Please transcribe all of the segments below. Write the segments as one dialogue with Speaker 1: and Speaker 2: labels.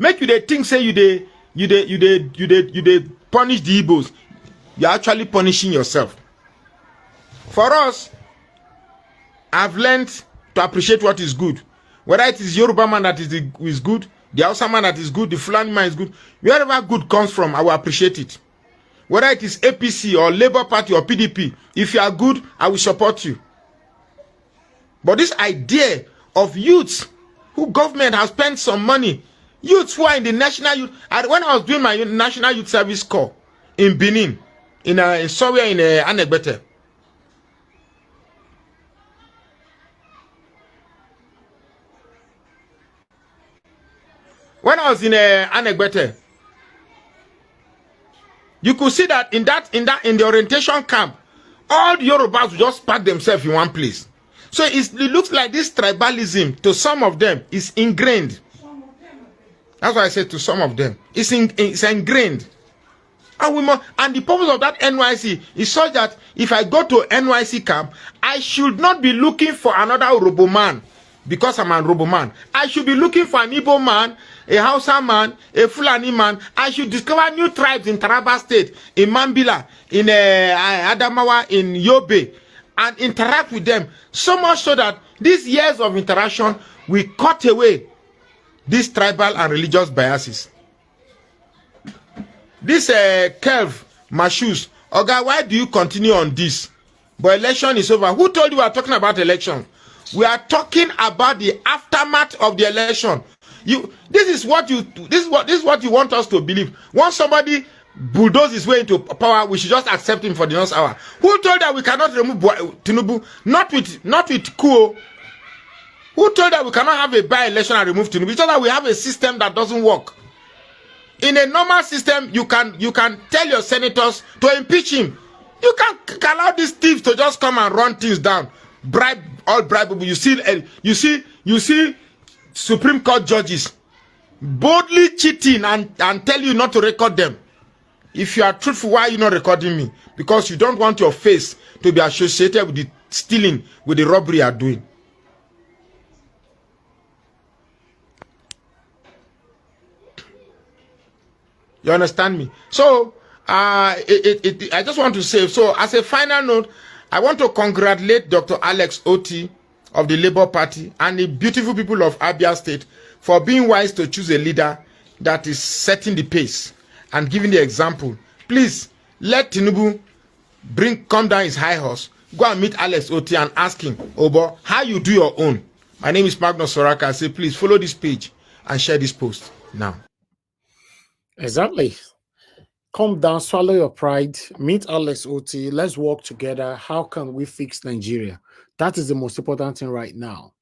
Speaker 1: make you they think say you they punish the Igbos. You're actually punishing yourself. For us, I've learned to appreciate what is good. Whether it is Yoruba man that is good, the Hausa man that is good, the Fulani man is good. Wherever good comes from, I will appreciate it. Whether it is APC or Labour Party or PDP, if you are good, I will support you. But this idea of youths who government has spent some money, youths who are in the national youth, when I was doing my national youth service corps in Benin, somewhere in Anegbete, when I was in Anegbete, you could see that in the orientation camp, all the Yorubas just pack themselves in one place. So it looks like this tribalism to some of them is ingrained. That's why I said to some of them, it's ingrained. And the purpose of that NYC is such that if I go to NYC camp, I should not be looking for another Robo man because I'm a Robo man. I should be looking for an Igbo man, a Hausa man, a Fulani man. I should discover new tribes in Taraba State, in Mambila, in Adamawa, in Yobe, and interact with them. So much so that these years of interaction will cut away these tribal and religious biases. This Kelv Mashus, Oga, why do you continue on this? But election is over. Who told you we are talking about election? We are talking about the aftermath of the election. This is what you want us to believe. Once somebody bulldoze his way into power, we should just accept him for the next hour. Who told that we cannot remove Tinubu? Not with coup. Who told that we cannot have a by-election and remove Tinubu? It's just that we have a system that doesn't work. In a normal system, you can tell your senators to impeach him. You can't allow these thieves to just come and run things down, bribe people. You see Supreme Court judges boldly cheating and tell you not to record them. If you are truthful, why are you not recording me? Because you don't want your face to be associated with the stealing, with the robbery you are doing. You understand me? So, I just want to say, so as a final note, I want to congratulate Dr. Alex Oti of the Labour Party and the beautiful people of Abia State for being wise to choose a leader that is setting the pace and giving the example. Please, let Tinubu come down his high horse, go and meet Alex Oti and ask him, Obo, how you do your own? My name is Magnus Soraka. I say, please follow this page and share this post now.
Speaker 2: Exactly. Come down, swallow your pride, meet Alex Oti, let's work together. How can we fix Nigeria? That is the most important thing right now.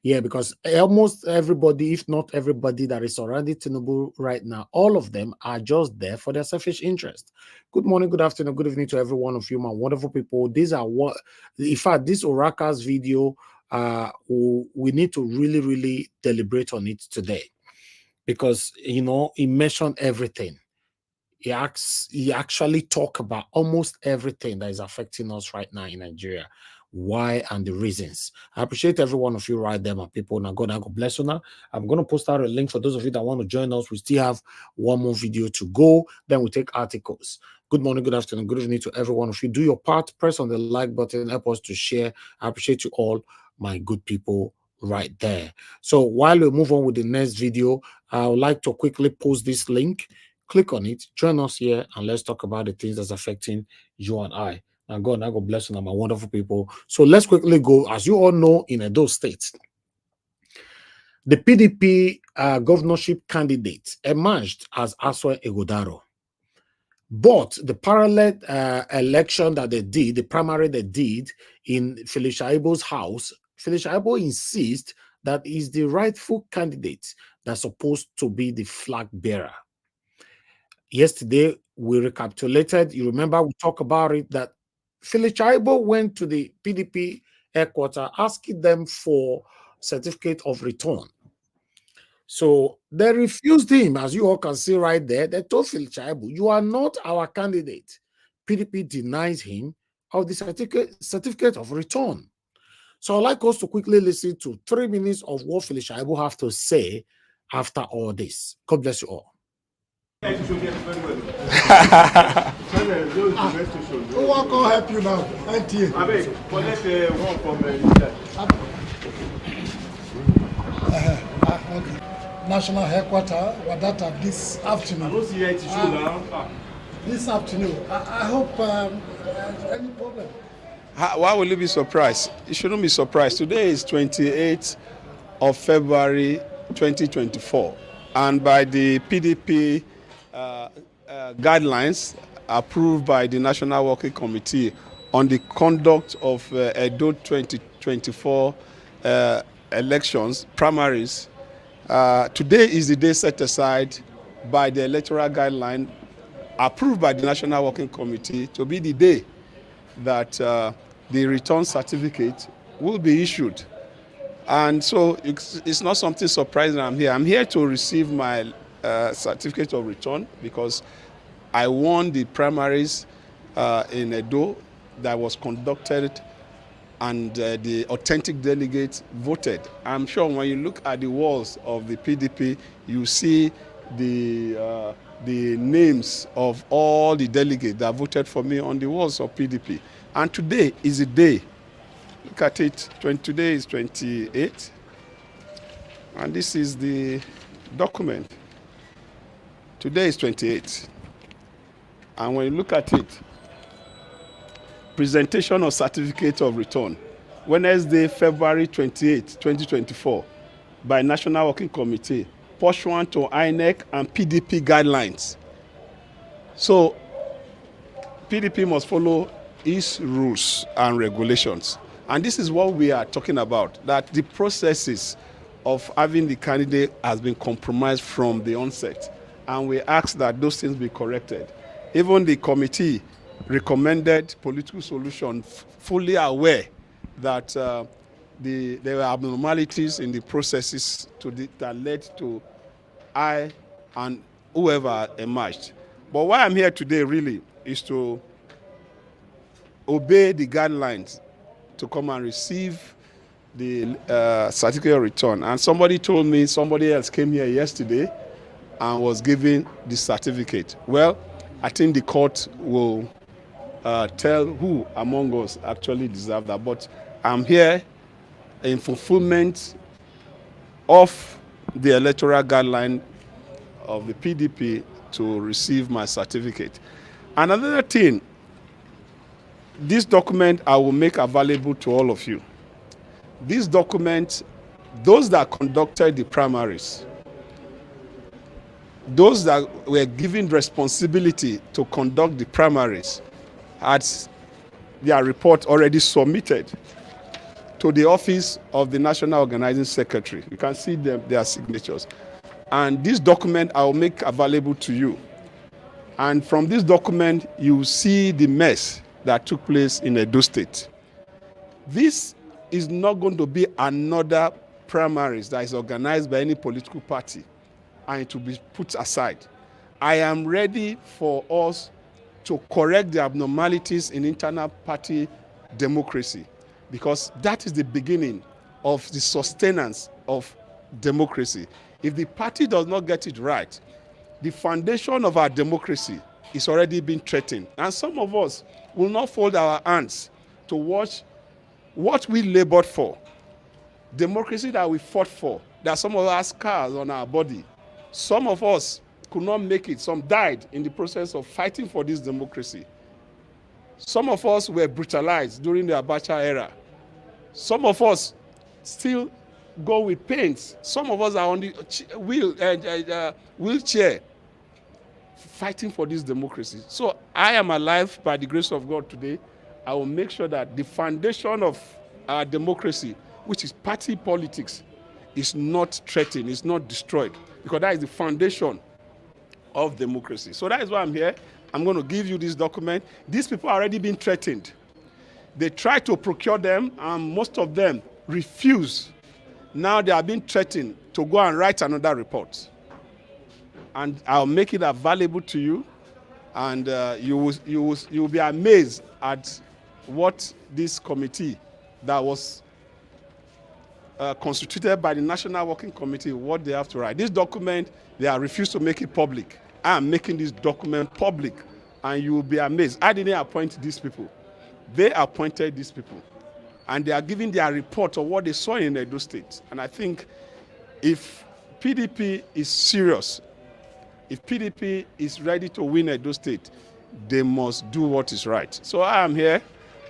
Speaker 2: Yeah, because almost everybody, if not everybody that is surrounding Tinubu right now, all of them are just there for their selfish interest. Good morning, good afternoon, good evening to every one of you, my wonderful people. These are what, in fact, this Oraka's video, we need to really deliberate on it today. Because, you know, he mentioned everything. He actually talked about almost everything that is affecting us right now in Nigeria. Why and the reasons. I appreciate every one of you right there, my people. Now, God bless you now. I'm going to post out a link for those of you that want to join us. We still have one more video to go. Then we take articles. Good morning, good afternoon, good evening to every one of you. Do your part. Press on the like button. Help us to share. I appreciate you all, my good people right there. So while we move on with the next video, I would like to quickly post this link. Click on it, join us here, and let's talk about the things that's affecting you and I. Now God bless you, my wonderful people. So let's quickly go. As you all know, in Edo State, the PDP governorship candidate emerged as Aswa Egodaro. But the parallel election that they did, the primary they did in Felicia Ibo's house, Felicia Ibo insists that is the rightful candidate that's supposed to be the flag bearer. Yesterday, we recapitulated. You remember we talked about it, that Felicia Ibo went to the PDP headquarters asking them for certificate of return. So they refused him, as you all can see right there. They told Felicia Ibo, you are not our candidate. PDP denies him of the certificate of return. So I'd like us to quickly listen to 3 minutes of what Felicia Ibo have to say after all this. God bless you all.
Speaker 3: Who will come help you now? One from okay. National headquarters were that this afternoon. I don't see it now. This afternoon. I hope any problem.
Speaker 4: Why will you be surprised? You shouldn't be surprised. Today is 28th of February 2024, and by the PDP guidelines approved by the National Working Committee on the conduct of Edo 2024 elections, primaries, today is the day set aside by the electoral guideline approved by the National Working Committee to be the day that the return certificate will be issued. And so it's not something surprising I'm here. I'm here to receive my certificate of return because I won the primaries in Edo that was conducted, and the authentic delegates voted. I'm sure when you look at the walls of the PDP, you see the names of all the delegates that voted for me on the walls of PDP. And today is the day. Look at it. Today is 28, and this is the document. Today is 28, and when you look at it, presentation of certificate of return, Wednesday, February 28, 2024, by National Working Committee, pursuant to INEC and PDP guidelines. So, PDP must follow its rules and regulations. And this is what we are talking about, that the processes of having the candidate has been compromised from the onset. And we ask that those things be corrected. Even the committee recommended political solution, fully aware that there were abnormalities in the processes that led to I and whoever emerged. But why I'm here today really is to obey the guidelines to come and receive the certificate of return. And somebody told me somebody else came here yesterday and was given the certificate. Well, I think the court will tell who among us actually deserve that. But I'm here in fulfillment of the electoral guideline of the PDP to receive my certificate. Another thing, this document I will make available to all of you. This document, those that conducted the primaries, those that were given responsibility to conduct the primaries, had their report already submitted to the office of the National Organizing Secretary. You can see their signatures. And this document I will make available to you. And from this document, you see the mess that took place in Edo State. This is not going to be another primaries that is organized by any political party, and it will be put aside. I am ready for us to correct the abnormalities in internal party democracy, because that is the beginning of the sustenance of democracy. If the party does not get it right, the foundation of our democracy is already being threatened. And some of us will not fold our hands to watch what we labored for, democracy that we fought for, that some of us have scars on our body. Some of us could not make it. Some died in the process of fighting for this democracy. Some of us were brutalized during the Abacha era. Some of us still go with pains. Some of us are on the wheelchair fighting for this democracy. So I am alive by the grace of God today. I will make sure that the foundation of our democracy, which is party politics, is not threatened, is not destroyed, because that is the foundation of democracy. So that is why I'm here. I'm going to give you this document. These people are already being threatened. They tried to procure them, and most of them refuse. Now they are being threatened to go and write another report. And I'll make it available to you, and you will be amazed at what this committee that was constituted by the National Working Committee what they have to write. This document, they have refused to make it public. I am making this document public, and you will be amazed. I didn't appoint these people. They appointed these people, and they are giving their report of what they saw in Edo State. And I think if PDP is serious, if PDP is ready to win Edo State, they must do what is right. So I am here,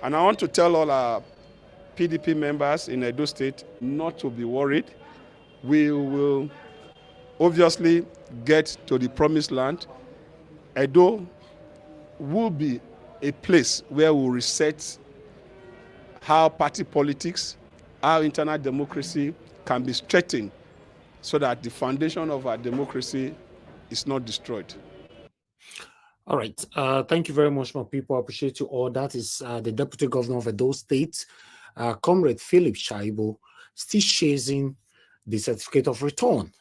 Speaker 4: and I want to tell all our PDP members in Edo State not to be worried. We will obviously get to the promised land. Edo will be a place where we'll reset how party politics, how internal democracy can be strengthened so that the foundation of our democracy is not destroyed.
Speaker 2: All right. Thank you very much, my people. I appreciate you all. That is the Deputy Governor of Edo State, Comrade Philip Shaibu, still chasing the certificate of return.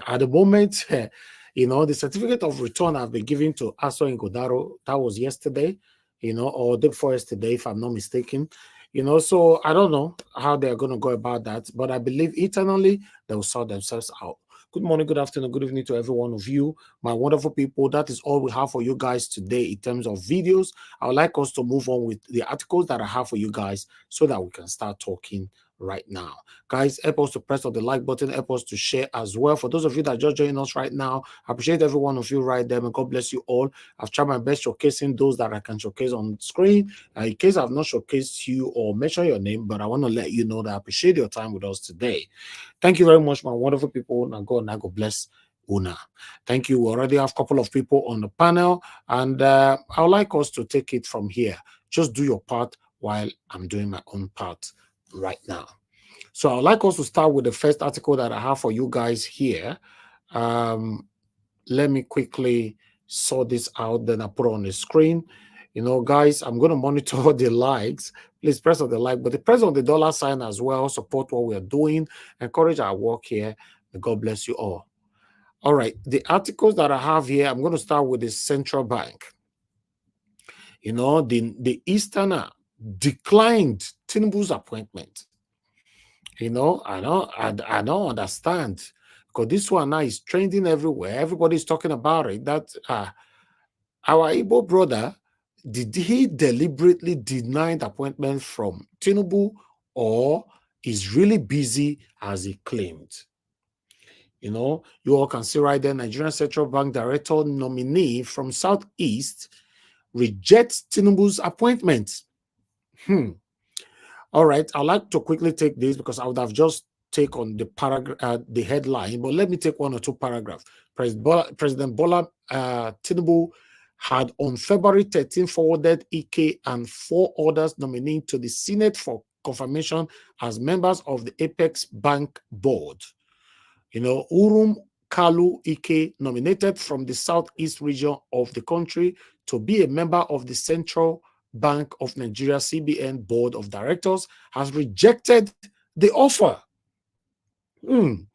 Speaker 2: At the moment, the certificate of return have been given to Aso Ngodaro. That was yesterday, or the day before yesterday, if I'm not mistaken. So I don't know how they're going to go about that, but I believe eternally they will sort themselves out. Good morning, good afternoon, good evening to every one of you, my wonderful people. That is all we have for you guys today in terms of videos. I would like us to move on with the articles that I have for you guys so that we can start talking right now. Guys, help us to press on the like button, help us to share as well. For those of you that just joined us right now, I appreciate every one of you right there, and God bless you all. I've tried my best showcasing those that I can showcase on screen. In case I've not showcased you or mentioned your name, but I want to let you know that I appreciate your time with us today. Thank you very much, my wonderful people. Now God bless Una. Thank you. We already have a couple of people on the panel, and I would like us to take it from here. Just do your part while I'm doing my own part right now. So I'd like us to start with the first article that I have for you guys here. Let me quickly sort this out, then I put it on the screen. Guys, I'm going to monitor the likes. Please press on the like, but press on the dollar sign as well. Support what we are doing. Encourage our work here. May God bless you all. All right, the articles that I have here, I'm going to start with the central bank. The Easterner declined Tinubu's appointment. I don't understand, because this one now is trending everywhere. Everybody's talking about it. That our Igbo brother, did he deliberately deny the appointment from Tinubu, or is really busy as he claimed? You all can see right there, Nigerian Central Bank Director nominee from Southeast rejects Tinubu's appointment. All right, I'd like to quickly take this because I would have just taken the paragraph, the headline, but let me take one or two paragraphs. President Bola Tinubu had on February 13 forwarded Ike and 4 others nominated to the Senate for confirmation as members of the Apex Bank Board. Urum Kalu Ike, nominated from the Southeast region of the country to be a member of the Central Bank of Nigeria CBN Board of Directors, has rejected the offer. I'm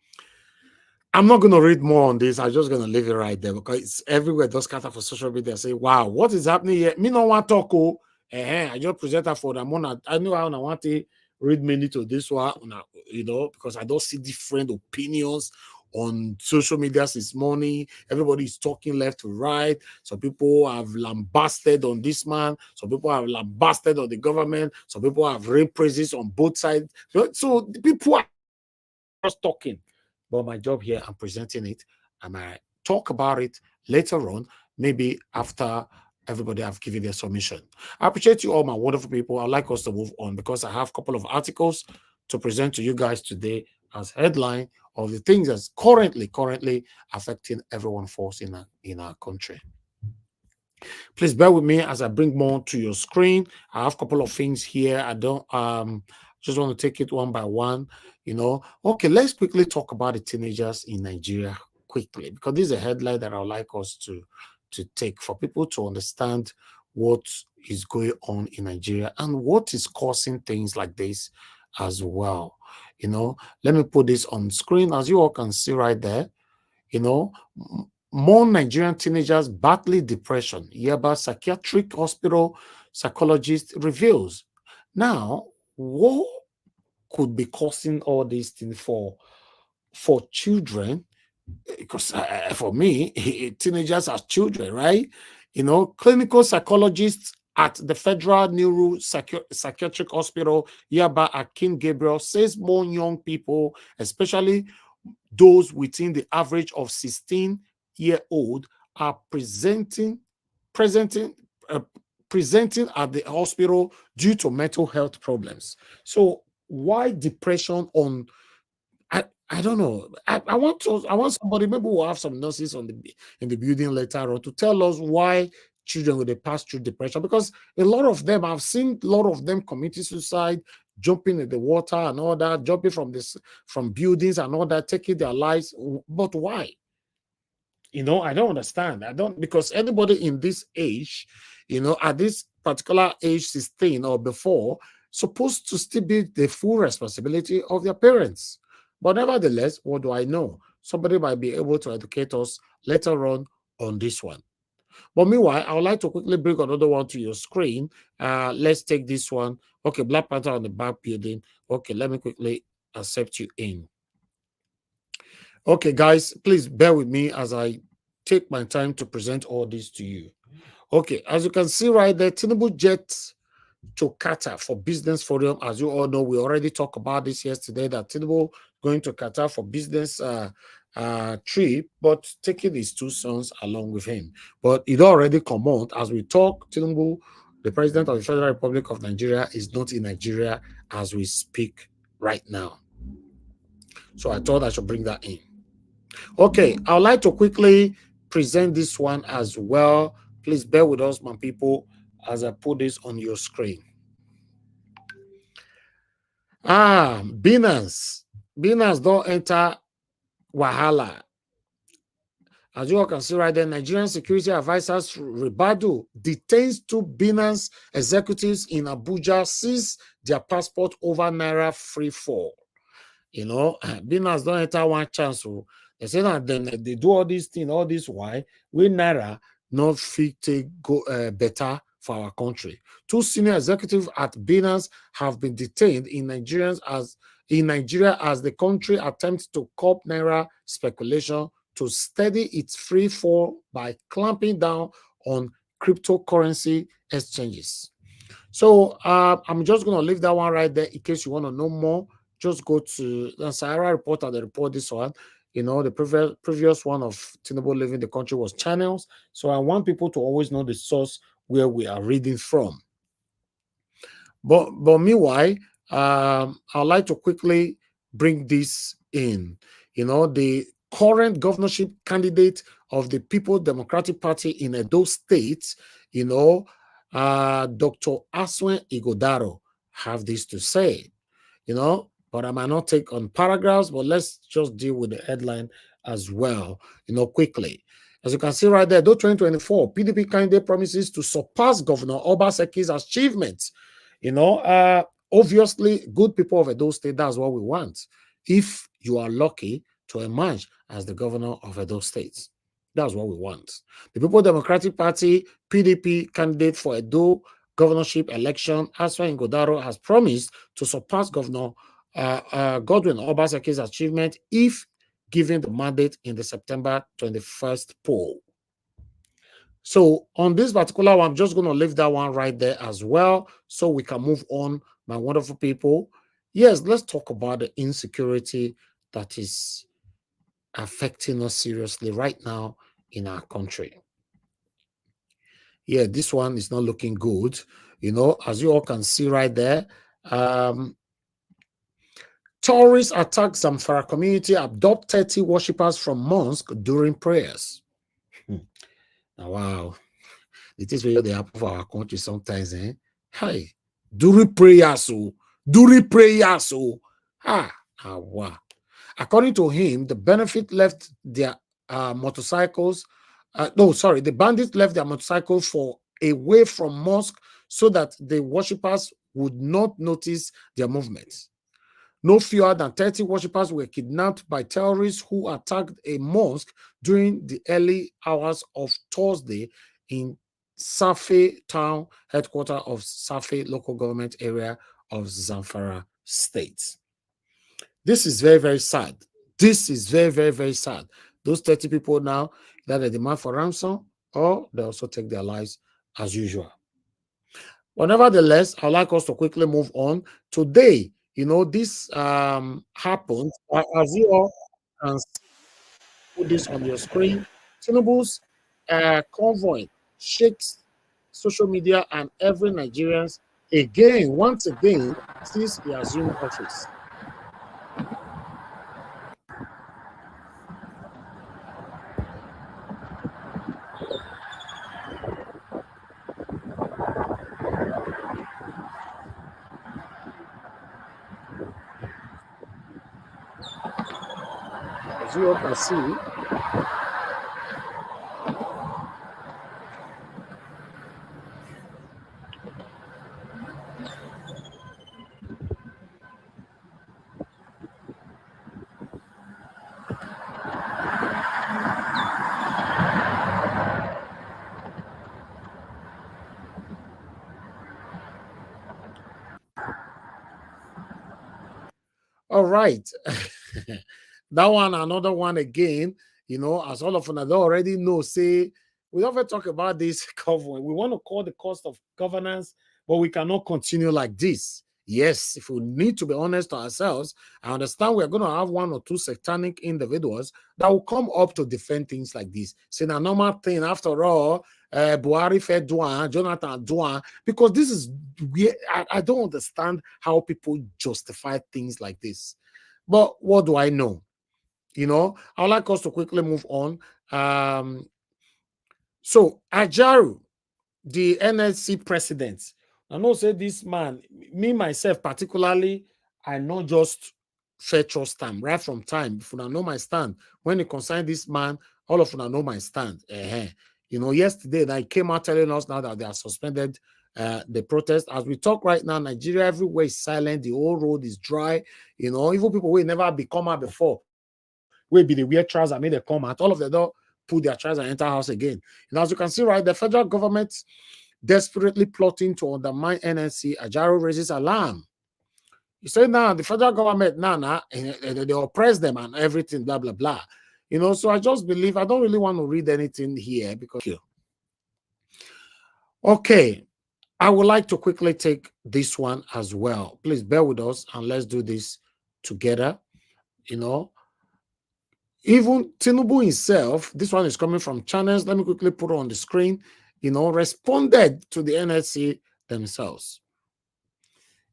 Speaker 2: not going to read more on this. I'm just going to leave it right there because it's everywhere. Those scatter for social media say, wow, what is happening here? Me no want to talk. I just present that for them. I know how I want to read many to this one, because I don't see different opinions on social media this morning. Everybody is talking left to right. Some people have lambasted on this man. Some people have lambasted on the government. Some people have raised praises on both sides. So the people are just talking. But my job here, I'm presenting it. I might talk about it later on, maybe after everybody have given their submission. I appreciate you all, my wonderful people. I'd like us to move on because I have a couple of articles to present to you guys today as headline of the things that's currently affecting everyone for us in our country. Please bear with me as I bring more to your screen. I have a couple of things here. I don't just want to take it one by one. Okay, let's quickly talk about the teenagers in Nigeria quickly, because this is a headline that I would like us to take for people to understand what is going on in Nigeria and what is causing things like this as well. Let me put this on screen. As you all can see right there, more Nigerian teenagers battling depression. Yaba Psychiatric Hospital psychologist reveals. Now, what could be causing all these things for children, because for me, teenagers are children, right? You know, clinical psychologists at the Federal Neuro Psychiatric Hospital, Yaba at King Gabriel, says more young people, especially those within the average of 16-year-old, are presenting at the hospital due to mental health problems. So why depression on? I don't know. I want somebody, maybe we'll have some nurses in the building later on, to tell us why children will they pass through depression, because a lot of them, I've seen a lot of them committing suicide, jumping in the water and all that, jumping from buildings and all that, taking their lives. But why? You know, I don't understand. Because anybody in this age, you know, at this particular age, 16 or before, supposed to still be the full responsibility of their parents. But nevertheless, what do I know? Somebody might be able to educate us later on this one. But meanwhile, I would like to quickly bring another one to your screen. Let's take this one. Okay, Black Panther on the back building. Okay, let me quickly accept you in. Okay, guys, please bear with me as I take my time to present all this to you. Okay, as you can see right there, Tinubu jet to Qatar for business forum. As you all know, we already talked about this yesterday, that Tinubu going to Qatar for business trip, but taking his two sons along with him. But it already come out as we talk. Tinubu, the president of the Federal Republic of Nigeria, is not in Nigeria as we speak right now. So I thought I should bring that in. Okay, I would like to quickly present this one as well. Please bear with us, my people, as I put this on your screen. Binance don't enter wahala. As you all can see right there, Nigerian security advisors Ribadu detains 2 Binance executives in Abuja, sees their passport over Naira free fall. You know, Binance don't enter one chance. So they say that then they do all these things, all this why we Naira not fit to go better for our country. 2 senior executives at Binance have been detained in Nigeria as the country attempts to curb Naira speculation to steady its free fall by clamping down on cryptocurrency exchanges. So I'm just going to leave that one right there in case you want to know more. Just go to the Sahara Report and they report this one. You know, the previous one of Tinubu leaving the country was Channels. So I want people to always know the source where we are reading from. But meanwhile, I'd like to quickly bring this in. You know, the current governorship candidate of the People's Democratic Party in Edo State, you know, Dr. Aswen Igodaro, have this to say, you know, but I might not take on paragraphs, but let's just deal with the headline as well, you know, quickly. As you can see right there, though 2024, PDP candidate promises to surpass Governor Obaseki's achievements. You know, obviously, good people of Edo State, that's what we want. If you are lucky to emerge as the governor of Edo State, that's what we want. The People's Democratic Party, PDP candidate for Edo governorship election, Aswa Ngodaro, has promised to surpass Governor Godwin Obaseki's achievement if given the mandate in the September 21st poll. So on this particular one, I'm just going to leave that one right there as well, so we can move on, my wonderful people. Yes, let's talk about the insecurity that is affecting us seriously right now in our country. Yeah, this one is not looking good. You know, as you all can see right there, terrorists attack Zamfara community, abduct 30 worshippers from mosque during prayers. Now, wow, it is where they happen for our country sometimes, eh? Hey, during prayers, wow. According to him, the bandits left their motorcycles for away from mosque so that the worshippers would not notice their movements. No fewer than 30 worshippers were kidnapped by terrorists who attacked a mosque during the early hours of Thursday in Safe town, headquarters of Safe local government area of Zamfara State. This is very, very sad. This is very, very, very sad. Those 30 people now that they demand for ransom, or they also take their lives as usual. But nevertheless, I'd like us to quickly move on. Today, this happened, as you all can put this on your screen. Tinubu's convoy shakes social media and every Nigerians again, once again, since he assumed office. As you all can see, all right. That one, another one again, as all of them already know, say, we often talk about this convoy. We want to call the cost of governance, but we cannot continue like this. Yes, if we need to be honest to ourselves, I understand we're going to have one or two satanic individuals that will come up to defend things like this. Say, a normal thing, after all, Buhari fed Duan, Jonathan Duan, because this is, I don't understand how people justify things like this. But what do I know? I'd like us to quickly move on. So Ajaru, the NLC president, I know say this man, me myself particularly, I not just fair trust him right from time. If I know my stand, when it concerns this man, all of them know my stand. Yesterday they came out telling us now that they are suspended the protest. As we talk right now, Nigeria everywhere is silent. The whole road is dry. Even people will never become out before. Will be the weird trousers, made them come out. All of them don't put their trousers and enter house again. As you can see, right, the federal government desperately plotting to undermine NNC. Ajaru raises alarm. You say now the federal government they oppress them and everything, blah blah blah. So I just believe I don't really want to read anything here because okay, I would like to quickly take this one as well. Please bear with us and let's do this together. Even Tinubu himself, this one is coming from channels. Let me quickly put it on the screen. Responded to the NSC themselves.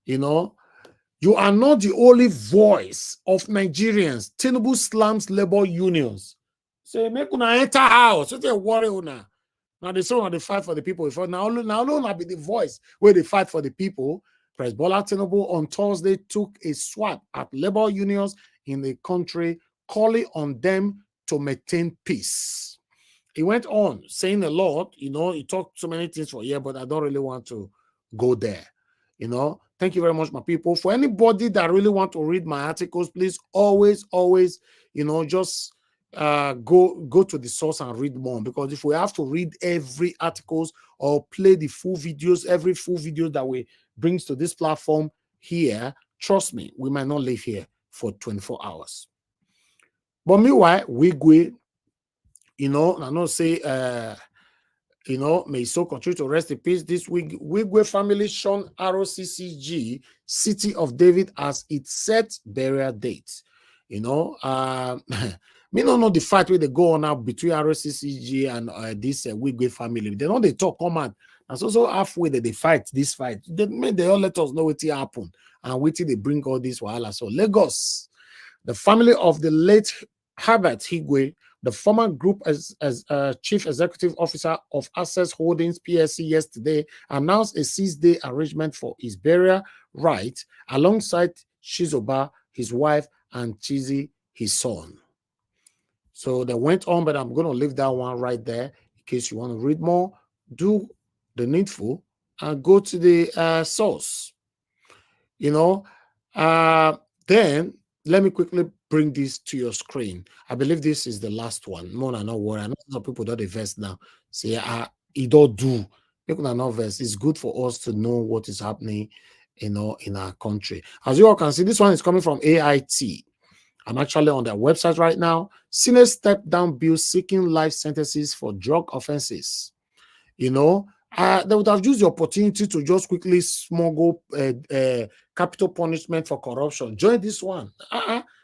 Speaker 2: You are not the only voice of Nigerians. Tinubu slams labor unions. Say, make una enter house. What they worry una. Now they say they fight for the people before. Now alone be the voice where they fight for the people. President Bola Tinubu on Thursday took a swat at labor unions in the country, calling on them to maintain peace. He went on saying a lot, he talked so many things for a year, but I don't really want to go there. Thank you very much, my people. For anybody that really want to read my articles, please always, just go to the source and read more, because if we have to read every articles or play the full videos, every full video that we brings to this platform here, trust me, we might not live here for 24 hours. But meanwhile, Wigwe, I know say, may so continue to rest in peace. This week, Wigwe family shun ROCCG, City of David, as it set burial date. Me don't know the fight where they go on now between ROCCG and this Wigwe family. They know they talk, come on. And so halfway that they fight this fight. They all let us know what happened and wait till they bring all this wahala. So Lagos, the family of the late Herbert Higwe, the former group as chief executive officer of Access Holdings PLC, yesterday announced a 6-day arrangement for his burial right alongside Shizoba, his wife, and Chizi, his son. So they went on, but I'm going to leave that one right there in case you want to read more. Do the needful and go to the source. Then let me quickly bring this to your screen. I believe this is the last one. More than not worry. I know some people don't invest now. Say, it don't do. People are not invest. It's good for us to know what is happening in our country. As you all can see, this one is coming from AIT. I'm actually on their website right now. Senate step down bill seeking life sentences for drug offenses. They would have used the opportunity to just quickly smuggle capital punishment for corruption. Join this one.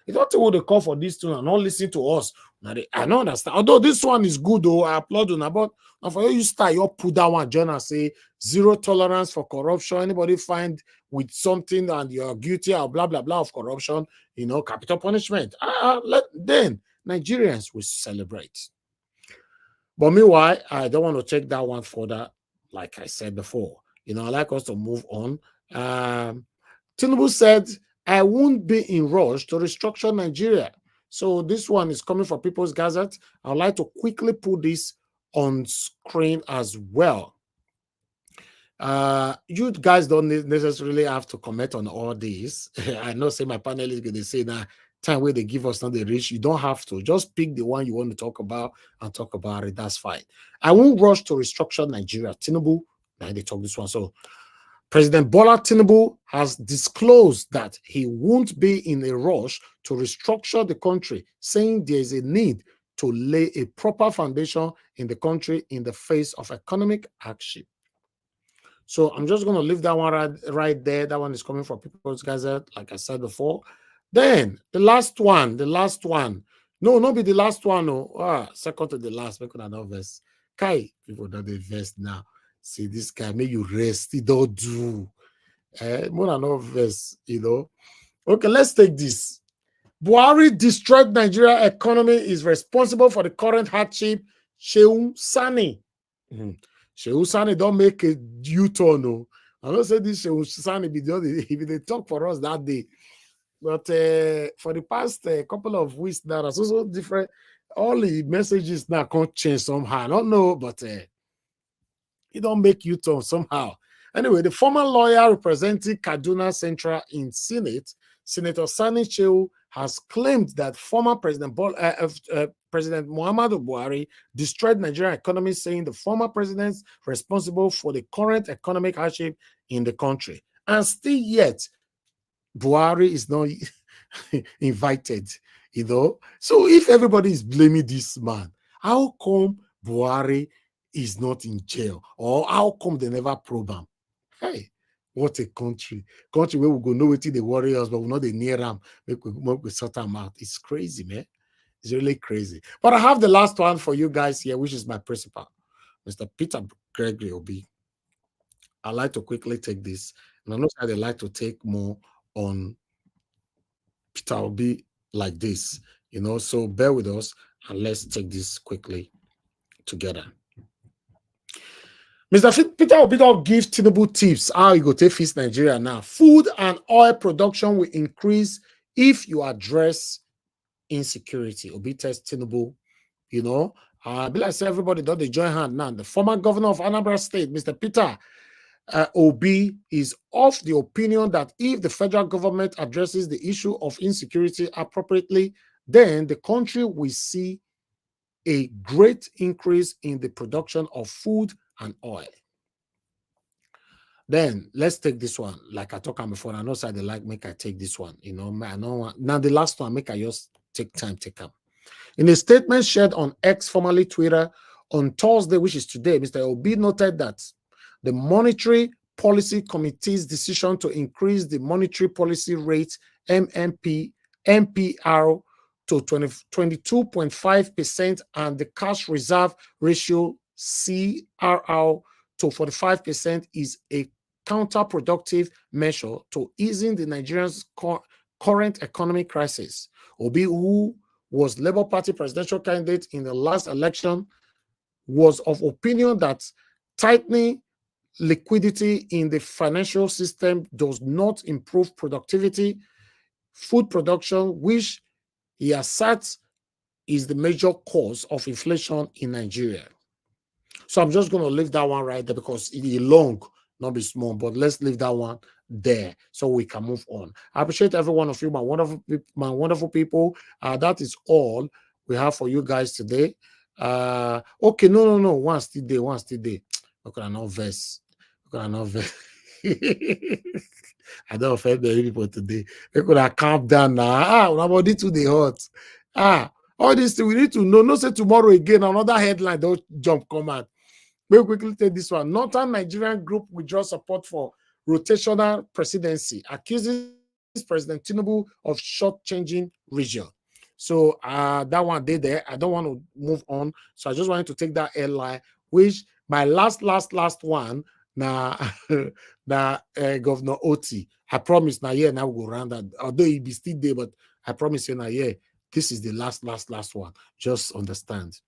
Speaker 2: You don't think what they call for this too and not listen to us. I don't understand. Although this one is good, though, I applaud you. But for you start, you put that one, join and say zero tolerance for corruption. Anybody find with something and you're guilty or blah blah blah of corruption, capital punishment. Then Nigerians will celebrate. But meanwhile, I don't want to take that one further. Like I said before, I like us to move on. Tinubu said, I won't be in rush to restructure Nigeria. So this one is coming from People's Gazette. I'd like to quickly put this on screen as well. You guys don't necessarily have to comment on all these. I know, say my panel is going to say that time where they give us not the rich. You don't have to. Just pick the one you want to talk about and talk about it. That's fine. I won't rush to restructure Nigeria. Tinubu, now they talk this one. So President Bola Tinubu has disclosed that he won't be in a rush to restructure the country, saying there is a need to lay a proper foundation in the country in the face of economic hardship. So I'm just going to leave that one right there. That one is coming from People's Gazette, like I said before. Then the last one. No, not be the last one. No, second to the last. Make another verse. Kai, people don't invest now. See this guy, may you rest. He don't do. More than no verse, Okay, let's take this. Buhari destroyed Nigeria economy is responsible for the current hardship. Shehu Sani. Shehu Sani don't make a U-turn. No. I don't say this Shehu Sani if they talk for us that day. But for the past couple of weeks now, that's also different. All the messages now can't change somehow. I don't know, but it don't make U-turn somehow. Anyway, the former lawyer representing Kaduna Central in Senate, Senator Sani Shehu, has claimed that former President Muhammadu Buhari destroyed Nigerian economy, saying the former president responsible for the current economic hardship in the country. And still yet, Buhari is not invited, So if everybody is blaming this man, how come Buhari is not in jail? Or how come they never probe him? Hey, what a country. Country where we go know what they worry us, but we're not near them. We sort them out. It's crazy, man. It's really crazy. But I have the last one for you guys here, which is my principal, Mr. Peter Gregory Obi. I'd like to quickly take this. And I know how they like to take more on Peter Obi like this, so bear with us and let's take this quickly together. Mr. Peter Obi don't give Tinubu tips how you go to fix Nigeria now. Food and oil production will increase if you address insecurity. Obi tells Tinubu, I be like say everybody don't they join hand now. The former governor of Anambra State, Mr. Peter Obi, is of the opinion that if the federal government addresses the issue of insecurity appropriately, then the country will see a great increase in the production of food and oil. Then let's take this one. Like I talked about before, I know side they like make I take this one. I know now the last one, make I just take time to come. In a statement shared on X, formerly Twitter, on Thursday, which is today, Mr. Obi noted that the Monetary Policy Committee's decision to increase the monetary policy rate MPR to 22.5% and the cash reserve ratio CRR to 45% is a counterproductive measure to easing the Nigerians' current economic crisis. Obi, who was Labour Party presidential candidate in the last election, was of opinion that tightening liquidity in the financial system does not improve productivity, food production, which he asserts is the major cause of inflation in Nigeria. So I'm just going to leave that one right there because it is long, not be small, but let's leave that one there so we can move on. I appreciate every one of you, my wonderful people. That is all we have for you guys today. Okay, no. One still day. Look at another verse. I don't offend many people today. They could have calmed down now. Nobody to the hot. All this thing we need to know. No say tomorrow again, another headline, don't jump come out. We'll quickly take this one. Northern Nigerian group withdraw support for rotational presidency, accuses President Tinubu of short-changing region. So that one did there. I don't want to move on. So I just wanted to take that headline, which my last one now Governor Oti. I promise now now we'll go around that. Although it be still there, but I promise you now this is the last one. Just understand.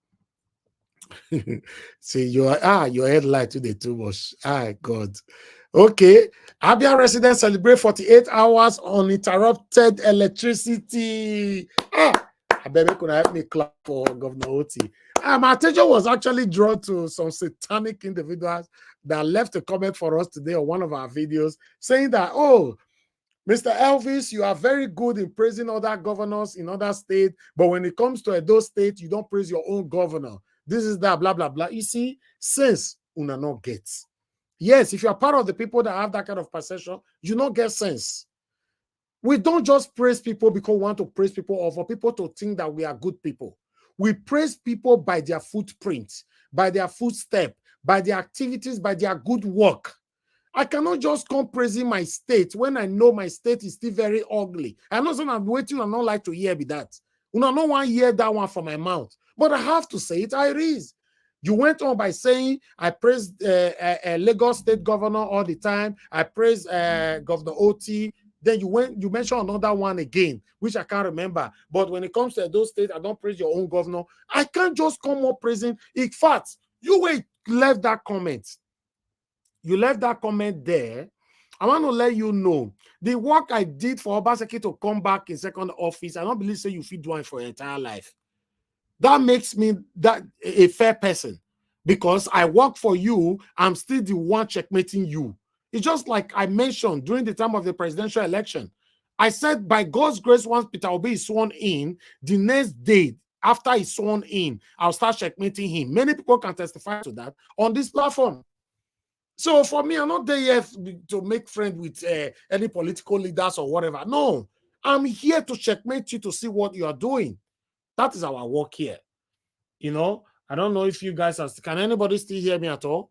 Speaker 2: See your headline today too much. God. Okay. Abia residents celebrate 48 hours uninterrupted electricity. I bet you could help me clap for Governor Oti. My attention was actually drawn to some satanic individuals that left a comment for us today on one of our videos saying that, oh, Mr. Elvis, you are very good in praising other governors in other states, but when it comes to Edo State, you don't praise your own governor. This is that, blah, blah, blah. You see, sense, una not get. Yes, if you are part of the people that have that kind of perception, you not get sense. We don't just praise people because we want to praise people or for people to think that we are good people. We praise people by their footprint, by their footstep, by their activities, by their good work. I cannot just come praising my state when I know my state is still very ugly. I know some I'm waiting and not like to hear that. You know, no one hear that one from my mouth. But I have to say it how it is. You went on by saying, I praise Lagos State Governor all the time. I praise Governor Oti. Then you mentioned another one again, which I can't remember. But when it comes to those states, I don't praise your own governor. I can't just come up praising. In fact, you left that comment. You left that comment there. I want to let you know the work I did for Obaseki to come back in second office. I don't believe you fit do it for your entire life. That makes me that a fair person because I work for you. I'm still the one checkmating you. It's just like I mentioned during the time of the presidential election. I said, by God's grace, once Peter Obi is sworn in, the next day after he's sworn in, I'll start checkmating him. Many people can testify to that on this platform. So for me, I'm not there yet to make friends with any political leaders or whatever. No, I'm here to checkmate you to see what you are doing. That is our work here. You know, I don't know if you guys are, can anybody still hear me at all?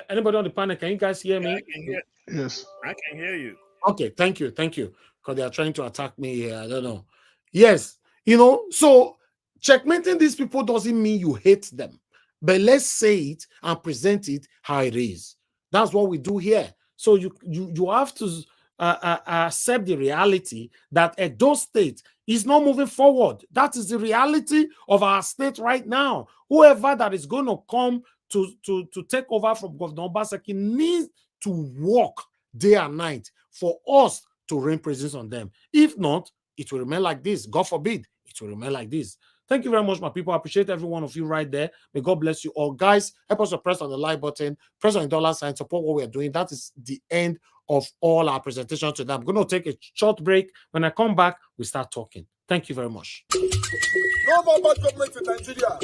Speaker 2: Anybody on the panel, can you guys hear me?
Speaker 5: I can hear.
Speaker 4: Yes.
Speaker 5: I can hear you.
Speaker 2: Okay, thank you. Because they are trying to attack me here. I don't know. Yes, you know, so checkmating these people doesn't mean you hate them. But let's say it and present it how it is. That's what we do here. So you have to accept the reality that Edo State is not moving forward. That is the reality of our state right now. Whoever that is going to come to take over from Governor Obaseki needs to work day and night for us to rain praises on them. If not, it will remain like this. God forbid, it will remain like this. Thank you very much, my people. I appreciate every one of you right there. May God bless you all. Guys, help us to press on the like button, press on the $sign, support what we are doing. That is the end of all our presentation today. I'm going to take a short break. When I come back, we start talking. Thank you very much.
Speaker 6: No more bad government in Nigeria.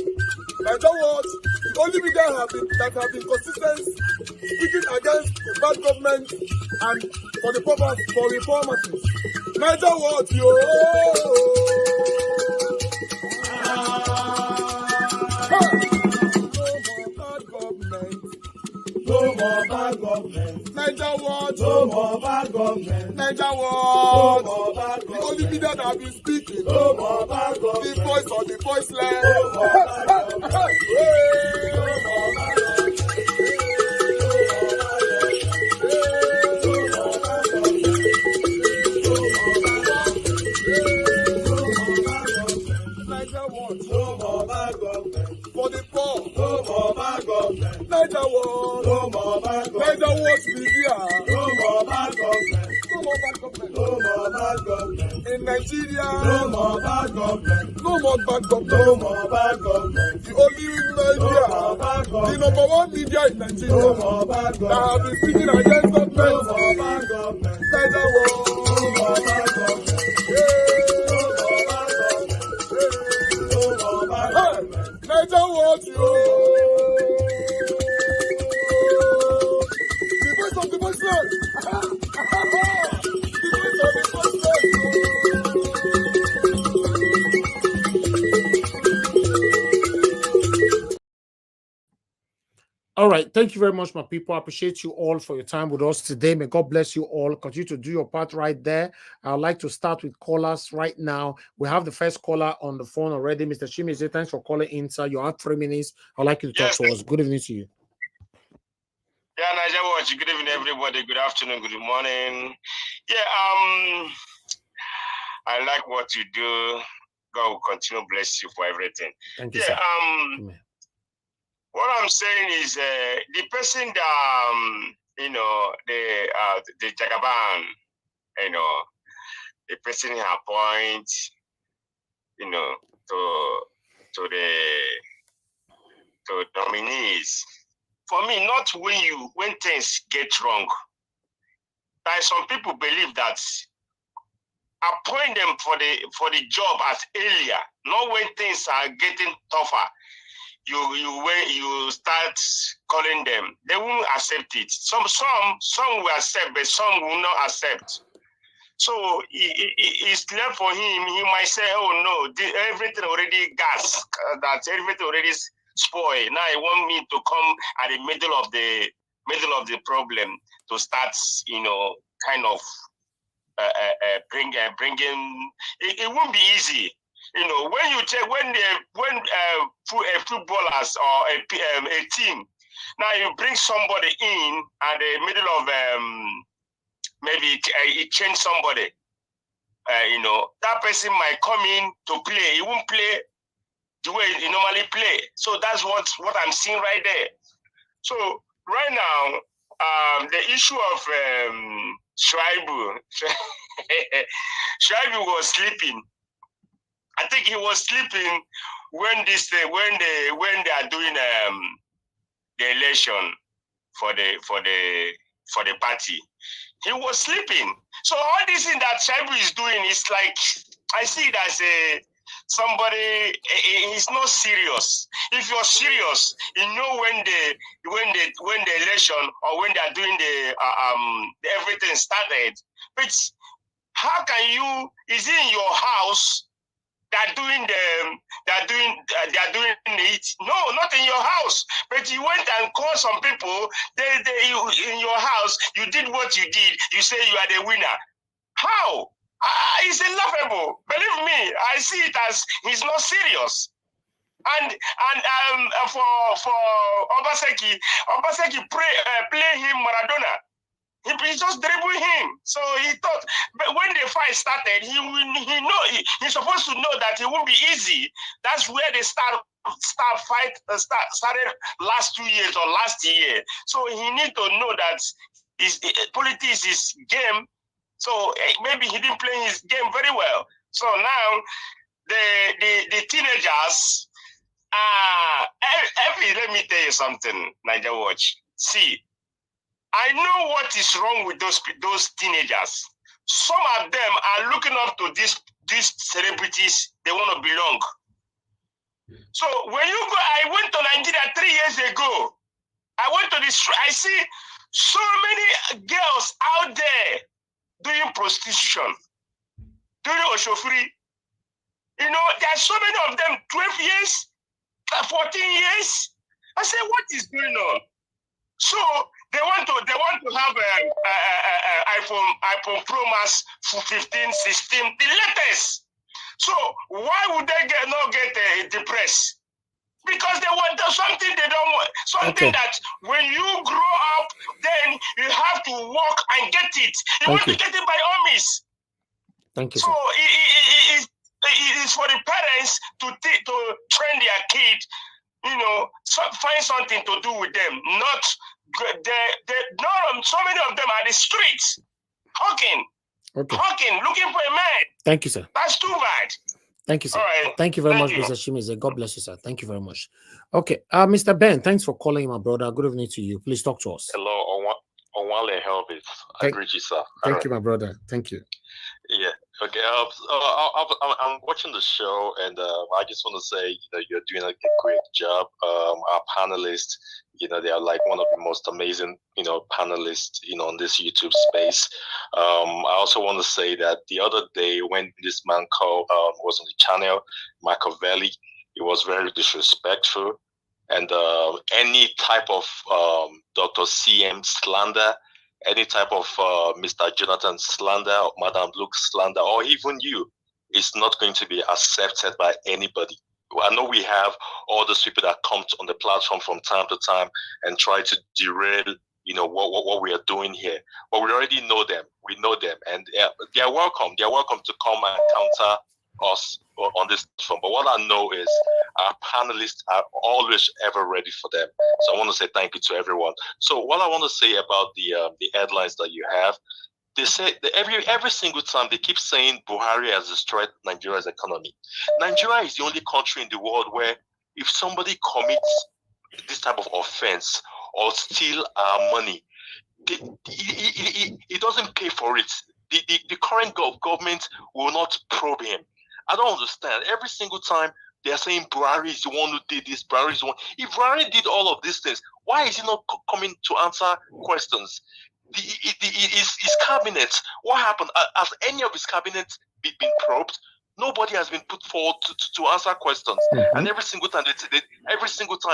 Speaker 6: In other words, the only media that have been consistent speaking against the bad government and for the purpose for reformers. Niger what No more bad government. Niger what? No more bad government. Niger what? No more bad government. The only media that have been speaking. No more bad government. The voice of the voiceless. No more bad government. No more bad government. For the poor, no more bad government. Niger what? No more bad government. Niger what media? No more bad government. No more bad government. No more bad government. In Nigeria, no more bad government. No more bad government. No more bad government. The only media, the number one media in Nigeria, no more bad government. That have been speaking against government. No more bad government. Niger what? No more bad government. Niger what the voice
Speaker 2: All right. Thank you very much, my people. I appreciate you all for your time with us today. May God bless you all. Continue to do your part right there. I'd like to start with callers right now. We have the first caller on the phone already. Mr. Chimize, thanks for calling in, sir. You have 3 minutes. I'd like you to talk to us. Good evening to you.
Speaker 5: Yeah, Niger Watch. Good evening, everybody. Good afternoon. Good morning. Yeah, I like what you do. God will continue to bless you for everything.
Speaker 2: Thank you,
Speaker 5: Yeah,
Speaker 2: sir.
Speaker 5: what I'm saying is the person that you know, the Jagaban, you know, the person he appoint, you know, to nominees. For me, not when things get wrong. Like some people believe that appoint them for the job as earlier, not when things are getting tougher. You start calling them, they won't accept it. Some will accept, but some will not accept. So it's left for him. He might say, "Oh no, everything already gas. That everything already spoiled. Now he want me to come at the middle of the problem to start, you know, kind of bringing. It won't be easy." You know, when you check when footballers or a team, now you bring somebody in at the middle of maybe it change somebody. You know, that person might come in to play. He won't play the way he normally play. So that's what I'm seeing right there. So right now, the issue of Shuaibu, Shuaibu was sleeping. I think he was sleeping when they are doing the election for the party. He was sleeping. So all this thing that Shaibu is doing is like, I see it as somebody. He's not serious. If you're serious, you know when the election or when they are doing the everything started. But how can you? Is it in your house? They are doing it. No, not in your house. But you went and called some people. In your house, you did what you did. You say you are the winner. How? It's laughable. Believe me, I see it as he's not serious. And for Obaseki play him Maradona. He just dribble him. So he thought, but when the fight started, he's supposed to know that it won't be easy. That's where they started last 2 years or last year. So he need to know that politics is game. So maybe he didn't play his game very well. So now the teenagers, let me tell you something, Niger Watch. See, I know what is wrong with those teenagers. Some of them are looking up to these celebrities. They want to belong. So when you go, I went to Nigeria 3 years ago. I went to this. I see so many girls out there doing prostitution, doing oshofri. You know, there are so many of them. 12 years, 14 years. I say, what is going on? So they want to have iPhone Pro Max 15, 16, the latest. So why would they not get depressed? Because they want something they don't want, something that when you grow up, then you have to work and get it. You want to get it by all means.
Speaker 2: Thank you.
Speaker 5: So it is for the parents to train their kid, you know, find something to do with them. Not so many of them are the streets, hawking, looking for a man.
Speaker 2: Thank you, sir.
Speaker 5: That's too bad.
Speaker 2: Thank you, sir.
Speaker 5: All right.
Speaker 2: Thank you very much, Mr. Shimize. God bless you, sir. Thank you very much. Okay, Mr. Ben, thanks for calling, my brother. Good evening to you. Please talk to us.
Speaker 7: Hello, Onwale Helbit. I greet you, sir.
Speaker 2: Thank you, my brother. Thank you.
Speaker 7: Yeah. Okay. I'm watching the show, and I just want to say, you're doing a great job. Our panelists, they are like one of the most amazing, panelists, on this YouTube space. I also want to say that the other day when this man called was on the channel, Machiavelli, he was very disrespectful. And any type of Dr. CM slander, any type of Mr. Jonathan slander, or Madam Luke slander, or even you, is not going to be accepted by anybody. I know we have all those people that come on the platform from time to time and try to derail, what we are doing here. But we already know them. We know them, and they are welcome. They are welcome to come and counter us on this platform. But what I know is our panelists are always ever ready for them. So I want to say thank you to everyone. So what I want to say about the headlines that you have, they say that every single time they keep saying Buhari has destroyed Nigeria's economy. Nigeria is the only country in the world where if somebody commits this type of offense or steal our money, it doesn't pay for it. The current government will not probe him. I don't understand. Every single time they're saying Buhari is the one who did this, Buhari is the one. If Buhari did all of these things, why is he not coming to answer questions? His cabinet, what happened? Has any of his cabinet been probed? Nobody has been put forward to answer questions.
Speaker 2: Mm-hmm.
Speaker 7: And every single time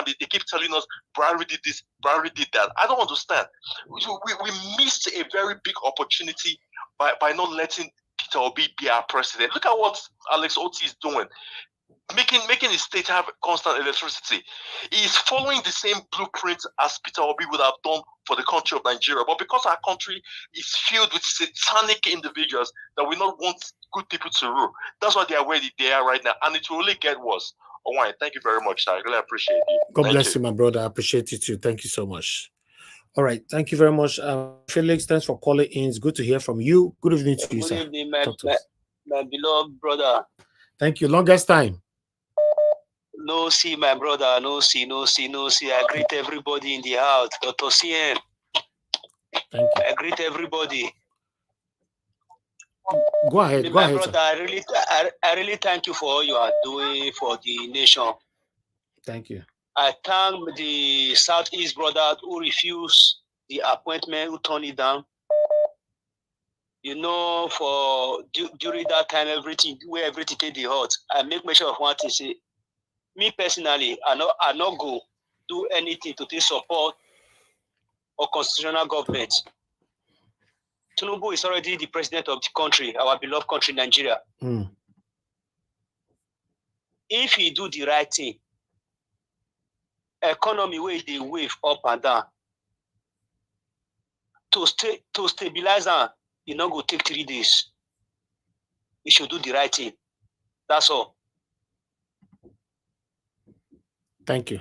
Speaker 7: they keep telling us Buhari did this, Buhari did that. I don't understand. We missed a very big opportunity by not letting Peter Obi be our president. Look at what Alex Otti is doing. Making the state have constant electricity. He's following the same blueprint as Peter Obi would have done for the country of Nigeria. But because our country is filled with satanic individuals that we not want good people to rule, that's why they are where they are right now. And it will only get worse. Owain, thank you very much. I really appreciate you.
Speaker 2: God bless you, my brother. I appreciate you too. Thank you so much. All right. Thank you very much. Felix, thanks for calling in. It's good to hear from you. Good evening to you, sir.
Speaker 8: Good evening, my beloved brother.
Speaker 2: Thank you. Longest time.
Speaker 8: No see, my brother. No see. I greet everybody in the house. Dr. CN.
Speaker 2: Thank you.
Speaker 8: I greet everybody.
Speaker 2: Go ahead.
Speaker 8: My brother, I really thank you for all you are doing for the nation.
Speaker 2: Thank you.
Speaker 8: I thank the Southeast brother who refused the appointment, who turned it down. For during that time, everything take the hot. I make mention of one thing. Say, me personally, I not go do anything to take support or constitutional government. Tinubu is already the president of the country, our beloved country, Nigeria.
Speaker 2: Mm.
Speaker 8: If he do the right thing, economy where they wave up and down, to stabilize them, it not go take 3 days. He should do the right thing. That's all.
Speaker 2: Thank you.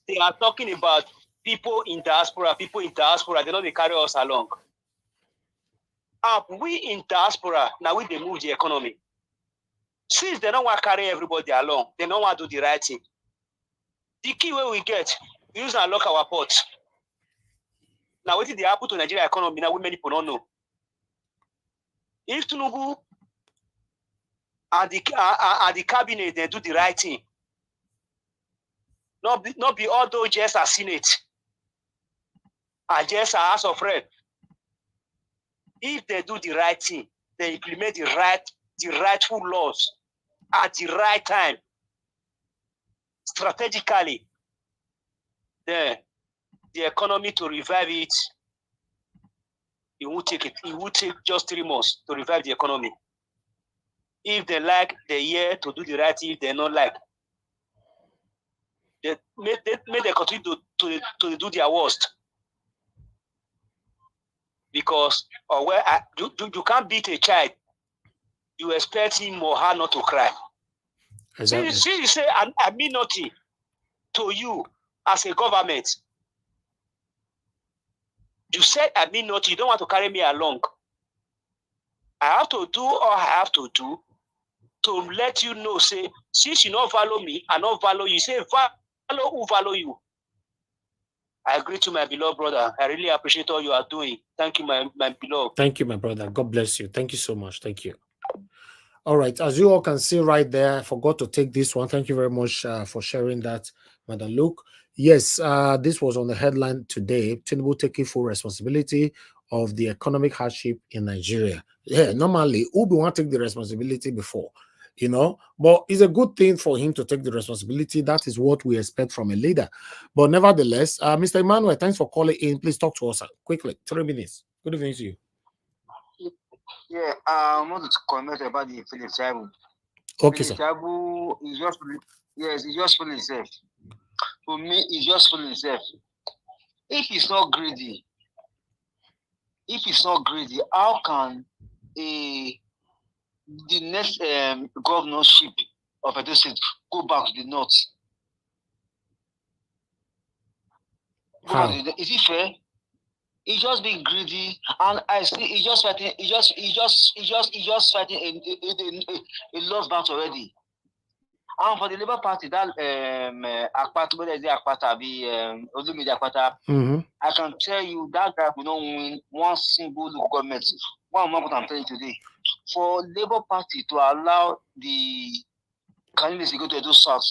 Speaker 8: They are talking about people in diaspora, they know they carry us along. We in diaspora, now they move the economy. Since they don't want to carry everybody along, they don't want to do the right thing. The key way we get, we use and lock our ports. Now, what did they happen to Nigeria economy? Now, many people don't know. If Tinubu and the cabinet, they do the right thing, not be all those just as Senate, and just as House of Rep. If they do the right thing, they implement the rightful laws at the right time, strategically, the economy to revive it, it will take just 3 months to revive the economy. If they like the year to do the right thing, if they don't like, they continue to do their worst. Because you can't beat a child, you expect him or her not to cry.
Speaker 2: Exactly.
Speaker 8: See, you say, I mean nothing to you as a government. You said, I mean nothing, you don't want to carry me along. I have to do all I have to do to let you know, say, since you don't value me, I don't value you. Say, value who value you. I agree to my beloved brother. I really appreciate all you are doing. Thank you, my beloved.
Speaker 2: Thank you, my brother. God bless you. Thank you so much. Thank you. All right. As you all can see right there, I forgot to take this one. Thank you very much for sharing that, Madam Luke. Yes, this was on the headline today. Tinubu taking full responsibility of the economic hardship in Nigeria. Yeah, normally, Ubi want to take the responsibility before. you know. But it's a good thing for him to take the responsibility. That is what we expect from a leader. But nevertheless, Mr. Emmanuel, thanks for calling in. Please talk to us quickly. 3 minutes. Good evening to you.
Speaker 9: Yeah, I want to comment about the Philip Chabu.
Speaker 2: Okay,
Speaker 9: Philip
Speaker 2: sir.
Speaker 9: Chabu is just, yes, he's just fooling himself. To me, he's just fooling himself. If he's not greedy, how can the next governorship of Edo State go back to the north?
Speaker 2: How?
Speaker 9: Is it fair? He's just being greedy, and I see he's just fighting. He's just fighting a lost battle already. And for the Labour Party, that Akpata, whether it's Akpata, Olumide Akpata, I can tell you that guy will not win one single local government. One more what I'm telling you today. For Labour Party to allow the candidates to go to Edo South,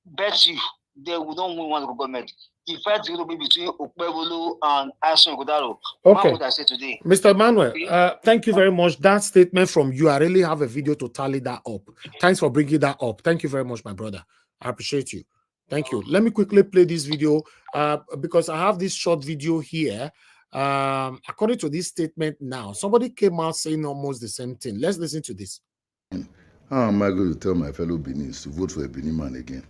Speaker 9: bet you they will not win one local government. The fight will be between Okpebolo and Asun Godaro.
Speaker 2: Okay.
Speaker 9: What I say today.
Speaker 2: Mr. Emmanuel, thank you very much. That statement from you, I really have a video to tally that up. Thanks for bringing that up. Thank you very much, my brother. I appreciate you. Thank you. Let me quickly play this video because I have this short video here. According to this statement now, somebody came out saying almost the same thing. Let's listen to this.
Speaker 10: How am I going to tell my fellow Beninese to vote for a Benin man again?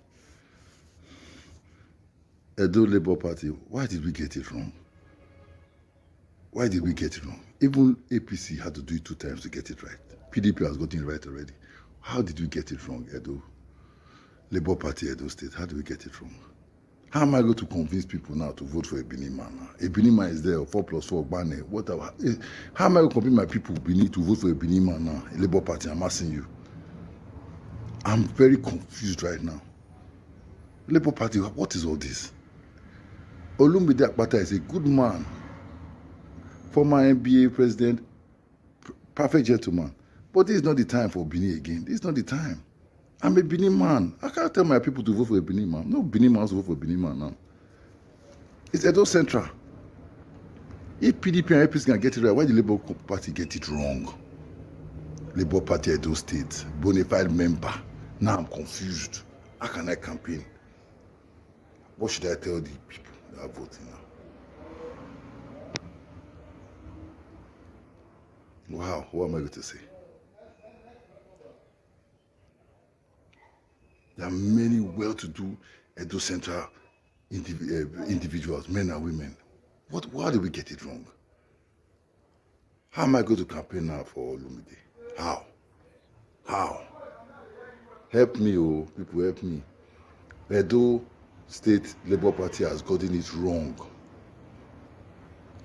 Speaker 10: Edo Labour Party, why did we get it wrong? Why did we get it wrong? Even APC had to do it 2 times to get it right. PDP has gotten it right already. How did we get it wrong, Edo? Labour Party, Edo State, how did we get it wrong? How am I going to convince people now to vote for a Benin man now? A Benin man is there, 4+4, Bane, whatever. How am I going to convince my people Benin to vote for a Benin man now? A Labour Party, I'm asking you. I'm very confused right now. Labour Party, what is all this? Olumide Akpata is a good man, former NBA president, perfect gentleman. But this is not the time for Benin again. This is not the time. I'm a Benin man. I can't tell my people to vote for a Benin man. No Benin man wants to vote for a Benin man now. It's Edo Central. If PDP and APC can get it right, why did the Labour Party get it wrong? Labour Party Edo State, bona fide member. Now I'm confused. How can I campaign? What should I tell the people that are voting now? Wow, what am I going to say? There are many well-to-do Edo Central individuals, men and women. Why did we get it wrong? How am I going to campaign now for Olumide? How? How? Help me, oh, people, help me. Edo State Labour Party has gotten it wrong.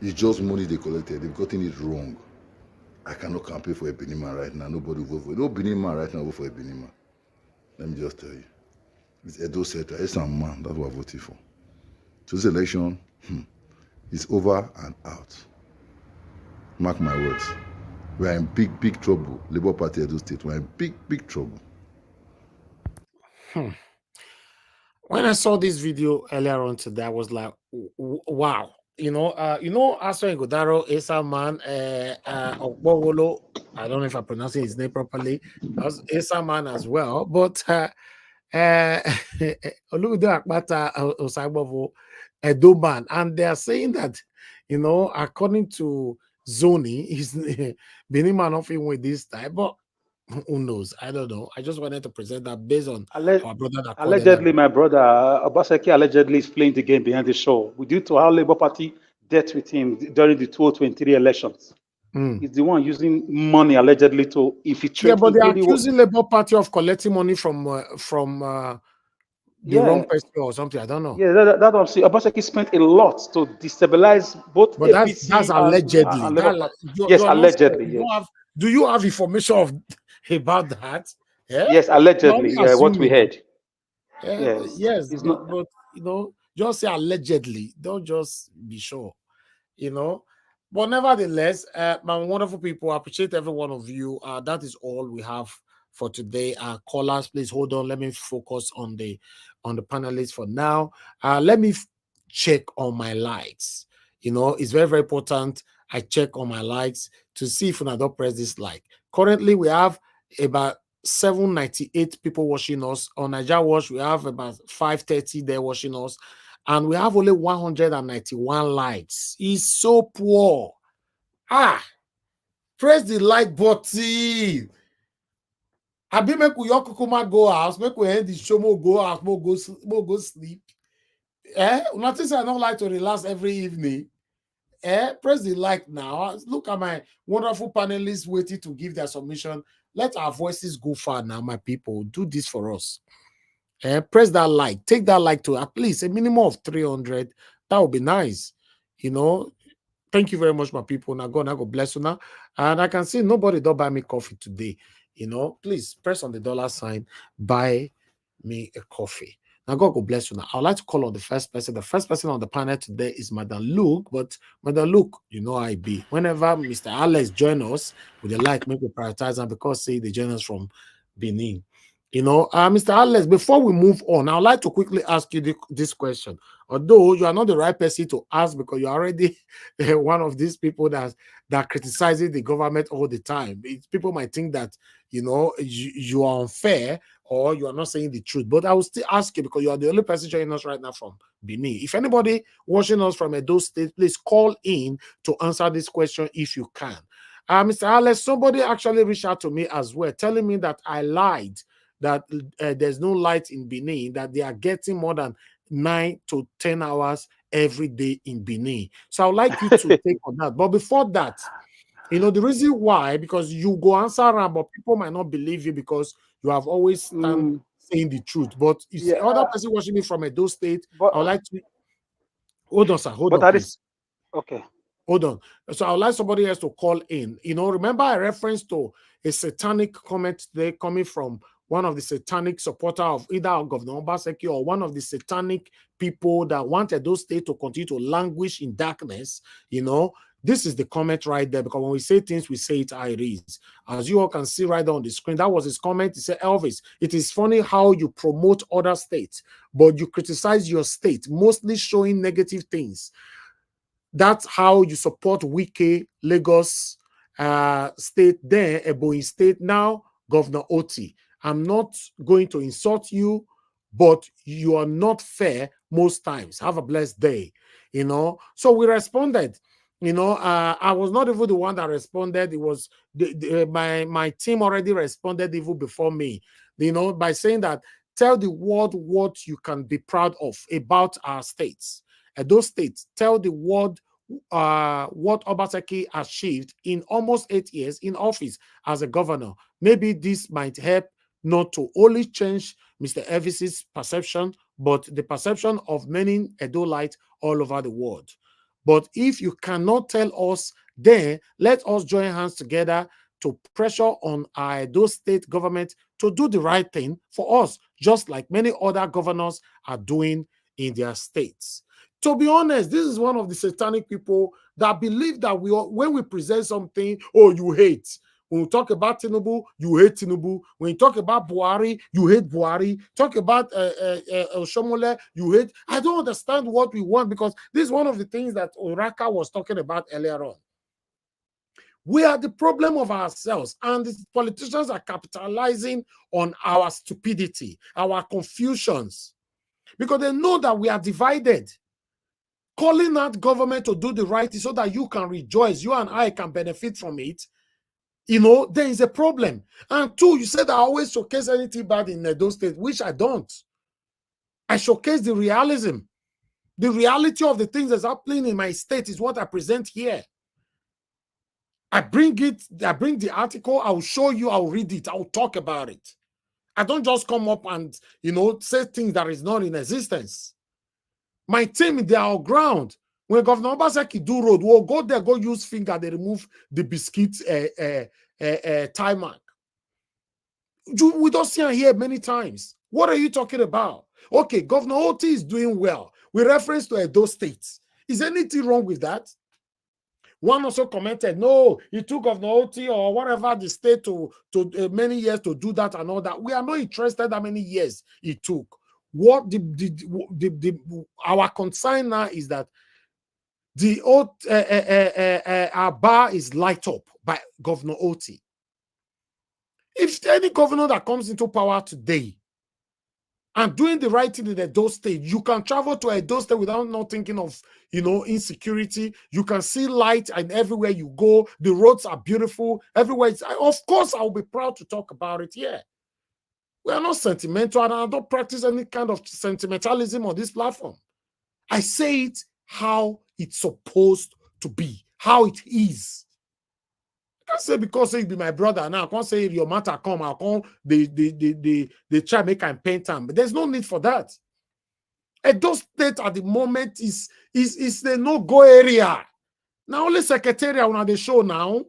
Speaker 10: It's just money they collected. They've gotten it wrong. I cannot campaign for a Benin man right now. Nobody will vote for it. No Benin man right now will vote for a Benin man. Let me just tell you. It's Edo Central. It's a man. That's what I voted for. So this election is over and out. Mark my words. We are in big, big trouble. Labour Party Edo State. We are in big, big trouble.
Speaker 2: When I saw this video earlier on today, I was like, wow. Asun Godaro is a man, Ogbowolo, I don't know if I'm pronouncing his name properly, is a man as well, but Olumide Akpata Osagbovo, Edo man, and they are saying that, according to zoning, he's Benin man of him with this type, but who knows? I don't know. I just wanted to present that based on our brother.
Speaker 11: Allegedly, my brother Obaseki allegedly is playing the game behind the show. Due to how Labour Party dealt with him during the 2023 elections. He's the one using money allegedly to infiltrate.
Speaker 2: Yeah, but they are accusing Labour Party of collecting money from the wrong person or something. I don't know.
Speaker 11: Yeah, that I'm saying. Obaseki spent a lot to destabilize both.
Speaker 2: But that's allegedly.
Speaker 11: Yes, allegedly.
Speaker 2: Do you have information about that? Yeah?
Speaker 11: Yes, allegedly. What we heard.
Speaker 2: Yes, but just say allegedly. Don't just be sure. But nevertheless, my wonderful people, I appreciate every one of you. That is all we have for today. Callers, please hold on. Let me focus on the panelists for now. Let me check on my likes. It's very, very important. I check on my likes to see if I don't press this like. Currently, we have about 798 people watching us. On Niger Watch, we have about 530 there watching us. And we have only 191 likes. It's so poor. Press the like button. I be make we Kukuma go house, make we end the show, go house, go sleep. Notice I don't like to relax every evening. Press the like now. Look at my wonderful panelists waiting to give their submission. Let our voices go far now, my people. Do this for us. Press that like. Take that like to at least a minimum of 300. That would be nice. You know, thank you very much, my people. Now God bless you now. And I can see nobody don't buy me coffee today. You know, please press on the dollar sign, buy me a coffee. Now, God will bless you. Now, I'd like to call on the first person. The first person on the panel today is Madam Luke. But Madam Luke, you know I be. Whenever Mr. Alex join us with the like, maybe prioritize them because say they join us from Benin. You know, Mr. Alex, before we move on, I'd like to quickly ask you this question. Although you are not the right person to ask because you're already one of these people that criticizes the government all the time. People might think that, you know, you are unfair or you are not saying the truth. But I will still ask you because you are the only person joining us right now from Benin. If anybody watching us from Edo State, please call in to answer this question if you can. Mr. Alex, somebody actually reached out to me as well, telling me that I lied, that there's no light in Benin, that they are getting more than 9 to 10 hours every day in Benin. So I would like you to take on that. But before that, you know, the reason why, because you go answer around, but people might not believe you because you have always stand saying the truth. But if the other person watching me from Edo State, I would like to hold on, sir. Hold on, please.
Speaker 11: Okay.
Speaker 2: Hold on. So I would like somebody else to call in. You know, remember I referenced to a satanic comment today coming from one of the satanic supporter of either Governor Obaseki or one of the satanic people that wanted those states to continue to languish in darkness. You know, this is the comment right there, because when we say things, we say it how it is. As you all can see right on the screen, that was his comment. He said, Elvis, it is funny how you promote other states, but you criticize your state, mostly showing negative things. That's how you support Wike, Lagos state, then Ebonyi state, now Governor Oti. I'm not going to insult you, but you are not fair most times. Have a blessed day. You know, so we responded. You know, I was not even the one that responded. It was my team already responded even before me. You know, by saying that, tell the world what you can be proud of about our states. Those states, tell the world what Obaseki achieved in almost 8 years in office as a governor. Maybe this might help not to only change Mr. Elvis's perception, but the perception of many Edolites all over the world. But if you cannot tell us, then let us join hands together to pressure on our Edo State government to do the right thing for us, just like many other governors are doing in their states. To be honest, this is one of the satanic people that believe that when we present something, oh, you hate. When we talk about Tinubu, you hate Tinubu. When you talk about Buhari, you hate Buhari. Talk about Shomole, you hate. I don't understand what we want, because this is one of the things that Oraka was talking about earlier on. We are the problem of ourselves, and the politicians are capitalizing on our stupidity, our confusions, because they know that we are divided. Calling out government to do the right thing so that you can rejoice, you and I can benefit from it, you know, there is a problem. And two, you said I always showcase anything bad in those states, which I don't. I showcase the realism. The reality of the things that's happening in my state is what I present here. I bring the article, I'll show you, I'll read it, I'll talk about it. I don't just come up and, you know, say things that is not in existence. My team, they are on ground. When Governor Obaseki do road, we'll go there, go use finger, they remove the biscuit tie mark. We don't see her here many times. What are you talking about? Okay, Governor Oti is doing well with reference to Edo State. Is anything wrong with that? One also commented, no, it took Governor Oti or whatever the state to many years to do that and all that. We are not interested how many years it took. What our concern now is that our bar is light up by Governor Oti. If any governor that comes into power today and doing the right thing in Edo State, you can travel to Edo State without not thinking of, insecurity. You can see light, and everywhere you go, the roads are beautiful. Everywhere, of course, I will be proud to talk about it here. We are not sentimental, and I don't practice any kind of sentimentalism on this platform. I say it how it's supposed to be, how it is. I can't say because you be my brother now. I can't say your matter come. I can't they try make and paint them, but there's no need for that. Edo State at the moment is the no-go area. Now only Secretariat on the show now.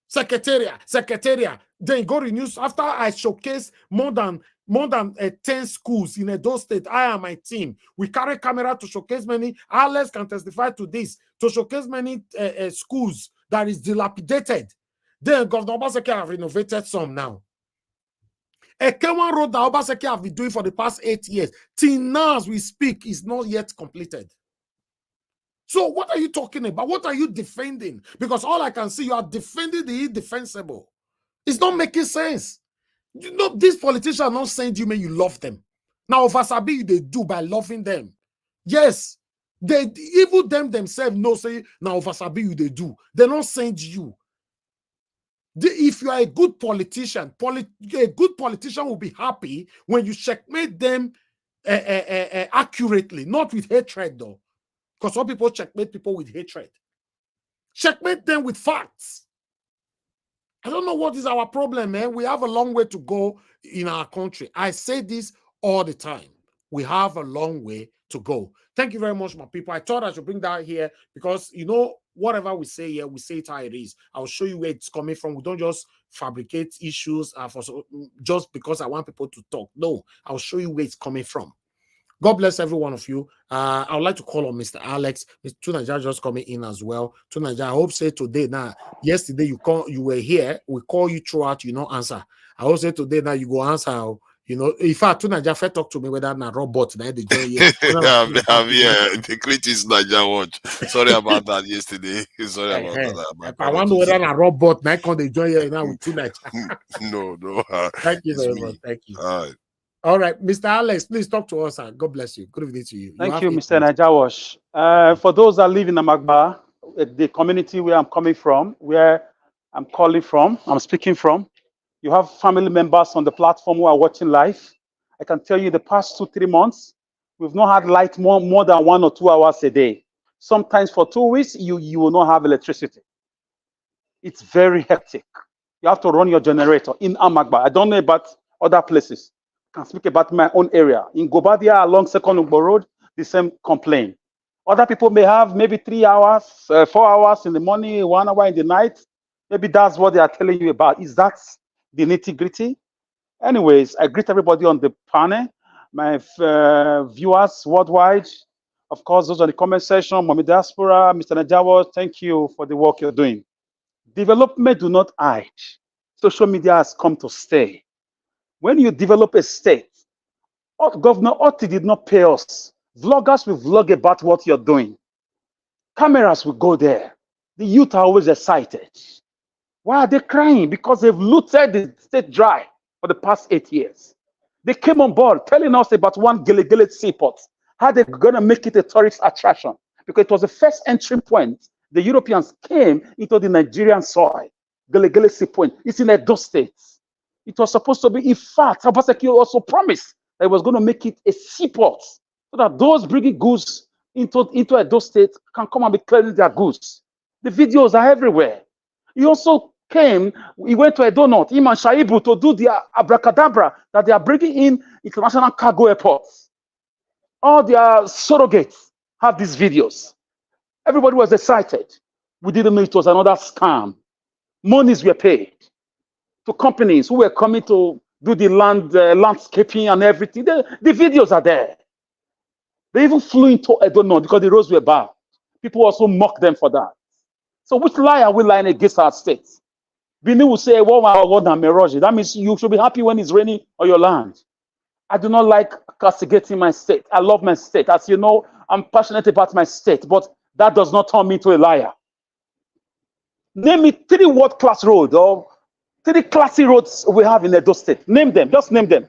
Speaker 2: Secretariat. Then you go to news after I showcase more than 10 schools in Edo State. I and my team, we carry camera to showcase many. Alex can testify to this, to showcase many schools that is dilapidated. Then Governor Obaseki have renovated some now. Ekewan Road that Obaseki have been doing for the past 8 years, till now as we speak, is not yet completed. So what are you talking about? What are you defending? Because all I can see, you are defending the indefensible. It's not making sense. These politicians are not saying you may you love them. Now, Vasabi, they do by loving them. Yes, they even themselves know say now Vasabi, they do. They're not saying you. If you are a good politician, a good politician will be happy when you checkmate them accurately, not with hatred though. Because some people checkmate people with hatred. Checkmate them with facts. I don't know what is our problem, man. We have a long way to go in our country. I say this all the time. We have a long way to go. Thank you very much, my people. I thought I should bring that here because, whatever we say here, we say it how it is. I'll show you where it's coming from. We don't just fabricate issues just because I want people to talk. No, I'll show you where it's coming from. God bless every one of you. I would like to call on Mr. Alex. Mr. Tunaja just coming in as well. Tunaja, I hope say today now. Yesterday you were here. We call you throughout. You know answer. I hope say today now you go answer. In fact, Tunaja first talk to me whether na robot now they join here.
Speaker 12: I'm here. The critics Naija watch. Sorry about that yesterday. Sorry about that.
Speaker 2: I wonder whether na robot now can they join here now with Tunaja.
Speaker 12: No.
Speaker 2: Thank you very much. Thank you.
Speaker 12: All right.
Speaker 2: All right, Mr. Alex, please talk to us. God bless you. Good evening to you.
Speaker 11: Thank you, Mr. Najawash. For those that live in Amagba, the community where I'm coming from, where I'm calling from, I'm speaking from, you have family members on the platform who are watching live. I can tell you the past 2-3 months, we've not had light more than 1 or 2 hours a day. Sometimes for 2 weeks, you will not have electricity. It's very hectic. You have to run your generator in Amagba. I don't know about other places. Can speak about my own area. In Gobadia along Second Ugbo Road, the same complaint. Other people may have maybe 3 hours, 4 hours in the morning, 1 hour in the night. Maybe that's what they are telling you about. Is that the nitty-gritty? Anyways, I greet everybody on the panel, my viewers worldwide. Of course, those on the comment section, Mommy Diaspora, Mr. Najawa, thank you for the work you're doing. Development do not hide. Social media has come to stay. When you develop a state, Governor Otti did not pay us. Vloggers will vlog about what you're doing. Cameras will go there. The youth are always excited. Why are they crying? Because they've looted the state dry for the past 8 years. They came on board telling us about one Gelegele seaport, how they're going to make it a tourist attraction, because it was the first entry point. The Europeans came into the Nigerian soil. Gelegele seaport. It's in Edo State. It was supposed to be, in fact, Obaseki also promised that he was going to make it a seaport so that those bringing goods into Edo State can come and be clearing their goods. The videos are everywhere. He also he went to Edo North, him and Shaibu, to do their abracadabra that they are bringing in international cargo airports. All their surrogates have these videos. Everybody was excited. We didn't know it was another scam. Monies were paid to companies who were coming to do the landscaping and everything. The videos are there. They even flew into Edo North because the roads were bad. People also mock them for that. So which lie are we lying against our state? Bini will say, that means you should be happy when it's raining on your land. I do not like castigating my state. I love my state. As you know, I'm passionate about my state, but that does not turn me into a liar. Name me 3 world-class roads or 3 classy roads we have in Edo State. Name them. Just name them.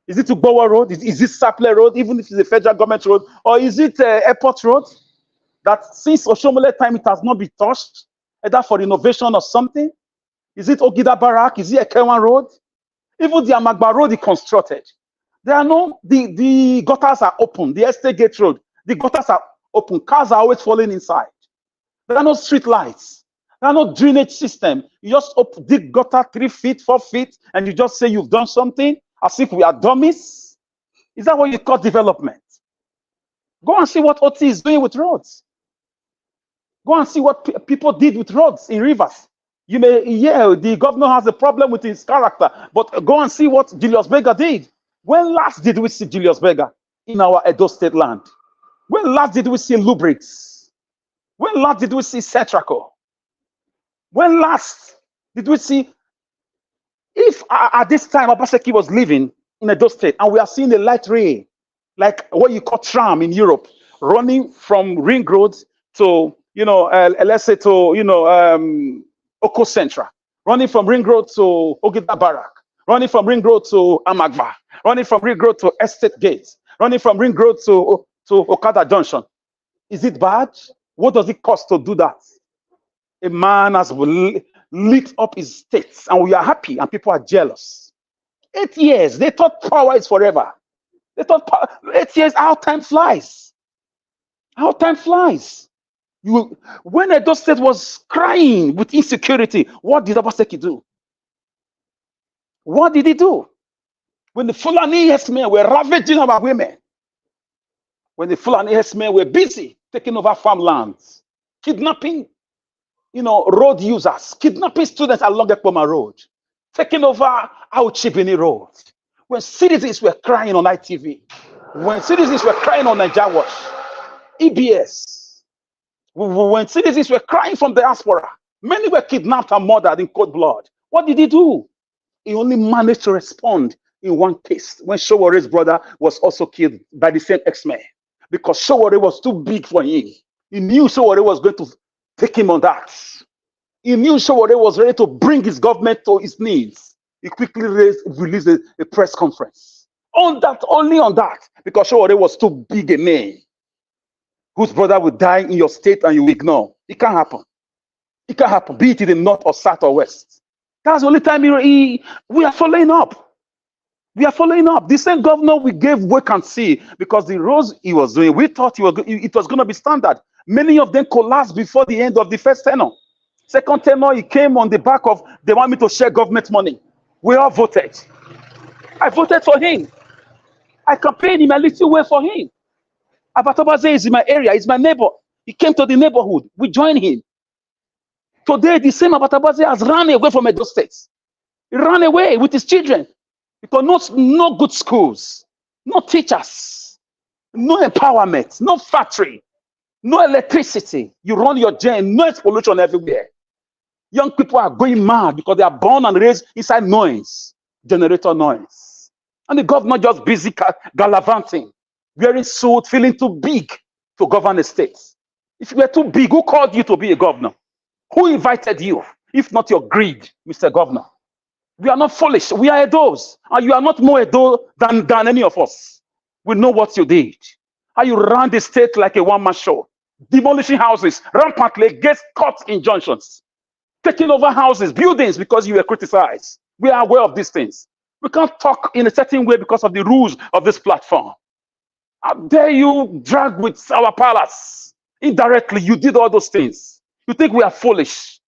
Speaker 11: Is it Ugbowa Road? Is it Saple Road, even if it's a federal government road? Or is it Airport Road? That since Oshomole time, it has not been touched, either for renovation or something? Is it Ogida Barak? Is it Ekewan Road? Even the Amagba Road is constructed. There are no, the gutters are open. The Estate Gate Road, the gutters are open. Cars are always falling inside. There are no street lights. There are no drainage system. You just dig gutter 3 feet, 4 feet, and you just say you've done something as if we are dummies. Is that what you call development? Go and see what OT is doing with roads. Go and see what people did with roads in rivers. You may, yeah, the governor has a problem with his character, but go and see what Julius Berger did. When last did we see Julius Berger in our Edo State land? When last did we see Lubrix? When last did we see Cetraco? When last did we see, if at this time Obaseki was living in Edo State and we are seeing a light rail, like what you call tram in Europe, running from Ring Road to, you know, let's say to, you know, Oko Central, running from Ring Road to Ogida Barak, running from Ring Road to Amagba, running from Ring Road to Estate Gate, running from Ring Road to Okada Junction. Is it bad? What does it cost to do that? A man has lit up his states, and we are happy, and people are jealous. 8 years, they thought power is forever. They thought 8 years, our time flies. Our time flies. When Edo State was crying with insecurity, what did Obaseki do? What did he do? When the Fulani herdsmen were ravaging our women, when the Fulani herdsmen were busy taking over farmlands, kidnapping, you know, road users, kidnapping students along Ekpoma Road, taking over Auchibini Road, when citizens were crying on ITV, when citizens were crying on Niger Watch, EBS, when citizens were crying from the diaspora, many were kidnapped and murdered in cold blood. What did he do? He only managed to respond in one case, when Showore's brother was also killed by the same X-Men, because Showore was too big for him. He knew Showore was going to take him on that. He knew Showore was ready to bring his government to his knees. He quickly released a press conference. On that, only on that, because Showore was too big a man, whose brother would die in your state and you ignore. It can't happen. It can't happen, be it in the north or south or west. That's the only time we are following up. We are following up. The same governor we gave wait and see, because the roads he was doing, we thought it was going to be standard. Many of them collapsed before the end of the first tenure. Second tenure, he came on the back of, they want me to share government money. We all voted. I voted for him. I campaigned in my little way for him. Abatobaze is in my area, he's my neighbor. He came to the neighborhood. We joined him. Today, the same Abatobaze has run away from Edo State. He ran away with his children. Because no good schools, no teachers, no empowerment, no factory, no electricity. You run your gen, noise pollution everywhere. Young people are going mad because they are born and raised inside noise, generator noise. And the governor just busy gallivanting, wearing suit, feeling too big to govern a state. If you were too big, who called you to be a governor? Who invited you, if not your greed, Mr. Governor? We are not foolish. We are Edos. And you are not more Edo than any of us. We know what you did. How you ran the state like a one-man show. Demolishing houses, rampantly, gets caught injunctions. Taking over houses, buildings, because you were criticized. We are aware of these things. We can't talk in a certain way because of the rules of this platform. How dare you drag with our palace? Indirectly, you did all those things. You think we are foolish.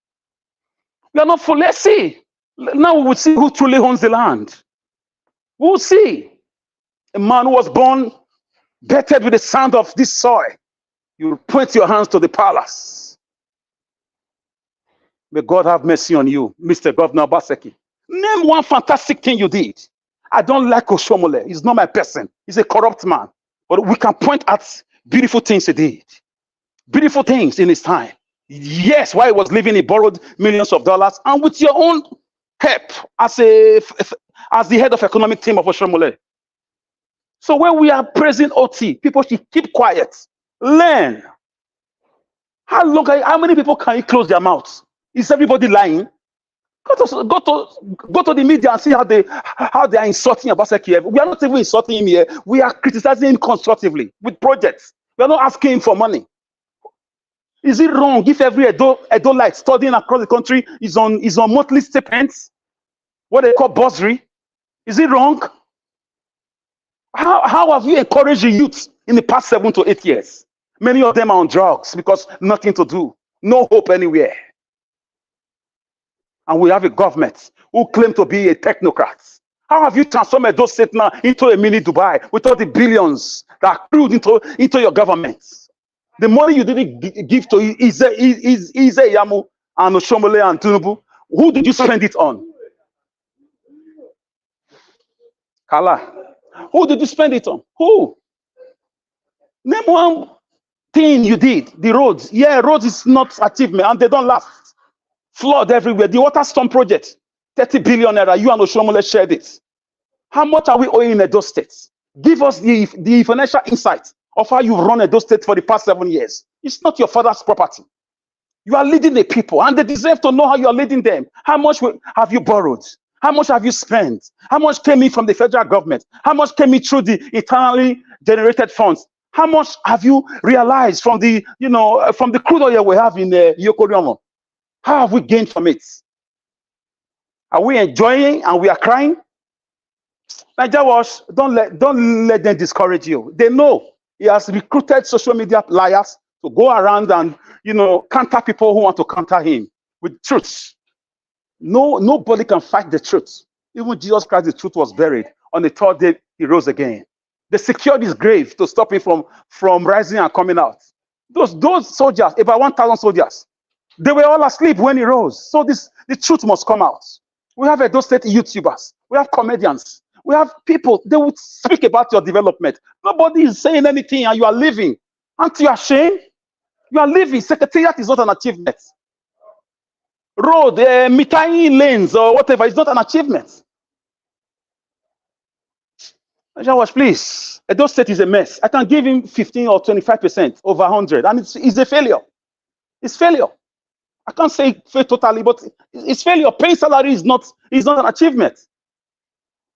Speaker 11: We are not foolish. Let's see. Now we will see who truly owns the land. We will see. A man who was born, bettered with the sound of this soil. You point your hands to the palace. May God have mercy on you, Mr. Governor Obaseki. Name one fantastic thing you did. I don't like Oshomole. He's not my person. He's a corrupt man. But we can point at beautiful things he did. Beautiful things in his time. Yes, while he was living, he borrowed millions of dollars. And with your own help as the head of economic team of Oshomole. So when we are praising OT, people should keep quiet. Learn. How many people can you close their mouths? Is everybody lying? Go to the media and see how they are insulting Obaseki. We are not even insulting him here. We are criticizing him constructively with projects. We are not asking him for money. Is it wrong if every Edo light studying across the country is on monthly stipends, what they call bursary? Is it wrong? How have you encouraged the youth in the past 7 to 8 years? Many of them are on drugs because nothing to do, no hope anywhere. And we have a government who claim to be a technocrat. How have you transformed those states now into a mini Dubai with all the billions that accrued into your government? The money you didn't give to Ize Yamu and Oshomole and Tinubu, who did you spend it on? Kala, who did you spend it on? Who? Name one thing you did. The roads. Yeah, roads is not achievement and they don't last. Flood everywhere. The water storm project, 30 billion naira. You and Oshomole shared it. How much are we owing in Edo State? Give us the financial insight of how you've run Edo State for the past 7 years. It's not your father's property. You are leading the people and they deserve to know how you are leading them. How much have you borrowed? How much have you spent? How much came in from the federal government? How much came in through the internally generated funds? How much have you realized from the, from the crude oil we have in Yokoyomo? How have we gained from it? Are we enjoying and we are crying? Naija Watch, don't let them discourage you. They know he has recruited social media liars to go around and counter people who want to counter him with truth. Nobody can fight the truth. Even Jesus Christ, the truth was buried. On the third day, he rose again. They secured his grave to stop him from rising and coming out. Those soldiers, about 1,000 soldiers, they were all asleep when he rose. So the truth must come out. We have Edo State YouTubers. We have comedians. We have people. They would speak about your development. Nobody is saying anything and you are living. Aren't you ashamed? You are living. Secretariat is not an achievement. Road, Mitai lanes or whatever is not an achievement. Watch, please. Edo State is a mess. I can give him 15 or 25% over 100, and it's a failure. It's failure. I can't say fail totally, but it's failure. Paying salary is not an achievement.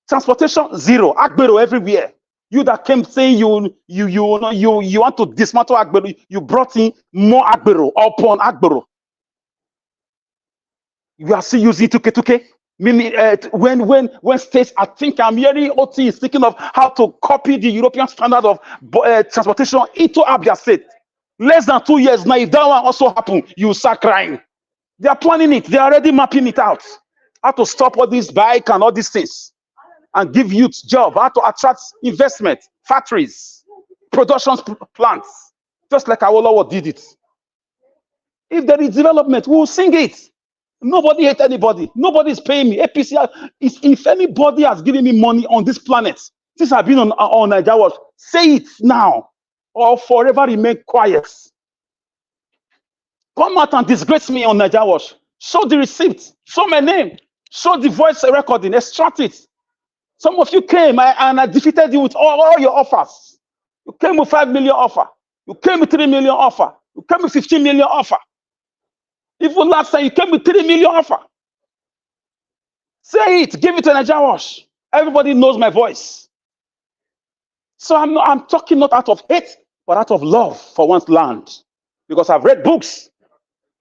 Speaker 11: Transportation, zero. Agbero everywhere. You that came saying you want to dismantle Agbero, you brought in more Agbero upon Agbero. You are still using 2K. Meaning, when states, I think I'm hearing OT is thinking of how to copy the European standard of transportation into Abia State. Less than 2 years now, if that one also happen, you start crying. They are planning it. They are already mapping it out. How to stop all these bike and all these things and give youth job. How to attract investment, factories, production plants, just like Awolowo did it. If there is development, we will sing it. Nobody hates anybody. Nobody is paying me. APC, if anybody has given me money on this planet since I've been on Naija Watch, say it now or forever remain quiet. Come out and disgrace me on Naija Watch. Show the receipt. Show my name. Show the voice recording. Extract it. Some of you came and I defeated you with all your offers. You came with 5 million offer. You came with 3 million offer. You came with 15 million offer. Even last time you came with 3 million offer. Say it. Give it to Naija Watch. Everybody knows my voice. So I'm talking not out of hate, but out of love for one's land. Because I've read books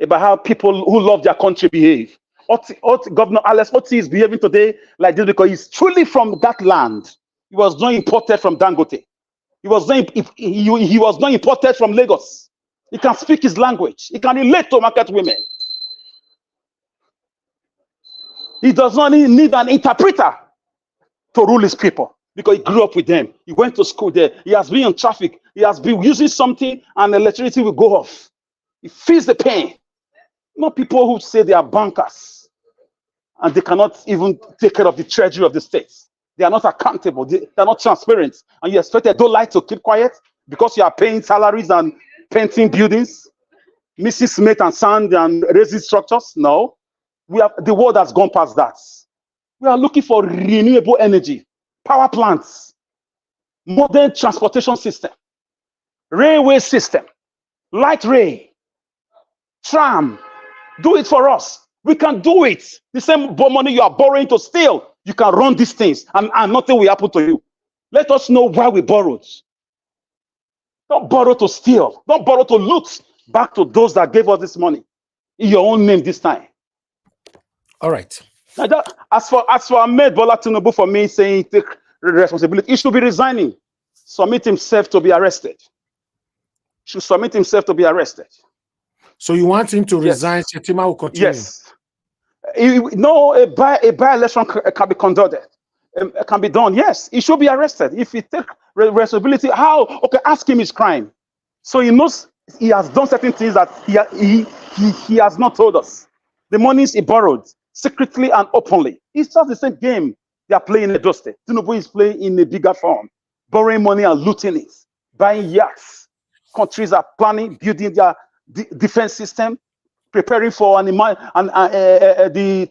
Speaker 11: about how people who love their country behave. Governor Alex Oti is behaving today like this because he's truly from that land. He was not imported from Dangote. He was not imported from Lagos. He can speak his language. He can relate to market women. He does not need an interpreter to rule his people because he grew up with them. He went to school there. He has been in traffic. He has been using something and electricity will go off. He feels the pain. Not people who say they are bankers and they cannot even take care of the treasury of the states. They are not accountable. They are not transparent. And you expect they don't like to keep quiet because you are paying salaries and painting buildings, missing cement and sand and raising structures? No. The world has gone past that. We are looking for renewable energy, power plants, modern transportation system, railway system, light rail, tram. Do it for us. We can do it. The same money you are borrowing to steal, you can run these things and nothing will happen to you. Let us know why we borrowed. Don't borrow to steal. Don't borrow to loot back to those that gave us this money in your own name this time.
Speaker 2: All right.
Speaker 11: Now that, as for Ahmed Bola Tinubu, for me saying take responsibility, he should be resigning. Submit himself to be arrested. Should submit himself to be arrested.
Speaker 2: So you want him to resign? Shetima will continue.
Speaker 11: Yes. No, a by-election can be conducted. Can be done. Yes, he should be arrested. If he take responsibility, how? Okay, ask him his crime. So he knows he has done certain things that he has not told us. The monies he borrowed secretly and openly. It's just the same game they are playing in Edo State. Tinubu is playing in a bigger form, borrowing money and looting it, buying yachts. Countries are planning, building their defense system, preparing for the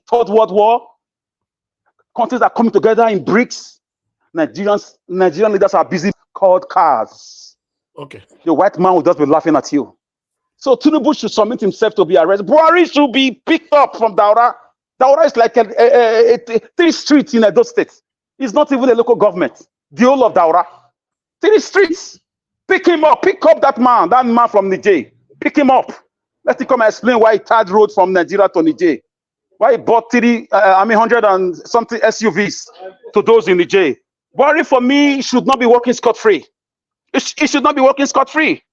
Speaker 11: Third World War. Countries are coming together in BRICS. Nigerian leaders are busy called cars.
Speaker 2: Okay. The
Speaker 11: white man will just be laughing at you. So Tinubu should submit himself to be arrested. Buhari should be picked up from Daura. Daura is like a 3 streets in Edo State. It's not even a local government. The whole of Daura. 3 streets. Pick him up. Pick up that man from Niger. Pick him up. Let him come and explain why he tied road from Nigeria to Niger. Why he bought 100 and something SUVs to those in Niger. Buhari, for me, should not be working scot-free. It should not be working scot-free.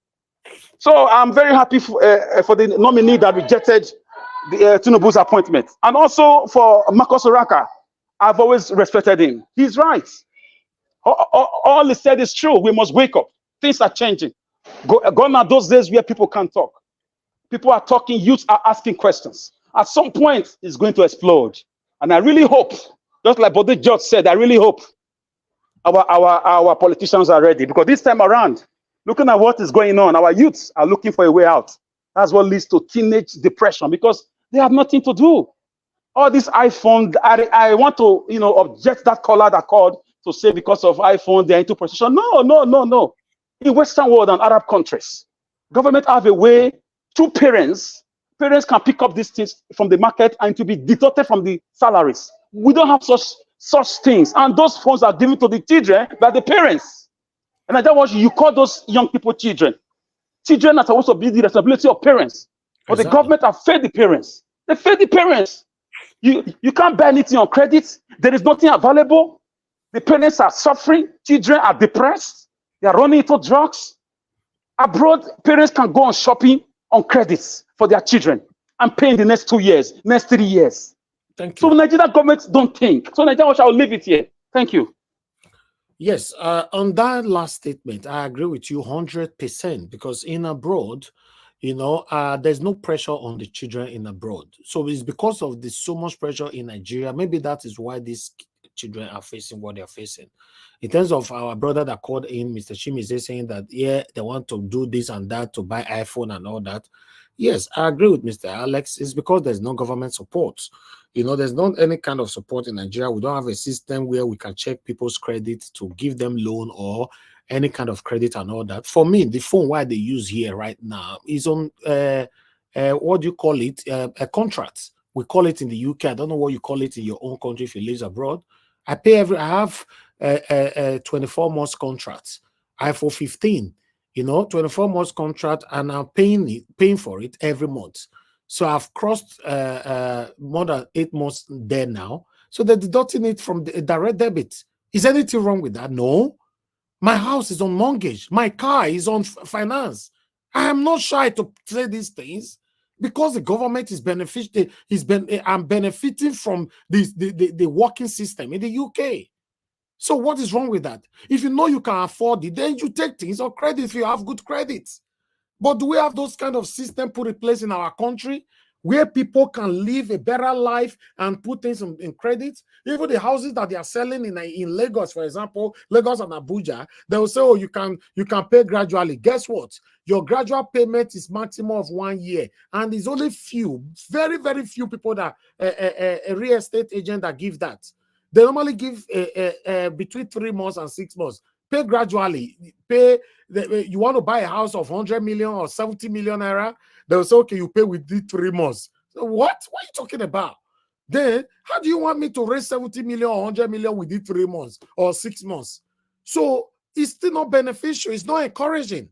Speaker 11: So I'm very happy for the nominee that rejected Tinubu's appointment. And also for Marcus Oraka, I've always respected him. He's right. All he said is true. We must wake up. Things are changing. Gone are those days where people can't talk. People are talking, youths are asking questions. At some point, it's going to explode. And I really hope, just like Bode George said, I really hope our politicians are ready. Because this time around, looking at what is going on, our youths are looking for a way out. That's what leads to teenage depression because they have nothing to do. All this iPhone, I want to, object that caller that called to say because of iPhone, they're into prostitution. No. In Western world and Arab countries, government have a way through parents can pick up these things from the market and to be deducted from the salaries. We don't have such things. And those funds are given to the children by the parents. And I don't want you call those young people children. Children are supposed to be the responsibility of parents. But the government have failed the parents. They failed the parents. You can't buy anything on credit. There is nothing available. The parents are suffering. Children are depressed. They are running into drugs. Abroad, parents can go on shopping on credits for their children and pay in the next 2 years, next 3 years.
Speaker 2: Thank you.
Speaker 11: So Nigerian government don't think. So Nigerian, I will leave it here. Thank you.
Speaker 2: Yes, on that last statement, I agree with you 100% because in abroad, there's no pressure on the children in abroad. So it's because of this so much pressure in Nigeria. Maybe that is why these children are facing what they're facing. In terms of our brother that called in, Mr. Chimize, saying that, they want to do this and that to buy iPhone and all that. Yes, I agree with Mr. Alex. It's because there's no government support. There's not any kind of support in Nigeria. We don't have a system where we can check people's credit to give them loan or any kind of credit and all that. For me, the phone why they use here right now is on, what do you call it? A contract. We call it in the UK. I don't know what you call it in your own country if you live abroad. I have a 24 months contract. iPhone 15, 24 months contract, and I'm paying for it every month. So I've crossed more than 8 months there now. So they're deducting it from the direct debit. Is anything wrong with that? No. My house is on mortgage. My car is on finance. I am not shy to say these things because the government is benefiting. I'm benefiting from the working system in the UK. So what is wrong with that? If you know you can afford it, then you take things on credit if you have good credit. But do we have those kind of system put in place in our country where people can live a better life and put things in credit? Even the houses that they are selling in Lagos, for example, Lagos and Abuja, they will say, oh, you can pay gradually. Guess what? Your gradual payment is maximum of 1 year. And there's only very, very few people that a real estate agent that give that. They normally give between 3 months and 6 months. Pay gradually. You want to buy a house of 100 million or 70 million naira, they'll say, okay, you pay within 3 months. So what are you talking about? Then how do you want me to raise 70 million or 100 million within 3 months or 6 months? So it's still not beneficial. It's not encouraging.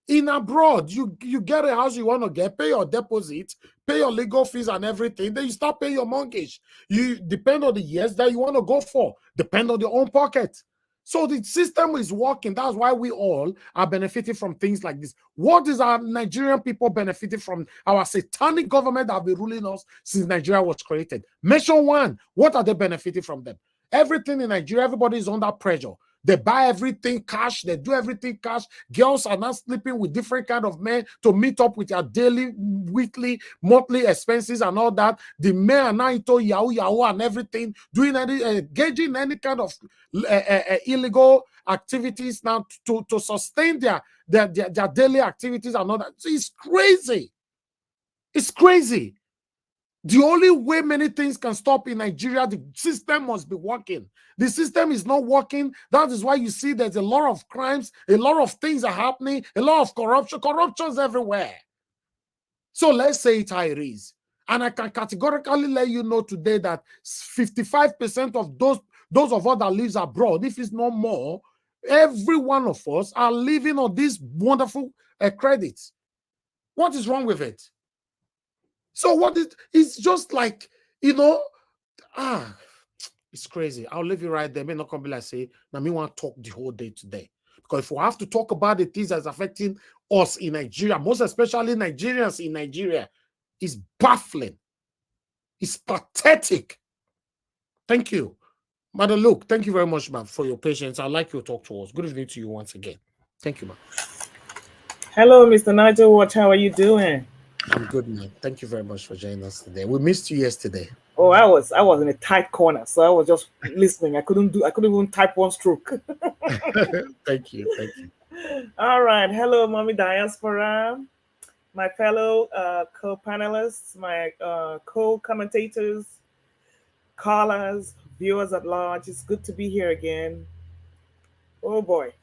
Speaker 2: In abroad, you get a house you want to get, pay your deposit, pay your legal fees and everything. Then you start paying your mortgage. You depend on the years that you want to go for, depend on your own pocket. So the system is working. That's why we all are benefiting from things like this. What is our Nigerian people benefiting from? Our satanic government that have been ruling us since Nigeria was created. Mention one. What are they benefiting from them? Everything in Nigeria, everybody is under pressure. They buy everything cash. They do everything cash. Girls are now sleeping with different kind of men to meet up with their daily, weekly, monthly expenses and all that. The men are now into yahoo and everything, doing any, engaging any kind of illegal activities now to sustain their daily activities and all that. So it's crazy. It's crazy. The only way many things can stop in Nigeria, the system must be working. The system is not working. That is why you see there's a lot of crimes, a lot of things are happening, a lot of corruption. Corruption's everywhere. So let's say it how it is. And I can categorically let you know today that 55% of those of us that lives abroad, if it's not more, every one of us are living on these wonderful credits. What is wrong with it? So it's just like, you know, it's crazy. I'll leave you right there. May not come be like say, now me want to talk the whole day today. Because if we have to talk about the things that's affecting us in Nigeria, most especially Nigerians in Nigeria, it's baffling. It's pathetic. Thank you. Madam Luke, thank you very much, ma'am, for your patience. I'd like you to talk to us. Good evening to you once again. Thank you, ma'am.
Speaker 13: Hello, Mr. Nigel Watch. How are you doing?
Speaker 2: I'm good, man. Thank you very much for joining us today. We missed you yesterday.
Speaker 13: Oh, I was in a tight corner, so I was just listening. I couldn't even type one stroke.
Speaker 2: Thank you.
Speaker 13: All right. Hello, Mommy Diaspora, my fellow co-panelists, my co-commentators, callers, viewers at large. It's good to be here again. Oh boy.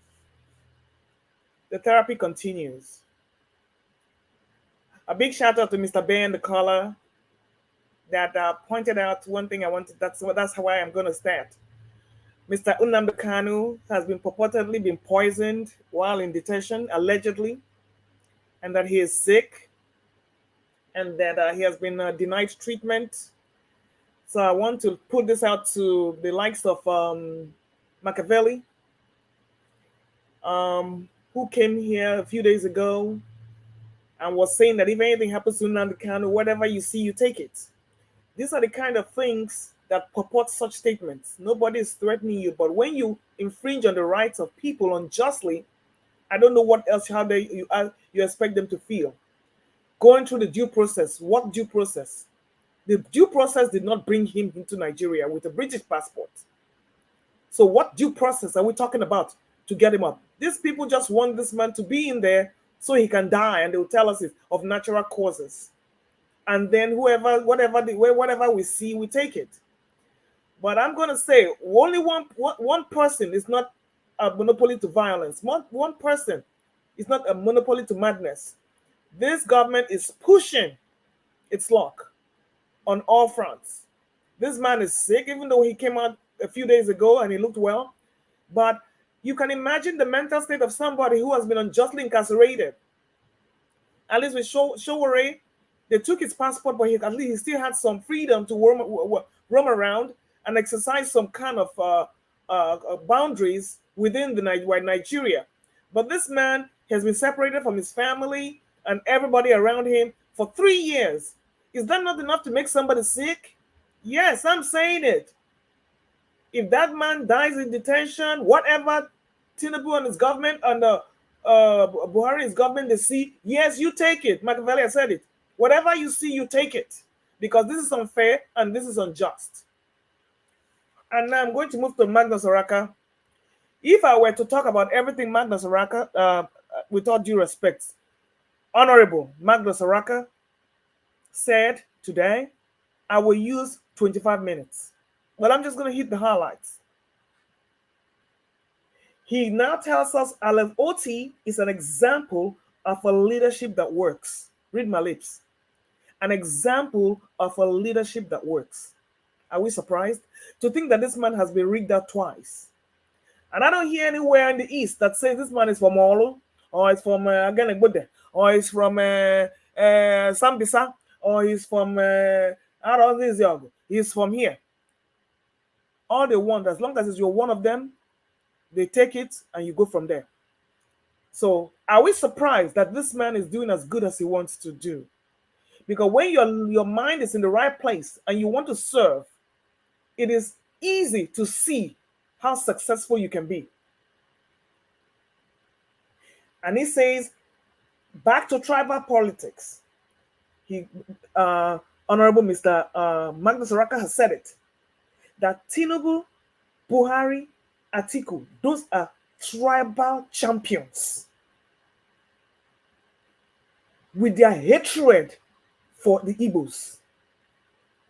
Speaker 13: The therapy continues. A big shout out to Mr. Ben, the caller, that pointed out one thing I wanted. That's how I'm going to start. Mr. Nnamdi Kanu has been purportedly been poisoned while in detention, allegedly, and that he is sick, and that he has been denied treatment. So I want to put this out to the likes of Machiavelli, who came here a few days ago and was saying that if anything happens to Nnamdi Kanu, whatever you see, you take it. These are the kind of things that purport such statements. Nobody is threatening you, but when you infringe on the rights of people unjustly, I don't know what else you expect them to feel. Going through the due process. What due process? The due process did not bring him into Nigeria with a British passport. So what due process are we talking about to get him up? These people just want this man to be in there so he can die, and they will tell us it's of natural causes. And then whatever we see, we take it. But I'm going to say only one person is not a monopoly to violence. One person is not a monopoly to madness. This government is pushing its luck on all fronts. This man is sick, even though he came out a few days ago and he looked well. But you can imagine the mental state of somebody who has been unjustly incarcerated. At least with Showore, they took his passport, but at least he still had some freedom to roam around and exercise some kind of boundaries within Nigeria. But this man has been separated from his family and everybody around him for 3 years. Is that not enough to make somebody sick? Yes, I'm saying it. If that man dies in detention, whatever Tinubu and his government and Buhari's government they see, yes, you take it. Machiavelli has said it. Whatever you see, you take it. Because this is unfair and this is unjust. And now I'm going to move to Magnus Oraka. If I were to talk about everything Magnus Oraka, with all due respect, Honorable Magnus Oraka said today, I will use 25 minutes. But I'm just going to hit the highlights. He now tells us Aleph Oti is an example of a leadership that works. Read my lips. an example of a leadership that works. Are we surprised to think that this man has been rigged out twice? And I don't hear anywhere in the East that says this man is from Olu, or it's from Aganebode, or he's from Sambisa, or he's from I don't know, he's from here. All they want, as long as you're one of them, they take it and you go from there. So are we surprised that this man is doing as good as he wants to do? Because when your mind is in the right place and you want to serve, it is easy to see how successful you can be. And he says, back to tribal politics. Honorable Mr. Magnus Araka has said it, that Tinubu, Buhari, Atiku, those are tribal champions with their hatred for the Igbos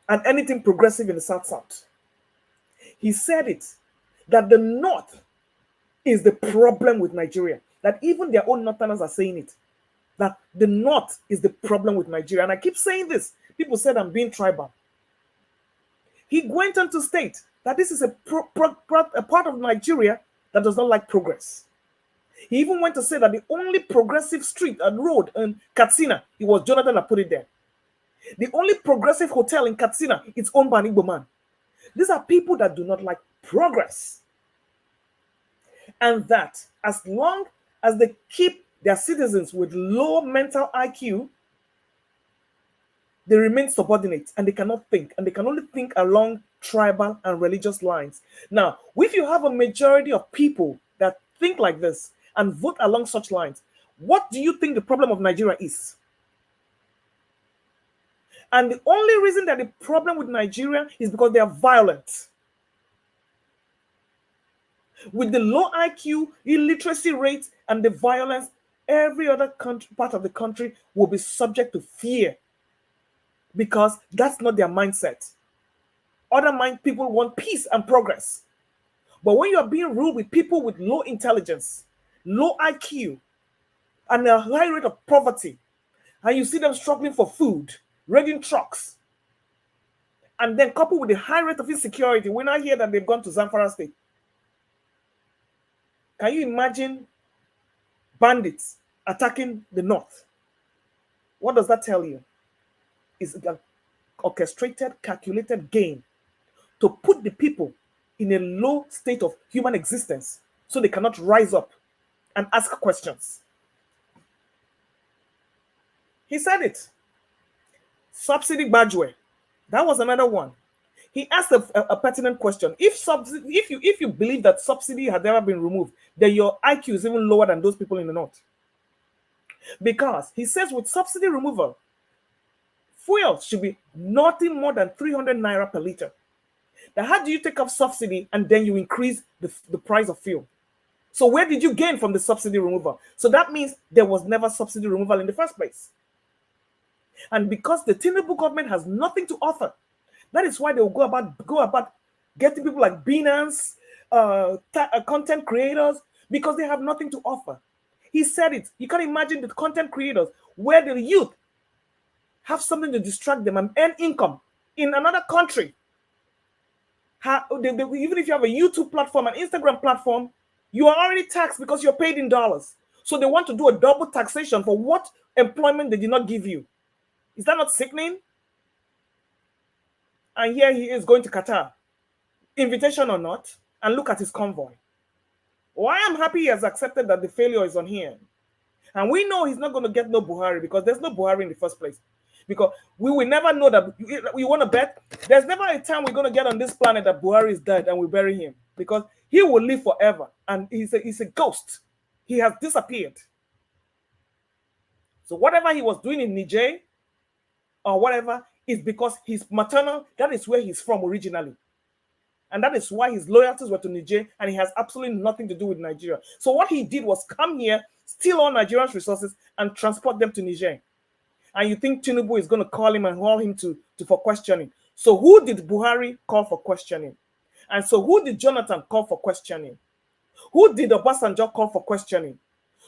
Speaker 13: and anything progressive in the South. He said it, that the North is the problem with Nigeria, that even their own Northerners are saying it, that the North is the problem with Nigeria. And I keep saying this. People said I'm being tribal. He went on to state that this is a part of Nigeria that does not like progress. He even went to say that the only progressive street and road in Katsina, it was Jonathan that put it there. The only progressive hotel in Katsina, it's owned by an Igbo man. These are people that do not like progress. And that as long as they keep their citizens with low mental IQ, they remain subordinate and they cannot think, and they can only think along tribal and religious lines. Now, if you have a majority of people that think like this and vote along such lines, what do you think the problem of Nigeria is? And the only reason that the problem with Nigeria is because they are violent. With the low IQ, illiteracy rate, and the violence, every other part of the country will be subject to fear, because that's not their mindset. Other people want peace and progress. But when you are being ruled with people with low intelligence, low IQ, and a high rate of poverty, and you see them struggling for food, raiding trucks, and then coupled with the high rate of insecurity, when I hear that they've gone to Zamfara State, can you imagine bandits attacking the North? What does that tell you? It's an orchestrated, calculated game to put the people in a low state of human existence so they cannot rise up and ask questions. He said it. Subsidy Bajwe. That was another one. He asked a pertinent question. If you believe that subsidy had never been removed, then your IQ is even lower than those people in the North. Because he says with subsidy removal, fuel should be nothing more than 300 naira per liter. Now, how do you take off subsidy and then you increase the price of fuel? So where did you gain from the subsidy removal? So that means there was never subsidy removal in the first place. And because the Tinubu government has nothing to offer, that is why they will go about getting people like Binance, content creators, because they have nothing to offer. He said it. You can imagine the content creators where the youth have something to distract them and earn income in another country. Even if you have a YouTube platform, an Instagram platform, you are already taxed because you're paid in dollars. So they want to do a double taxation for what employment they did not give you. Is that not sickening? And here he is going to Qatar, invitation or not, and look at his convoy. Well, I am happy he has accepted that the failure is on him. And we know he's not going to get no Buhari because there's no Buhari in the first place. Because we will never know that. You want to bet? There's never a time we're going to get on this planet that Buhari is dead and we bury him. Because he will live forever. And he's a ghost. He has disappeared. So whatever he was doing in Niger or whatever is because he's maternal. That is where he's from originally. And that is why his loyalties were to Niger, and he has absolutely nothing to do with Nigeria. So what he did was come here, steal all Nigerians' resources, and transport them to Niger. And you think Tinubu is going to call him and haul him for questioning. So who did Buhari call for questioning? And so who did Jonathan call for questioning? Who did Obasanjo call for questioning?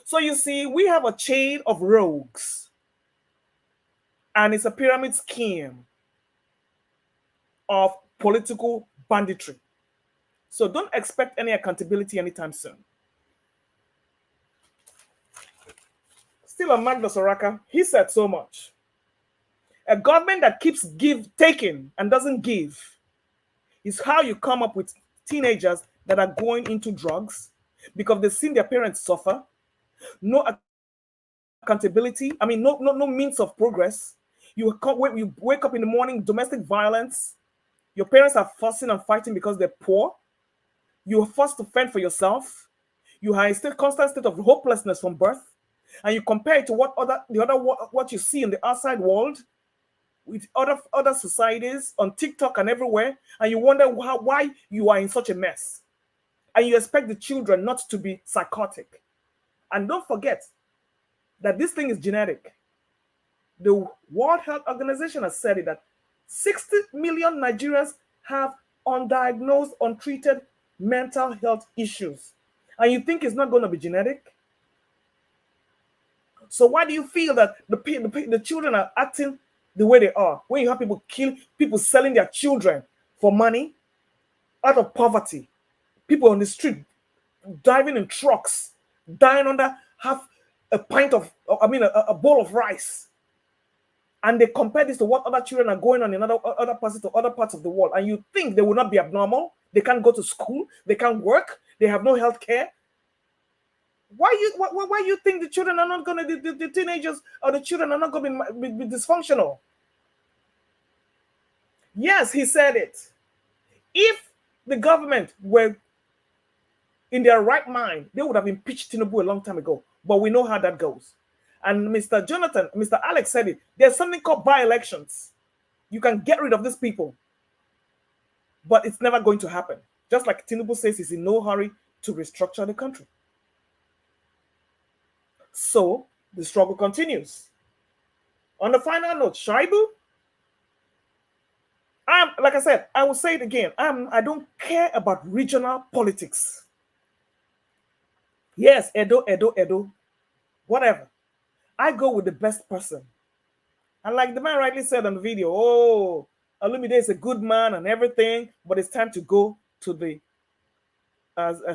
Speaker 13: So you see, we have a chain of rogues. And it's a pyramid scheme of political banditry. So don't expect any accountability anytime soon. Still on Magnus Oraka, he said so much. A government that keeps taking and doesn't give is how you come up with teenagers that are going into drugs because they've seen their parents suffer. No accountability. I mean, no means of progress. You wake up in the morning, domestic violence. Your parents are fussing and fighting because they're poor. You are forced to fend for yourself. You are in a constant state of hopelessness from birth, and you compare it to what you see in the outside world with other societies on TikTok and everywhere, and you wonder why you are in such a mess, and you expect the children not to be psychotic. And don't forget that this thing is genetic. The World Health Organization has said it, that 60 million Nigerians have undiagnosed, untreated mental health issues. And you think it's not going to be genetic? So why do you feel that the children are acting the way they are? When you have people selling their children for money out of poverty, people on the street driving in trucks, dying under half a bowl of rice. And they compare this to what other children are going on in other parts of the world. And you think they will not be abnormal? They can't go to school, they can't work, they have no health care. Why you think the children are not going to, the teenagers or the children are not going to be dysfunctional? Yes, he said it. If the government were in their right mind, they would have impeached Tinubu a long time ago. But we know how that goes. And Mr. Alex said it. There's something called by-elections. You can get rid of these people. But it's never going to happen. Just like Tinubu says, he's in no hurry to restructure the country. So the struggle continues. On the final note, Shaibu, like I said, I will say it again. I don't care about regional politics. Yes, Edo, whatever. I go with the best person. And like the man rightly said on the video, oh, Olumide is a good man and everything, but it's time to go to the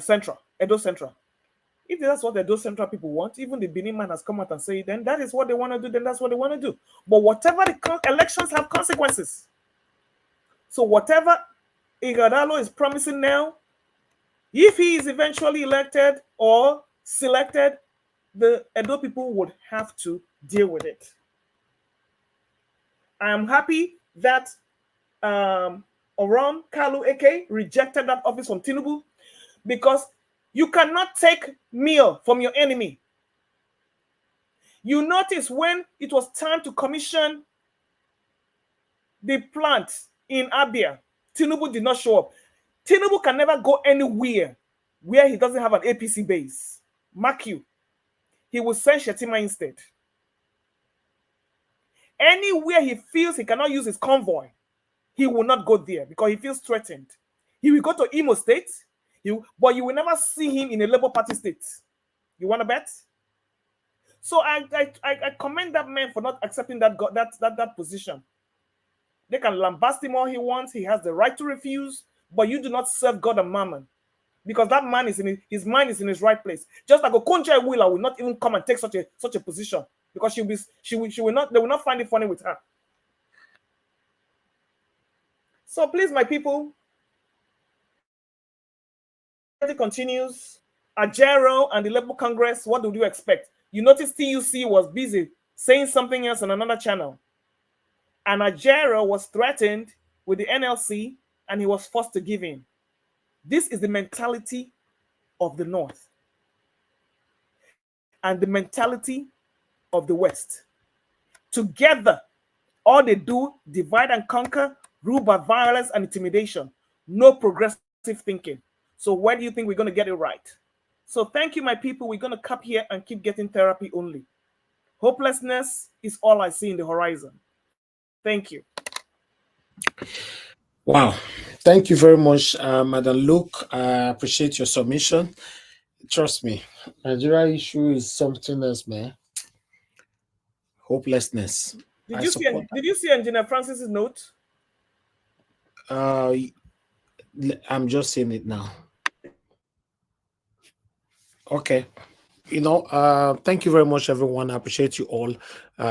Speaker 13: Central, Edo Central. If that's what the Edo Central people want, even the Benin man has come out and said, then that is what they want to do, then that's what they want to do. But whatever the elections have consequences. So whatever Ighodalo is promising now, if he is eventually elected or selected, the Edo people would have to deal with it. I am happy that Oron Kalu Eke rejected that office from Tinubu, because you cannot take meal from your enemy. You notice when it was time to commission the plant in Abia, Tinubu did not show up. Tinubu can never go anywhere where he doesn't have an APC base. Mark you. He will send Shetima instead. Anywhere he feels he cannot use his convoy, he will not go there because he feels threatened. He will go to Imo State, but you will never see him in a Labour Party state. You want to bet? So I commend that man for not accepting that position. They can lambast him all he wants. He has the right to refuse, but you do not serve God and Mammon, because that man is his mind is in his right place. Just like Okonjo Iweala will not even come and take such a position, because they will not find it funny with her. So please, my people, it continues. Ajero and the Labour Congress, what do you expect? You notice TUC was busy saying something else on another channel. And Ajero was threatened with the NLC and he was forced to give in. This is the mentality of the North and the mentality of the West. Together, all they do, divide and conquer, rule by violence and intimidation. No progressive thinking. So where do you think we're going to get it right? So thank you, my people. We're going to cap here and keep getting therapy only. Hopelessness is all I see in the horizon. Thank you.
Speaker 2: Wow. Thank you very much, Madam Luke. I appreciate your submission. Trust me, Nigeria issue is something else, man. Hopelessness.
Speaker 13: Did you see Engineer Francis's note?
Speaker 2: I'm just seeing it now. Okay. Thank you very much, everyone. I appreciate you all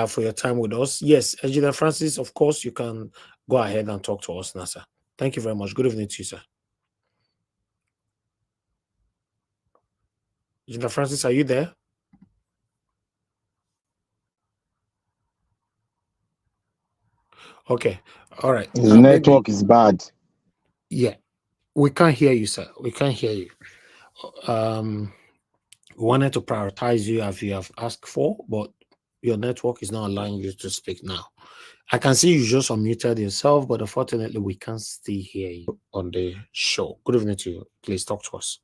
Speaker 2: for your time with us. Yes, Engineer Francis, of course, you can go ahead and talk to us now, sir. Thank you very much. Good evening to you, sir. Engineer Francis, are you there? Okay. All right.
Speaker 14: His network is bad.
Speaker 2: Yeah. We can't hear you, sir. We can't hear you. We wanted to prioritize you as you have asked for, but your network is not allowing you to speak now. I can see you just unmuted yourself, but unfortunately, we can't still hear you on the show. Good evening to you. Please talk to us.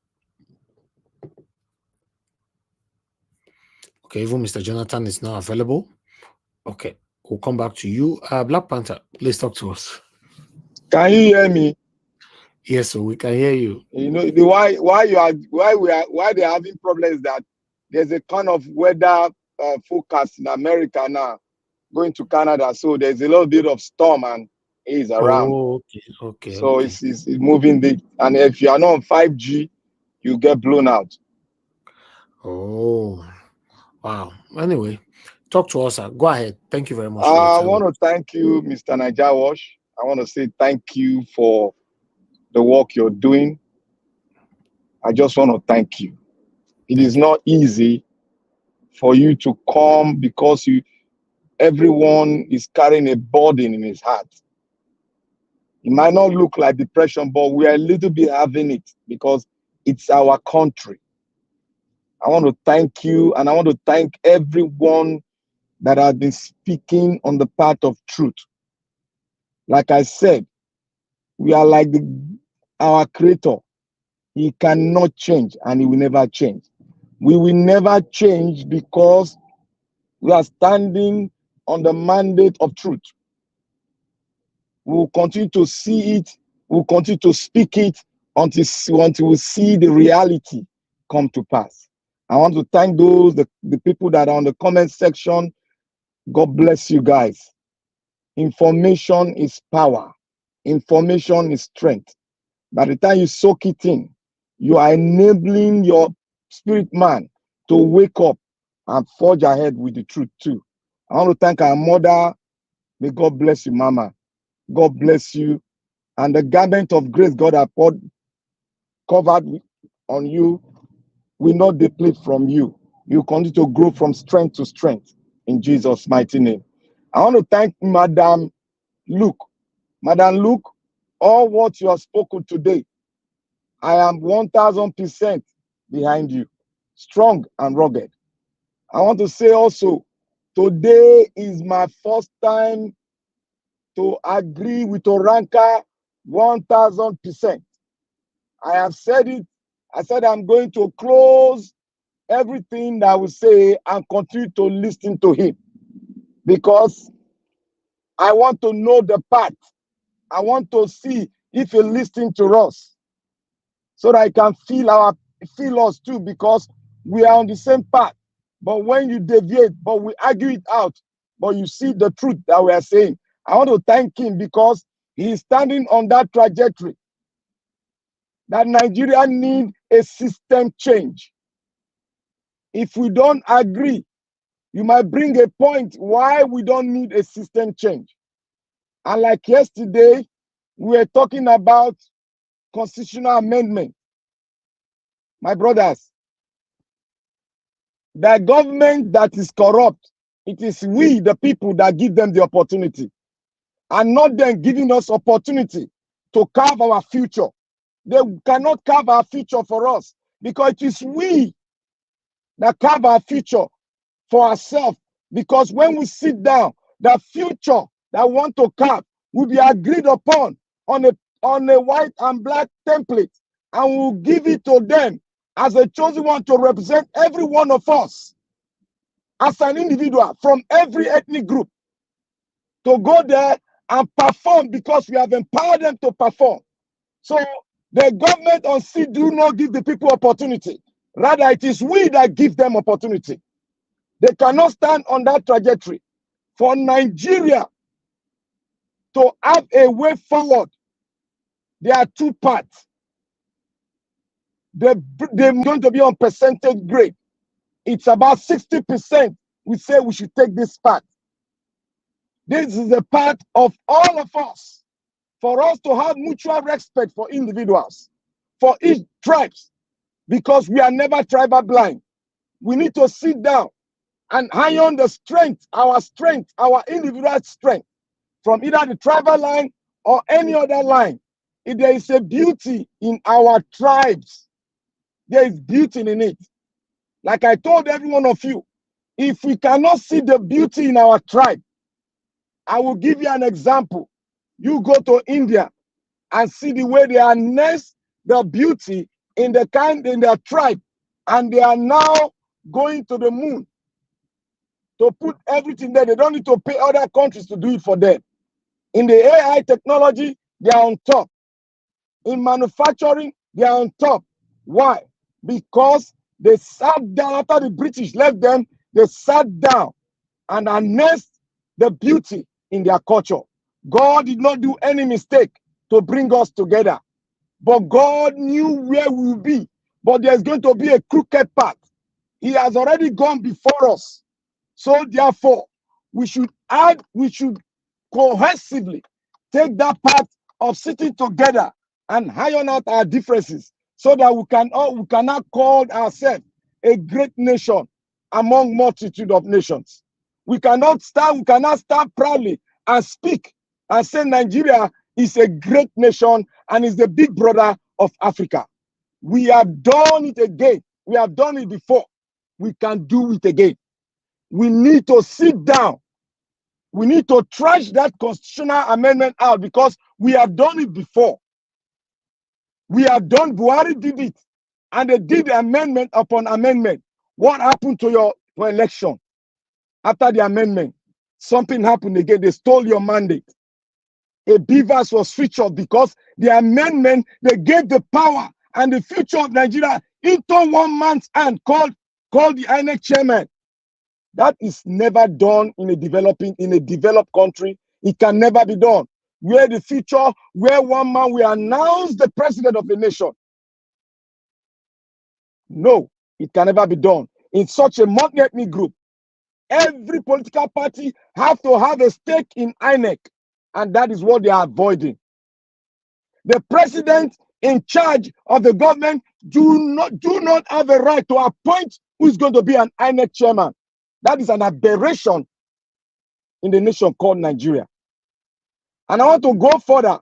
Speaker 2: Okay, even Mr. Jonathan is not available. Okay, we'll come back to you. Black Panther, please talk to us.
Speaker 14: Can you hear me?
Speaker 2: Yes, so we can hear you.
Speaker 14: You know why they're having problems, that there's a kind of weather forecast in America now, going to Canada. So there's a little bit of storm and haze around.
Speaker 2: Oh, okay.
Speaker 14: So it's moving big, and if you are not on 5G, you get blown out.
Speaker 2: Oh, wow. Anyway, talk to us, sir. Go ahead. Thank you very much.
Speaker 14: I want to thank you, Mr. Naija Wash. I want to say thank you for the work you're doing. I just want to thank you. It is not easy for you to come, because everyone is carrying a burden in his heart. It might not look like depression, but we are a little bit having it because it's our country. I want to thank you, and I want to thank everyone that has been speaking on the path of truth. Like I said, we are like our Creator. He cannot change, and he will never change. We will never change because we are standing on the mandate of truth. We will continue to see it. We will continue to speak it until we see the reality come to pass. I want to thank the people that are on the comment section. God bless you guys. Information is power. Information is strength. By the time you soak it in, you are enabling your spirit man to wake up and forge ahead with the truth too. I want to thank our mother. May God bless you, Mama. God bless you. And the garment of grace God has covered on you will not deplete from you. You continue to grow from strength to strength in Jesus' mighty name. I want to thank Madam Luke. Madam Luke, all what you have spoken today, I am 1000% behind you, strong and rugged. I want to say also, today is my first time to agree with Oranka 1000%. I have said it. I said I'm going to close everything that I will say and continue to listen to him, because I want to know the path. I want to see if you're listening to us, so that I can feel us too, because we are on the same path. But when you deviate, but we argue it out, but you see the truth that we are saying. I want to thank him because he is standing on that trajectory that Nigeria needs a system change. If we don't agree, you might bring a point why we don't need a system change. And like yesterday, we were talking about constitutional amendment. My brothers, the government that is corrupt, it is we, the people, that give them the opportunity, and not them giving us opportunity to carve our future. They cannot carve our future for us, because it is we that carve our future for ourselves. Because when we sit down, the future that we want to carve will be agreed upon on a white and black template, and we'll give it to them as a chosen one to represent every one of us as an individual from every ethnic group, to go there and perform, because we have empowered them to perform. So the government on seat do not give the people opportunity. Rather, it is we that give them opportunity. They cannot stand on that trajectory For Nigeria to have a way forward, there are two parts. They're going to be on percentage grade. It's about 60%. We say we should take this part. This is a part of all of us, for us to have mutual respect for individuals, for each tribes, because we are never tribal blind. We need to sit down and iron the strength, our individual strength, from either the tribal line or any other line. If there is a beauty in our tribes, there is beauty in it. Like I told every one of you, if we cannot see the beauty in our tribe, I will give you an example. You go to India and see the way they harness the beauty in their tribe, and they are now going to the moon to put everything there. They don't need to pay other countries to do it for them. In the AI technology, they are on top. In manufacturing, they are on top. Why? Because they sat down after the British left them. They sat down and harnessed the beauty in their culture. God did not do any mistake to bring us together, but God knew where we will be. But there's going to be a crooked path. He has already gone before us. So therefore, we should cohesively take that path of sitting together and iron out our differences, so that we cannot call ourselves a great nation among multitude of nations. We cannot stand proudly and speak and say Nigeria is a great nation and is the big brother of Africa. We have done it again. We have done it before. We can do it again. We need to sit down. We need to trash that constitutional amendment out, because we have done it before. We have done, Buhari did it, and they did amendment upon amendment. What happened to your election? After the amendment, something happened again. They stole your mandate. A beavers was switched off because the amendment, they gave the power and the future of Nigeria into one man's hand, called the INEC chairman. That is never done in a developed country. It can never be done. Where the future, where one man will announce the president of the nation. No, it can never be done. In such a multi-ethnic group, every political party have to have a stake in INEC, and that is what they are avoiding. The president in charge of the government do not have a right to appoint who is going to be an INEC chairman. That is an aberration in the nation called Nigeria. And I want to go further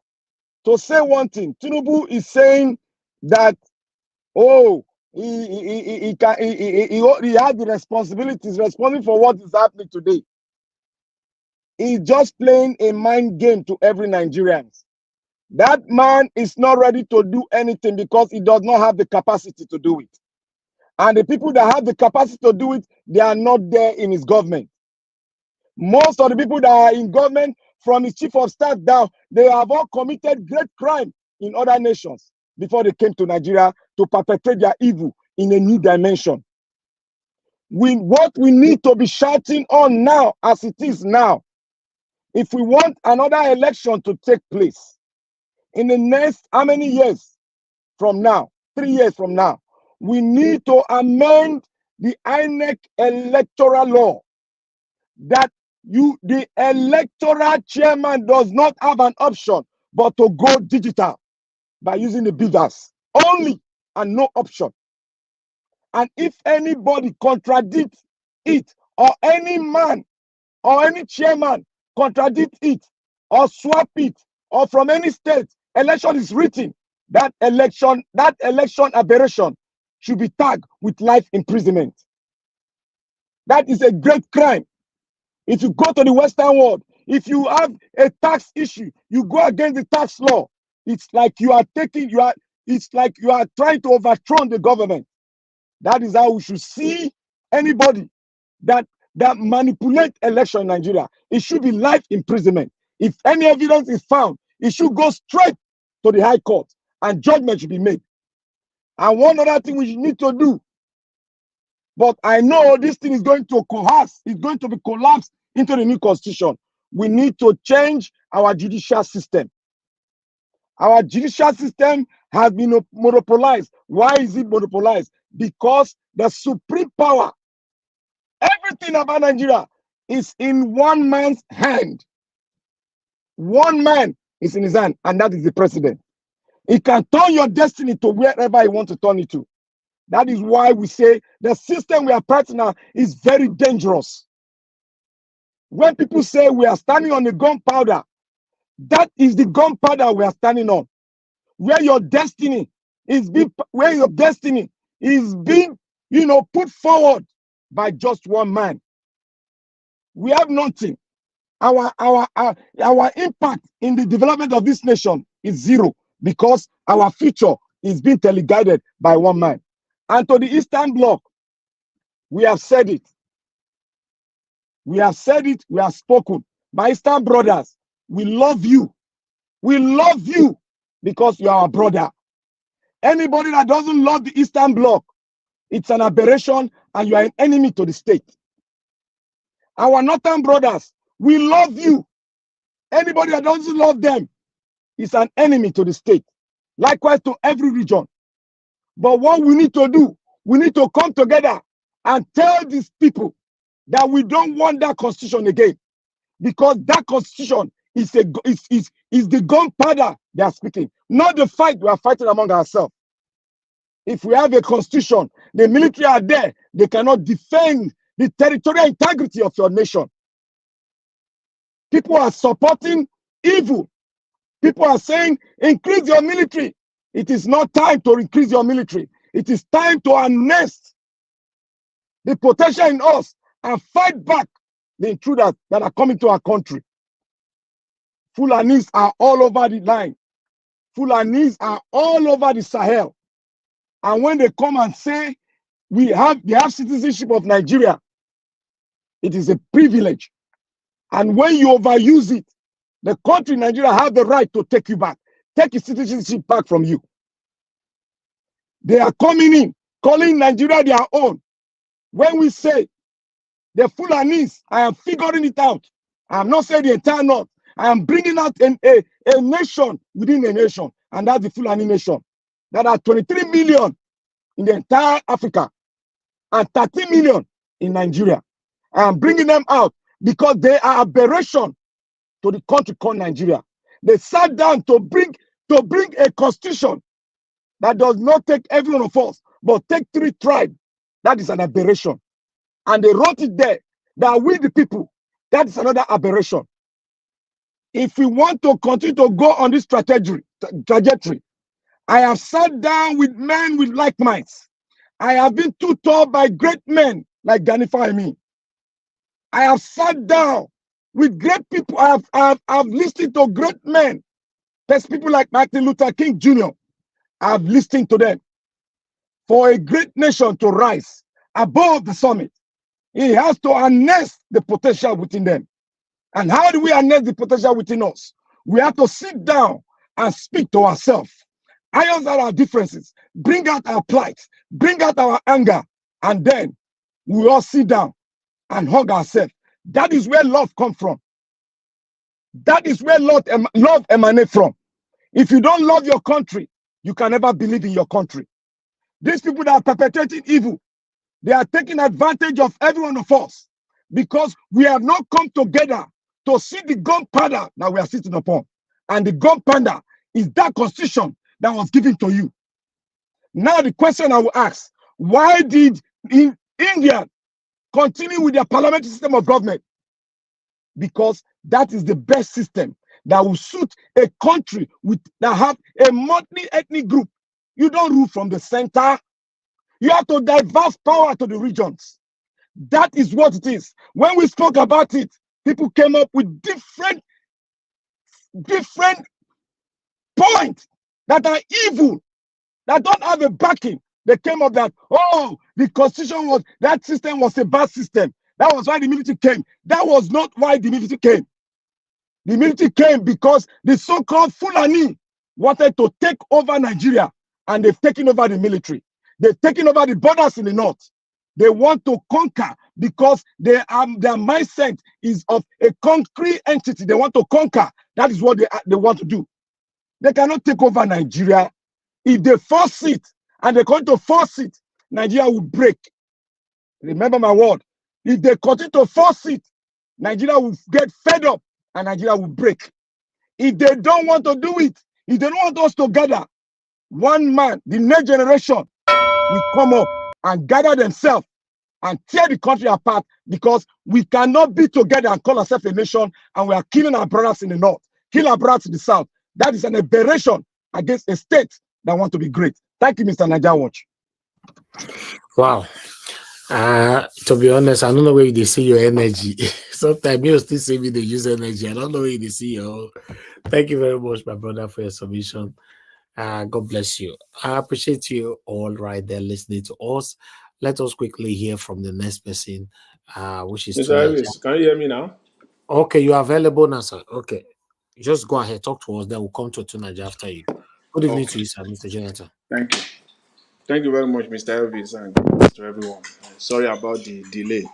Speaker 14: to say one thing. Tinubu is saying that, oh, he had the responsibilities, responsible for what is happening today. He's just playing a mind game to every Nigerian. That man is not ready to do anything because he does not have the capacity to do it. And the people that have the capacity to do it, they are not there in his government. Most of the people that are in government, from his chief of staff down, they have all committed great crime in other nations before they came to Nigeria to perpetrate their evil in a new dimension. What we need to be shouting on now, as it is now, if we want another election to take place in the next, how many years from now? 3 years from now, we need to amend the INEC electoral law, that the electoral chairman does not have an option but to go digital by using the beavers only, and no option. And if anybody contradicts it, or any man or any chairman contradict it or swap it, or from any state, election is written, that election aberration should be tagged with life imprisonment. That is a great crime. If you go to the Western world, if you have a tax issue, you go against the tax law. It's like you are trying to overthrow the government. That is how we should see anybody that manipulate election in Nigeria. It should be life imprisonment. If any evidence is found, it should go straight to the High Court and judgment should be made. And one other thing we need to do, but I know this thing is going to collapse, it's going to be collapsed into the new constitution, we need to change our judicial system. Our judicial system has been monopolized. Why is it monopolized? Because the supreme power, everything about Nigeria is in one man's hand. One man is in his hand, and that is the president. He can turn your destiny to wherever he wants to turn it to. That is why we say the system we are practicing now is very dangerous. When people say we are standing on the gunpowder, that is the gunpowder we are standing on. Where your destiny is being, put forward by just one man. We have nothing. Our impact in the development of this nation is zero because our future is being teleguided by one man. And to the Eastern Bloc, we have said it. We have said it, we have spoken. My Eastern brothers, we love you. We love you because you are our brother. Anybody that doesn't love the Eastern Bloc, it's an aberration and you are an enemy to the state. Our Northern brothers, we love you. Anybody that doesn't love them is an enemy to the state. Likewise to every region. But what we need to do, we need to come together and tell these people that we don't want that constitution again. Because that constitution is the gunpowder they are speaking, not the fight we are fighting among ourselves. If we have a constitution, the military are there, they cannot defend the territorial integrity of your nation. People are supporting evil. People are saying, increase your military. It is not time to increase your military. It is time to harness the potential in us and fight back the intruders that are coming to our country. Fulanis are all over the line. Fulanis are all over the Sahel. And when they come and say they have citizenship of Nigeria, it is a privilege. And when you overuse it, the country Nigeria have the right to take you back, take its citizenship back from you. They are coming in, calling Nigeria their own. When we say the Fulanis, I am figuring it out. I am not saying the entire North. I am bringing out a nation within a nation, and that's the Fulani nation. There are 23 million in the entire Africa and 30 million in Nigeria. I am bringing them out because they are aberration to the country called Nigeria. They sat down to bring a constitution that does not take every one of us, but take 3 tribes. That is an aberration. And they wrote it there that we the people, that is another aberration. If we want to continue to go on this trajectory, I have sat down with men with like minds. I have been tutored by great men like Gani Fahimi. I have sat down with great people. I have listened to great men. There's people like Martin Luther King Jr. I have listened to them. For a great nation to rise above the summit, it has to harness the potential within them. And how do we harness the potential within us? We have to sit down and speak to ourselves. Iron out our differences, bring out our plight, bring out our anger, and then we all sit down and hug ourselves. That is where love comes from. That is where love emanates from. If you don't love your country, you can never believe in your country. These people that are perpetrating evil, they are taking advantage of every one of us because we have not come together to see the gunpowder that we are sitting upon. And the gunpowder is that constitution that was given to you. Now the question I will ask, why did India continue with their parliamentary system of government? Because that is the best system that will suit a country that have a multi-ethnic group. You don't rule from the center. You have to diverse power to the regions. That is what it is. When we spoke about it, people came up with different points that are evil, that don't have a backing. They came up that, oh, the constitution that system was a bad system. That was why the military came. That was not why the military came. The military came because the so-called Fulani wanted to take over Nigeria, and they've taken over the military. They've taken over the borders in the north. They want to conquer because their mindset is of a concrete entity. They want to conquer. That is what they want to do. They cannot take over Nigeria. If they force it, and they're going to force it, Nigeria will break. Remember my word. If they continue to force it, Nigeria will get fed up and Nigeria will break. If they don't want to do it, if they don't want us to gather, one man, the next generation, will come up and gather themselves and tear the country apart, because we cannot be together and call ourselves a nation and we are killing our brothers in the north, kill our brothers in the south. That is an aberration against a state that want to be great. Thank you, Mr. Naija Watch.
Speaker 2: Wow. To be honest, I don't know where they see your energy. Sometimes you still see me they use energy. I don't know where they see your. Thank you very much, my brother, for your submission. God bless you. I appreciate you all right there listening to us. Let us quickly hear from the next person, which is
Speaker 15: Mr. Elvis, can you hear me now?
Speaker 2: Okay, you are available now, sir. Okay, just go ahead, talk to us. Then we'll come to Tunaja after you. Good evening to you, sir, Mr. Jonathan.
Speaker 15: Thank you. Thank you very much, Mr. Elvis, and good evening to everyone. Sorry about the delay.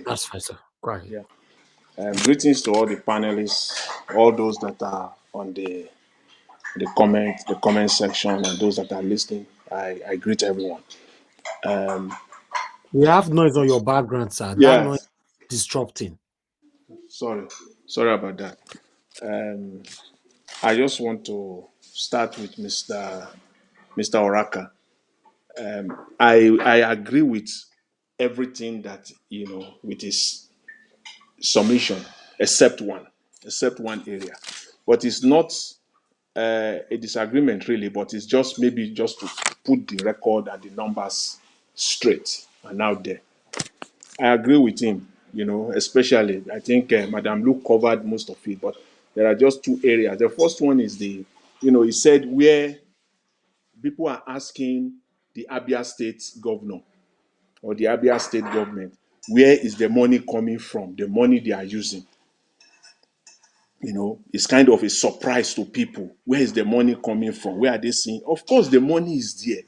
Speaker 2: That's fine, sir. Go ahead.
Speaker 15: Yeah. Greetings to all the panelists, all those that are on the comment section, and those that are listening. I greet everyone.
Speaker 2: We have noise on your background, sir. That
Speaker 15: Yeah.
Speaker 2: noise is disrupting.
Speaker 15: Sorry about that. I just want to start with Mr. Oraka. I agree with everything that with his submission, except one area, but it's not a disagreement really, but it's just maybe just to put the record and the numbers straight and out there. I agree with him, especially I think Madam Luke covered most of it, but there are just two areas. The first one is he said where people are asking the Abia State governor or the Abia State government, where is the money coming from? The money they are using. It's kind of a surprise to people. Where is the money coming from? Where are they seeing? Of course, the money is there.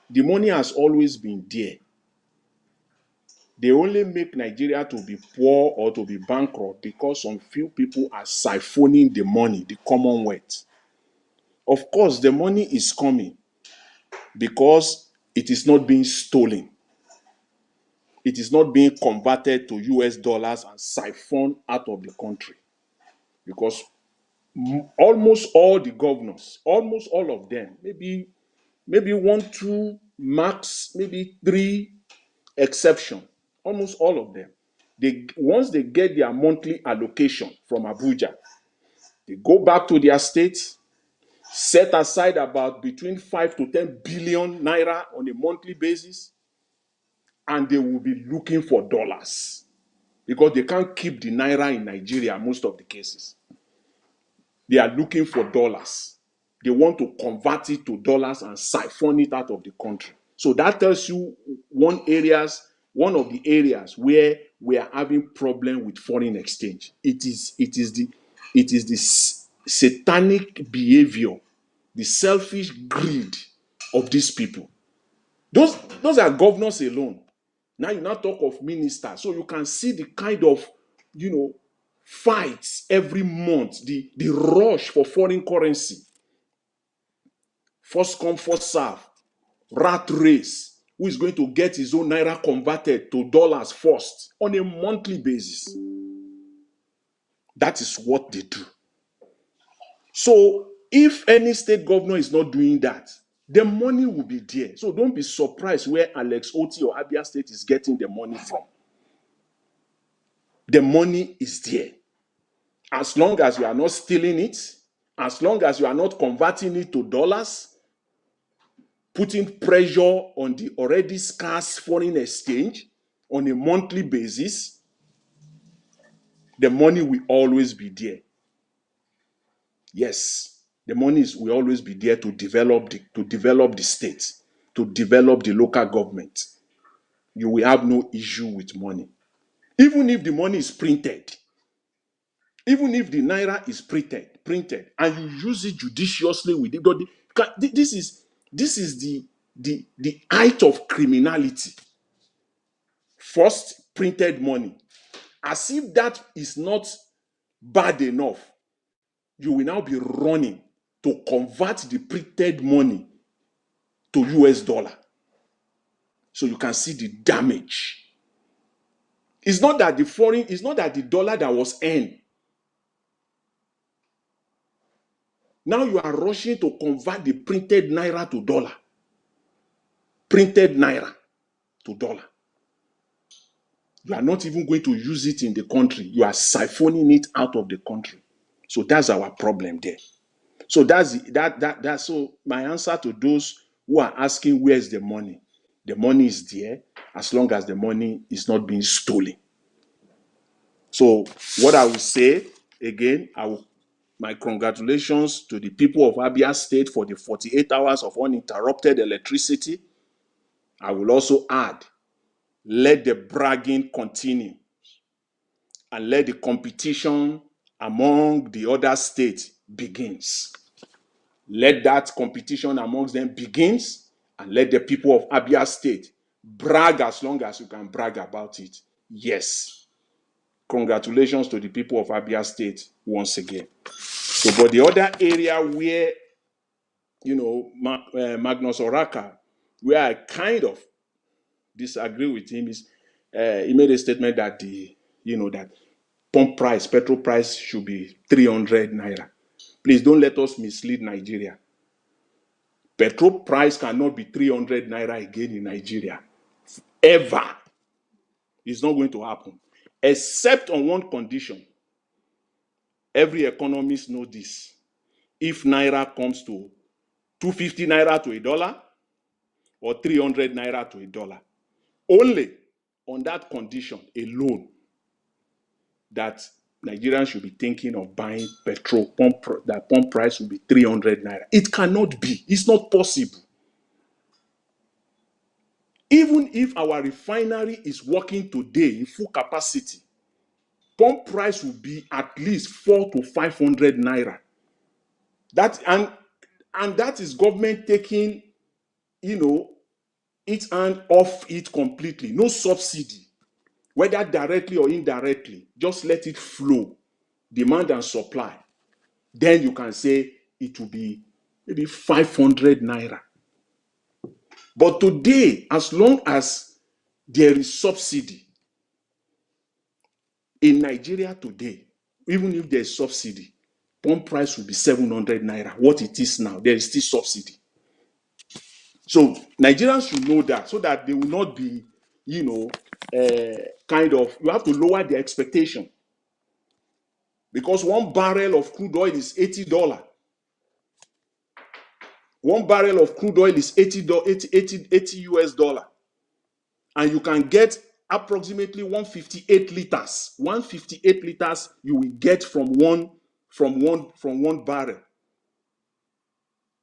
Speaker 15: The money has always been there. They only make Nigeria to be poor or to be bankrupt because some few people are siphoning the money, the commonwealth. Of course, the money is coming because it is not being stolen. It is not being converted to US dollars and siphoned out of the country. Because almost all the governors, almost all of them, maybe 1, 2, max, maybe 3 exception, almost all of them, once they get their monthly allocation from Abuja, they go back to their states, set aside about between 5 to 10 billion naira on a monthly basis, and they will be looking for dollars because they can't keep the naira in Nigeria most of the cases. They are looking for dollars. They want to convert it to dollars and siphon it out of the country. So that tells you one of the areas where we are having problem with foreign exchange. It is the satanic behavior, the selfish greed of these people. Those are governors alone. Now you now talk of ministers, so you can see the kind of fights every month, the rush for foreign currency, first come first serve, rat race. Who is going to get his own naira converted to dollars first on a monthly basis? That is what they do. So if any state governor is not doing that, the money will be there. So don't be surprised where Alex Oti or Abia State is getting the money from. The money is there. As long as you are not stealing it, as long as you are not converting it to dollars, putting pressure on the already scarce foreign exchange on a monthly basis, the money will always be there. Yes, the money will always be there to develop the state, to develop the local government. You will have no issue with money. Even if the money is printed, even if the naira is printed, and you use it judiciously with it, this is the height of criminality. First, printed money. As if that is not bad enough, you will now be running to convert the printed money to US dollar. So you can see the damage. It's not that the dollar that was earned. Now you are rushing to convert the printed naira to dollar. Printed naira to dollar. You are not even going to use it in the country. You are siphoning it out of the country. So that's our problem there. So that's so my answer to those who are asking where's the money. The money is there as long as the money is not being stolen. So what I will say again, my congratulations to the people of Abia State for the 48 hours of uninterrupted electricity. I will also add, let the bragging continue and let the competition among the other states begins. Let that competition amongst them begins and let the people of Abia State brag as long as you can brag about it. Yes. Congratulations to the people of Abia State once again. So, but the other area where, Magnus Oraka, where I kind of disagree with him is he made a statement that that petrol price should be 300 naira. Please don't let us mislead Nigeria. Petrol price cannot be 300 naira again in Nigeria. Ever. It's not going to happen. Except on one condition. Every economist knows this. If naira comes to 250 naira to $1 or 300 naira to $1. Only on that condition alone that Nigerians should be thinking of buying petrol, that pump price will be 300 naira. It cannot be. It's not possible. Even if our refinery is working today in full capacity, pump price will be at least 400 to 500 naira. And that is government taking, its hand off it completely. No subsidy, whether directly or indirectly. Just let it flow, demand and supply. Then you can say it will be maybe 500 naira. But today, as long as there is subsidy in Nigeria today, even if there is subsidy, pump price will be 700 naira. What it is now, there is still subsidy. So Nigerians should know that, so that they will not be, you have to lower their expectation. Because one barrel of crude oil is $80. One barrel of crude oil is $80 US. And you can get approximately 158 liters. 158 liters you will get from one barrel.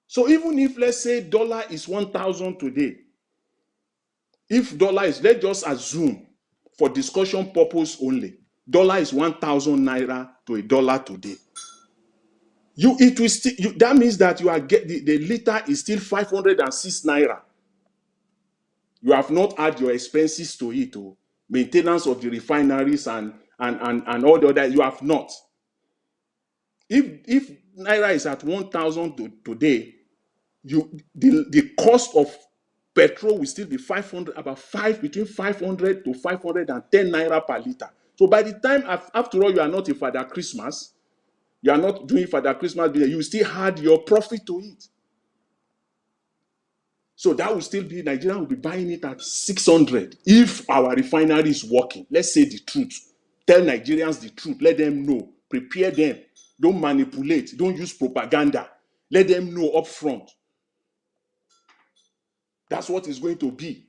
Speaker 15: So even if, let's say, dollar is 1,000 today, if dollar is, let's just assume for discussion purpose only, dollar is 1,000 naira to $1 today. That means that you are the liter is still 506 naira. You have not added your expenses to it, maintenance of the refineries and all the other. You have not. If naira is at 1,000 today, the cost of petrol will still be between 500 to 510 naira per liter. So by the time, after all, you are not a Father Christmas, you are not doing Father Christmas, you still had your profit to it. So that will still be, Nigeria will be buying it at 600 if our refinery is working. Let's say the truth. Tell Nigerians the truth. Let them know. Prepare them. Don't manipulate. Don't use propaganda. Let them know up front. That's what it's going to be.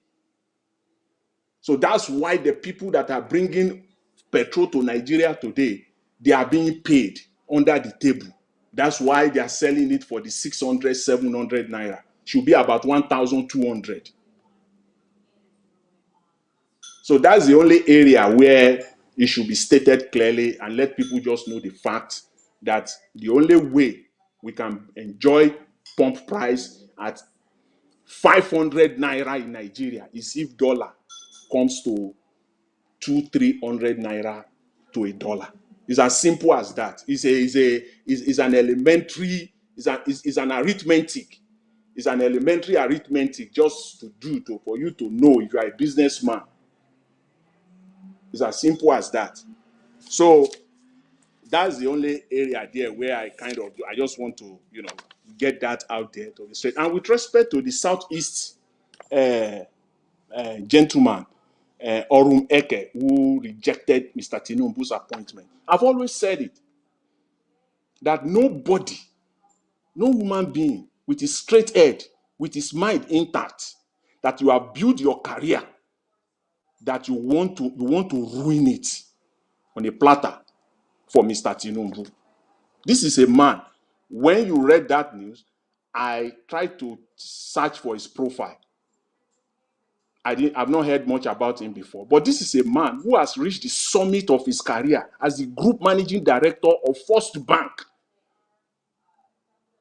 Speaker 15: So that's why the people that are bringing petrol to Nigeria today, they are being paid under the table. That's why they are selling it for the 600, 700 naira. Should be about 1,200. So that's the only area where it should be stated clearly and let people just know the fact that the only way we can enjoy pump price at 500 naira in Nigeria is if dollar comes to 200-300 naira to $1. It's as simple as that. It's an elementary, it's an arithmetic. It's an elementary arithmetic just for you to know if you are a businessman. It's as simple as that. So that's the only area there where I just want to, get that out there to be straight. And with respect to the Southeast gentleman, Orum Eke, who rejected Mr. Tinubu's appointment, I've always said it, that nobody, no human being with his straight head, with his mind intact, that you have built your career, that you want to ruin it on a platter for Mr. Tinubu. This is a man. When you read that news, I tried to search for his profile. I've not heard much about him before. But this is a man who has reached the summit of his career as the group managing director of First Bank.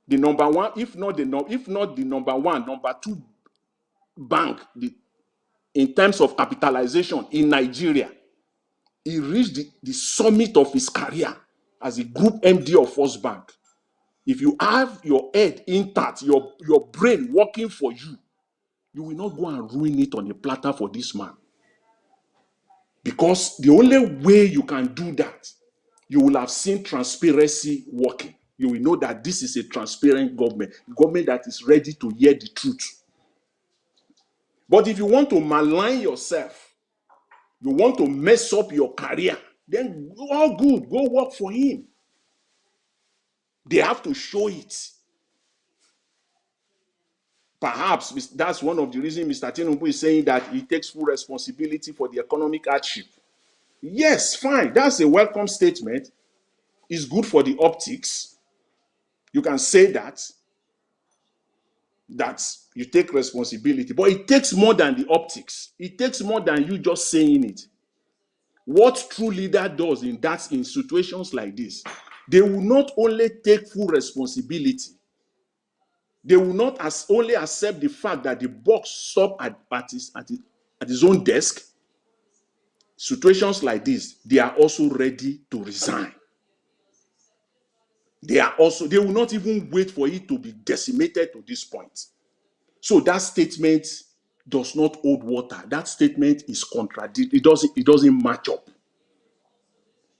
Speaker 15: The number one, if not the number one, number two bank in terms of capitalization in Nigeria. He reached the summit of his career as a group MD of First Bank. If you have your head intact, your brain working for you, you will not go and ruin it on a platter for this man. Because the only way you can do that, you will have seen transparency working. You will know that this is a transparent government that is ready to hear the truth. But if you want to malign yourself, you want to mess up your career, then all good, go work for him. They have to show it. Perhaps that's one of the reasons Mr. Tinubu is saying that he takes full responsibility for the economic hardship. Yes, fine. That's a welcome statement. It's good for the optics. You can say that you take responsibility. But it takes more than the optics. It takes more than you just saying it. What true leader does in situations like this, they will not only take full responsibility, they will not only accept the fact that the boss stopped at his own desk. Situations like this, they are also ready to resign. They will not even wait for it to be decimated to this point. So that statement does not hold water. That statement is contradictory. It doesn't match up.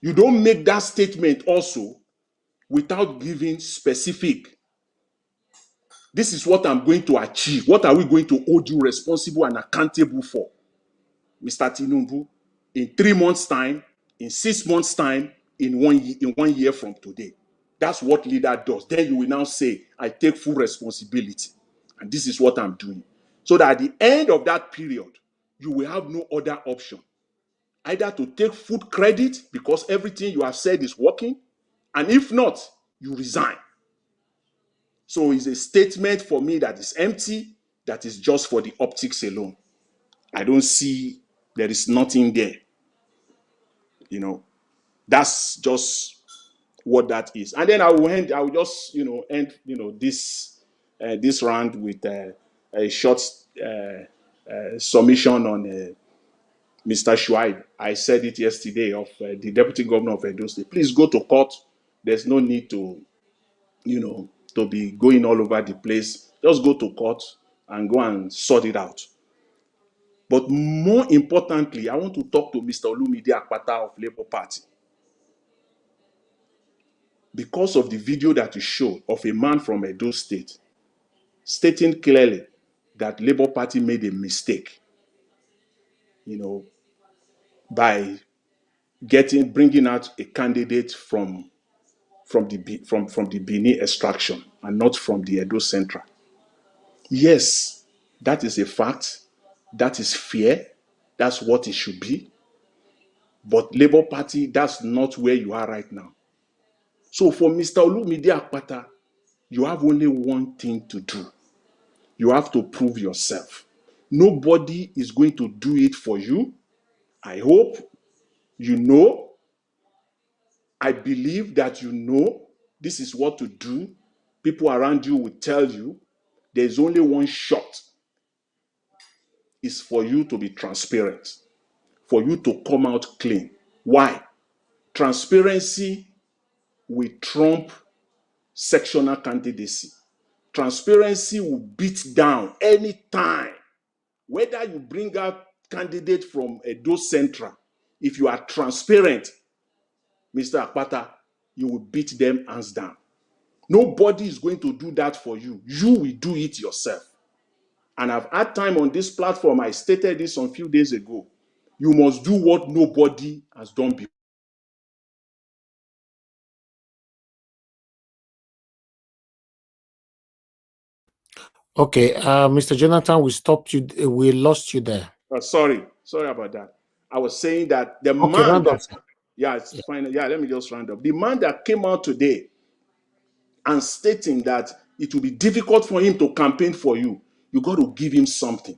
Speaker 15: You don't make that statement also without giving specific. This is what I'm going to achieve. What are we going to hold you responsible and accountable for? Mr. Tinubu, in 3 months' time, in 6 months' time, in 1 year from today. That's what leader does. Then you will now say, I take full responsibility. And this is what I'm doing. So that at the end of that period, you will have no other option. Either to take full credit because everything you have said is working, and if not, you resign. So it's a statement for me that is empty, that is just for the optics alone. I don't see, there is nothing there. That's just what that is. And then I will just end this round with a short submission on Mr. Shuaib. I said it yesterday of the Deputy Governor of Edo State. Please go to court. There's no need to be going all over the place. Just go to court and go and sort it out. But more importantly, I want to talk to Mr. Olumide Akpata of Labour Party. Because of the video that you showed of a man from Edo State stating clearly that Labour Party made a mistake, by bringing out a candidate from the Benin extraction and not from the Edo Central. Yes, that is a fact. That is fair. That's what it should be. But Labour Party, that's not where you are right now. So for Mr. Olumide Akpata, you have only one thing to do. You have to prove yourself. Nobody is going to do it for you. I hope you know. I believe that you know this is what to do. People around you will tell you there's only one shot. It's for you to be transparent, for you to come out clean. Why? Transparency will trump sectional candidacy. Transparency will beat down any time. Whether you bring out candidate from Edo Central, if you are transparent, Mr. Akpata, you will beat them hands down. Nobody is going to do that for you. You will do it yourself. And I've had time on this platform, I stated this a few days ago. You must do what nobody has done before.
Speaker 2: Okay, Mr. Jonathan, we stopped you. We lost you there.
Speaker 15: Sorry about that. I was saying that the
Speaker 2: Okay,
Speaker 15: man that,
Speaker 2: it's
Speaker 15: fine. Yeah, let me just round up. The man that came out today and stating that it will be difficult for him to campaign for you, you got to give him something.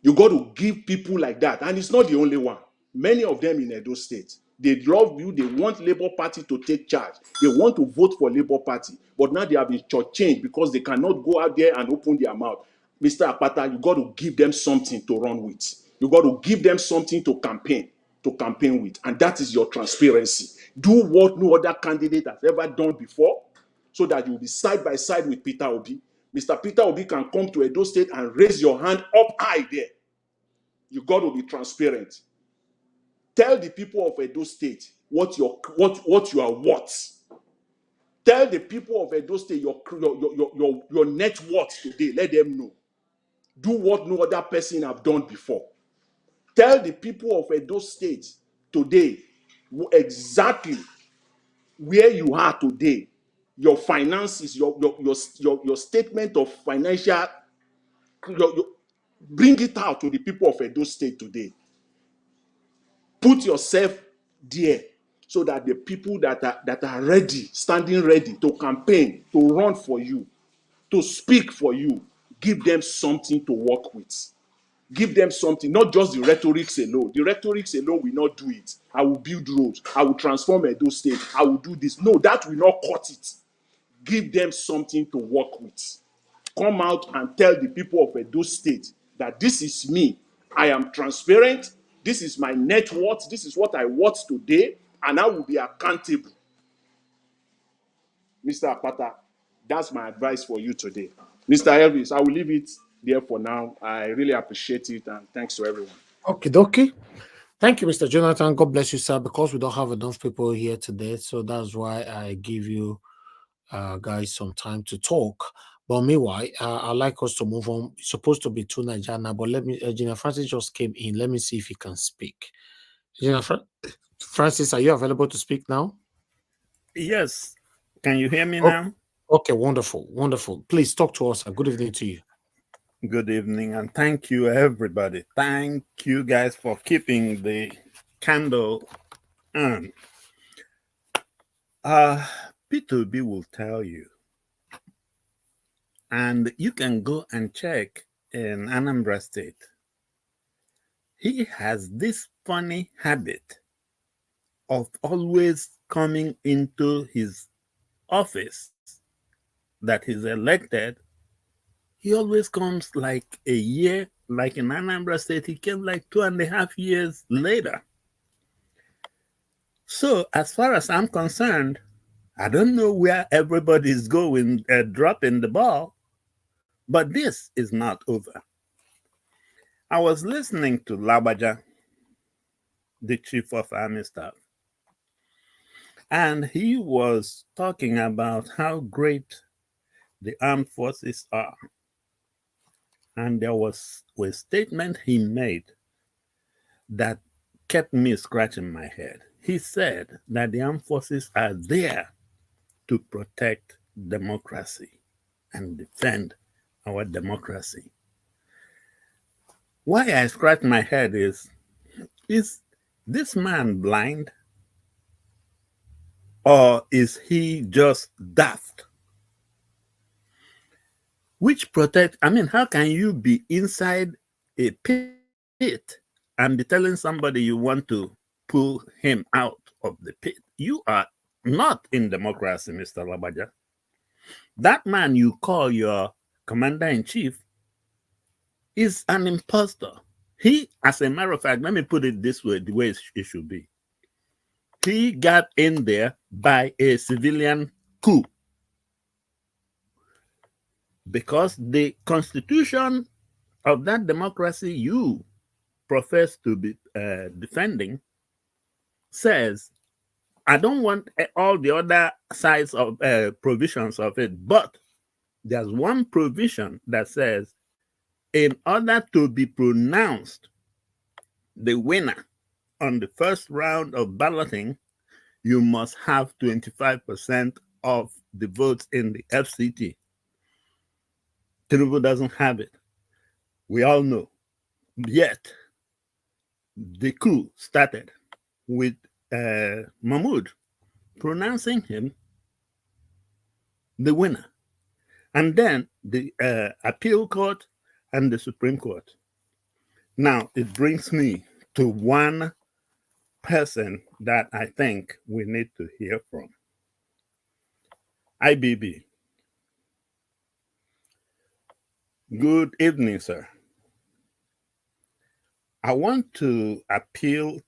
Speaker 15: You got to give people like that. And it's not the only one. Many of them in Edo State, they love you. They want Labour Party to take charge. They want to vote for Labour Party. But now they have been shortchanged because they cannot go out there and open their mouth. Mr. Akpata, you got to give them something to run with. You got to give them something to campaign with. And that is your transparency. Do what no other candidate has ever done before, so that you will be side by side with Peter Obi. Mr. Peter Obi can come to Edo State and raise your hand up high there. You got to be transparent. Tell the people of Edo State what you are worth. Tell the people of Edo State your net worth today. Let them know. Do what no other person have done before. Tell the people of Edo State today exactly where you are today. Your finances, your statement of financial, bring it out to the people of Edo State today. Put yourself there so that the people that are ready, standing ready to campaign, to run for you, to speak for you, give them something to work with. Give them something, not just the rhetorics alone. The rhetorics alone will not do it. I will build roads. I will transform Edo State. I will do this. No, that will not cut it. Give them something to work with. Come out and tell the people of Edo State that this is me. I am transparent. This is my net worth. This is what I worth today, and I will be accountable. Mr. Akpata, that's my advice for you today. Mr. Elvis, I will leave it there for now. I really appreciate it, and thanks to everyone.
Speaker 2: Okay. Thank you, Mr. Jonathan. God bless you, sir, because we don't have enough people here today. So that's why I give you guys some time to talk. But meanwhile, I'd like us to move on. It's supposed to be to Nigeria now, but let me, Gina Francis just came in. Let me see if he can speak. Gina Francis, are you available to speak now?
Speaker 16: Yes. Can you hear me now?
Speaker 2: Okay, wonderful. Please talk to us. Good evening to you.
Speaker 16: Good evening, and thank you, everybody. Thank you guys for keeping the candle on. P2B will tell you, and you can go and check in Anambra State. He has this funny habit of always coming into his office that he's elected. He always comes like a year, like in Anambra State, he came like 2.5 years later. So as far as I'm concerned, I don't know where everybody's going, dropping the ball, but this is not over. I was listening to Labaja, the Chief of Army Staff, and he was talking about how great the armed forces are. And there was a statement he made that kept me scratching my head. He said that the armed forces are there to protect democracy and defend our democracy. Why I scratch my head is this man blind, or is he just daft? How can you be inside a pit and be telling somebody you want to pull him out of the pit? You are not in democracy, Mr. Labaja. That man you call your commander-in-chief is an imposter. He, as a matter of fact, let me put it this way, the way it should be. He got in there by a civilian coup, because the constitution of that democracy you profess to be defending says, I don't want all the other sides of provisions of it, but there's one provision that says, in order to be pronounced the winner on the first round of balloting, you must have 25% of the votes in the FCT. Tinubu doesn't have it. We all know. Yet, the coup started with Mahmoud pronouncing him the winner. And then the appeal court and the Supreme Court. Now, it brings me to one person that I think we need to hear from. IBB. Good evening, sir. I want to appeal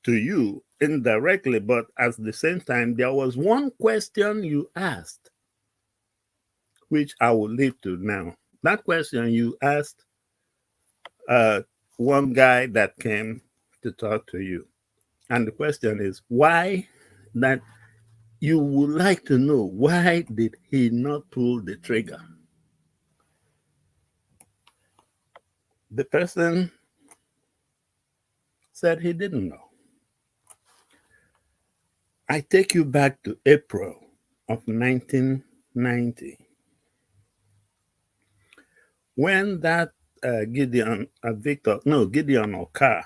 Speaker 16: to you indirectly, but at the same time, there was one question you asked, which I will leave to now. That question you asked one guy that came to talk to you. And the question is, why that you would like to know, why did he not pull the trigger? The person said he didn't know. I take you back to April of 1990, when that Gideon Okar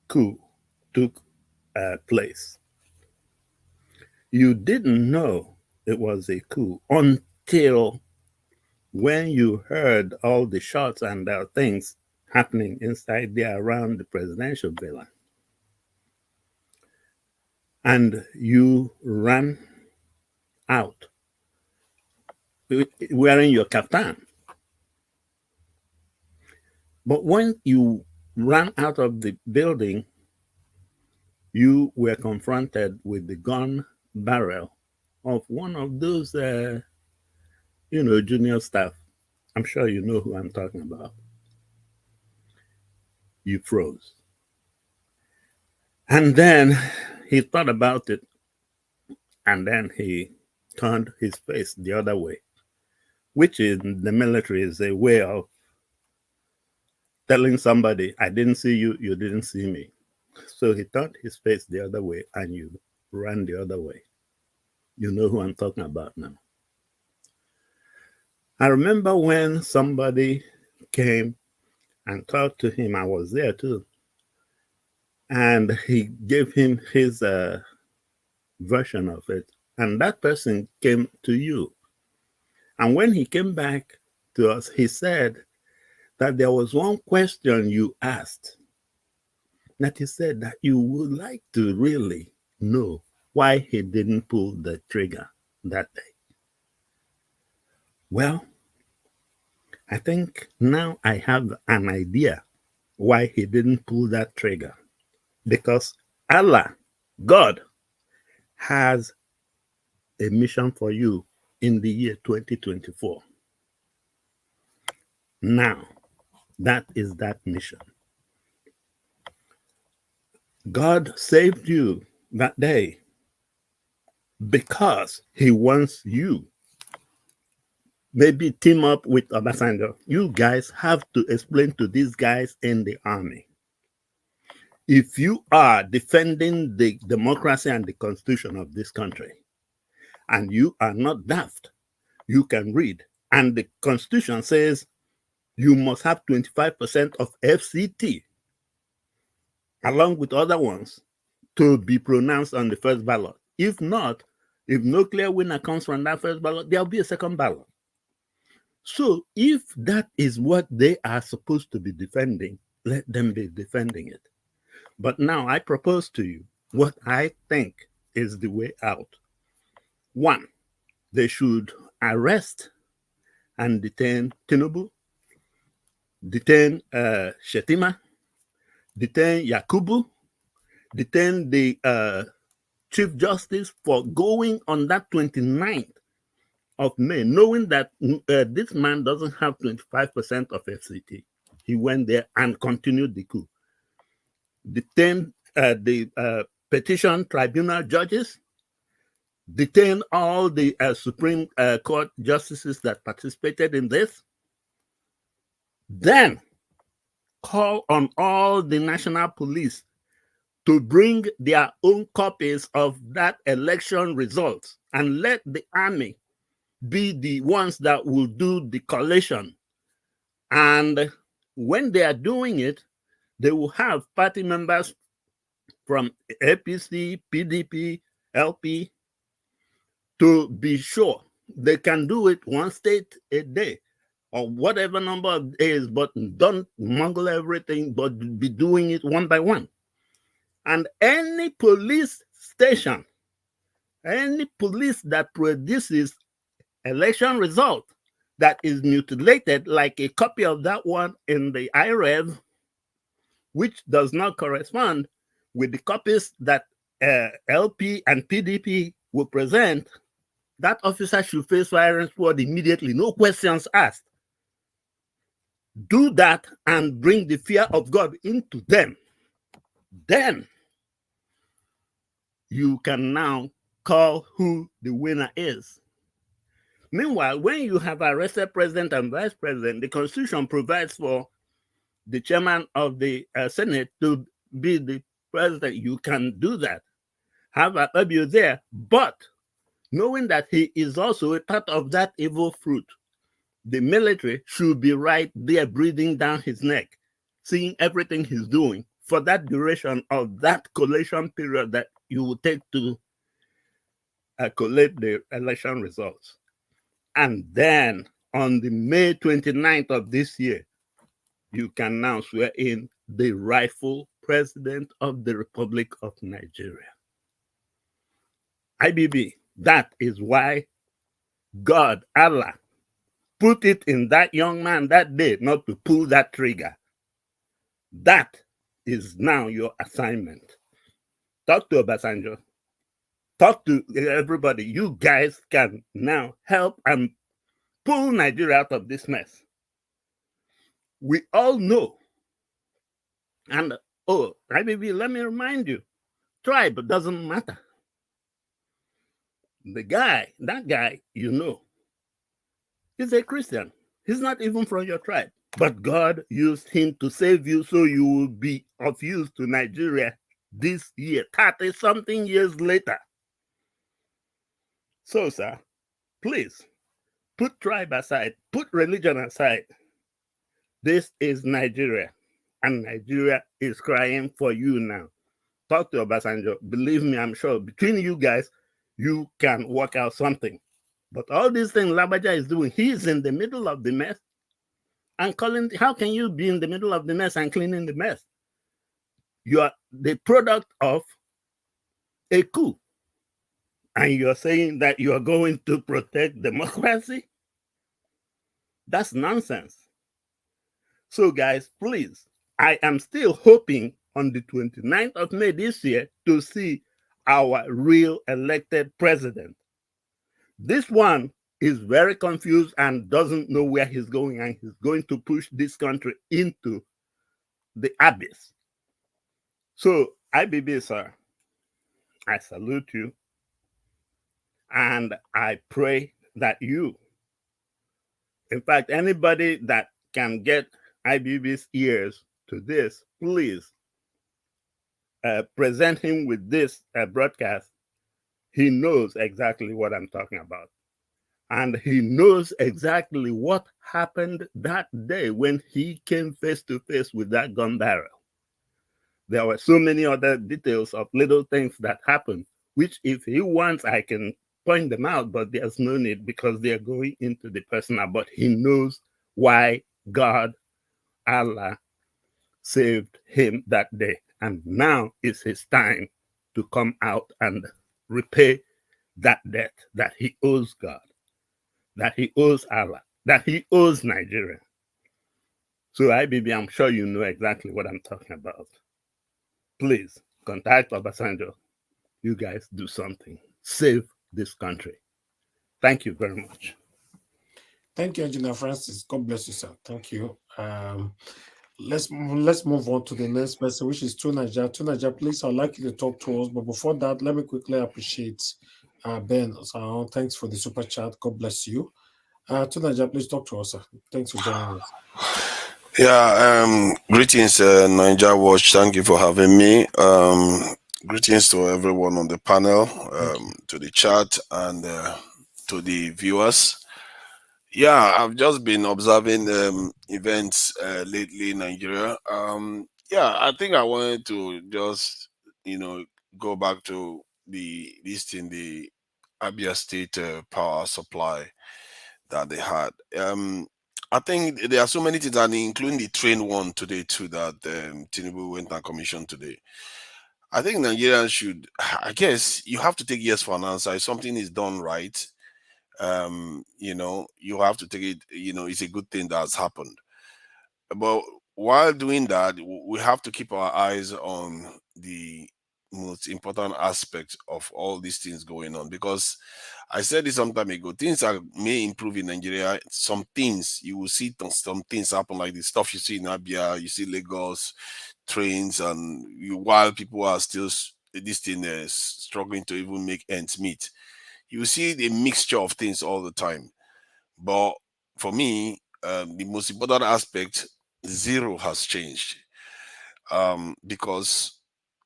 Speaker 16: coup took place. You didn't know it was a coup until when you heard all the shots and things happening inside there around the presidential villa. And you ran out wearing your kaftan. But when you ran out of the building, you were confronted with the gun barrel of one of those, junior staff. I'm sure you know who I'm talking about. You froze. And then he thought about it, and then he turned his face the other way, which in the military is a way of telling somebody, I didn't see you, you didn't see me. So he turned his face the other way, and you ran the other way. You know who I'm talking about now. I remember when somebody came and talked to him, I was there too, and he gave him his version of it, and that person came to you. And when he came back to us, he said that there was one question you asked, that he said that you would like to really know why he didn't pull the trigger that day. Well, I think now I have an idea why he didn't pull that trigger. Because Allah, God, has a mission for you in the year 2024. Now, that is that mission. God saved you that day because he wants you. Maybe team up with Obasanjo. You guys have to explain to these guys in the army. If you are defending the democracy and the constitution of this country, and you are not daft, you can read. And the constitution says you must have 25% of FCT, along with other ones, to be pronounced on the first ballot. If not, if no clear winner comes from that first ballot, there'll be a second ballot. So if that is what they are supposed to be defending, let them be defending it. But now I propose to you what I think is the way out. One, they should arrest and detain Tinubu detain Shetima, detain Yakubu, detain the Chief Justice for going on that 29th of May, knowing that this man doesn't have 25% of FCT. He went there and continued the coup. Detain the petition tribunal judges, detain all the Supreme Court justices that participated in this, then call on all the national police to bring their own copies of that election results and let the army be the ones that will do the collation. And when they are doing it, they will have party members from APC, PDP, LP to be sure they can do it one state a day or whatever number of days, but don't mungle everything, but be doing it one by one. And any police station, any police that produces election result that is mutilated, like a copy of that one in the IREV, which does not correspond with the copies that LP and PDP will present, that officer should face firing squad immediately, no questions asked. Do that and bring the fear of God into them. Then you can now call who the winner is. Meanwhile, when you have arrested president and vice president, the Constitution provides for the chairman of the Senate to be the president. You can do that. Have Akpabio there, but knowing that he is also a part of that evil fruit, the military should be right there breathing down his neck, seeing everything he's doing for that duration of that collation period that you will take to collate the election results. And then on the May 29th of this year, you can now swear in the rightful president of the Republic of Nigeria. IBB, that is why God, Allah, put it in that young man that day not to pull that trigger. That is now your assignment. Talk to Obasanjo. Talk to everybody. You guys can now help and pull Nigeria out of this mess. We all know. And, oh, IBB, let me remind you, tribe doesn't matter. The guy, that guy, you know, he's a Christian. He's not even from your tribe. But God used him to save you so you will be of use to Nigeria this year, 30-something years later. So, sir, please, put tribe aside, put religion aside. This is Nigeria, and Nigeria is crying for you now. Talk to Obasanjo. Believe me, I'm sure between you guys, you can work out something. But all these things Labaja is doing, he's in the middle of the mess and calling. How can you be in the middle of the mess and cleaning the mess? You are the product of a coup. And you're saying that you are going to protect democracy? That's nonsense. So, guys, please, I am still hoping on the 29th of May this year to see our real elected president. This one is very confused and doesn't know where he's going, and he's going to push this country into the abyss. So, IBB, sir, I salute you. And I pray that you, in fact, anybody that can get IBB's ears to this, please present him with this broadcast. He knows exactly what I'm talking about. And he knows exactly what happened that day when he came face to face with that gun barrel. There were so many other details of little things that happened, which if he wants, I can point them out, but there's no need because they're going into the personal. But he knows why God, Allah, saved him that day. And now is his time to come out and repay that debt that he owes God, that he owes Allah, that he owes Nigeria. So IBB, I'm sure you know exactly what I'm talking about. Please contact Obasanjo. You guys do something. Save this country. Thank you very much.
Speaker 2: Thank you, Engineer Francis. God bless you, sir. Thank you. Let's move on to the next person, which is Tunaja. Tunaja, please, I'd like you to talk to us. But before that, let me quickly appreciate Ben. So, thanks for the super chat. God bless you. Tunaja, please talk to us, sir. Thanks for joining us.
Speaker 12: Yeah, greetings, Niger Watch. Thank you for having me. Greetings to everyone on the panel, to the chat, and to the viewers. Yeah, I've just been observing events lately in Nigeria. Yeah, I think I wanted to just, go back to the Abia State power supply that they had. I think there are so many things, and including the train one today too, that Tinubu went and commissioned today. I think Nigerians should, I guess, you have to take yes for an answer. If something is done right, you have to take it, it's a good thing that's happened. But while doing that, we have to keep our eyes on the most important aspect of all these things going on, because I said this some time ago, things may improve in Nigeria. Some things you will see, some things happen, like the stuff you see in Abia, you see Lagos trains, and while people are still this thing struggling to even make ends meet, you see the mixture of things all the time. But for me, the most important aspect, zero, has changed, because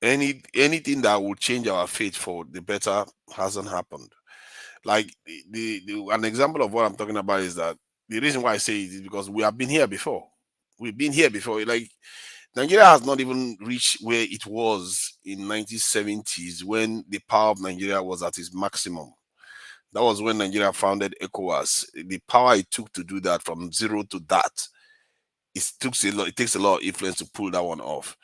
Speaker 12: anything that would change our fate for the better hasn't happened. Like an example of what I'm talking about is that the reason why I say it is because we have been here before. We've been here before. Like, Nigeria has not even reached where it was in 1970s, when the power of Nigeria was at its maximum. That was when Nigeria founded ECOWAS. The power it took to do that, from zero to that, it takes a lot of influence to pull that one off.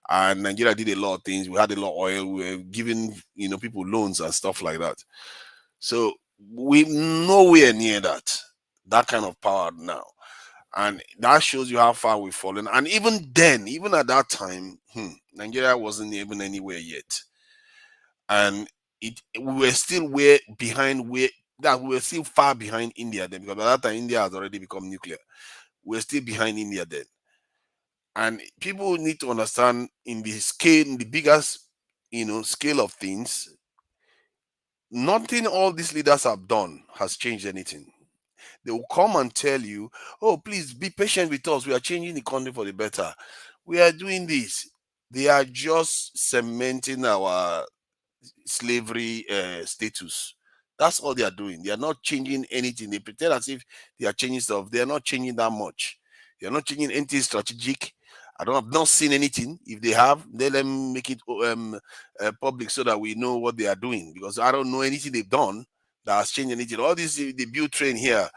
Speaker 12: And Nigeria did a lot of things. We had a lot of oil. We were giving people loans and stuff like that. So we're nowhere near that kind of power now. And that shows you how far we've fallen. And even then, even at that time, Nigeria wasn't even anywhere yet. And we were still we were still far behind India then, because by that time India has already become nuclear. We're still behind India then. And people need to understand, in the biggest scale of things, nothing all these leaders have done has changed anything. They will come and tell you, oh, please be patient with us. We are changing the country for the better. We are doing this. They are just cementing our slavery status. That's all they are doing. They are not changing anything. They pretend as if they are changing stuff. They are not changing that much. They are not changing anything strategic. I've not seen anything. If they have, let them make it public so that we know what they are doing, because I don't know anything they've done that has changed anything. All this, they build train here,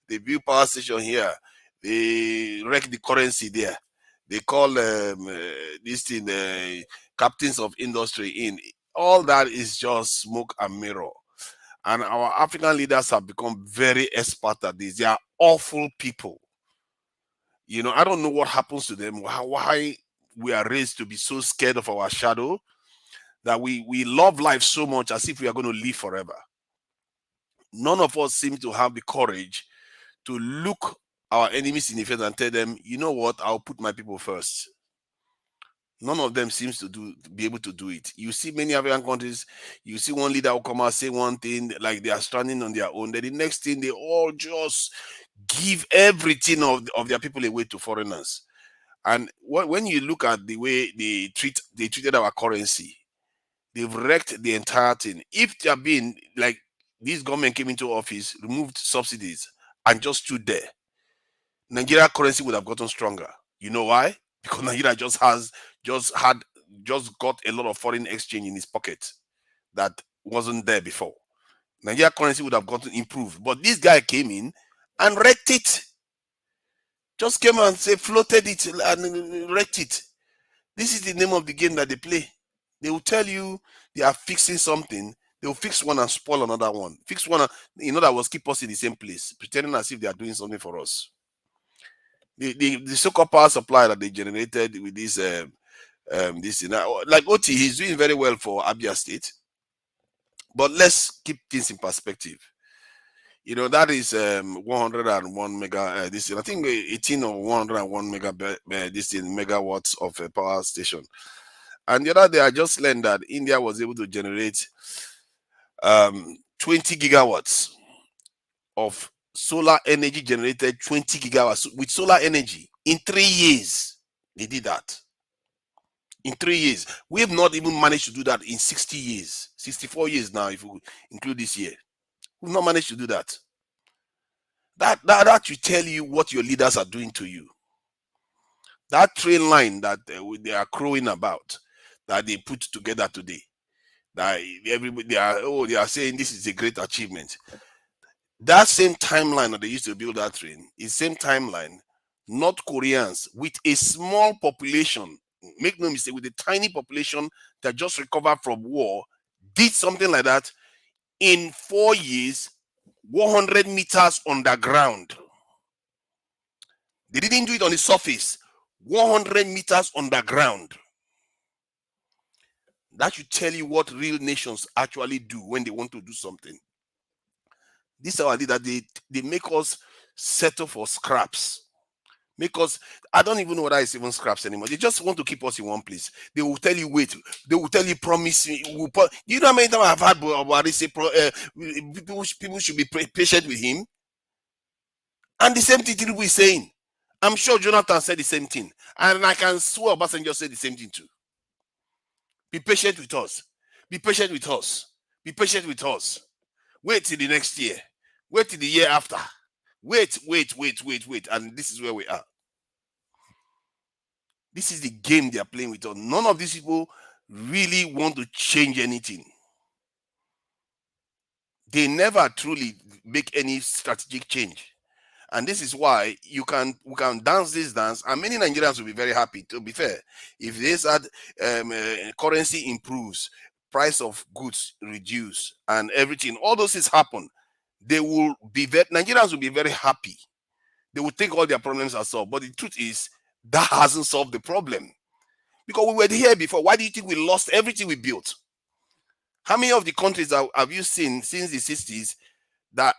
Speaker 12: they build power station here, they wreck the currency there. They call this thing captains of industry in. All that is just smoke and mirror. And our African leaders have become very expert at this. They are awful people. I don't know what happens to them, why we are raised to be so scared of our shadow, that we love life so much as if we are going to live forever. None of us seem to have the courage to look our enemies in the face and tell them, you know what, I'll put my people first. None of them seems to be able to do it. You see many African countries, you see one leader will come out, say one thing, like they are standing on their own. Then the next thing, they all just give everything of their people away to foreigners. And when you look at the way they treated our currency, they've wrecked the entire thing. If they have been like, this government came into office, removed subsidies, and just stood there, Nigeria currency would have gotten stronger. You know why? Because Nigeria just got a lot of foreign exchange in its pocket that wasn't there before. Nigeria currency would have gotten improved. But this guy came in and wrecked it. Just came and floated it and wrecked it. This is the name of the game that they play. They will tell you they are fixing something. They will fix one and spoil another one. Fix one, that was keep us in the same place, pretending as if they are doing something for us. The so-called power supply that they generated with this this thing. Like Oti, he's doing very well for Abia State. But let's keep things in perspective. You know, that is 101 mega this thing. I think 18 or 101 this thing, megawatts of a power station. And the other day I just learned that India was able to generate 20 gigawatts of solar energy, generated 20 gigawatts with solar energy in 3 years. They did that. In 3 years. We have not even managed to do that in 60 years, 64 years now, if we include this year. We've not managed to do that. That will tell you what your leaders are doing to you. That train line that they are crowing about, that they put together today, that everybody they are saying this is a great achievement. That same timeline that they used to build that train is same timeline North Koreans with a small population, make no mistake, with a tiny population that just recovered from war, did something like that in 4 years, 100 meters underground. They didn't do it on the surface, 100 meters underground. That should tell you what real nations actually do when they want to do something. This is our leader. They make us settle for scraps. Because I don't even know whether it's even scraps anymore. They just want to keep us in one place. They will tell you, wait. They will tell you, promise me. You know how many times I've had Buhari say people should be patient with him? And the same thing Tinubu is saying. I'm sure Jonathan said the same thing. And I can swear Obasanjo said the same thing too. Be patient with us. Be patient with us. Be patient with us. Wait till the next year. Wait till the year after. Wait. And this is where we are. This is the game they are playing with us. None of these people really want to change anything. They never truly make any strategic change. And this is why we can dance this dance, and many Nigerians will be very happy, to be fair. If this currency improves, price of goods reduce, and everything, all those things happen, Nigerians will be very happy. They will think all their problems are solved. But the truth is, that hasn't solved the problem. Because we were here before. Why do you think we lost everything we built? How many of the countries have you seen since the 60s that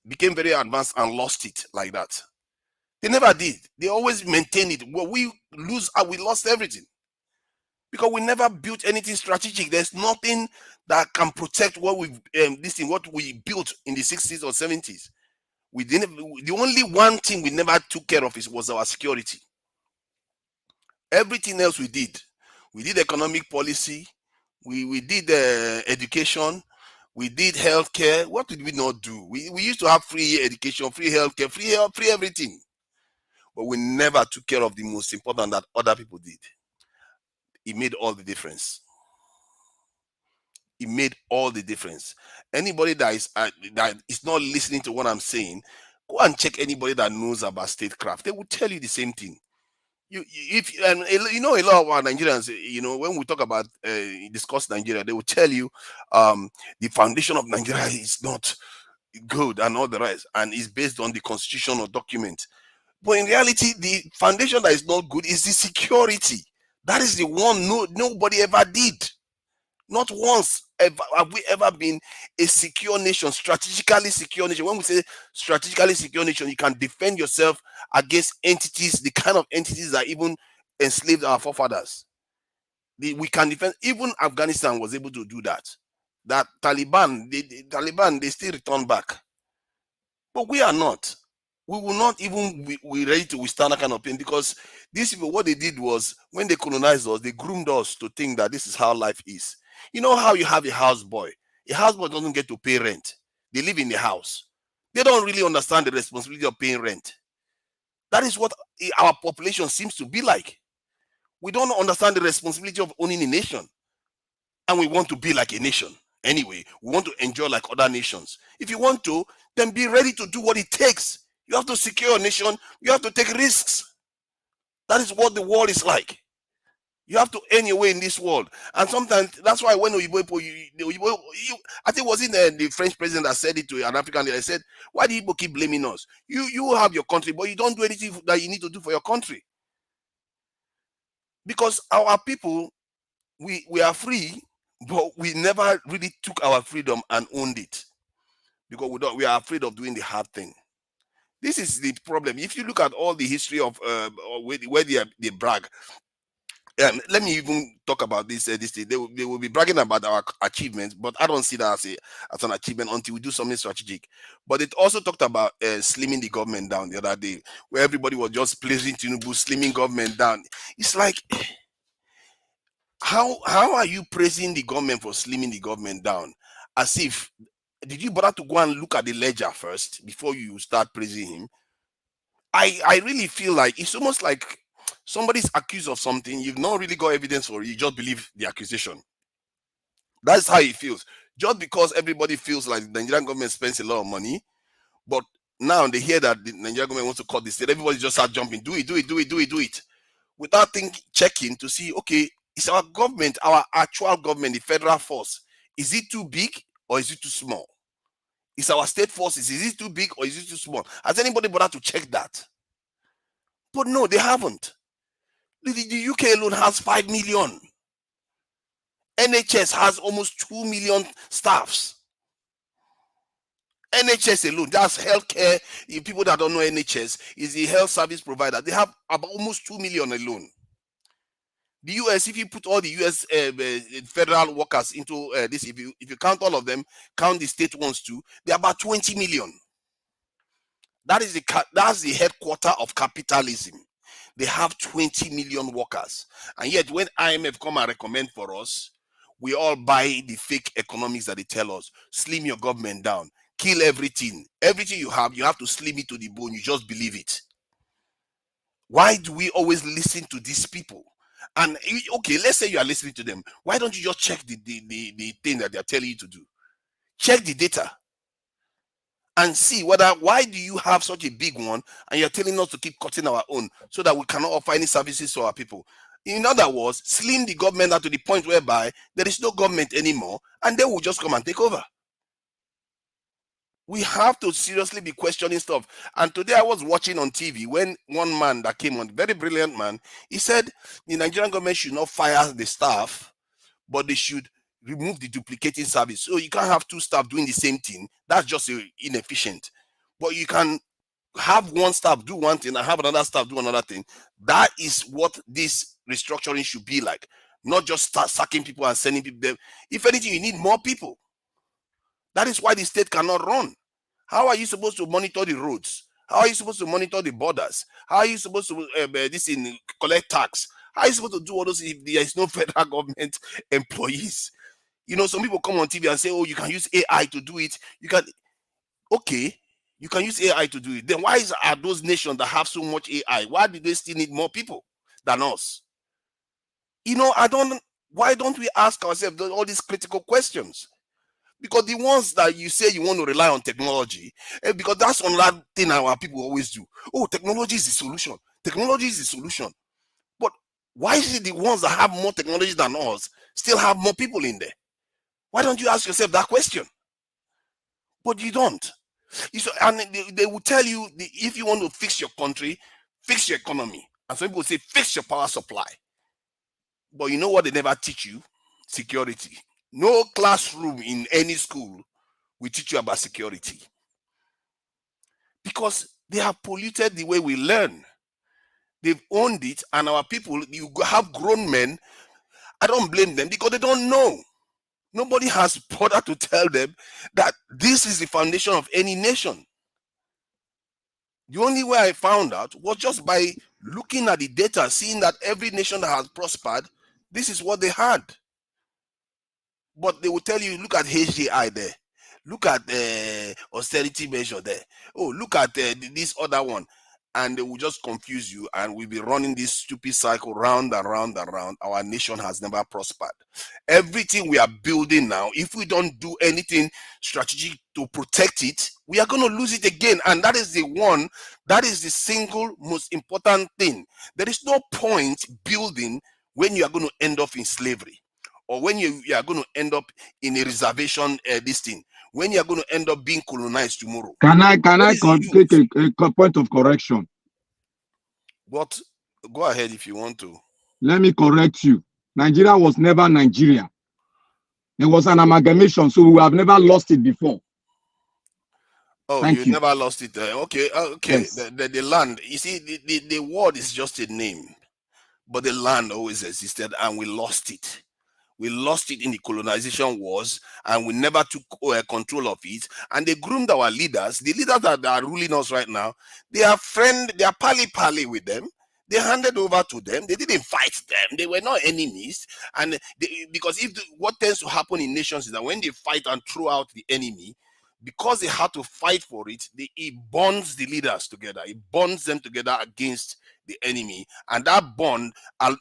Speaker 12: became very advanced and lost it like that? They never did. They always maintained it. Well, we lost everything. Because we never built anything strategic. There's nothing that can protect what we built in the 60s or 70s. The only one thing we never took care of was our security. Everything else we did. We did economic policy. We did education. We did healthcare. What did we not do? We used to have free education, free healthcare, free everything. But we never took care of the most important that other people did. It made all the difference. It made all the difference. Anybody that is not listening to what I'm saying, go and check anybody that knows about statecraft. They will tell you the same thing. A lot of our Nigerians, when we talk about discuss Nigeria, they will tell you the foundation of Nigeria is not good and all the rest, and is based on the constitutional document. But in reality, the foundation that is not good is the security. That is the one nobody ever did. Not once have we ever been a secure nation, strategically secure nation. When we say strategically secure nation, you can defend yourself against entities, the kind of entities that even enslaved our forefathers. We can defend. Even Afghanistan was able to do that. That Taliban, they still return back. But we are not. We will not even be ready to withstand that kind of pain, because these people, what they did was, when they colonized us, they groomed us to think that this is how life is. You know how you have a houseboy? A houseboy doesn't get to pay rent. They live in the house. They don't really understand the responsibility of paying rent. That is what our population seems to be like. We don't understand the responsibility of owning a nation. And we want to be like a nation. Anyway, we want to enjoy like other nations. If you want to, then be ready to do what it takes. You have to secure a nation. You have to take risks. That is what the world is like. You have to earn your way in this world. And sometimes that's why when I think it was in the French president that said it to an African leader. He said, why do people keep blaming us? You have your country, but you don't do anything that you need to do for your country. Because our people, we are free, but we never really took our freedom and owned it. Because we are afraid of doing the hard thing. This is the problem. If you look at all the history of where they brag, let me even talk about this. This thing. They will be bragging about our achievements, but I don't see that as an achievement until we do something strategic. But it also talked about slimming the government down the other day, where everybody was just praising Tinubu, slimming government down. It's like, how are you praising the government for slimming the government down? As if, did you bother to go and look at the ledger first before you start praising him? I really feel like it's almost like somebody's accused of something, you've not really got evidence for it, you just believe the accusation. That's how it feels. Just because everybody feels like the Nigerian government spends a lot of money, but now they hear that the Nigerian government wants to cut this, everybody just start jumping, do it, without checking to see, okay, is our government, our actual government, the federal force, is it too big or is it too small? Is our state forces, is it too big or is it too small? Has anybody bothered to check that? But no, they haven't. The UK alone has 5 million. NHS has almost 2 million staffs. NHS alone, that's healthcare. People that don't know NHS is the health service provider. They have about almost 2 million alone. The US, if you put all the US federal workers into this, if you count all of them, count the state ones too, they're about 20 million. That's the headquarter of capitalism. They have 20 million workers. And yet when IMF come and recommend for us, we all buy the fake economics that they tell us. Slim your government down. Kill everything. Everything you have to slim it to the bone. You just believe it. Why do we always listen to these people? And okay, let's say you are listening to them. Why don't you just check the thing that they are telling you to do? Check the data. And see why do you have such a big one and you're telling us to keep cutting our own so that we cannot offer any services to our people. In other words, slim the government down to the point whereby there is no government anymore and they will just come and take over. We have to seriously be questioning stuff. And today I was watching on TV when one man that came on, very brilliant man, he said the Nigerian government should not fire the staff, but they should remove the duplicating service. So you can't have two staff doing the same thing. That's just inefficient. But you can have one staff do one thing and have another staff do another thing. That is what this restructuring should be like. Not just start sacking people and sending people there. If anything, you need more people. That is why the state cannot run. How are you supposed to monitor the roads? How are you supposed to monitor the borders? How are you supposed to collect tax? How are you supposed to do all those if there is no federal government employees? You know, some people come on TV and say, oh, you can use AI to do it. You can, okay, you can use AI to do it. Then why are those nations that have so much AI, why do they still need more people than us? You know, why don't we ask ourselves all these critical questions? Because the ones that you say you want to rely on technology, because that's another thing our people always do. Oh, technology is the solution. Technology is the solution. But why is it the ones that have more technology than us still have more people in there? Why don't you ask yourself that question? But you don't. And they will tell you, if you want to fix your country, fix your economy. And some people say, fix your power supply. But you know what they never teach you? Security. No classroom in any school will teach you about security. Because they have polluted the way we learn. They've owned it, and our people, you have grown men, I don't blame them because they don't know. Nobody has bothered to tell them that this is the foundation of any nation. The only way I found out was just by looking at the data, seeing that every nation that has prospered, this is what they had. But they will tell you, look at HDI there. Look at the austerity measure there. Oh, look at this other one. And they will just confuse you, and we'll be running this stupid cycle round and round and round. Our nation has never prospered. Everything we are building now, if we don't do anything strategic to protect it, we are going to lose it again. And that is the single most important thing. There is no point building when you are going to end up in slavery, or when you are going to end up in a reservation, this thing, when you are going to end up being colonized tomorrow.
Speaker 17: Can I take a point of correction?
Speaker 12: What? Go ahead if you want to.
Speaker 17: Let me correct you. Nigeria was never Nigeria. It was an amalgamation, so we have never lost it before.
Speaker 12: Oh,
Speaker 17: Thank
Speaker 12: you
Speaker 17: you.
Speaker 12: never lost it. Okay, okay.
Speaker 17: Yes.
Speaker 12: The land, you see, the word is just a name, but the land always existed, and we lost it. We lost it in the colonization wars, and we never took control of it. And they groomed our leaders. The leaders that are ruling us right now, they are pally with them. They handed over to them. They didn't fight them. They were not enemies. And because what tends to happen in nations is that when they fight and throw out the enemy, because they had to fight for it, it bonds the leaders together. It bonds them together against the enemy. And that bond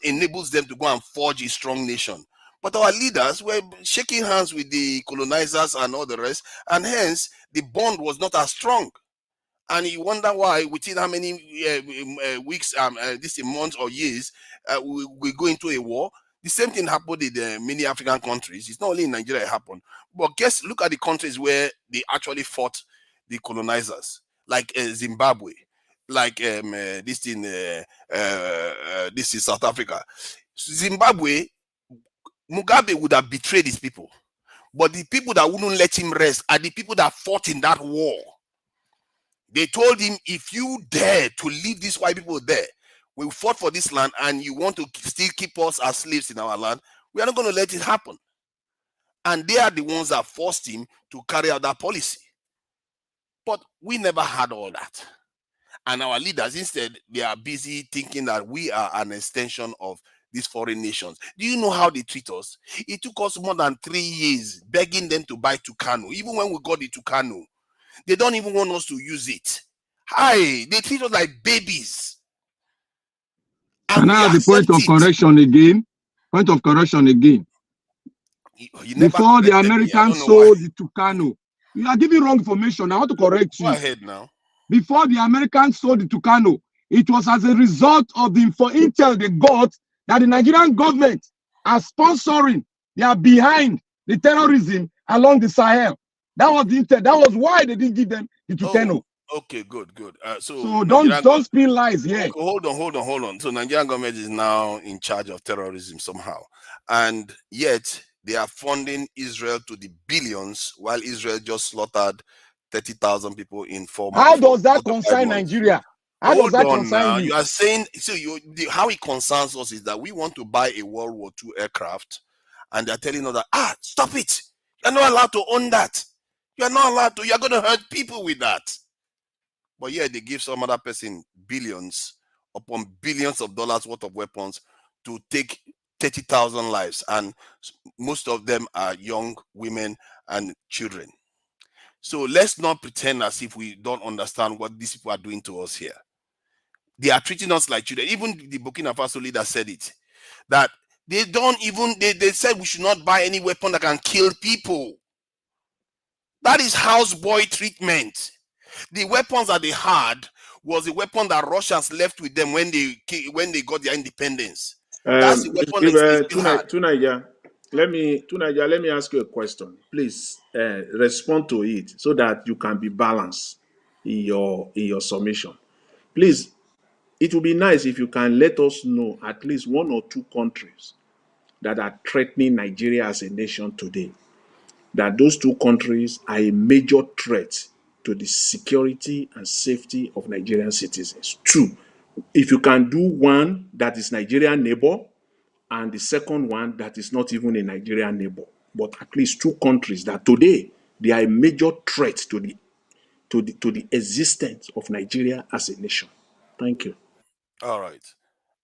Speaker 12: enables them to go and forge a strong nation. But our leaders were shaking hands with the colonizers and all the rest, and hence the bond was not as strong. And you wonder why, within how many weeks, months or years, we go into a war. The same thing happened in many African countries. It's not only in Nigeria it happened. But look at the countries where they actually fought the colonizers, like Zimbabwe, like this is South Africa. Zimbabwe, Mugabe would have betrayed his people. But the people that wouldn't let him rest are the people that fought in that war. They told him, if you dare to leave these white people there, we fought for this land and you want to still keep us as slaves in our land, we are not going to let it happen. And they are the ones that forced him to carry out that policy. But we never had all that. And our leaders, instead, they are busy thinking that we are an extension of these foreign nations. Do you know how they treat us? It took us more than 3 years begging them to buy Tucano. Even when we got the Tucano, they don't even want us to use it. They treat us like babies.
Speaker 17: And I have the point of correction again. Point of correction again. Before the Americans sold the Tucano, you are giving wrong information. I want to correct you.
Speaker 12: Go ahead now.
Speaker 17: Before the Americans sold the Tucano, it was as a result of the intel they got that the Nigerian government are sponsoring. They are behind the terrorism along the Sahel. That was the intel. That was why they didn't give them the Tucano.
Speaker 12: Okay, good.
Speaker 17: So don't spin lies here.
Speaker 12: Okay, hold on. So Nigerian government is now in charge of terrorism somehow, and yet they are funding Israel to the billions, while Israel just slaughtered 30,000 people in 4 months.
Speaker 17: How does that concern Nigeria? How does that concern you?
Speaker 12: You are saying, so how it concerns us is that we want to buy a World War II aircraft, and they're telling us that, stop it. You're not allowed to own that. You're not allowed to. You're going to hurt people with that. But yeah, they give some other person billions upon billions of dollars worth of weapons to take 30,000 lives. And most of them are young women and children. So let's not pretend as if we don't understand what these people are doing to us here. They are treating us like children. Even the Burkina Faso leader said it. That they said we should not buy any weapon that can kill people. That is houseboy treatment. The weapons that they had was the weapon that Russians left with them when they got their independence. That's the weapon.
Speaker 15: Tunaija, let me ask you a question. Please respond to it so that you can be balanced in your submission. Please, it would be nice if you can let us know at least 1 or 2 countries that are threatening Nigeria as a nation today. That those 2 countries are a major threat to the security and safety of Nigerian citizens. 2, if you can do one that is Nigerian neighbor, and the second one that is not even a Nigerian neighbor, but at least 2 countries that today they are a major threat to the existence of Nigeria as a nation. Thank you.
Speaker 12: All right.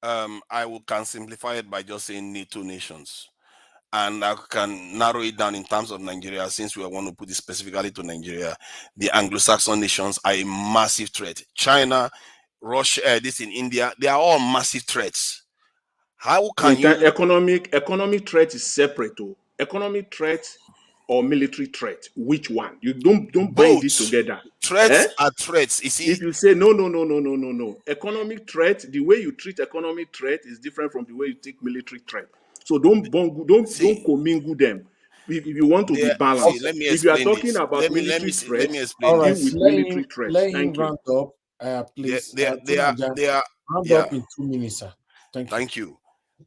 Speaker 12: I can simplify it by just saying 2 nations. And I can narrow it down in terms of Nigeria, since we want to put it specifically to Nigeria. The Anglo-Saxon nations are a massive threat. China, Russia, this in India, they are all massive threats. How can you...
Speaker 15: Economic threat is separate. Economic threat or military threat? Which one? You don't bind it
Speaker 12: Both.
Speaker 15: together.
Speaker 12: Threats are threats. You see,
Speaker 15: If you say no, economic threat, the way you treat economic threat is different from the way you take military threat. So don't commingle them. If you want to be balanced,
Speaker 12: let me
Speaker 15: if you are
Speaker 12: explain
Speaker 15: talking
Speaker 12: this.
Speaker 15: about military
Speaker 12: Let
Speaker 15: threat,
Speaker 12: me
Speaker 2: All
Speaker 12: explain
Speaker 2: right,
Speaker 15: deal
Speaker 12: this.
Speaker 15: with military threat.
Speaker 2: let him
Speaker 15: Thank you.
Speaker 2: round up, please.
Speaker 12: They are,
Speaker 2: Round
Speaker 12: yeah.
Speaker 2: up in 2 minutes, sir.
Speaker 12: Thank you.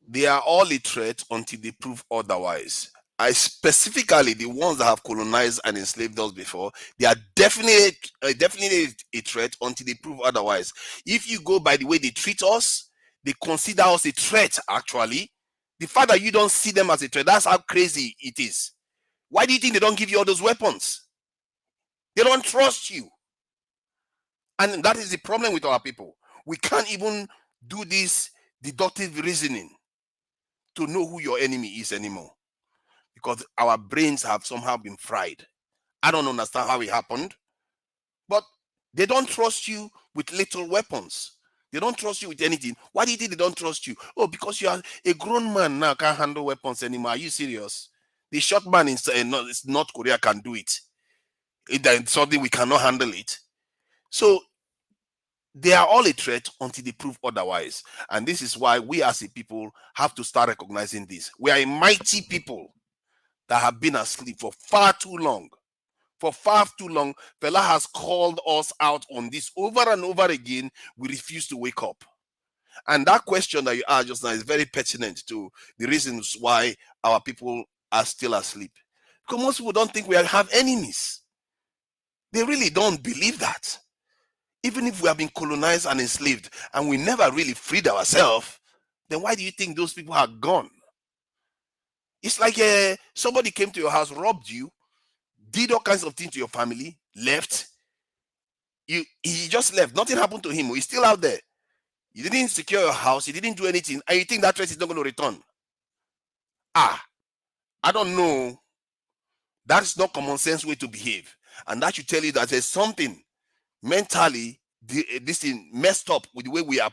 Speaker 12: They are all a threat until they prove otherwise. I specifically, the ones that have colonized and enslaved us before, they are definitely a threat until they prove otherwise. If you go by the way they treat us, they consider us a threat. Actually, the fact that you don't see them as a threat, that's how crazy it is. Why do you think they don't give you all those weapons? They don't trust you. And that is the problem with our people. We can't even do this deductive reasoning to know who your enemy is anymore, because our brains have somehow been fried. I don't understand how it happened, but they don't trust you with little weapons. They don't trust you with anything. Why do you think they don't trust you? Oh, because you are a grown man now, can't handle weapons anymore. Are you serious? The short man in North Korea can do it. Then suddenly we cannot handle it. So they are all a threat until they prove otherwise. And this is why we as a people have to start recognizing this. We are a mighty people that have been asleep for far too long. For far too long, Fela has called us out on this over and over again. We refuse to wake up. And that question that you asked just now is very pertinent to the reasons why our people are still asleep. Because most people don't think we have enemies. They really don't believe that. Even if we have been colonized and enslaved and we never really freed ourselves, then why do you think those people are gone? It's like somebody came to your house, robbed you, did all kinds of things to your family, left. He just left. Nothing happened to him. He's still out there. You didn't secure your house. You didn't do anything. And you think that threat is not going to return. I don't know. That's not common sense way to behave. And that should tell you that there's something mentally, this thing messed up with the way we are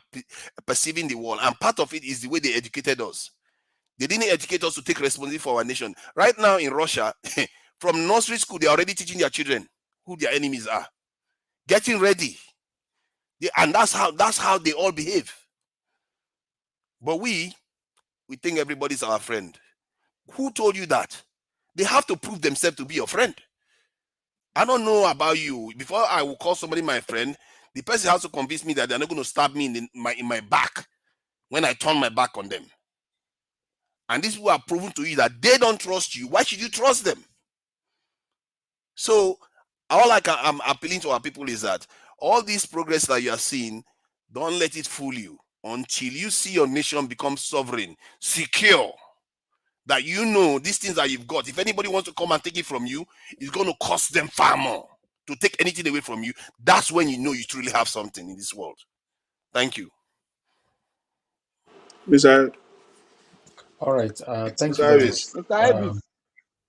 Speaker 12: perceiving the world. And part of it is the way they educated us. They didn't educate us to take responsibility for our nation. Right now in Russia, from nursery school, they're already teaching their children who their enemies are. Getting ready. And that's how they all behave. But we think everybody's our friend. Who told you that? They have to prove themselves to be your friend. I don't know about you. Before I will call somebody my friend, the person has to convince me that they're not going to stab me in my back when I turn my back on them. And these people are proven to you that they don't trust you. Why should you trust them? So all I'm appealing to our people is that all this progress that you are seeing, don't let it fool you until you see your nation become sovereign, secure, that you know these things that you've got. If anybody wants to come and take it from you, it's going to cost them far more to take anything away from you. That's when you know you truly have something in this world. Thank you.
Speaker 15: Mr.
Speaker 2: All right. Thank you
Speaker 15: Mr.
Speaker 2: very
Speaker 15: Ivis.
Speaker 2: much.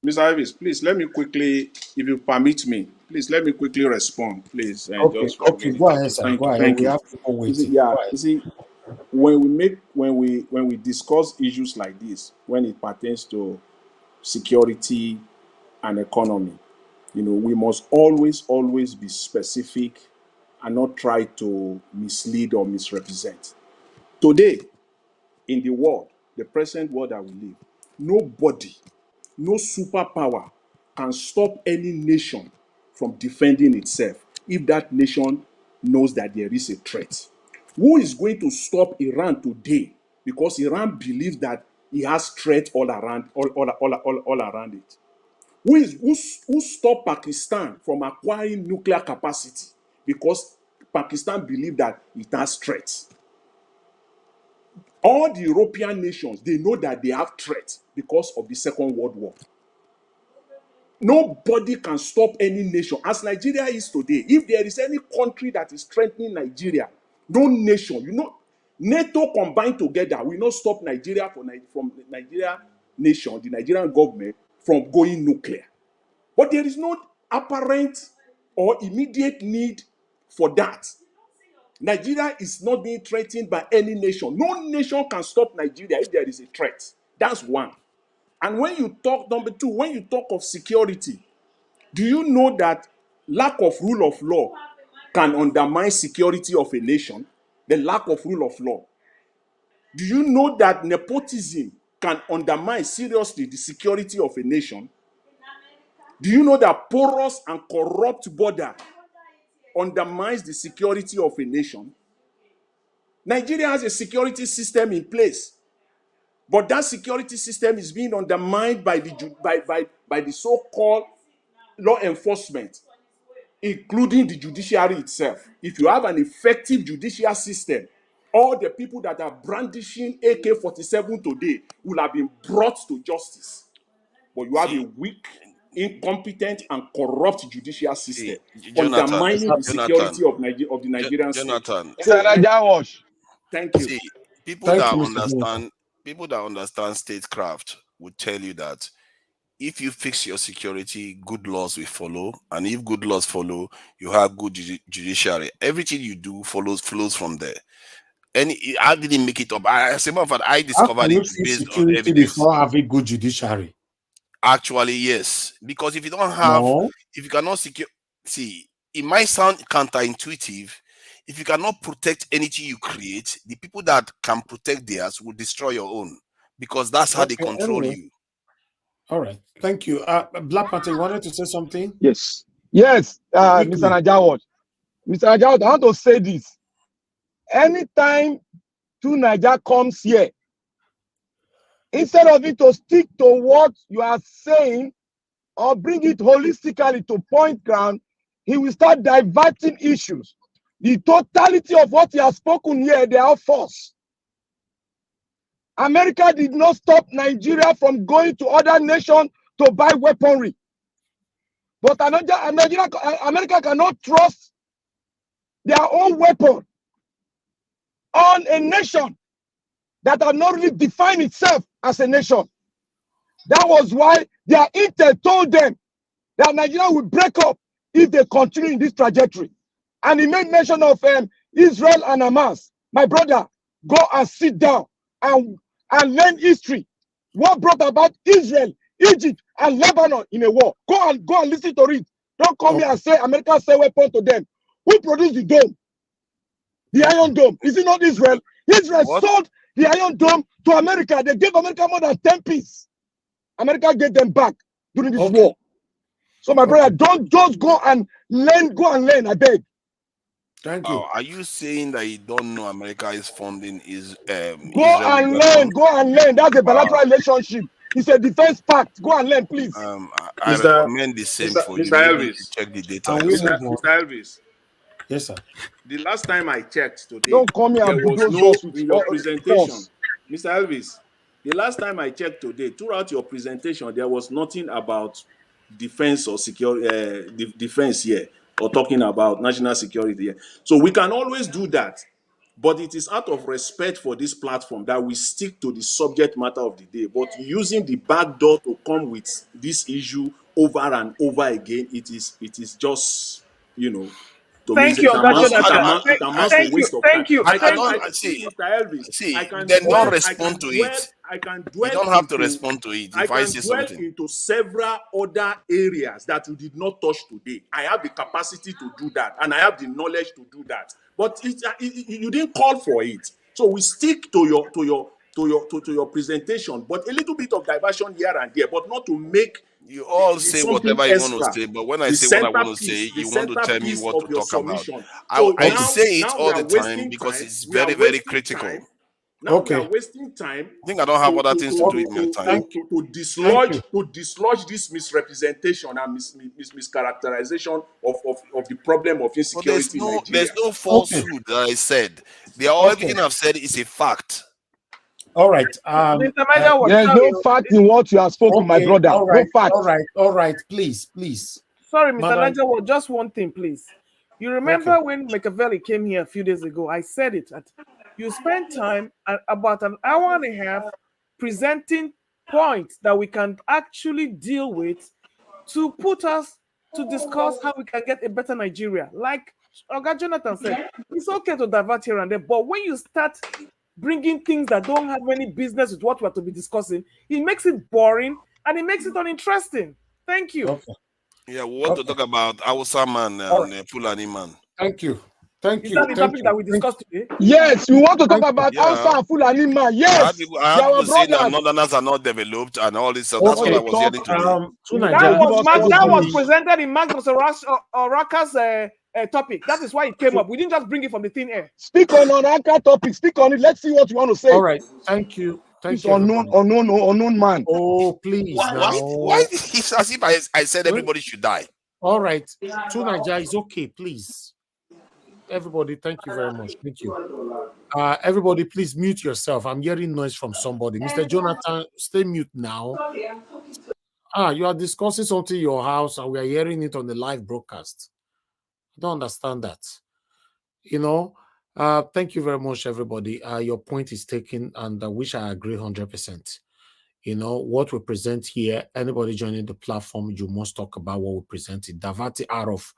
Speaker 15: Mr. Ivis, please let me quickly, if you permit me, please let me quickly respond, please. Just for a minute.
Speaker 2: Go ahead, sir.
Speaker 15: Thank
Speaker 2: Go
Speaker 15: you.
Speaker 2: ahead.
Speaker 15: Thank
Speaker 2: We
Speaker 15: you.
Speaker 2: have people
Speaker 15: You see,
Speaker 2: waiting. Go ahead.
Speaker 15: you see, when we discuss issues like this, when it pertains to security and economy, we must always be specific and not try to mislead or misrepresent. Today, in the world, the present world that we live, nobody, no superpower can stop any nation from defending itself if that nation knows that there is a threat. Who is going to stop Iran today? Because Iran believes that it has threat all around it. Who stopped Pakistan from acquiring nuclear capacity? Because Pakistan believes that it has threats. All the European nations, they know that they have threats because of the Second World War. Nobody can stop any nation. As Nigeria is today, if there is any country that is threatening Nigeria, no nation, NATO combined together will not stop Nigeria from the Nigeria nation, the Nigerian government, from going nuclear. But there is no apparent or immediate need for that. Nigeria is not being threatened by any nation. No nation can stop Nigeria if there is a threat. That's one. And when you talk, number two, when you talk of security, do you know that lack of rule of law can undermine security of a nation? The lack of rule of law. Do you know that nepotism can undermine seriously the security of a nation? Do you know that porous and corrupt border undermines the security of a nation? Nigeria has a security system in place, but that security system is being undermined by the so-called law enforcement, including the judiciary itself. If you have an effective judicial system, all the people that are brandishing AK-47 today will have been brought to justice. But you have a weak, incompetent, and corrupt judicial system undermining the security of the Nigerian state.
Speaker 12: Jonathan,
Speaker 15: Thank you.
Speaker 12: See, people that understand statecraft will tell you that if you fix your security, good laws will follow, and if good laws follow, you have good judiciary. Everything you do flows from there. I didn't make it up. As a matter of fact, I discovered it based on evidence.
Speaker 2: Before having good judiciary.
Speaker 12: Actually, yes, because if you don't have, if you cannot secure, see, it might sound counterintuitive. If you cannot protect anything you create, the people that can protect theirs will destroy your own, because that's how they control you.
Speaker 2: All right, thank you. Black Panther, you wanted to say something?
Speaker 17: Yes, Mr. Najawad. Mr. Najawad, I want to say this. Anytime Naija comes here, instead of it to stick to what you are saying or bring it holistically to point ground, he will start diverting issues. The totality of what he has spoken here, they are false. America did not stop Nigeria from going to other nations to buy weaponry. But America cannot trust their own weapon on a nation that had not really defined itself as a nation. That was why their intel told them that Nigeria will break up if they continue in this trajectory. And he made mention of Israel and Hamas. My brother, go and sit down and learn history. What brought about Israel, Egypt, and Lebanon in a war? Go and listen to it. Don't come here and say America sell weapons to them. Who produced the dome? The Iron Dome. Is it not Israel? Israel sold the Iron Dome to America. They gave America more than 10 pieces. America gave them back during this war. So my brother, don't just go and learn, I beg.
Speaker 2: Thank you.
Speaker 12: Are you saying that you don't know America is funding Israel?
Speaker 17: Go and learn. That's a bilateral relationship. It's a defense pact. Go and learn, please.
Speaker 12: I recommend the same for you.
Speaker 15: Elvis,
Speaker 12: to check the data.
Speaker 15: Mr. Elvis.
Speaker 2: Yes, sir.
Speaker 15: The last time I checked today,
Speaker 17: don't come here
Speaker 15: there
Speaker 17: and
Speaker 15: was no in your presentation. Mr. Elvis, the last time I checked today, throughout your presentation, there was nothing about defense or security, defense here, or talking about national security here. So we can always do that, but it is out of respect for this platform that we stick to the subject matter of the day. But using the back door to come with this issue over and over again, it is just,
Speaker 13: Thank you,
Speaker 15: it amounts to waste of time.
Speaker 13: Thank you.
Speaker 15: I can see, Mr. Elvis.
Speaker 12: See,
Speaker 15: I can
Speaker 12: then
Speaker 15: dwell,
Speaker 12: don't respond to it.
Speaker 15: I can dwell.
Speaker 12: You don't have to respond to it. If I say
Speaker 15: dwell
Speaker 12: something
Speaker 15: into several other areas that you did not touch today. I have the capacity to do that, and I have the knowledge to do that. But you didn't call for it, so we stick to your presentation. But a little bit of diversion here and there, but not to make.
Speaker 12: You all say whatever you want to say, but when I say what I want to say, you want to tell me what to talk about. I say it all the time because it's very, very critical.
Speaker 15: Now we are wasting time.
Speaker 12: I think I don't have other things to do with my time.
Speaker 15: To dislodge this misrepresentation and mischaracterization of the problem of insecurity in Nigeria.
Speaker 12: There's no falsehood that I said. Everything I've said is a fact.
Speaker 2: All right.
Speaker 17: There's no fact in what you have spoken, my brother.
Speaker 2: All right,
Speaker 17: no fact.
Speaker 2: All right. Please.
Speaker 13: Sorry, Mr. Najawad, just one thing, please. You remember when Machiavelli came here a few days ago? I said it. You spent time about an hour and a half presenting points that we can actually deal with to put us to discuss how we can get a better Nigeria. Like Oga Jonathan said, it's okay to divert here and there, but when you start bringing things that don't have any business with what we're to be discussing. It makes it boring and it makes it uninteresting. Thank you.
Speaker 2: Okay.
Speaker 12: Yeah, we want to talk about Hausa man and Fulani man.
Speaker 2: Thank you. Thank
Speaker 13: Is
Speaker 2: you.
Speaker 13: that the
Speaker 2: Thank
Speaker 13: topic
Speaker 2: you.
Speaker 13: that we discussed today?
Speaker 17: Yes, we want to talk about
Speaker 12: Yeah.
Speaker 17: Hausa and Fulani man.
Speaker 12: I
Speaker 17: Yes,
Speaker 12: had
Speaker 17: they are our
Speaker 12: people saying that
Speaker 17: brothers.
Speaker 12: Northerners are not developed and all this. So that's what
Speaker 2: Okay,
Speaker 12: I was hearing today.
Speaker 13: That was presented in Magnus Oraka's topic. That is why it came up. We didn't just bring it from the thin air.
Speaker 17: Speak on Oraka topic. Speak on it. Let's see what you want to say.
Speaker 2: All right. Thank you. Thank
Speaker 17: This
Speaker 2: you.
Speaker 17: unknown man.
Speaker 2: Oh, please now.
Speaker 12: Why it's as if I said everybody should die?
Speaker 2: All right. Tunaja is okay, please. Everybody, thank you very much. Thank you. Everybody, please mute yourself. I'm hearing noise from somebody. Mr. Jonathan, stay mute now. You are discussing something in your house and we are hearing it on the live broadcast. I don't understand that. You know, thank you very much, everybody. Your point is taken, and I wish I agree 100%. You know, what we present here, anybody joining the platform, you must talk about what we presented. Divert it out of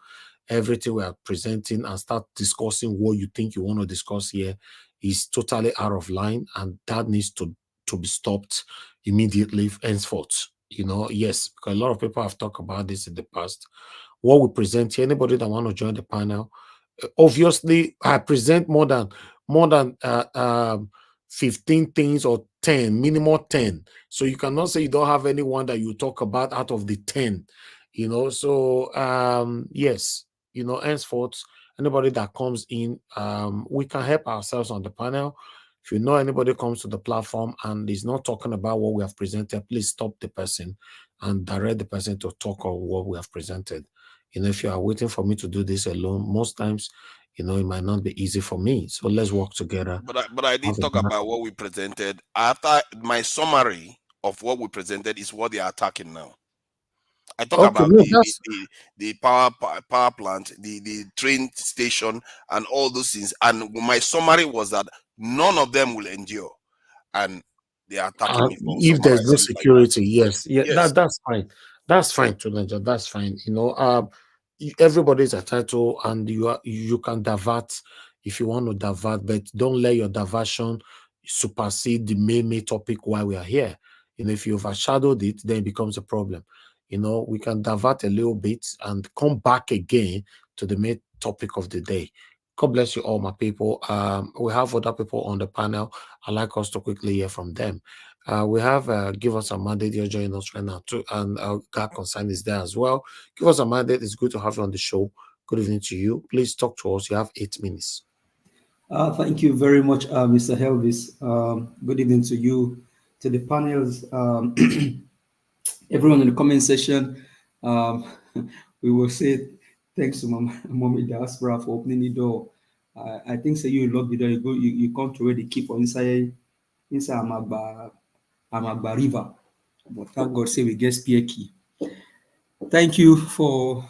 Speaker 2: everything we are presenting and start discussing what you think you want to discuss here is totally out of line, and that needs to be stopped immediately henceforth. You know, yes, because a lot of people have talked about this in the past. What we present here, anybody that want to join the panel, obviously I present more than 15 things or 10, minimum 10. So you cannot say you don't have anyone that you talk about out of the 10, you know. So yes, you know, henceforth, anybody that comes in, we can help ourselves on the panel. If you know anybody comes to the platform and is not talking about what we have presented, please stop the person and direct the person to talk on what we have presented. You know, if you are waiting for me to do this alone, most times, you know, it might not be easy for me. So let's work together.
Speaker 12: But I did talk about what we presented. After my summary of what we presented is what they are attacking now. I talk about the power plant, the train station, and all those things. And my summary was that none of them will endure, and they are attacking me.
Speaker 2: If there's no security,
Speaker 12: like that.
Speaker 2: yes. That's fine. That's fine, Tunaja. That's fine. You know, everybody's entitled, and you can divert if you want to divert, but don't let your diversion supersede the main topic why we are here. You know, if you overshadowed it, then it becomes a problem. You know, we can divert a little bit and come back again to the main topic of the day. God bless you all, my people. We have other people on the panel. I'd like us to quickly hear from them. We have Give Us a Mandate. You're joining us right now too, and God Concern is there as well. Give Us a Mandate. It's good to have you on the show. Good evening to you. Please talk to us. You have 8 minutes.
Speaker 18: Thank you very much, Mr. Helvis. Good evening to you, to the panels, everyone in the comment section. We will say thanks to Mommy Diaspora for opening the door. I think so you lock the door, you come to where they keep on inside Amagba River. But thank God say we get spare key. Thank you for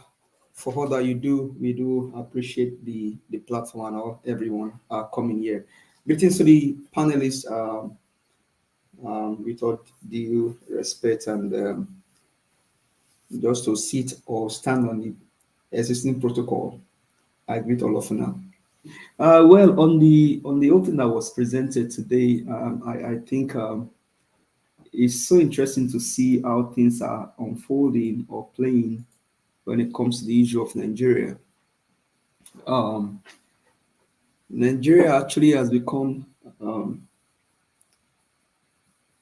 Speaker 18: all that you do. We do appreciate the platform and all everyone coming here. Greetings to the panelists with all due respect and just to sit or stand on the existing protocol. I greet all of you now. Well, on the open that was presented today, I think it's so interesting to see how things are unfolding or playing when it comes to the issue of Nigeria. Nigeria actually has become,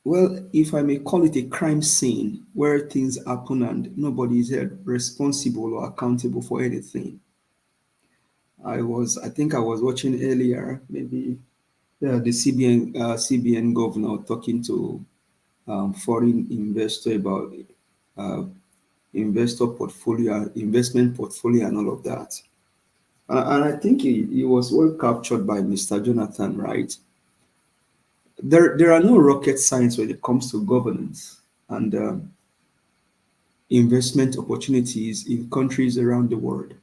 Speaker 18: well, if I may call it a crime scene where things happen and nobody is held responsible or accountable for anything. I think I was watching earlier, maybe the CBN governor talking to foreign investor about investment portfolio and all of that. And I think he was well captured by Mr. Jonathan, right? There are no rocket science when it comes to governance and investment opportunities in countries around the world.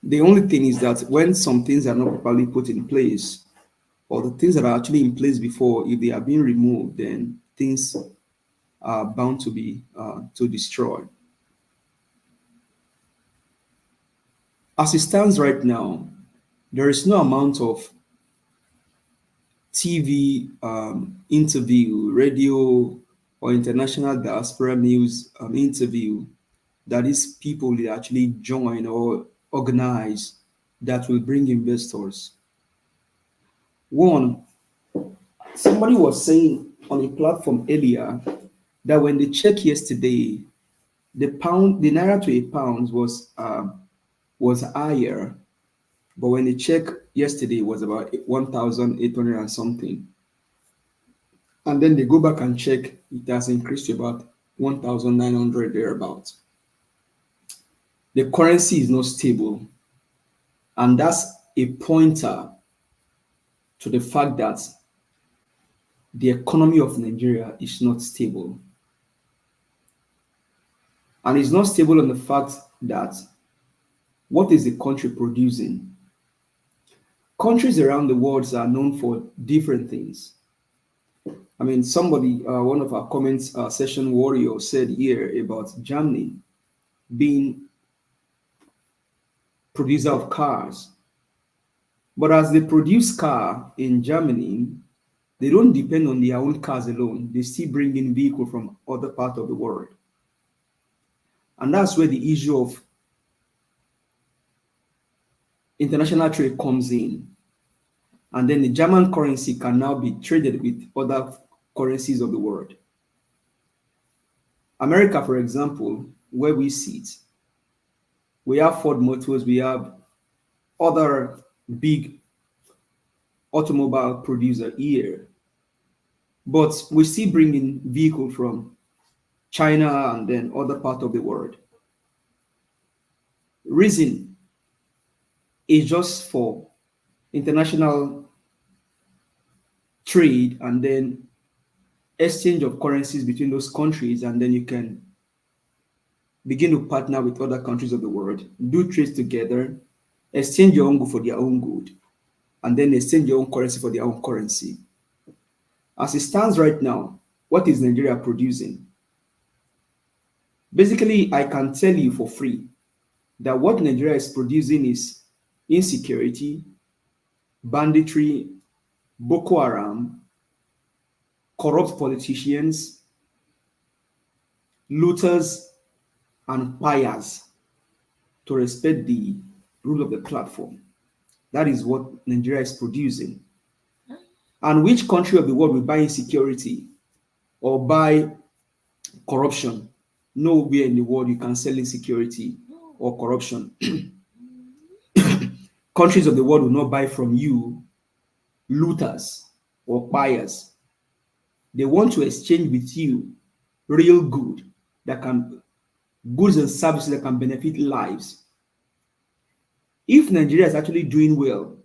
Speaker 18: The only thing is that when some things are not properly put in place, or the things that are actually in place before, if they are being removed, then things are bound to be destroyed. As it stands right now, there is no amount of TV interview, radio, or international diaspora news interview that these people will actually join or organize that will bring investors. One, somebody was saying on a platform earlier that when they checked yesterday, the naira to a pound was higher, but when they checked yesterday, it was about 1,800 and something. And then they go back and check, it has increased to about 1,900 thereabouts. The currency is not stable, and that's a pointer to the fact that the economy of Nigeria is not stable. And it's not stable on the fact that what is the country producing? Countries around the world are known for different things. I mean, somebody, one of our comments session warrior said here about Germany being producer of cars. But as they produce car in Germany, they don't depend on their own cars alone. They still bring in vehicles from other parts of the world. And that's where the issue of international trade comes in. And then the German currency can now be traded with other currencies of the world. America, for example, where we sit, we have Ford Motors, we have other big automobile producer here, but we still bring in vehicles from China and then other parts of the world. Reason is just for international trade and then exchange of currencies between those countries, and then you can begin to partner with other countries of the world, do trades together, exchange your own good for their own good, and then exchange your own currency for their own currency. As it stands right now, what is Nigeria producing? Basically, I can tell you for free that what Nigeria is producing is insecurity, banditry, Boko Haram, corrupt politicians, looters, and buyers to respect the rule of the platform. That is what Nigeria is producing. And which country of the world will buy insecurity or buy corruption? Nowhere in the world you can sell insecurity or corruption. Countries of the world will not buy from you looters or buyers. They want to exchange with you real goods and services that can benefit lives. If Nigeria is actually doing well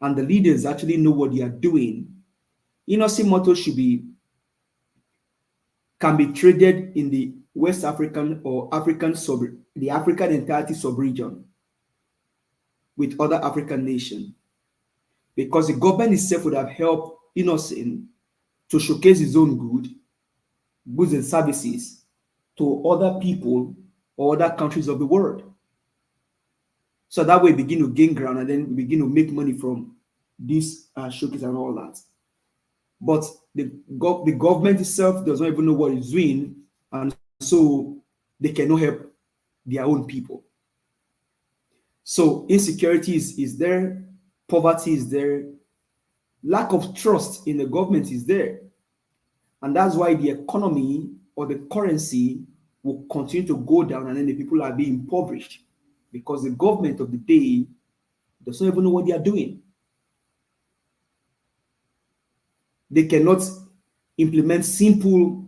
Speaker 18: and the leaders actually know what they are doing, innocent motors can be traded in the West African or the African entirety sub-region with other African nations, because the government itself would have helped Innocent to showcase his own goods and services to other people or other countries of the world. So that way we begin to gain ground and then we begin to make money from this showcase and all that. But the government itself does not even know what it's doing, and so they cannot help their own people. So insecurity is there, poverty is there, lack of trust in the government is there. And that's why the economy or the currency will continue to go down, and then the people are being impoverished because the government of the day does not even know what they are doing. They cannot implement simple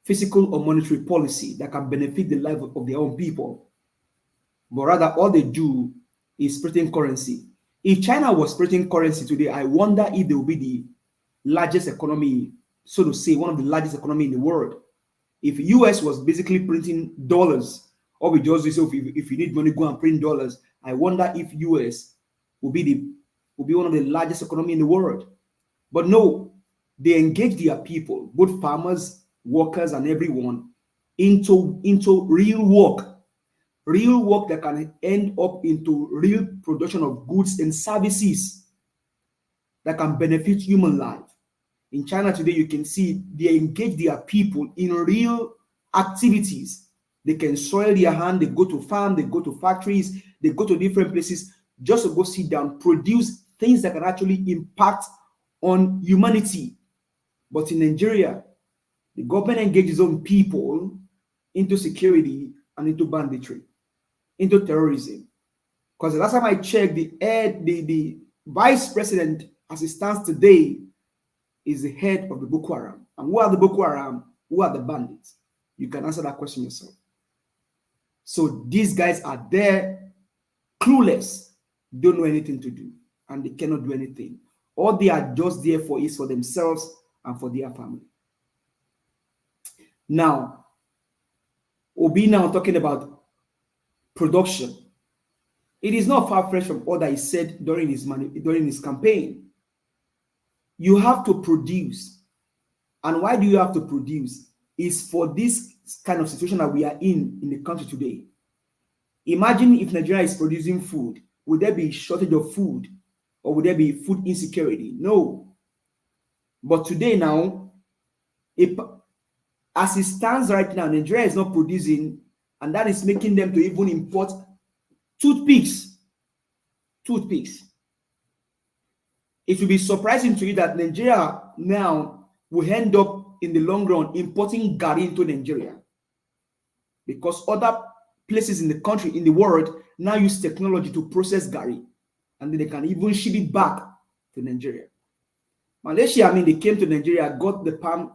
Speaker 18: physical or monetary policy that can benefit the life of their own people. But rather, all they do is printing currency. If China was printing currency today, I wonder if they will be the largest economy, so to say, one of the largest economy in the world. If US was basically printing dollars, or we just say, if you need money, go and print dollars. I wonder if US will be one of the largest economy in the world. But no, they engage their people, both farmers, workers, and everyone, into real work that can end up into real production of goods and services. that can benefit human life. In China today, you can see they engage their people in real activities. They can soil their hand, they go to farm, they go to factories, they go to different places just to go sit down, produce things that can actually impact on humanity. But in Nigeria, the government engages on people into security and into banditry, into terrorism. Because the last time I checked, the vice president, as it stands today, is the head of the Boko Haram. And who are the Boko Haram? Who are the bandits? You can answer that question yourself. So these guys are there, clueless, don't know anything to do, and they cannot do anything. All they are just there for is for themselves and for their family. Now, Obi now talking about production. It is not far-fetched from all that he said during his campaign. You have to produce. And why do you have to produce? Is for this kind of situation that we are in the country today. Imagine if Nigeria is producing food. Would there be shortage of food? Or would there be food insecurity? No. But today now, as it stands right now, Nigeria is not producing, and that is making them to even import toothpicks. Toothpicks. It will be surprising to you that Nigeria now will end up in the long run importing gari into Nigeria, because other places in the country, in the world, now use technology to process gari, and then they can even ship it back to Nigeria. Malaysia, I mean, they came to Nigeria, got the palm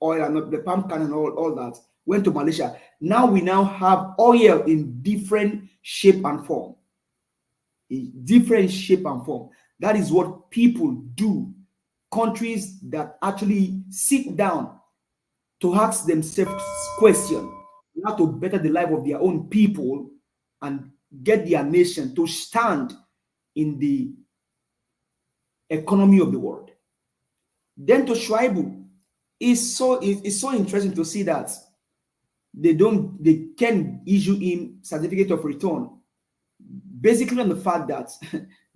Speaker 18: oil and the palm kernel and all that, went to Malaysia. Now we now have oil in different shape and form. In different shape and form. That is what people do. Countries that actually sit down to ask themselves questions, how to better the life of their own people and get their nation to stand in the economy of the world. Then to Shuaibu, it's so interesting to see that they can issue him certificate of return, basically on the fact that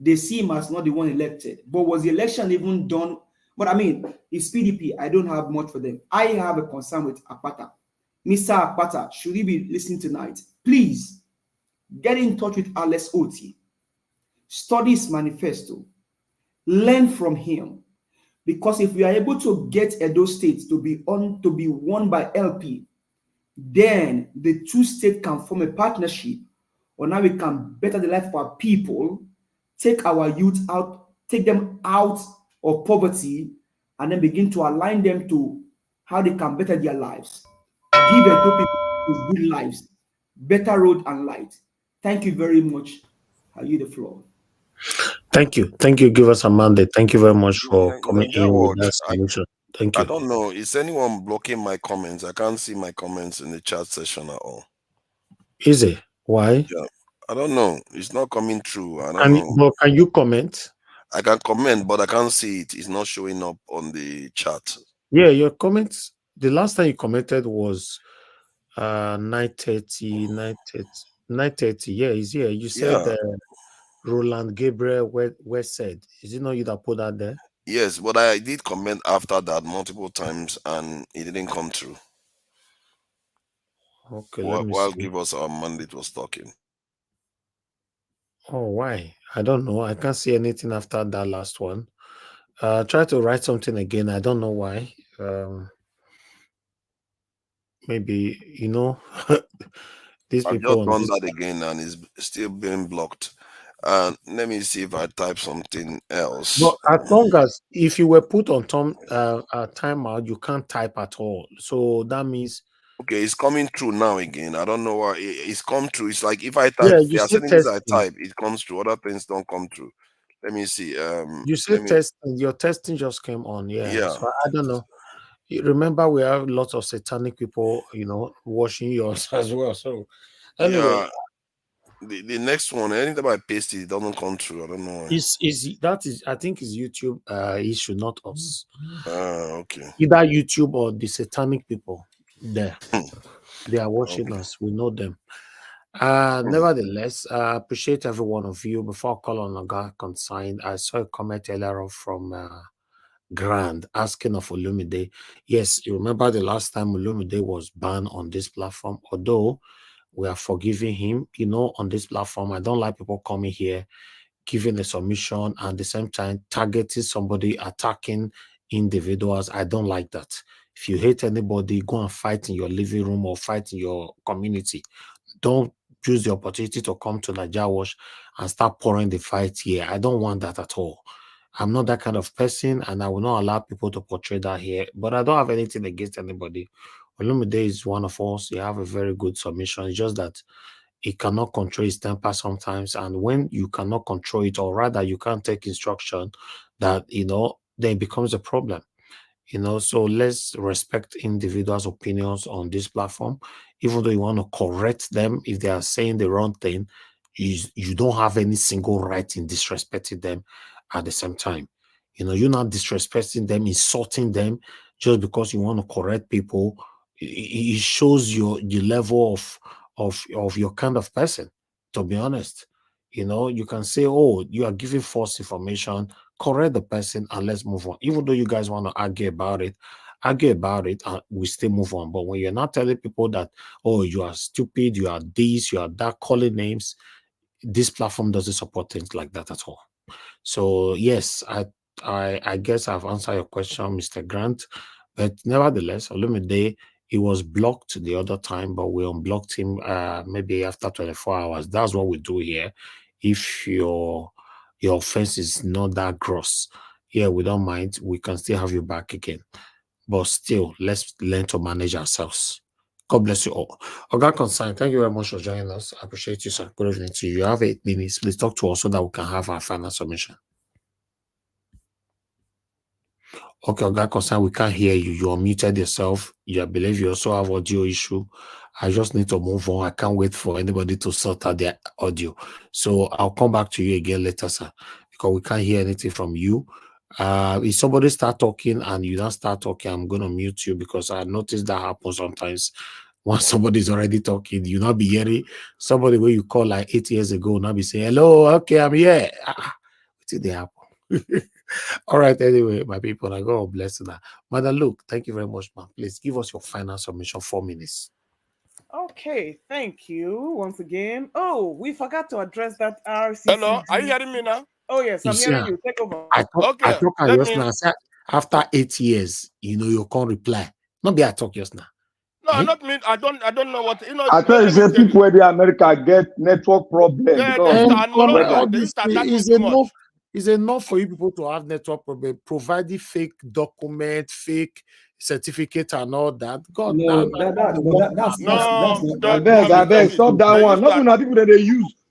Speaker 18: they see him as not the one elected. But was the election even done? But I mean, it's PDP. I don't have much for them. I have a concern with Akpata. Mr. Akpata, should he be listening tonight? Please get in touch with Alex Oti. Study his manifesto. Learn from him. Because if we are able to get Edo State to be won by LP, then the two states can form a partnership, or now we can better the life of our people, take our youth out, take them out of poverty, and then begin to align them to how they can better their lives. Give the two people good lives, better road and light. Thank you very much. I yield the floor.
Speaker 2: Thank you. Thank you, Give Us a Mandate. Thank you very much for coming in with that solution. Thank you.
Speaker 12: I don't know. Is anyone blocking my comments? I can't see my comments in the chat session at all.
Speaker 2: Is it? Why?
Speaker 12: Yeah. I don't know. It's not coming through. I don't know.
Speaker 2: But can you comment?
Speaker 12: I can comment, but I can't see it. It's not showing up on the chat.
Speaker 2: Yeah, your comments. The last time you commented was 9:30. Yeah, he's here. You said Roland Gabriel West said. Is it not you that put that there?
Speaker 12: Yes, but I did comment after that multiple times and it didn't come through.
Speaker 2: Okay,
Speaker 12: while Give Us Our Mandate was talking.
Speaker 2: Oh, why? I don't know. I can't see anything after that last one. Try to write something again. I don't know why. Maybe, these
Speaker 12: I've
Speaker 2: people
Speaker 12: just done that again and it's still being blocked. Let me see if I type something else.
Speaker 2: But as long as if you were put on timeout, you can't type at all. So that means
Speaker 12: okay, it's coming through now again. I don't know why it's come through. It's like if I type,
Speaker 2: yeah,
Speaker 12: there are certain things I type, it comes through. Other things don't come through. Let me see.
Speaker 2: You said testing. Your testing just came on. Yeah. So I don't know. Remember, we have lots of satanic people, watching yours as well. So anyway,
Speaker 12: the next one, anytime I paste it doesn't come through. I don't know why.
Speaker 2: I think is YouTube issue, not us.
Speaker 12: Okay.
Speaker 2: Either YouTube or the satanic people there. They are watching us. We know them. Nevertheless, I appreciate every one of you. Before I call on Oga Consigned, I saw a comment earlier on from Grand asking of Olumide. Yes, you remember the last time Olumide was banned on this platform, although we are forgiving him. You know, on this platform, I don't like people coming here, giving a submission, and at the same time targeting somebody, attacking individuals. I don't like that. If you hate anybody, go and fight in your living room or fight in your community. Don't use the opportunity to come to Naija Watch and start pouring the fight here. I don't want that at all. I'm not that kind of person, and I will not allow people to portray that here. But I don't have anything against anybody. Olumide is one of us. You have a very good submission. It's just that he cannot control his temper sometimes. And when you cannot control it, or rather you can't take instruction, that, then it becomes a problem. So let's respect individuals' opinions on this platform. Even though you want to correct them if they are saying the wrong thing, you don't have any single right in disrespecting them at the same time. You're not disrespecting them, insulting them just because you want to correct people. It shows the level of your kind of person, to be honest. You can say, oh, you are giving false information, correct the person, and let's move on. Even though you guys want to argue about it, and we still move on. But when you're not telling people that, oh, you are stupid, you are this, you are that, calling names, this platform doesn't support things like that at all. So yes, I guess I've answered your question, Mr. Grant. But nevertheless, Olumide, he was blocked the other time, but we unblocked him maybe after 24 hours. That's what we do here. If your offense is not that gross, yeah, we don't mind. We can still have you back again. But still, let's learn to manage ourselves. God bless you all. Oga Consign, thank you very much for joining us. I appreciate you, sir. Good evening to you. You have 8 minutes. Please talk to us so that we can have our final submission. Okay, Oga Consign, we can't hear you. You unmuted yourself. I believe you also have audio issue. I just need to move on. I can't wait for anybody to sort out their audio. So I'll come back to you again later, sir, because we can't hear anything from you. If somebody start talking and you don't start talking, I'm going to mute you, because I noticed that happens sometimes. Once somebody's already talking, you not be hearing somebody where you call like 8 years ago, not be saying, hello, okay, I'm here. What did they happen? All right, anyway, my people, I God bless you now. Mother Luke, thank you very much, man. Please give us your final submission, 4 minutes.
Speaker 13: Okay, thank you once again. Oh, we forgot to address that RCC.
Speaker 6: Hello, are you hearing me now?
Speaker 13: Oh, yes, I'm hearing you. Take over.
Speaker 2: I talk just now. After 8 years, you can't reply. Not be I talk just now.
Speaker 6: No, not me. I don't know what
Speaker 14: I tell you, say people where the America get network problem because
Speaker 2: it's enough for you people to have network problem, providing fake document, fake certificate, and all that. God,
Speaker 14: I beg, stop that one. Not gonna people that they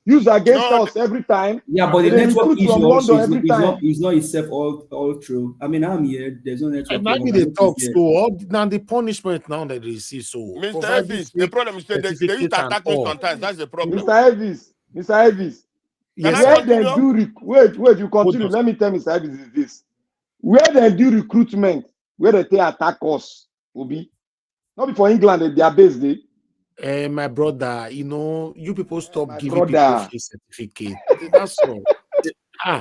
Speaker 14: use against us every time.
Speaker 18: Yeah, but the network issue
Speaker 14: from London every time.
Speaker 18: Is not itself all true. I mean, I'm here. There's no network.
Speaker 2: Maybe they talk so. Now the punishment now that they see so.
Speaker 6: Mr. Elvis, the problem is that they used to attack me sometimes. That's the problem.
Speaker 14: Mr. Elvis.
Speaker 6: Yes,
Speaker 14: where they do wait, you continue. Let me tell Mr. Elvis this. Where they do recruitment, where they attack us, Obi. Not before England, they are based there.
Speaker 2: My brother, you people stop giving people free certificate. That's all.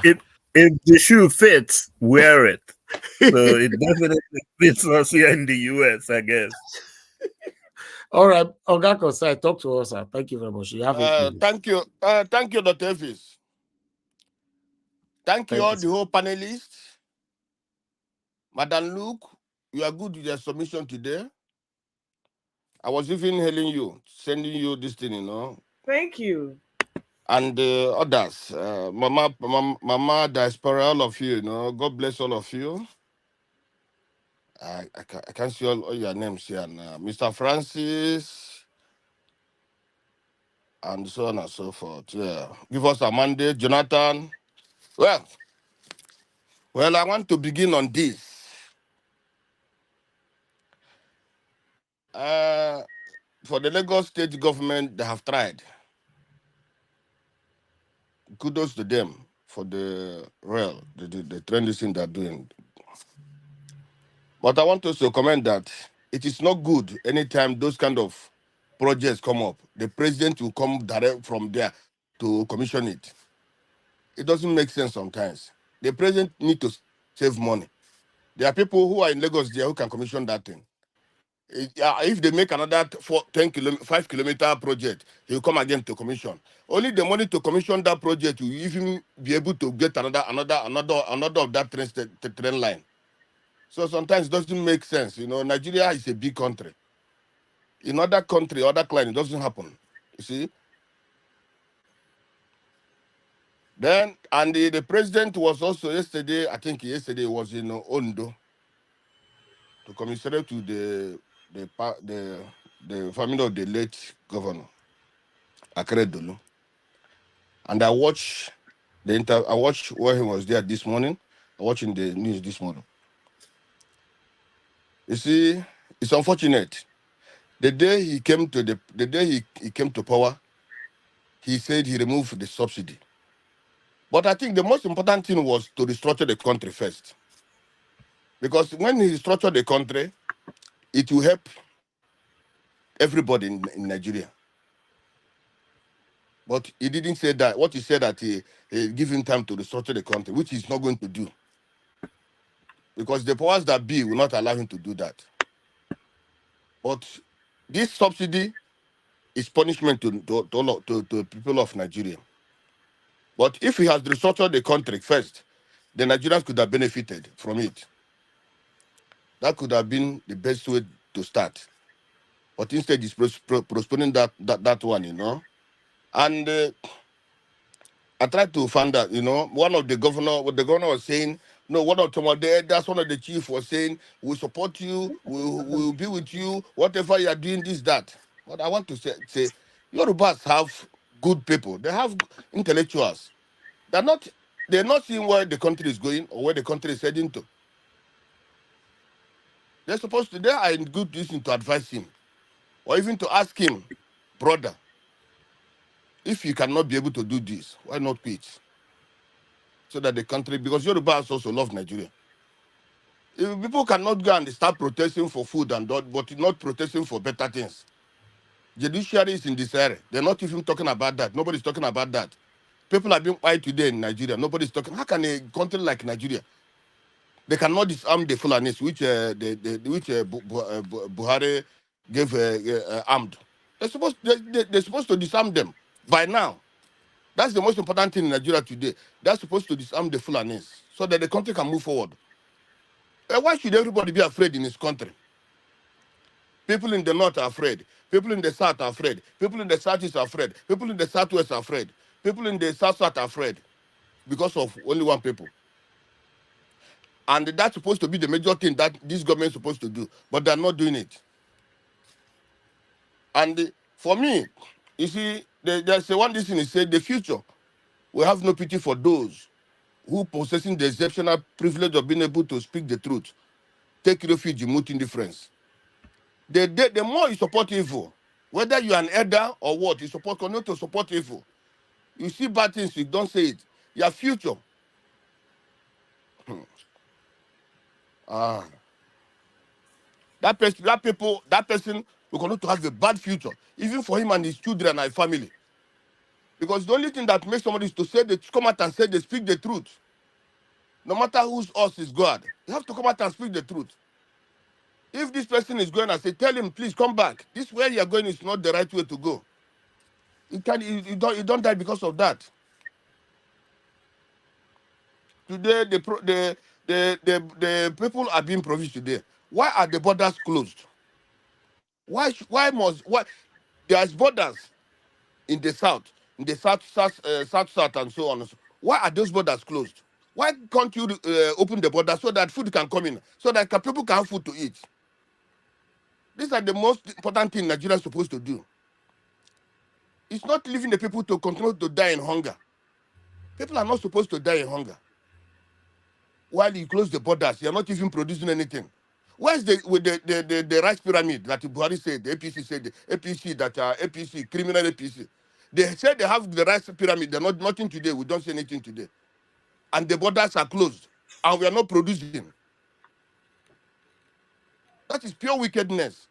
Speaker 16: If the shoe fits, wear it. So it definitely fits us here in the US, I guess.
Speaker 2: All right, Oga Kosai, talk to us, sir. Thank you very much. You have
Speaker 6: thank you, Dr. Elvis. Thank you all the whole panelists. Madam Luke, you are good with your submission today. I was even hailing you, sending you this thing,
Speaker 13: Thank you.
Speaker 6: And others, Mama Diaspora, all of you, God bless all of you. I can't see all your names here now. Mr. Francis, and so on and so forth. Yeah. Give us a mandate, Jonathan. Well, I want to begin on this. For the Lagos state government, they have tried. Kudos to them for the trending thing they're doing. But I want us to comment that it is not good anytime those kind of
Speaker 19: projects come up, the president will come direct from there to commission it. It doesn't make sense sometimes. The president need to save money. There are people who are in Lagos there who can commission that thing. If they make another 5 kilometer project, he will come again to commission. Only the money to commission that project will even be able to get another of that train line. So sometimes it doesn't make sense. You know, Nigeria is a big country. In other country, other client, it doesn't happen. You see? Then, and the president was also yesterday, I think yesterday was in Ondo to commiserate to the family of the late governor, Akeredolu. And I watched where he was there this morning. I watched in the news this morning. You see, it's unfortunate. The day he came to power, he said he removed the subsidy. But I think the most important thing was to restructure the country first. Because when he restructured the country, it will help everybody in Nigeria. But he didn't say that. What he said that he give him time to restructure the country, which he's not going to do. Because the powers that be will not allow him to do that. But this subsidy is punishment to people of Nigeria. But if he has restructured the country first, the Nigerians could have benefited from it. That could have been the best way to start. But instead, he's postponing that one, you know. And I tried to find out, you know, what the governor was saying, no, that's one of the chief was saying, we support you, we'll be with you, whatever you are doing, this, that. But I want to say Yorubas have good people. They have intellectuals. They're not seeing where the country is going or where the country is heading to. They are in good position to advise him or even to ask him, brother, if you cannot be able to do this, why not quit? So that the country, because Yorubas also love Nigeria. If people cannot go and start protesting for food and that, but not protesting for better things. Judiciary is in this area. They're not even talking about that. Nobody's talking about that. People are being quiet today in Nigeria. Nobody's talking. How can a country like Nigeria, they cannot disarm the Fulanis, which Buhari gave armed. They're supposed to disarm them by now. That's the most important thing in Nigeria today. They're supposed to disarm the Fulanis so that the country can move forward. Why should everybody be afraid in this country? People in the north are afraid. People in the south are afraid. People in the southeast are afraid. People in the southwest are afraid. People in the south are afraid because of only one people. And that's supposed to be the major thing that this government is supposed to do, but they're not doing it. And for me, you see, there's one thing he said, the future will have no pity for those who possessing the exceptional privilege of being able to speak the truth, take refuge in mutual indifference. The more you support evil, whether you're an elder or what, you continue to support evil. You see bad things, you don't say it. Your future. That person will continue to have a bad future, even for him and his children and family. Because the only thing that makes somebody is to come out and say they speak the truth. No matter whose us is God, you have to come out and speak the truth. If this person is going and say, tell him, please come back. This where you are going is not the right way to go. You don't die because of that. Today, the people are being provisioned today. Why are the borders closed? Why there's borders in the south, south, and so on. Why are those borders closed? Why can't you open the border so that food can come in, so that people can have food to eat? These are the most important thing Nigeria is supposed to do. It's not leaving the people to continue to die in hunger. People are not supposed to die in hunger. While you close the borders, you're not even producing anything. Where's the rice pyramid that Buhari said, the APC said, the APC that are APC, criminal APC? They said they have the rice pyramid. They're not nothing today. We don't see anything today. And the borders are closed. And we are not producing. That is pure wickedness.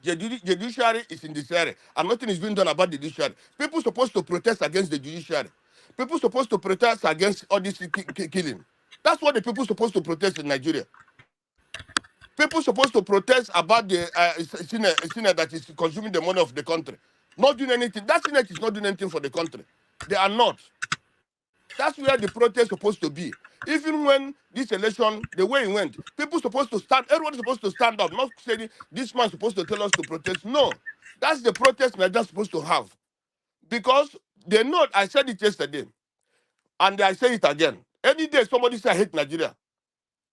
Speaker 19: The judiciary is in disarray, and nothing is being done about the judiciary. People supposed to protest against the judiciary. People supposed to protest against all this killing. That's what the people supposed to protest in Nigeria. People supposed to protest about the Senate that is consuming the money of the country. Not doing anything. That Senate is not doing anything for the country. They are not. That's where the protest is supposed to be. Even when this election, the way it went, people supposed to stand, everyone's supposed to stand up, not saying this man supposed to tell us to protest. No, that's the protest we're just supposed to have. Because they know, I said it yesterday, and I say it again. Any day somebody say I hate Nigeria,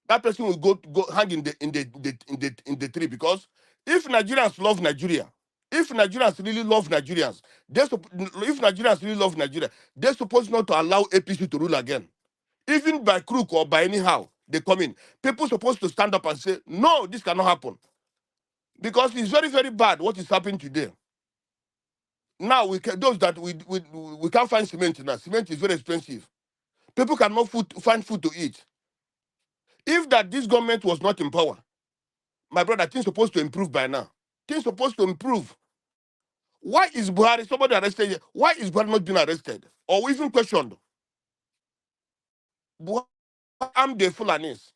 Speaker 19: that person will go hang in the tree. Because if Nigerians love Nigeria, if Nigerians really love Nigerians, if Nigerians really love Nigeria, they're supposed not to allow APC to rule again. Even by crook or by anyhow, they come in. People supposed to stand up and say, no, this cannot happen. Because it's very, very bad what is happening today. Now, those that we can't find cement now. Cement is very expensive. People cannot find food to eat. If that this government was not in power, my brother, things supposed to improve by now. Things supposed to improve. Why is Buhari, somebody arrested here? Why is Buhari not being arrested? Or even questioned? Buhari armed the Fulanis.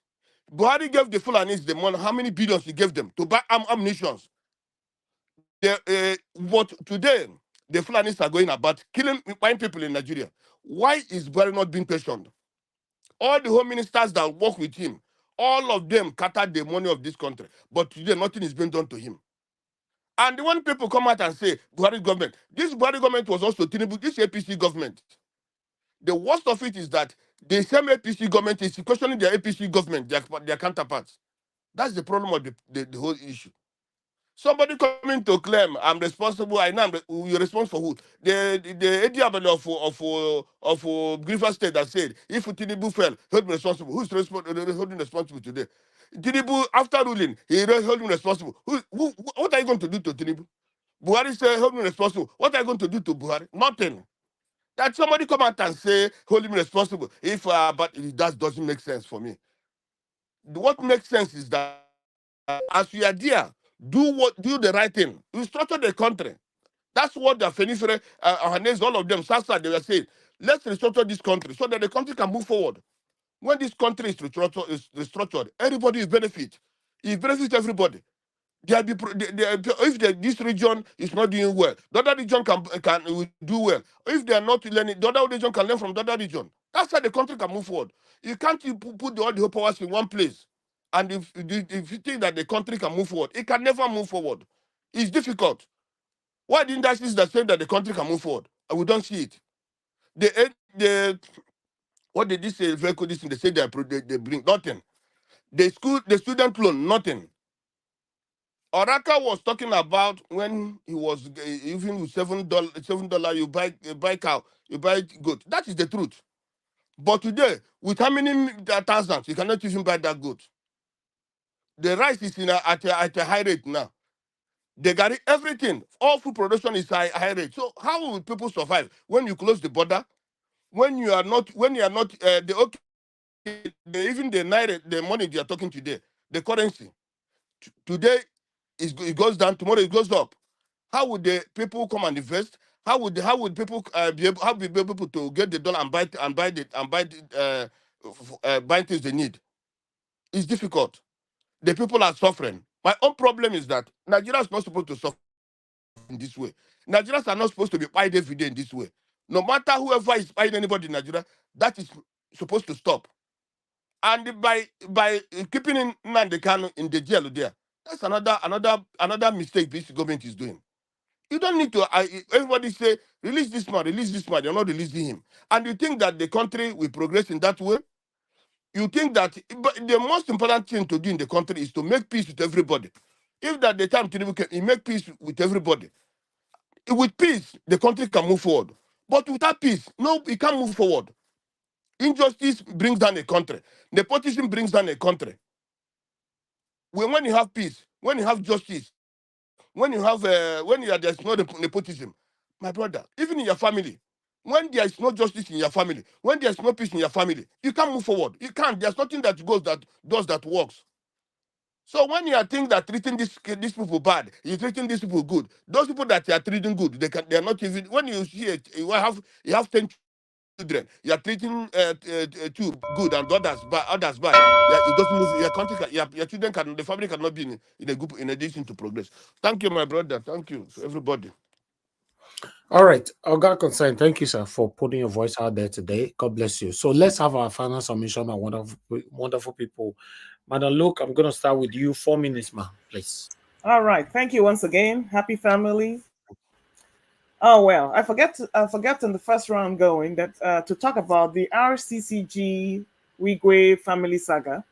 Speaker 19: Buhari gave the Fulanis the money. How many billions he gave them to buy ammunitions? But today, the Fulanis are going about killing white people in Nigeria. Why is Buhari not being questioned? All the home ministers that work with him, all of them scattered the money of this country. But today, nothing is being done to him. And when people come out and say, Buhari government, this Buhari government was also Tinubu, this APC government. The worst of it is that the same APC government is questioning their APC government, their counterparts. That's the problem of the whole issue. Somebody coming to claim I'm responsible, I know you're responsible for who? The ADM of Griffith State that said, if Tinubu fell, hold me responsible. Who's holding responsible today? Tinubu, after ruling, he held him responsible. What are you going to do to Tinubu? Buhari said, hold me responsible. What are you going to do to Buhari? Nothing. That somebody come out and say, hold him responsible. But that doesn't make sense for me. What makes sense is that as we are there, do the right thing. You structure the country. That's what the Fenifere, all of them, Sasa, they were saying. Let's restructure this country so that the country can move forward. When this country is restructured, everybody will benefit. It benefits everybody. If this region is not doing well, the other region can do well. If they are not learning, the other region can learn from the other region. That's how the country can move forward. You can't put all the powers in one place. And if you think that the country can move forward, it can never move forward. It's difficult. Why the industries that say that the country can move forward? And we don't see it. What did this vehicle? This thing they say they bring nothing. The student loan, nothing. Oraka was talking about when he was even with $7 you buy cow, you buy goat. That is the truth. But today, with how many thousands, you cannot even buy that goat. The rice is at a high rate now. They got everything. All food production is high rate. So how will people survive when you close the border? When you are not, even the naira, the money they are talking today, the currency today it goes down, tomorrow it goes up. How would the people come and invest? How would people be able to get the dollar and buy things they need? It's difficult. The people are suffering. My own problem is that Nigeria is not supposed to suffer in this way. Nigerians are not supposed to be paid every day in this way. No matter whoever is buying anybody in Nigeria, that is supposed to stop. And by keeping Nnamdi Kanu in the jail there, that's another mistake this government is doing. You don't need to. Everybody say release this man. You're not releasing him, and you think that the country will progress in that way. You think that, but the most important thing to do in the country is to make peace with everybody. If that the time Tinubu can make peace with everybody, with peace the country can move forward. But without peace, no, it can't move forward. Injustice brings down a country. Nepotism brings down a country. When you have peace, when you have justice, when there's no nepotism, my brother, even in your family, when there is no justice in your family, when there's no peace in your family, you can't move forward. You can't. There's nothing that does that works. So when you are thinking that treating these people bad, you're treating these people good. Those people that you are treating good, they are not even. When you see it, you have 10 children, you are treating two good and others bad. Yeah, it doesn't move. Your country, your children the family cannot be in a group in addition to progress. Thank you, my brother. Thank you, to everybody.
Speaker 2: All right, Oga Concern, thank you, sir, for putting your voice out there today. God bless you. So let's have our final submission, my wonderful people. Madam Luke, I'm going to start with you. 4 minutes, ma, please.
Speaker 13: All right. Thank you once again. Happy family. Oh well, I forgot in the first round going that to talk about the RCCG Wigwe family saga.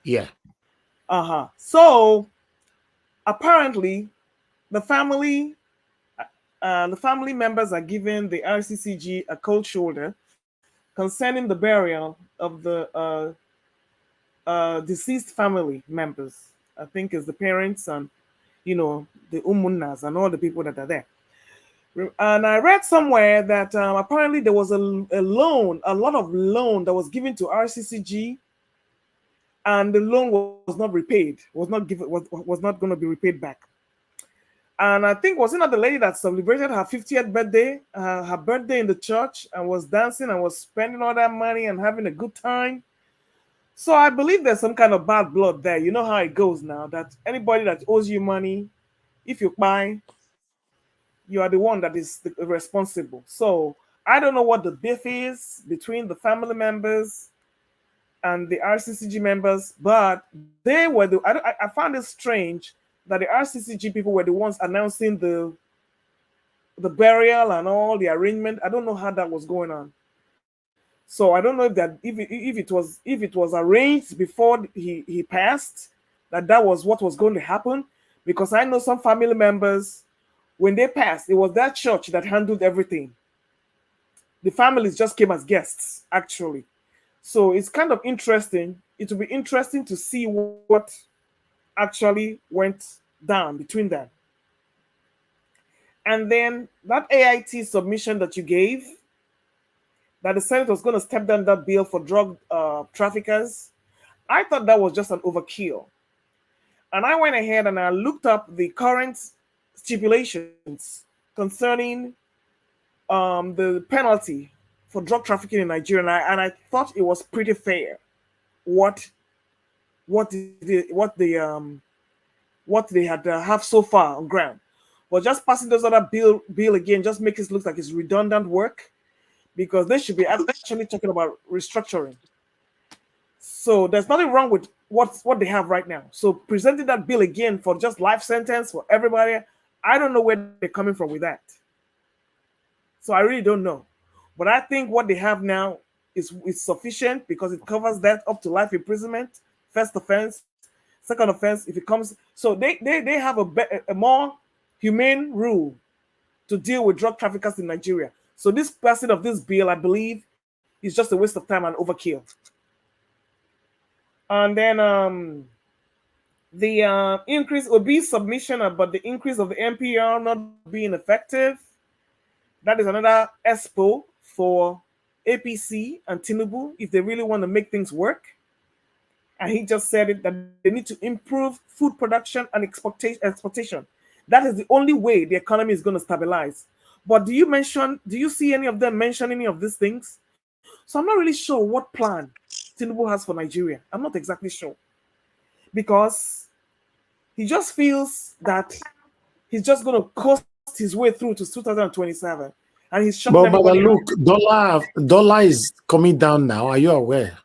Speaker 2: Yeah.
Speaker 13: So apparently, the family members are giving the RCCG a cold shoulder concerning the burial of the deceased family members. I think is the parents and the umunnas and all the people that are there. And I read somewhere that apparently there was a lot of loan that was given to RCCG, and the loan was not repaid, was not going to be repaid back. And I think, was it not the lady that celebrated her 50th birthday, her birthday in the church, and was dancing and was spending all that money and having a good time? So I believe there's some kind of bad blood there. You know how it goes now, that anybody that owes you money, if you buy, you are the one that is responsible. So I don't know what the beef is between the family members and the RCCG members, but they were I found it strange that the RCCG people were the ones announcing the burial and all the arrangement. I don't know how that was going on. So I don't know if it was arranged before he passed, that was what was going to happen, because I know some family members, when they passed, it was that church that handled everything. The families just came as guests, actually. So it's kind of interesting. It will be interesting to see what actually went down between them. And then that AIT submission that you gave, that the Senate was going to step down that bill for drug traffickers, I thought that was just an overkill. And I went ahead and I looked up the current stipulations concerning the penalty for drug trafficking in Nigeria, and I thought it was pretty fair. What they had have so far on ground, but just passing those other bill again just makes it look like it's redundant work, because they should be actually talking about restructuring. So there's nothing wrong with what they have right now. So presenting that bill again for just life sentence for everybody, I don't know where they're coming from with that. So I really don't know. But I think what they have now is sufficient, because it covers that up to life imprisonment, first offense, second offense, if it comes. So they have a more humane rule to deal with drug traffickers in Nigeria. So this passing of this bill, I believe, is just a waste of time and overkill. And then the increase will be submission about the increase of the NPR not being effective. That is another expo for APC and Tinubu if they really want to make things work. And he just said it, that they need to improve food production and exportation. That is the only way the economy is going to stabilize. But do you see any of them mention any of these things? So I'm not really sure what plan Tinubu has for Nigeria. I'm not exactly sure, because he just feels that he's just going to coast his way through to 2027, and he's shutting everybody.
Speaker 2: But look, dollar is coming down now. Are you aware?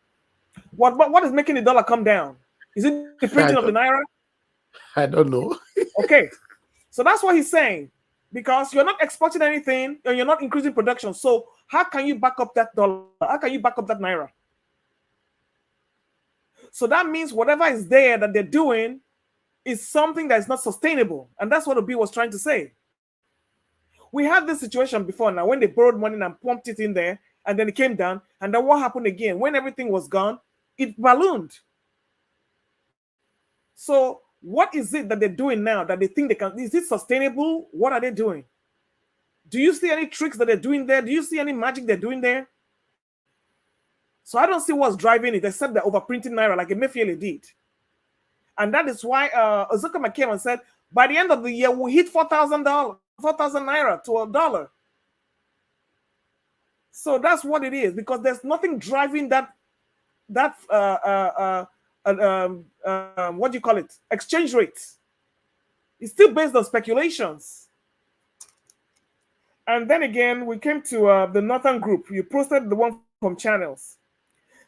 Speaker 13: What is making the dollar come down? Is it the printing of the naira?
Speaker 2: I don't know.
Speaker 13: Okay, so that's what he's saying, because you're not exporting anything and you're not increasing production. So how can you back up that dollar? How can you back up that naira? So that means whatever is there that they're doing is something that is not sustainable. And that's what Obi was trying to say. We had this situation before now, when they borrowed money and pumped it in there, and then it came down. And then what happened again? When everything was gone, it ballooned. So what is it that they're doing now that they think they can? Is it sustainable? What are they doing? Do you see any tricks that they're doing there? Do you see any magic they're doing there? So I don't see what's driving it, except they're overprinting naira like Emefiele did. And that is why Ozukama came and said, by the end of the year, we'll hit $4,000, 4,000 naira to a dollar. So that's what it is, because there's nothing driving that what do you call it? Exchange rates. It's still based on speculations. And then again, we came to the Northern Group. You posted the one from Channels.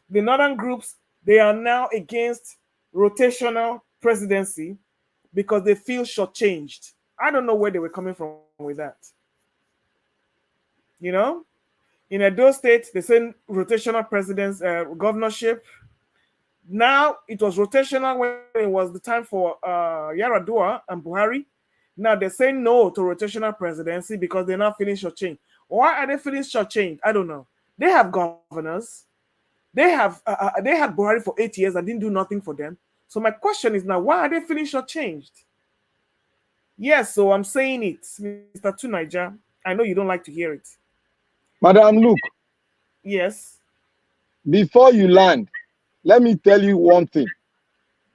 Speaker 13: The Northern Groups, they are now against rotational presidency because they feel shortchanged. I don't know where they were coming from with that. You know, in Edo State, they send rotational presidents, governorship. Now it was rotational when it was the time for Yaradua and Buhari. Now they're saying no to rotational presidency because they're not feeling shortchanged. Why are they feeling shortchanged? I don't know. They have governors. They had Buhari for 8 years and didn't do nothing for them. So my question is now, why are they feeling shortchanged? Yes, so I'm saying it, Mr. Tunaija. I know you don't like to hear it.
Speaker 14: Madam, look.
Speaker 13: Yes.
Speaker 14: Before you land, let me tell you one thing.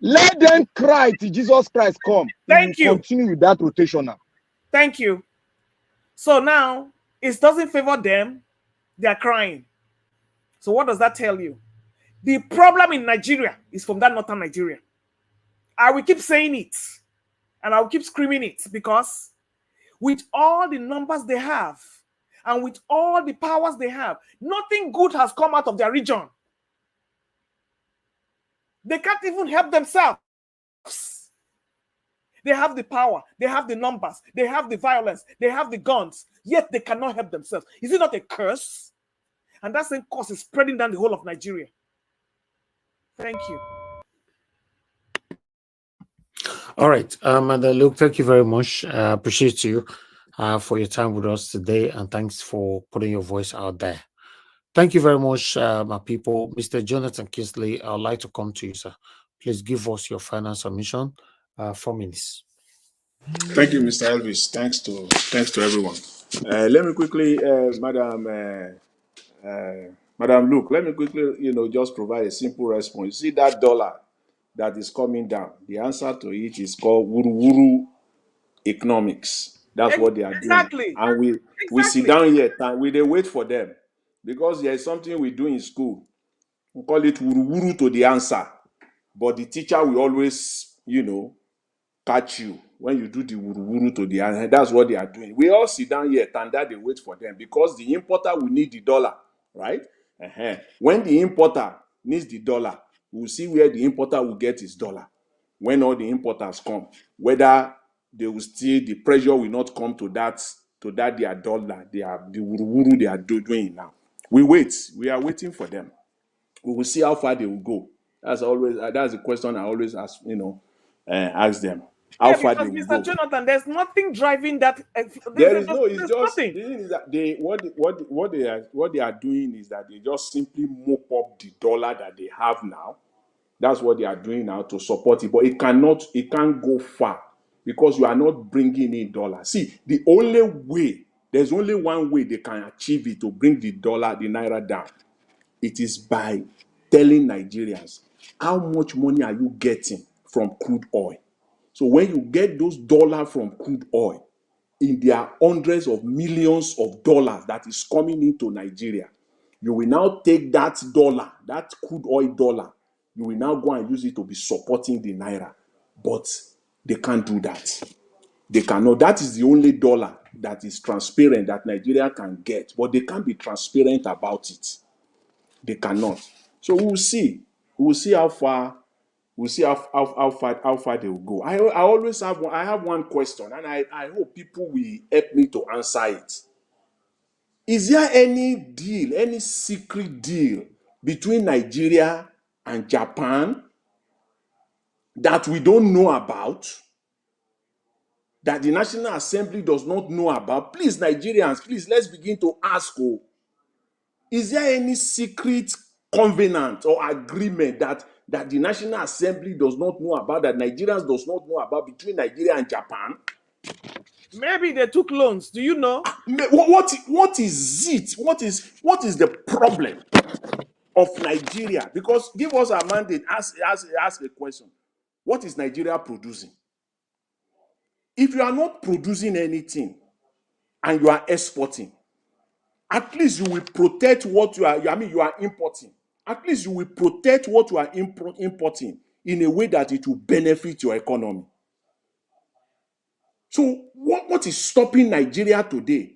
Speaker 14: Let them cry till Jesus Christ come.
Speaker 13: Thank you.
Speaker 14: Continue with that rotational.
Speaker 13: Thank you. So now it doesn't favor them. They are crying. So what does that tell you? The problem in Nigeria is from that northern Nigeria. I will keep saying it, and I will keep screaming it, because with all the numbers they have, and with all the powers they have, nothing good has come out of their region. They can't even help themselves. They have the power, they have the numbers, they have the violence, they have the guns, yet they cannot help themselves. Is it not a curse? And that same curse is spreading down the whole of Nigeria. Thank you.
Speaker 2: All right, and Luke, thank you very much. I appreciate you for your time with us today, and thanks for putting your voice out there. Thank you very much, my people. Mr. Jonathan Kisley, I'd like to come to you, sir. Please give us your final submission. 4 minutes.
Speaker 15: Thank you, Mr. Elvis. Thanks to everyone. Let me quickly, Madam Luke, let me quickly, just provide a simple response. You see that dollar that is coming down, the answer to it is called wuru-wuru economics. That's what they are doing. And we sit down here and we wait for them, because there is something we do in school. We call it wuru-wuru to the answer. But the teacher will always, catch you when you do the wuru-wuru to the answer. That's what they are doing. We all sit down here and they wait for them, because the importer will need the dollar, right? When the importer needs the dollar, we'll see where the importer will get his dollar. When all the importers come, whether they will still, the pressure will not come to that their dollar, the wuru-wuru they are doing now. We are waiting for them. We will see how far they will go. That's the question I always ask, ask them. How far they will
Speaker 13: Mr.
Speaker 15: go.
Speaker 13: Jonathan, there's nothing driving that.
Speaker 15: There's just nothing. The thing is that what they are doing is that they just simply mop up the dollar that they have now. That's what they are doing now to support it, but it can't go far, because you are not bringing in dollars. See, there's only one way they can achieve it to bring the naira down. It is by telling Nigerians, how much money are you getting from crude oil? So when you get those dollars from crude oil, in their hundreds of millions of dollars that is coming into Nigeria, you will now take that dollar, that crude oil dollar, you will now go and use it to be supporting the naira. But they can't do that. They cannot. That is the only dollar that is transparent that Nigeria can get, but they can't be transparent about it. They cannot. So we'll see. We'll see how far. We'll see how far they will go. I always have one question, and I hope people will help me to answer it. Is there any deal, any secret deal between Nigeria and Japan that we don't know about, that the National Assembly does not know about? Please, Nigerians, please, let's begin to ask. Is there any secret covenant or agreement that the National Assembly does not know about, that Nigerians does not know about, between Nigeria and Japan?
Speaker 13: Maybe they took loans. Do you know?
Speaker 15: What is it? What is the problem of Nigeria? Because give us a mandate. Ask a question. What is Nigeria producing? If you are not producing anything and you are exporting, at least you will protect what you are, you are importing. At least you will protect what you are importing in a way that it will benefit your economy. So what is stopping Nigeria today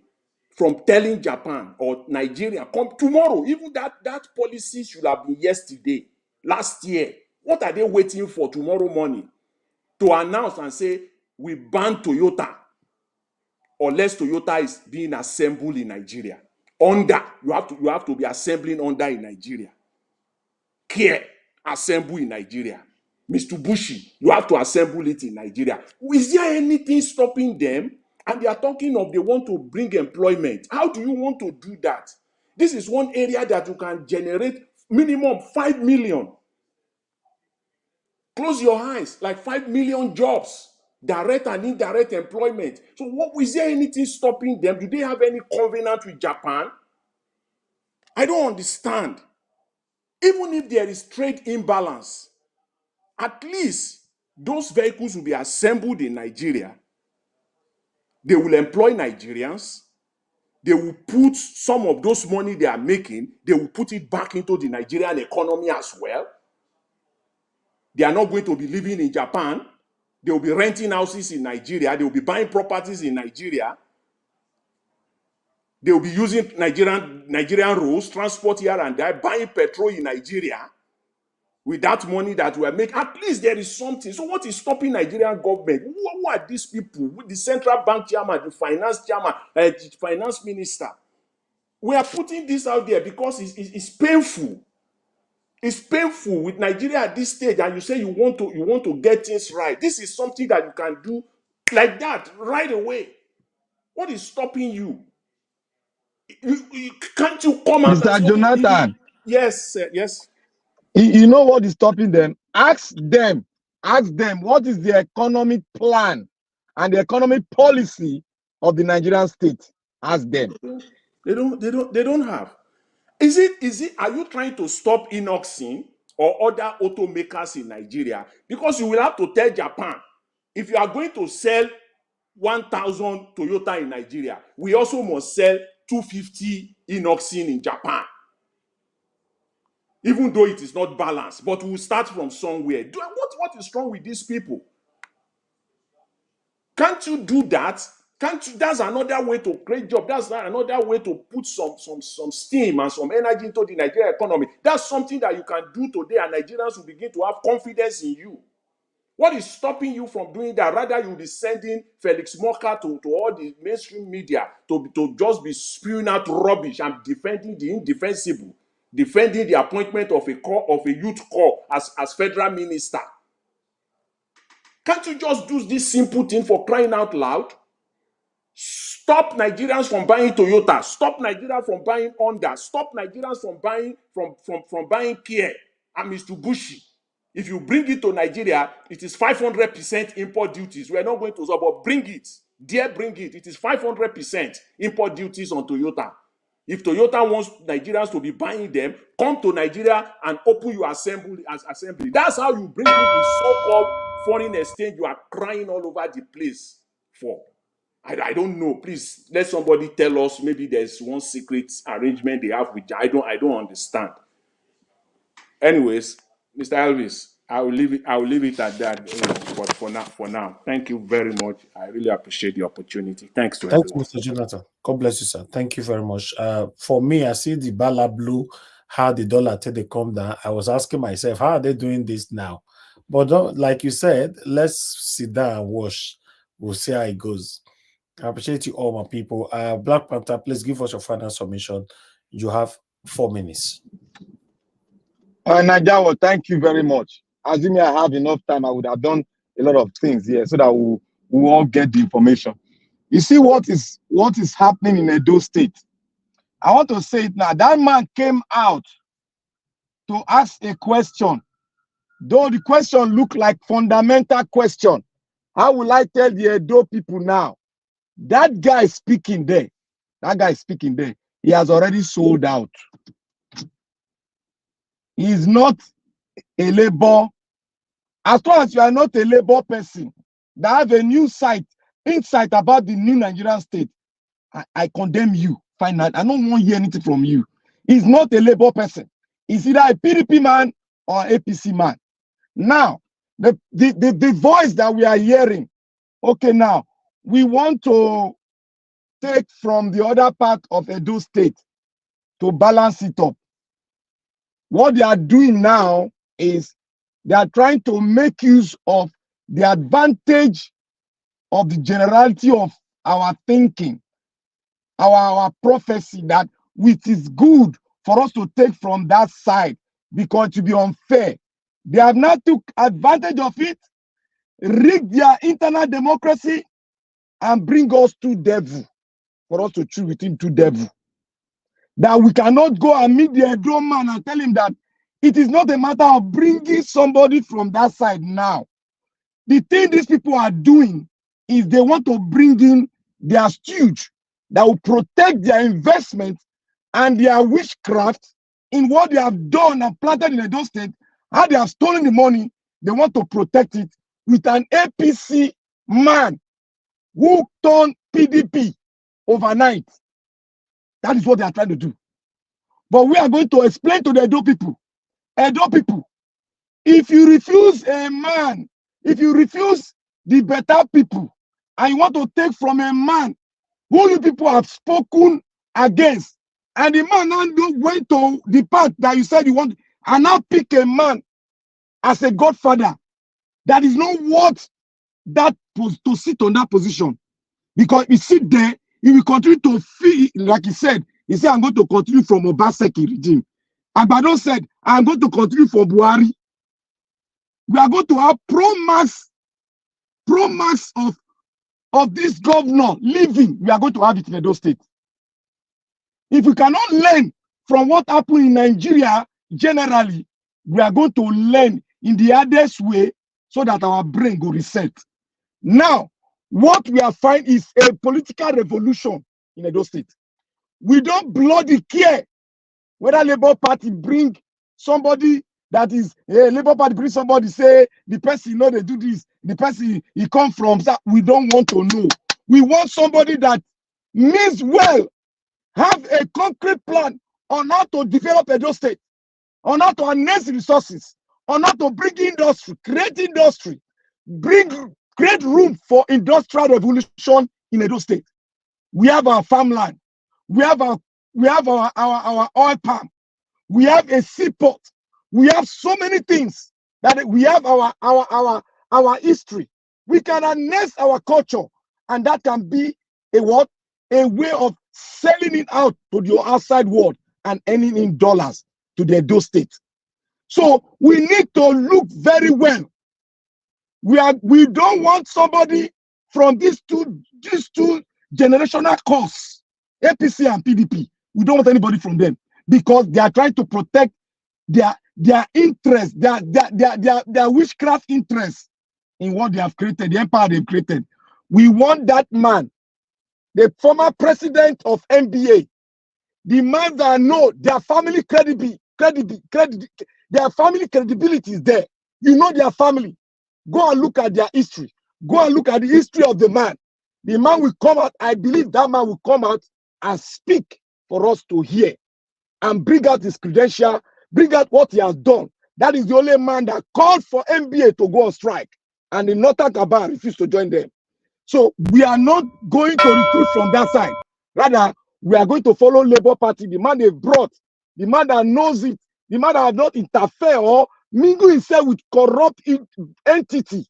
Speaker 15: from telling Japan or Nigeria, come tomorrow? Even that policy should have been yesterday, last year. What are they waiting for tomorrow morning to announce and say, we ban Toyota unless Toyota is being assembled in Nigeria? Honda, you have to be assembling Honda in Nigeria. Kia, assemble in Nigeria. Mitsubishi, you have to assemble it in Nigeria. Is there anything stopping them? And they are talking of they want to bring employment. How do you want to do that? This is one area that you can generate minimum 5 million. Close your eyes, like 5 million jobs, direct and indirect employment. So is there anything stopping them? Do they have any covenant with Japan? I don't understand. Even if there is trade imbalance, at least those vehicles will be assembled in Nigeria. They will employ Nigerians. They will put some of those money they are making, they will put it back into the Nigerian economy as well. They are not going to be living in Japan. They will be renting houses in Nigeria. They will be buying properties in Nigeria. They will be using Nigerian roads, transport here and there, buying petrol in Nigeria. With that money that we are making, at least there is something. So what is stopping Nigerian government? Who are these people? With the central bank chairman, the finance chairman, the finance minister. We are putting this out there because it's painful. It's painful with Nigeria at this stage, and you say you want to get things right. This is something that you can do like that right away. What is stopping you? Can't you come out?
Speaker 17: Mr. Jonathan.
Speaker 15: Yes, yes.
Speaker 17: You know what is stopping them? Ask them what is the economic plan and the economic policy of the Nigerian state. Ask them.
Speaker 15: They don't have. Is it? Are you trying to stop Inoxin or other automakers in Nigeria? Because you will have to tell Japan, if you are going to sell 1,000 Toyota in Nigeria, we also must sell 250 Inoxin in Japan. Even though it is not balanced, but we will start from somewhere. What is wrong with these people? Can't you do that? Can't you? That's another way to create jobs. That's another way to put some steam and some energy into the Nigerian economy. That's something that you can do today, and Nigerians will begin to have confidence in you. What is stopping you from doing that? Rather, you'll be sending Felix Moka to all the mainstream media to just be spewing out rubbish and defending the indefensible, defending the appointment of a youth corps as federal minister. Can't you just do this simple thing for crying out loud? Stop Nigerians from buying Toyota. Stop Nigerians from buying Honda. Stop Nigerians from buying Kia and Mitsubishi. If you bring it to Nigeria, it is 500% import duties. We are not going to stop, but bring it. Dear, bring it. It is 500% import duties on Toyota. If Toyota wants Nigerians to be buying them, come to Nigeria and open your assembly. That's how you bring in the so-called foreign exchange you are crying all over the place for. I don't know. Please let somebody tell us. Maybe there's one secret arrangement they have with. I don't understand. Anyways, Mr. Elvis, I will leave it at that. For now. Thank you very much. I really appreciate the opportunity. Thanks to
Speaker 2: Thanks,
Speaker 15: everyone.
Speaker 2: Mr. Jonathan. God bless you, sir. Thank you very much. For me, I see the Bala Blue, how the dollar till they come down. I was asking myself, how are they doing this now? But like you said, let's sit down and watch. We'll see how it goes. I appreciate you all, my people. Black Panther, please give us your final submission. You have 4 minutes.
Speaker 17: Najawo, thank you very much. Assuming I have enough time, I would have done a lot of things here so that we all get the information. You see what is happening in Edo State. I want to say it now. That man came out to ask a question, though the question looked like fundamental question. How will I tell the Edo people now? That guy speaking there, he has already sold out. He is not a labor As long as you are not a labor person that have a new insight about the new Nigerian state, I condemn you. Fine, I don't want to hear anything from you. He's not a labor person. He's either a PDP man or APC man. Now, the voice that we are hearing, okay, now, we want to take from the other part of Edo State to balance it up. What they are doing now is they are trying to make use of the advantage of the generality of our thinking, our prophecy, that which is good for us to take from that side because to be unfair. They have not took advantage of it, rig their internal democracy, and bring us to devil, for us to choose between two devils. That we cannot go and meet the Edo man and tell him that it is not a matter of bringing somebody from that side now. The thing these people are doing is they want to bring in their stooge that will protect their investment and their witchcraft in what they have done and planted in Edo State, how they have stolen the money. They want to protect it with an APC man who turned PDP overnight. That is what they are trying to do. But we are going to explain to the Edo people, if you refuse a man, if you refuse the better people, and you want to take from a man who you people have spoken against, and the man now went to the path that you said you want, and now pick a man as a godfather, that is not worth that to sit on that position. Because if you sit there, you will continue to feel, like he said, I'm going to continue from Obaseki regime. Agbado said, I'm going to continue from Buhari. We are going to have pro-max of this governor living. We are going to have it in Edo State. If we cannot learn from what happened in Nigeria generally, we are going to learn in the hardest way so that our brain will reset. Now, what we are finding is a political revolution in Edo State. We don't bloody care whether Labour Party bring somebody that is Labour Party bring somebody, say the person, you know, they do this, the person he come from. We don't want to know. We want somebody that means well, have a concrete plan on how to develop Edo State, on how to harness resources, on how to bring industry, create room for industrial revolution in Edo State. We have our farmland, we have our oil palm, we have a seaport, we have so many things that we have our history. We can harness our culture, and that can be a way of selling it out to the outside world and earning in dollars to the Edo State. So we need to look very well. We don't want somebody from these two generational cores, APC and PDP. We don't want anybody from them because they are trying to protect their interest, their witchcraft interest in what they have created, the empire they've created. We want that man, the former president of NBA, the man that know their family their family credibility is there. You know their family. Go and look at their history. Go and look at the history of the man. The man will come out. I believe that man will come out and speak for us to hear and bring out his credential, bring out what he has done. That is the only man that called for NBA to go on strike, and the Northern Cabal refused to join them. So we are not going to recruit from that side. Rather, we are going to follow Labour Party, the man they brought, the man that knows it, the man that has not interfered or mingle himself with corrupt entity.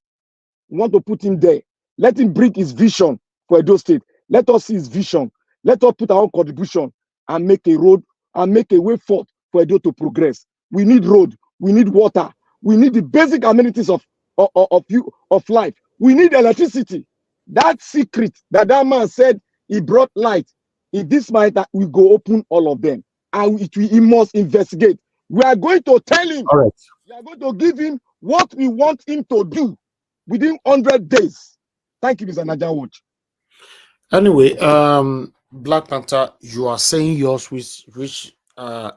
Speaker 17: We want to put him there. Let him bring his vision for Edo State. Let us see his vision. Let us put our own contribution and make a road and make a way forward for Edo to progress. We need road. We need water. We need the basic amenities of life. We need electricity. That secret that man said he brought light. In this matter, we go open all of them, and he must investigate. We are going to tell him. All right. We are going to give him what we want him to do within 100 days. Thank you, Mr. Naija Watch.
Speaker 2: Anyway, Black Panther, you are saying yours, which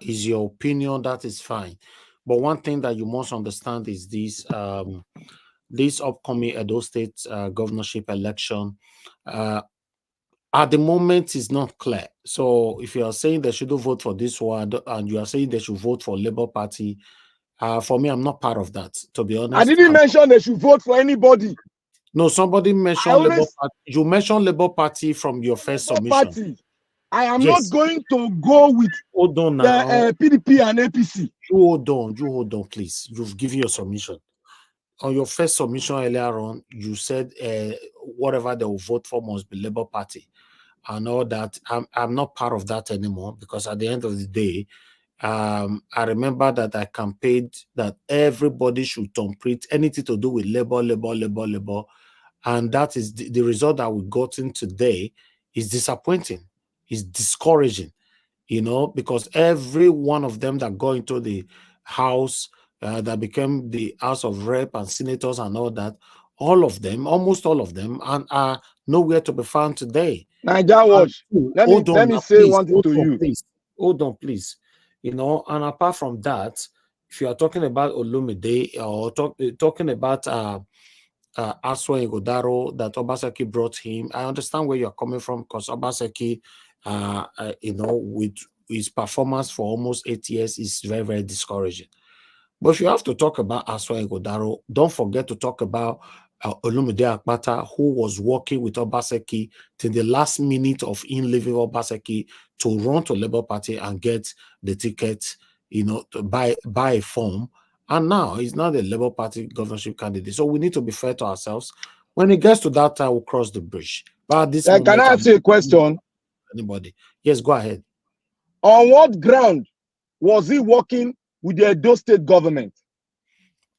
Speaker 2: is your opinion. That is fine. But one thing that you must understand is this: this upcoming Edo State governorship election, at the moment, is not clear. So, if you are saying they shouldn't vote for this one, and you are saying they should vote for Labour Party, for me, I'm not part of that. To be honest,
Speaker 17: I didn't mention they should vote for anybody.
Speaker 2: No, somebody mentioned Labour Party. You mentioned Labour Party from your first submission.
Speaker 17: Party. I am not going to go with
Speaker 2: hold on now.
Speaker 17: PDP and APC.
Speaker 2: You hold on, please. You've given your submission. On your first submission earlier on, you said whatever they will vote for must be Labour Party. I know that I'm not part of that anymore, because at the end of the day, I remember that I campaigned that everybody should complete anything to do with labor. And that is the result that we've gotten today is disappointing, is discouraging, because every one of them that go into the house, that became the House of Rep and senators and all that, almost all of them, are nowhere to be found today.
Speaker 17: Naija Watch, let me say one thing to you.
Speaker 2: Please. Hold on, please. And apart from that, if you are talking about Olumide or talking about Aswa Igodaro that Obaseki brought him, I understand where you're coming from, because Obaseki, with his performance for almost 8 years is very, very discouraging. But if you have to talk about Aswa Igodaro, don't forget to talk about Olumide Akpata, who was working with Obaseki till the last minute of him leaving Obaseki to run to Labour Party and get the ticket, to buy a form. And now he's not a Labour Party governorship candidate. So we need to be fair to ourselves. When it gets to that time, we'll cross the bridge. But at this moment,
Speaker 17: can I ask you a question?
Speaker 2: Anybody? Yes, go ahead.
Speaker 17: On what ground was he working with the Edo State government?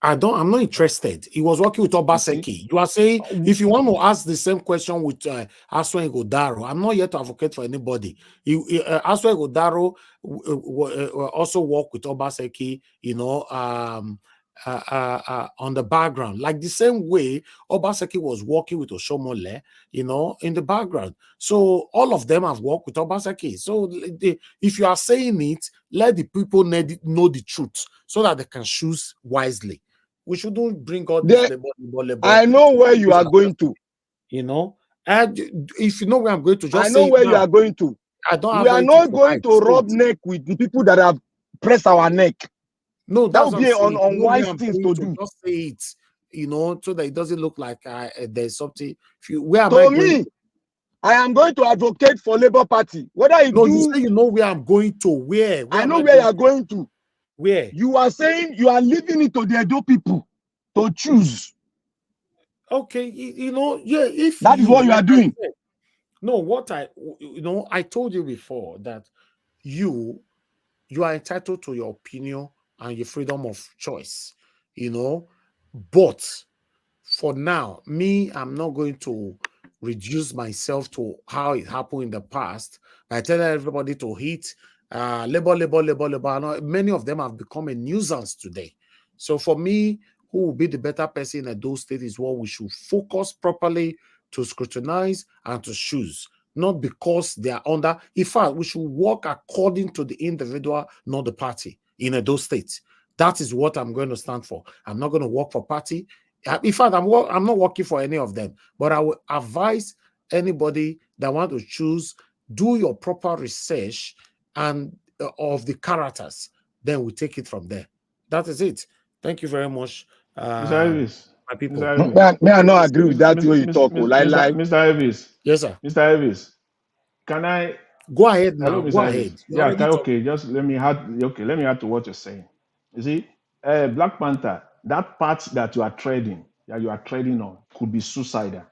Speaker 2: I'm not interested. He was working with Obaseki. You are saying, if you want to ask the same question with Aswa Igodaro, I'm not here to advocate for anybody. Aswa Igodaro also worked with Obaseki, on the background, like the same way Obaseki was working with Oshomole, in the background. So all of them have worked with Obaseki. So if you are saying it, let the people know the truth so that they can choose wisely. We shouldn't bring all this labor.
Speaker 17: I know where you are going to.
Speaker 2: And if you know where I'm going to, just
Speaker 17: I know where you are going to. We are not going to rub neck with the people that have pressed our neck.
Speaker 2: No,
Speaker 17: that would be an unwise thing to do.
Speaker 2: Just say it, so that it doesn't look like there's something.
Speaker 17: I am going to advocate for Labour Party. Whether
Speaker 2: you say you know where I'm going to. Where
Speaker 17: I know where you are going to.
Speaker 2: Where?
Speaker 17: You are saying you are leaving it to the Edo people to choose.
Speaker 2: Okay, if
Speaker 17: that is what you are doing.
Speaker 2: No, what I told you before that you are entitled to your opinion and your freedom of choice, but for now, I'm not going to reduce myself to how it happened in the past. I tell everybody to hit labor. Many of them have become a nuisance today. So for me, who will be the better person in those states is what we should focus properly to scrutinize and to choose, not because they are under. In fact, we should work according to the individual, not the party in those states. That is what I'm going to stand for. I'm not going to work for party. In fact, I'm not working for any of them, but I will advise anybody that want to choose, do your proper research and of the characters. Then we take it from there. That is it. Thank you very much.
Speaker 20: Mr. Elvis.
Speaker 2: My people.
Speaker 17: May I not agree with that way you talk,
Speaker 20: Mr. Elvis.
Speaker 2: Yes, sir.
Speaker 20: Mr. Elvis, can I
Speaker 2: go ahead now?
Speaker 20: Hello, Mr.
Speaker 2: Go
Speaker 20: Elvis.
Speaker 2: ahead.
Speaker 20: Yeah, okay. Just let me add to what you're saying. You see, Black Panther, that part that you are trading on, could be suicidal.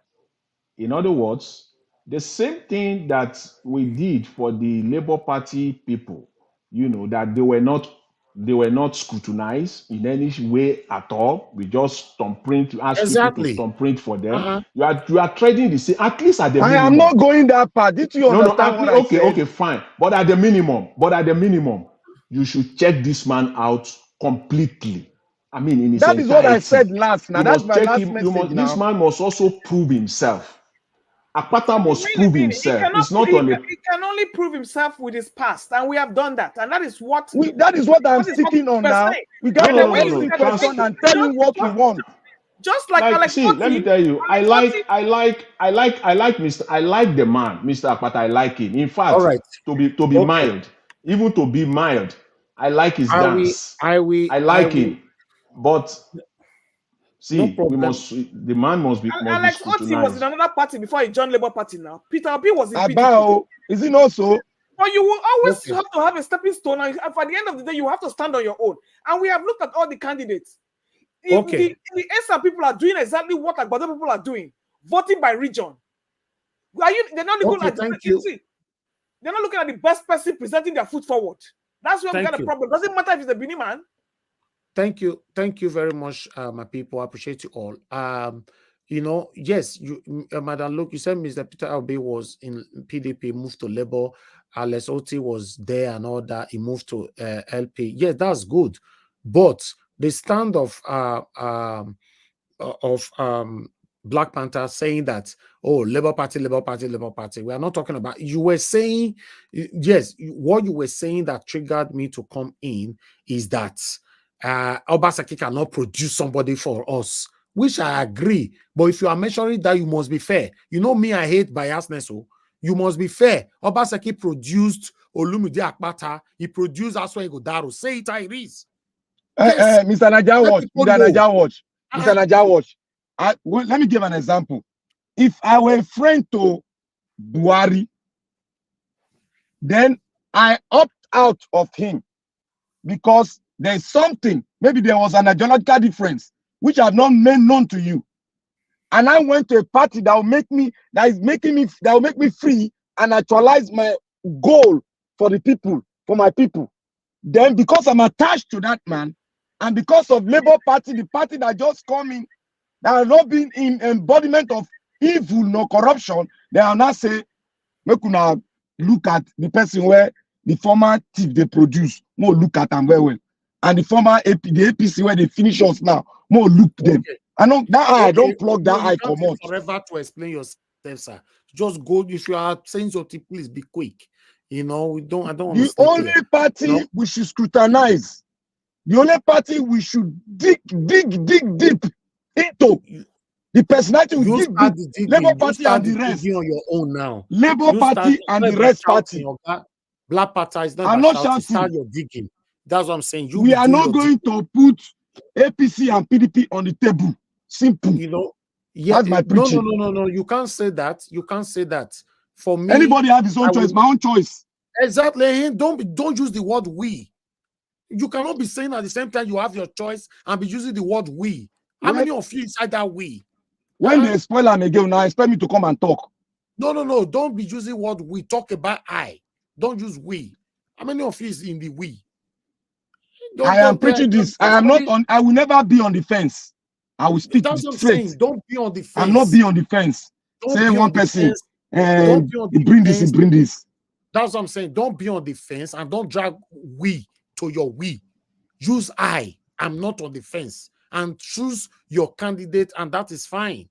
Speaker 20: In other words, the same thing that we did for the Labour Party people, that they were not scrutinized in any way at all. We just thumbprint, ask people to thumbprint for them. You are trading the same, at least at the minimum.
Speaker 17: I am not going that part. Did you understand what I said?
Speaker 20: Okay, fine. But at the minimum, you should check this man out completely. I mean, in his entirety.
Speaker 17: That is what I said last. Now that's my last message.
Speaker 20: This man must also prove himself. Akpata must prove himself. It's not
Speaker 13: He
Speaker 20: on a.
Speaker 13: can only prove himself with his past, and we have done that, and that is what
Speaker 17: That is what I'm
Speaker 13: that is what
Speaker 17: sitting on
Speaker 13: we're
Speaker 17: now.
Speaker 13: saying.
Speaker 17: We got
Speaker 13: And
Speaker 17: to
Speaker 13: then when
Speaker 17: ask
Speaker 13: you
Speaker 17: him
Speaker 13: look at the
Speaker 17: question
Speaker 13: thing,
Speaker 17: and tell him what we want.
Speaker 13: just like
Speaker 20: Like,
Speaker 13: Alex
Speaker 20: see, let me
Speaker 13: Otti,
Speaker 20: tell you, I
Speaker 13: Alex
Speaker 20: like the man, Mr. Akpata. I like him. In fact,
Speaker 2: All right.
Speaker 20: to be
Speaker 2: Okay.
Speaker 20: mild, even to be mild, I like his
Speaker 2: I
Speaker 20: dance. I like him, but see,
Speaker 2: no
Speaker 20: we
Speaker 2: problem.
Speaker 20: must. The man must be
Speaker 13: Alex Otti was in
Speaker 20: scrutinized.
Speaker 13: another party before he joined Labour Party. Now Peter Obi was in PDP.
Speaker 17: Abao, is it not so?
Speaker 13: But you will always have to have a stepping stone, and at the end of the day, you have to stand on your own. And we have looked at all the candidates. The ESA people are doing exactly what Agbado people are doing, voting by region. They're not looking at they're not looking at the best person presenting their foot forward. That's where we got a problem. Doesn't matter if it's a Benin man.
Speaker 2: Thank you very much, my people. I appreciate you all. You know, yes, you, Madam, look, you said Mr. Peter Obi was in PDP, moved to Labour. Alex Otti was there and all that. He moved to LP. Yeah, that's good, but the stand of Black Panther saying that, oh, Labour Party. We are not talking about. You were saying, yes, what you were saying that triggered me to come in is that Obaseki cannot produce somebody for us, which I agree. But if you are measuring that, you must be fair. You know me, I hate biasness. So you must be fair. Obaseki produced Olumide Akpata. He produced Aswa Igodaro. Say it how it is.
Speaker 17: Yes. Mr. Naja Watch. Well, let me give an example. If I were a friend to Buhari, then I opt out of him because there's something, maybe there was an ideological difference which I've not made known to you, and I went to a party that will make me free and actualize my goal for the people, for my people. Then because I'm attached to that man, and because of Labour Party, the party that just come in, that have not been in embodiment of evil nor corruption, they are now say, make una look at the person where the former thief they produce, more look at them very well. And the former the APC where they finish us now, more look them. I know that I don't plug that I come out.
Speaker 2: Forever to explain yourself, sir. Just go. If you are saying something, please be quick. You know, I don't want to.
Speaker 17: The only party we should scrutinize, the only party we should dig deep into the personality we dig deep. Labour Party and the rest.
Speaker 2: On your own now.
Speaker 17: Labour Party and the rest party.
Speaker 2: Black Party is not
Speaker 17: I'm
Speaker 2: about
Speaker 17: not
Speaker 2: shouting.
Speaker 17: shouting.
Speaker 2: Start your digging. That's what I'm saying.
Speaker 17: We are not going to put APC and PDP on the table. Simple.
Speaker 2: You know, yeah.
Speaker 17: That's my preaching.
Speaker 2: No. You can't say that. You can't say that. For me,
Speaker 17: anybody have his own choice. My own choice.
Speaker 2: Exactly. Don't use the word we. You cannot be saying at the same time you have your choice and be using the word we. How many of you inside that we?
Speaker 17: When they spoil them again, now expect me to come and talk.
Speaker 2: No. Don't be using what we talk about. Don't use we. How many of you is in the we?
Speaker 17: I am preaching this. I am not on. I will never be on the fence. I will speak straight.
Speaker 2: Don't be on the fence.
Speaker 17: I'm not be on the fence. Say one person and bring this.
Speaker 2: That's what I'm saying. Don't be on the fence and don't drag we to your we. Use I. I'm not on the fence. And choose your candidate, and that is fine.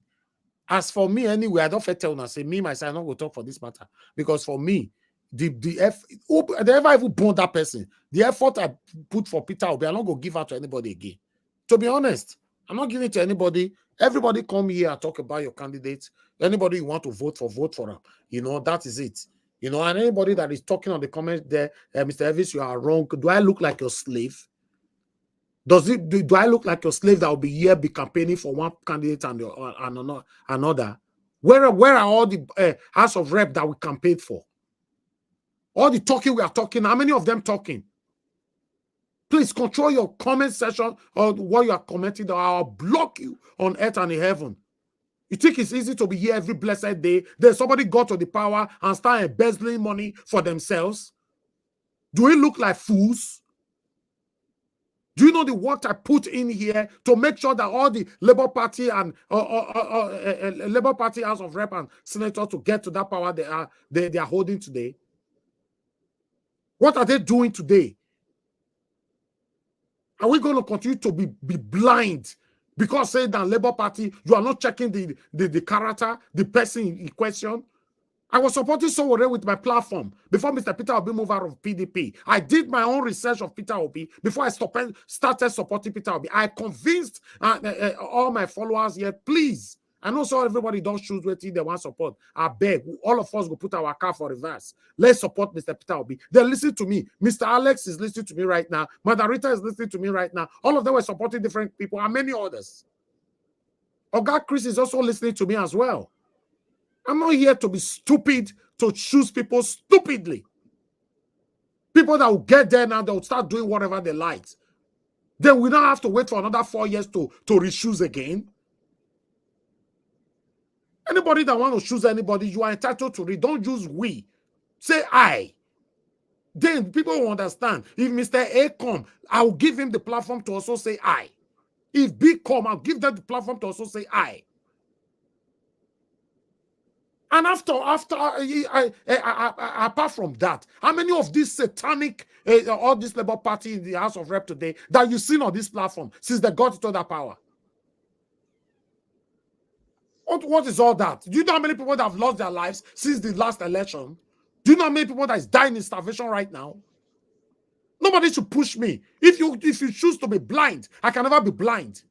Speaker 2: As for me, anyway, I don't tell and say me myself, I'm not going to talk for this matter. Because for me, they ever even born that person. The effort I put for Peter Obi, I'm not going to give out to anybody again. To be honest, I'm not giving it to anybody. Everybody come here and talk about your candidates. Anybody you want to vote for them. You know, that is it. You know, and anybody that is talking on the comments there, Mr. Elvis, you are wrong. Do I look like your slave? Do I look like your slave that will be here, be campaigning for one candidate and another? Where are all the House of Rep that we campaigned for? All the talking we are talking, how many of them talking? Please control your comment section or what you are commenting, or I'll block you on earth and in heaven. You think it's easy to be here every blessed day? Then somebody got to the power and start embezzling money for themselves? Do we look like fools? Do you know the work I put in here to make sure that all the Labour Party and Labour Party House of Rep and Senators to get to that power they are holding today? What are they doing today? Are we going to continue to be blind Because say that Labour Party, you are not checking the character, the person in question. I was supporting someone with my platform before Mr. Peter Obi moved out of PDP. I did my own research of Peter Obi before I started supporting Peter Obi. I convinced all my followers here, please. I know so everybody don't choose what they want support. I beg, all of us will put our car for reverse. Let's support Mr. Peter Obi. They listen to me. Mr. Alex is listening to me right now. Madarita is listening to me right now. All of them were supporting different people and many others. Oga Chris is also listening to me as well. I'm not here to be stupid, to choose people stupidly. People that will get there now, they'll start doing whatever they like. Then we don't have to wait for another 4 years to re-choose again. Anybody that wants to choose anybody, you are entitled to it. Don't use we. Say I. Then people will understand. If Mr. A come, I'll give him the platform to also say I. If B come, I'll give them the platform to also say I. And apart from that, how many of these satanic, all this Labour Party in the House of Rep today that you've seen on this platform since they got to that power? What is all that? Do you know how many people that have lost their lives since the last election? Do you know how many people that is dying in starvation right now? Nobody should push me. If you choose to be blind, I can never be blind.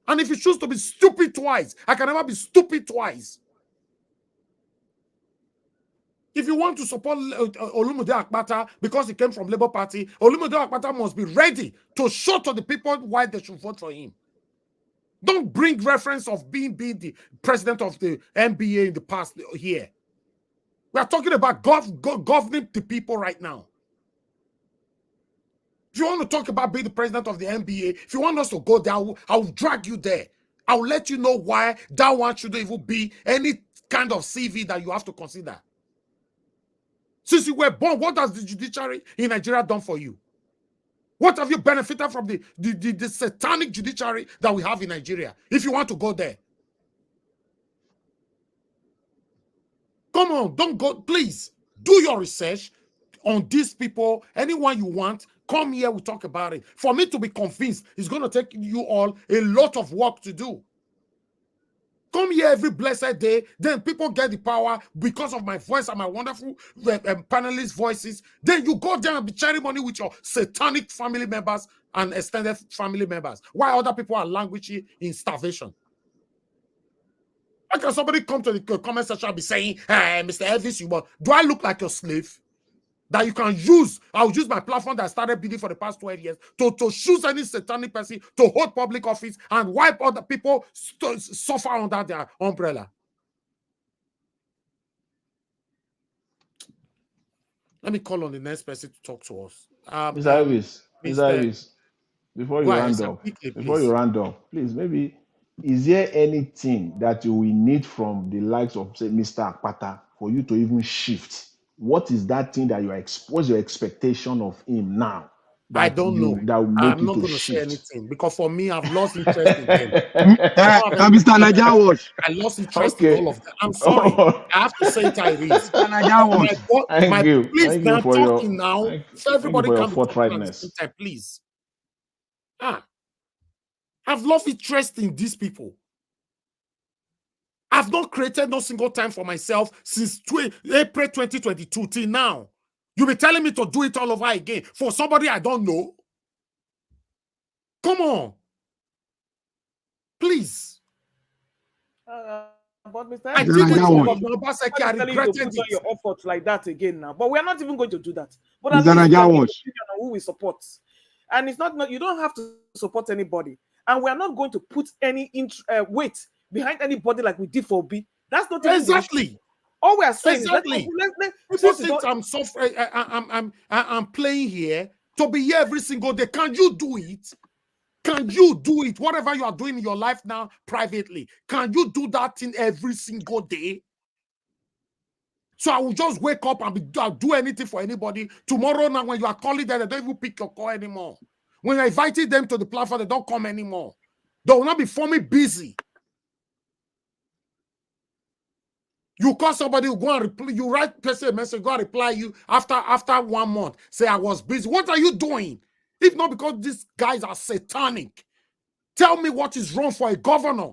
Speaker 2: And if you choose to be stupid twice, I can never be stupid twice. If you want to support Olumide Akpata because he came from Labour Party, Olumide Akpata must be ready to show to the people why they should vote for him. Don't bring reference of being the president of the NBA in the past here. We are talking about governing the people right now. If you want to talk about being the president of the NBA, if you want us to go there, I'll drag you there. I'll let you know why that one shouldn't even be any kind of CV that you have to consider. Since you were born, what has the judiciary in Nigeria done for you? What have you benefited from the satanic judiciary that we have in Nigeria? If you want to go there. Come on, don't go. Please, do your research on these people. Anyone you want, come here, we'll talk about it. For me to be convinced, it's going to take you all a lot of work to do. Come here every blessed day, then people get the power because of my voice and my wonderful panelist voices. Then you go there and be sharing money with your satanic family members and extended family members, while other people are languishing in starvation. How can somebody come to the comment section and be saying, hey, Mr. Elvis, do I look like your slave? That you can use, I'll use my platform that I started building for the past 12 years to choose any satanic person to hold public office and wipe other people suffer under their umbrella. Let me call on the next person to talk to us.
Speaker 20: Mr. Elvis, before you round up, please, maybe, is there anything that you will need from the likes of, say, Mr. Akpata for you to even shift? What is that thing that what's your expectation of him now?
Speaker 2: I don't know.
Speaker 20: That will make
Speaker 2: I'm not going to say anything because for me, I've lost interest in them.
Speaker 17: Mr. Naija Watch.
Speaker 2: I lost interest in all of them. I'm sorry. I have to say it, Tyrese.
Speaker 20: Thank you.
Speaker 2: Please,
Speaker 20: Thank you for
Speaker 2: talking now. So everybody
Speaker 20: your
Speaker 2: can be talking at the
Speaker 20: forthrightness.
Speaker 2: same time, please. I've lost interest in these people. I've not created no single time for myself since April 2022 till now. You'll be telling me to do it all over again for somebody I don't know? Come on. Please.
Speaker 13: But Mr.
Speaker 2: I did it for Governor Obaseki. I regretted
Speaker 13: put on
Speaker 2: it.
Speaker 13: your efforts like that again now. But we're not even going to do that. But
Speaker 17: Mr. Naija Watch.
Speaker 13: Who we support. And it's not, you don't have to support anybody. And we're not going to put any weight behind anybody like we did for B. That's not
Speaker 2: exactly.
Speaker 13: All we are saying
Speaker 2: exactly.
Speaker 13: is that
Speaker 2: I'm suffering. I'm playing here to be here every single day. Can you do it? Can you do it? Whatever you are doing in your life now privately, can you do that thing every single day? So I will just wake up and I'll do anything for anybody. Tomorrow now, when you are calling them, they don't even pick your call anymore. When you're inviting them to the platform, they don't come anymore. They will not be forming busy. You call somebody, you go and reply, you write person a message, go and reply you after 1 month. Say, I was busy. What are you doing? If not because these guys are satanic. Tell me what is wrong for a governor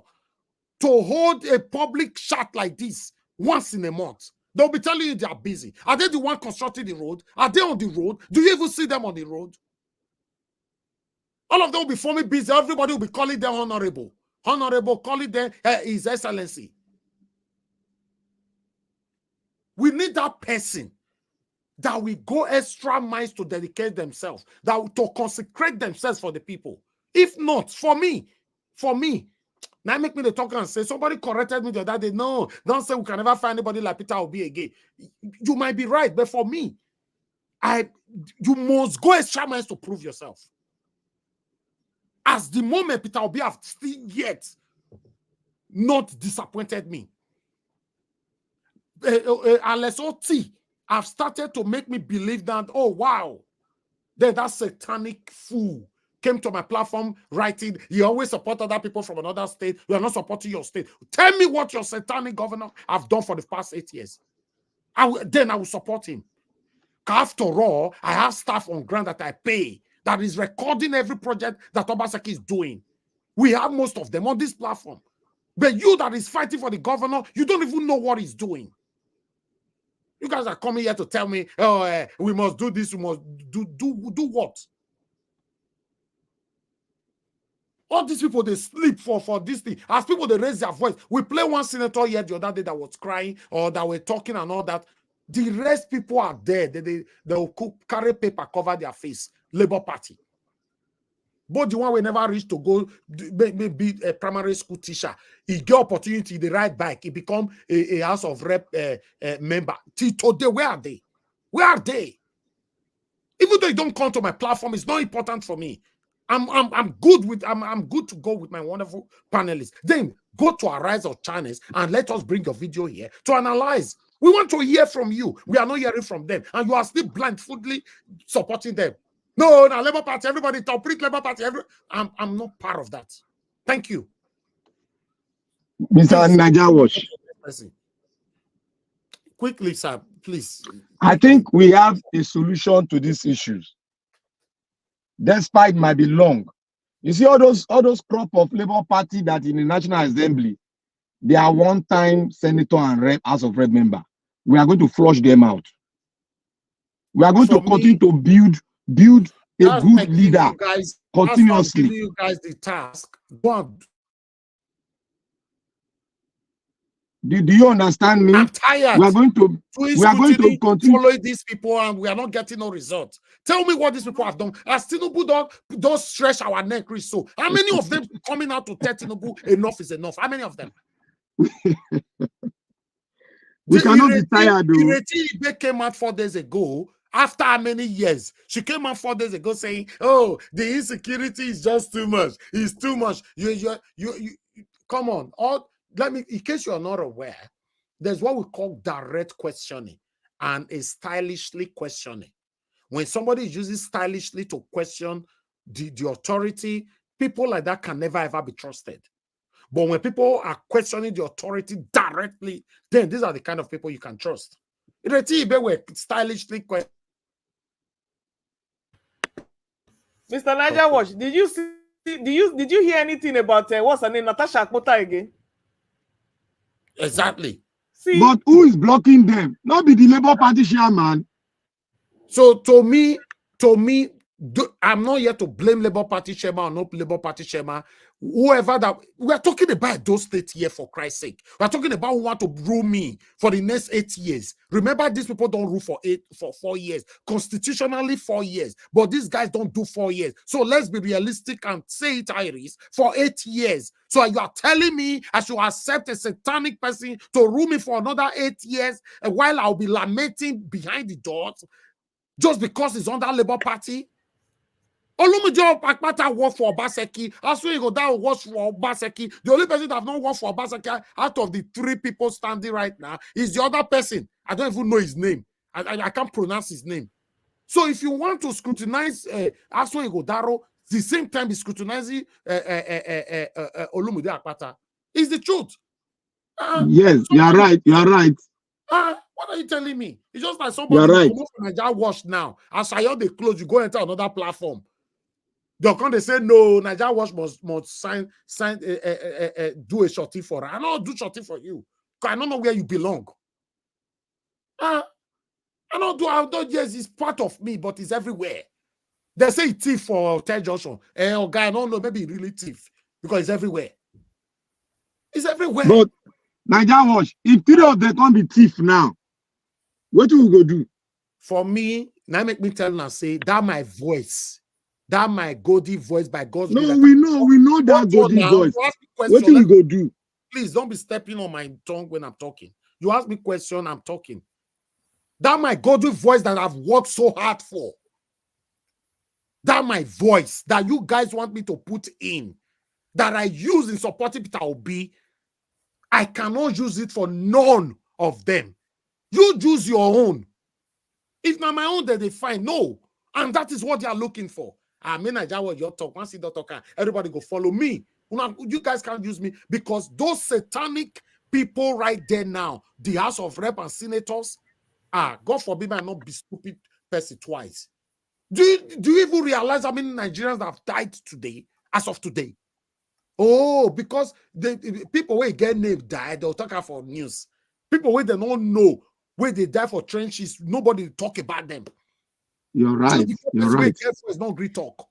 Speaker 2: to hold a public chat like this once in a month. They'll be telling you they are busy. Are they the one constructing the road? Are they on the road? Do you even see them on the road? All of them will be forming busy. Everybody will be calling them honorable. Honorable, calling them His Excellency. We need that person that will go extra miles to dedicate themselves, that will to consecrate themselves for the people. If not, for me, now make me the talk and say, somebody corrected me the other day. No, don't say we can never find anybody like Peter Obi again. You might be right, but for me, you must go extra miles to prove yourself. As the moment Peter Obi have still yet not disappointed me. Alex Oti have started to make me believe that, oh wow, then that satanic fool came to my platform writing, you always support other people from another state, you are not supporting your state. Tell me what your satanic governor have done for the past 8 years. Then I will support him. After all, I have staff on ground that I pay that is recording every project that Obaseki is doing. We have most of them on this platform. But you that is fighting for the governor, you don't even know what he's doing. You guys are coming here to tell me, oh, we must do this, we must do what? All these people, they sleep for this thing. As people, they raise their voice. We play one senator here the other day that was crying or that were talking and all that. The rest people are there. They'll carry paper, cover their face. Labour Party. But the one we never reached to go be a primary school teacher. He get opportunity, they ride bike. He become a House of Rep member. Till today, where are they? Where are they? Even though you don't come to my platform, it's not important for me. I'm good to go with my wonderful panelists. Then go to our Rise of Channels and let us bring your video here to analyze. We want to hear from you. We are not hearing from them, and you are still blindfoldly supporting them. No, Labour Party, everybody talk, Labour Party. I'm not part of that. Thank you,
Speaker 17: Mr. Najawash.
Speaker 2: Quickly, sir, please.
Speaker 17: I think we have a solution to these issues. Despite it might be long. You see all those crop of Labour Party that in the National Assembly, they are one-time senator and House of Rep member. We are going to flush them out. We are going to continue to build a good leader continuously.
Speaker 2: Giving you guys the task. Go on.
Speaker 17: Do you understand me?
Speaker 2: I'm tired.
Speaker 17: We are going to continue
Speaker 2: following these people, and we are not getting no results. Tell me what these people have done. As Tinubu don't stretch our neck, so how many of them coming out to tell Tinubu enough is enough? How many of them?
Speaker 17: We cannot be tired.
Speaker 2: Ireti came out 4 days ago. After how many years? She came out 4 days ago saying, "Oh, the insecurity is just too much. It's too much." You come on. Let me, in case you are not aware, there's what we call direct questioning and a stylishly questioning. When somebody uses stylishly to question the authority, people like that can never ever be trusted. But when people are questioning the authority directly, then these are the kind of people you can trust. Were stylishly questioning.
Speaker 13: Mr. Najawash, did you see? Did you hear anything about what's her name, Natasha Akpota again?
Speaker 2: Exactly.
Speaker 17: See? But who is blocking them? Not be the Labour Party chairman.
Speaker 2: So to me, I'm not here to blame Labour Party chairman or no Labour Party chairman. Whoever that we are talking about those states here, for Christ's sake. We are talking about who want to rule me for the next 8 years. Remember, these people don't rule for 4 years. Constitutionally 4 years. But these guys don't do 4 years. So let's be realistic and say it, Iris, for 8 years. So you are telling me I should accept a satanic person to rule me for another 8 years while I'll be lamenting behind the doors just because it's under Labour Party? Olumujo Akpata worked for Obaseki. Asuigo that works for Obaseki. The only person that have not worked for Obaseki out of the 3 people standing right now is the other person. I don't even know his name. I can't pronounce his name. So if you want to scrutinize Asuigo Daro, the same time is scrutinizing Olumujo Akpata. It's the truth.
Speaker 17: Yes, you are right. You are right.
Speaker 2: What are you telling me? It's just like somebody who come from Naija Wash now. As I hear they close, you go enter another platform. They're going to say, no, Nigeria Watch must do a shorty for her. I don't do shorty for you. Because I don't know where you belong. I don't, yes, it's part of me, but it's everywhere. They say thief for Ted Johnson. Guy, I don't know, maybe really thief. Because it's everywhere. It's everywhere.
Speaker 17: But Nigeria Watch, if three of them can't be thief now, what do we go do?
Speaker 2: For me, now make me tell and say that my voice, that my Goldie voice by God's
Speaker 17: No,
Speaker 2: grace.
Speaker 17: we know that Goldie voice. What do we go do?
Speaker 2: Please don't be stepping on my tongue when I'm talking. You ask me question, I'm talking. That my Goldie voice that I've worked so hard for. That my voice that you guys want me to put in, that I use in supporting Peter Obi, I cannot use it for none of them. You choose your own. If not my own, then they find no. And that is what they are looking for. I mean, I just what you talk. Once you don't talk, everybody go follow me. You guys can't use me because those satanic people right there now, the House of Rep and Senators, God forbid I not be stupid person twice. Do you even realize how many Nigerians have died today, as of today? Oh, because the people where get named died, they'll talk about for news. People where they don't know where they die for trenches, nobody talk about them.
Speaker 17: You're right. You're right.
Speaker 2: It's not great talk.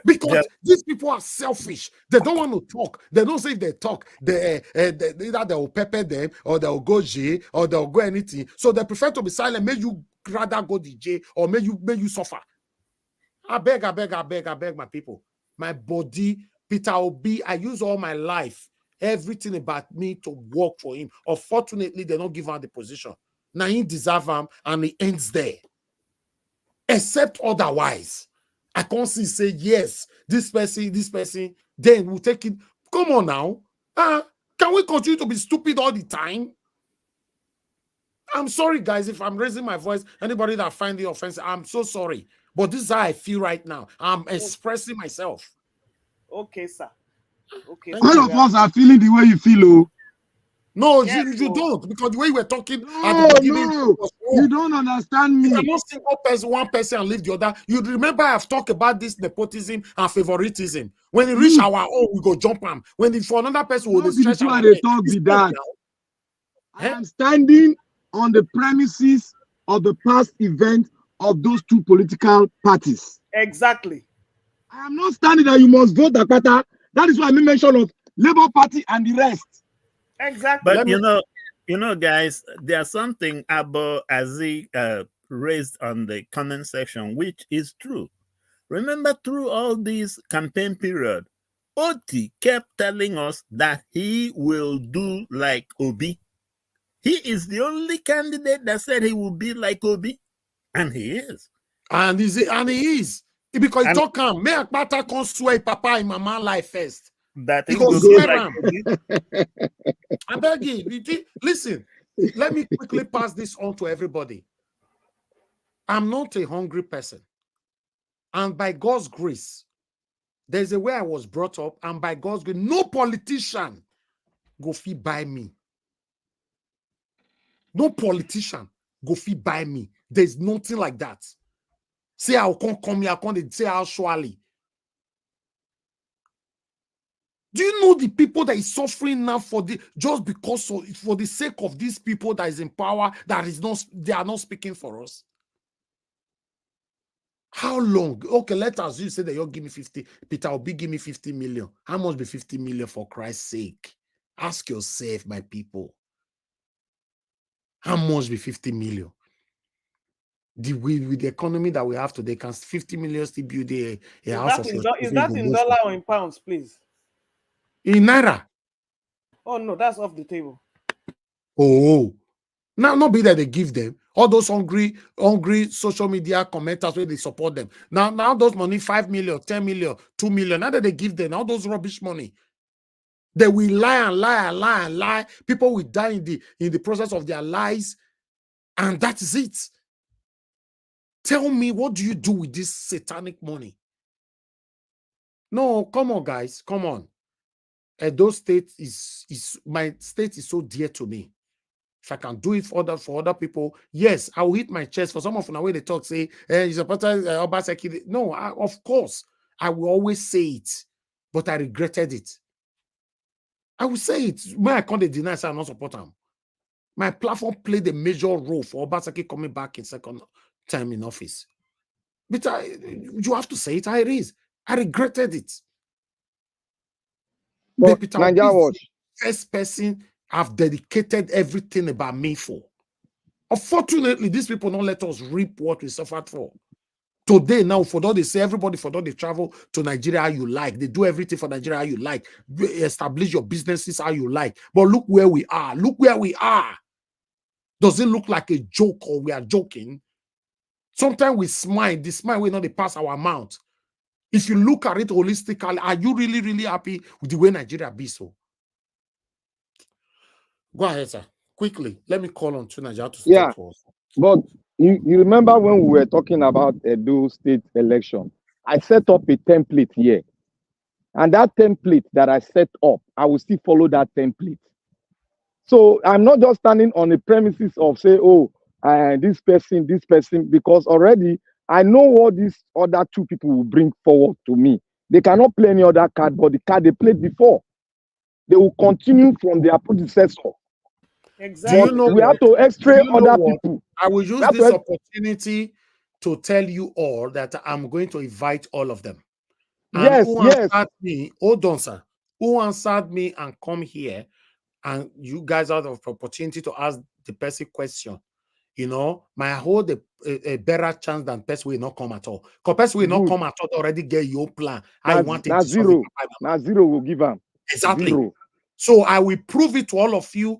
Speaker 2: Because these people are selfish. They don't want to talk. They don't say if they talk, either they will pepper them or they'll go jail or they'll go anything. So they prefer to be silent. May you rather go to jail or may you suffer. I beg, my people. My body, Peter Obi, I use all my life, everything about me to work for him. Unfortunately, they don't give him the position. Now he deserve him and he ends there. Except otherwise. I can't see say yes, this person, then we'll take it. Come on now. Can we continue to be stupid all the time? I'm sorry, guys, if I'm raising my voice. Anybody that find the offensive, I'm so sorry. But this is how I feel right now. I'm expressing myself.
Speaker 13: Okay, sir. Okay.
Speaker 17: All of us are feeling the way you feel, oh.
Speaker 2: No, yes, you don't, because the way you were talking
Speaker 17: at the beginning, you don't understand me.
Speaker 2: You cannot single person, one person and leave the other. You remember I've talked about this nepotism and favoritism. When it reach our own, we go jump them. When it for another person, we'll stretch our
Speaker 17: they talk with that. I am standing on the premises of the past event of those two political parties.
Speaker 13: Exactly.
Speaker 17: I am not standing that you must vote Dakota. That is why I made mention of Labour Party and the rest.
Speaker 13: Exactly.
Speaker 16: But you know, guys, there's something Abo Aziz raised on the comment section, which is true. Remember, through all this campaign period, Oti kept telling us that he will do like Obi. He is the only candidate that said he will be like Obi, and he is.
Speaker 2: And he is. Because he talk him, may Akpata come swear Papa and Mama life first.
Speaker 16: That
Speaker 2: he goes swear him. I beg you, listen, let me quickly pass this on to everybody. I'm not a hungry person. And by God's grace, there's a way I was brought up, and by God's grace, no politician go fit buy me. No politician go fit buy me. There's nothing like that. Say I can't come here, I can't say how surely. Do you know the people that is suffering now for the sake of these people that is in power, they are not speaking for us? How long? Okay, let us you say that you'll give me 50. Peter Obi give me 50 million. How much be 50 million for Christ's sake? Ask yourself, my people. How much be 50 million? With the economy that we have today, can 50 million still build a house of
Speaker 13: Is that in dollar or in pounds, please?
Speaker 2: In Naira.
Speaker 13: Oh no, that's off the table.
Speaker 2: Oh, now not be that they give them all those hungry social media commenters where they support them. Now those money 5 million, 10 million, 2 million. Now that they give them all those rubbish money, they will lie. People will die in the process of their lies, and that is it. Tell me, what do you do with this satanic money? No, come on, guys, come on. Edo State my state is so dear to me. If I can do it for other people, yes, I will hit my chest. For some of the way they talk, say, you're supposed to Obaseki. No, of course. I will always say it, but I regretted it. I will say it. When I can't deny, I not support them. My platform played a major role for Obaseki coming back in second time in office. But you have to say it how it is. I regretted it.
Speaker 14: But
Speaker 2: Peter
Speaker 14: Nigeria
Speaker 2: Obi is
Speaker 14: Watch.
Speaker 2: the first person I've dedicated everything about me for. Unfortunately, these people don't let us reap what we suffered for. Today, now, for all they say, everybody for all they travel to Nigeria how you like. They do everything for Nigeria how you like. Establish your businesses how you like. But look where we are. Look where we are. Does it look like a joke or we are joking? Sometimes we smile. The smile will not pass our mouth. If you look at it holistically, are you really, really happy with the way Nigeria be so? Go ahead, sir. Quickly, let me call on Nigeria to
Speaker 14: Yeah,
Speaker 2: talk to us.
Speaker 14: but you remember when we were talking about Edo state election, I set up a template here. And that template that I set up, I will still follow that template. So I'm not just standing on the premises of say, oh, this person, because already I know what these other two people will bring forward to me. They cannot play any other card, but the card they played before. They will continue from their predecessor.
Speaker 13: Exactly.
Speaker 2: Do you know
Speaker 14: we have to extray other people.
Speaker 2: I will use this opportunity to tell you all that I'm going to invite all of them. And
Speaker 14: yes.
Speaker 2: Answered me, hold on, sir. Who answered me and come here, and you guys have the opportunity to ask the person question. You know, my hold a better chance than person will not come at all. Because person will not come at all already get your plan. I want it to
Speaker 14: zero. Now zero will give them.
Speaker 2: Exactly.
Speaker 14: Zero.
Speaker 2: So I will prove it to all of you.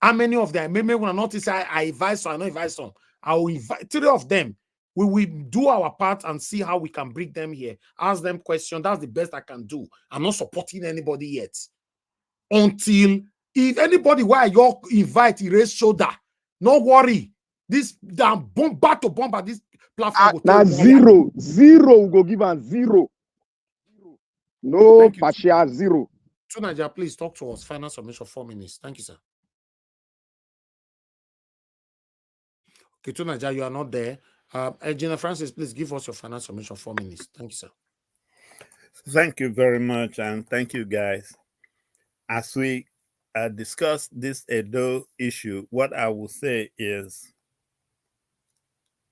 Speaker 2: How many of them? Maybe when I notice I advise some, I not advise some. I will invite 3 of them. We will do our part and see how we can bring them here. Ask them questions. That's the best I can do. I'm not supporting anybody yet. Until if anybody where you invite, raise shoulder. No worry. This bomber to bomber. This platform.
Speaker 14: Now zero will go give them zero. No partial zero.
Speaker 2: Nigeria, please talk to us. Final submission 4 minutes. Thank you, sir. Okay, Nigeria, you are not there. Gina Francis, please give us your final submission 4 minutes. Thank you, sir.
Speaker 16: Thank you very much, and thank you, guys. As we discuss this Edo issue, what I will say is,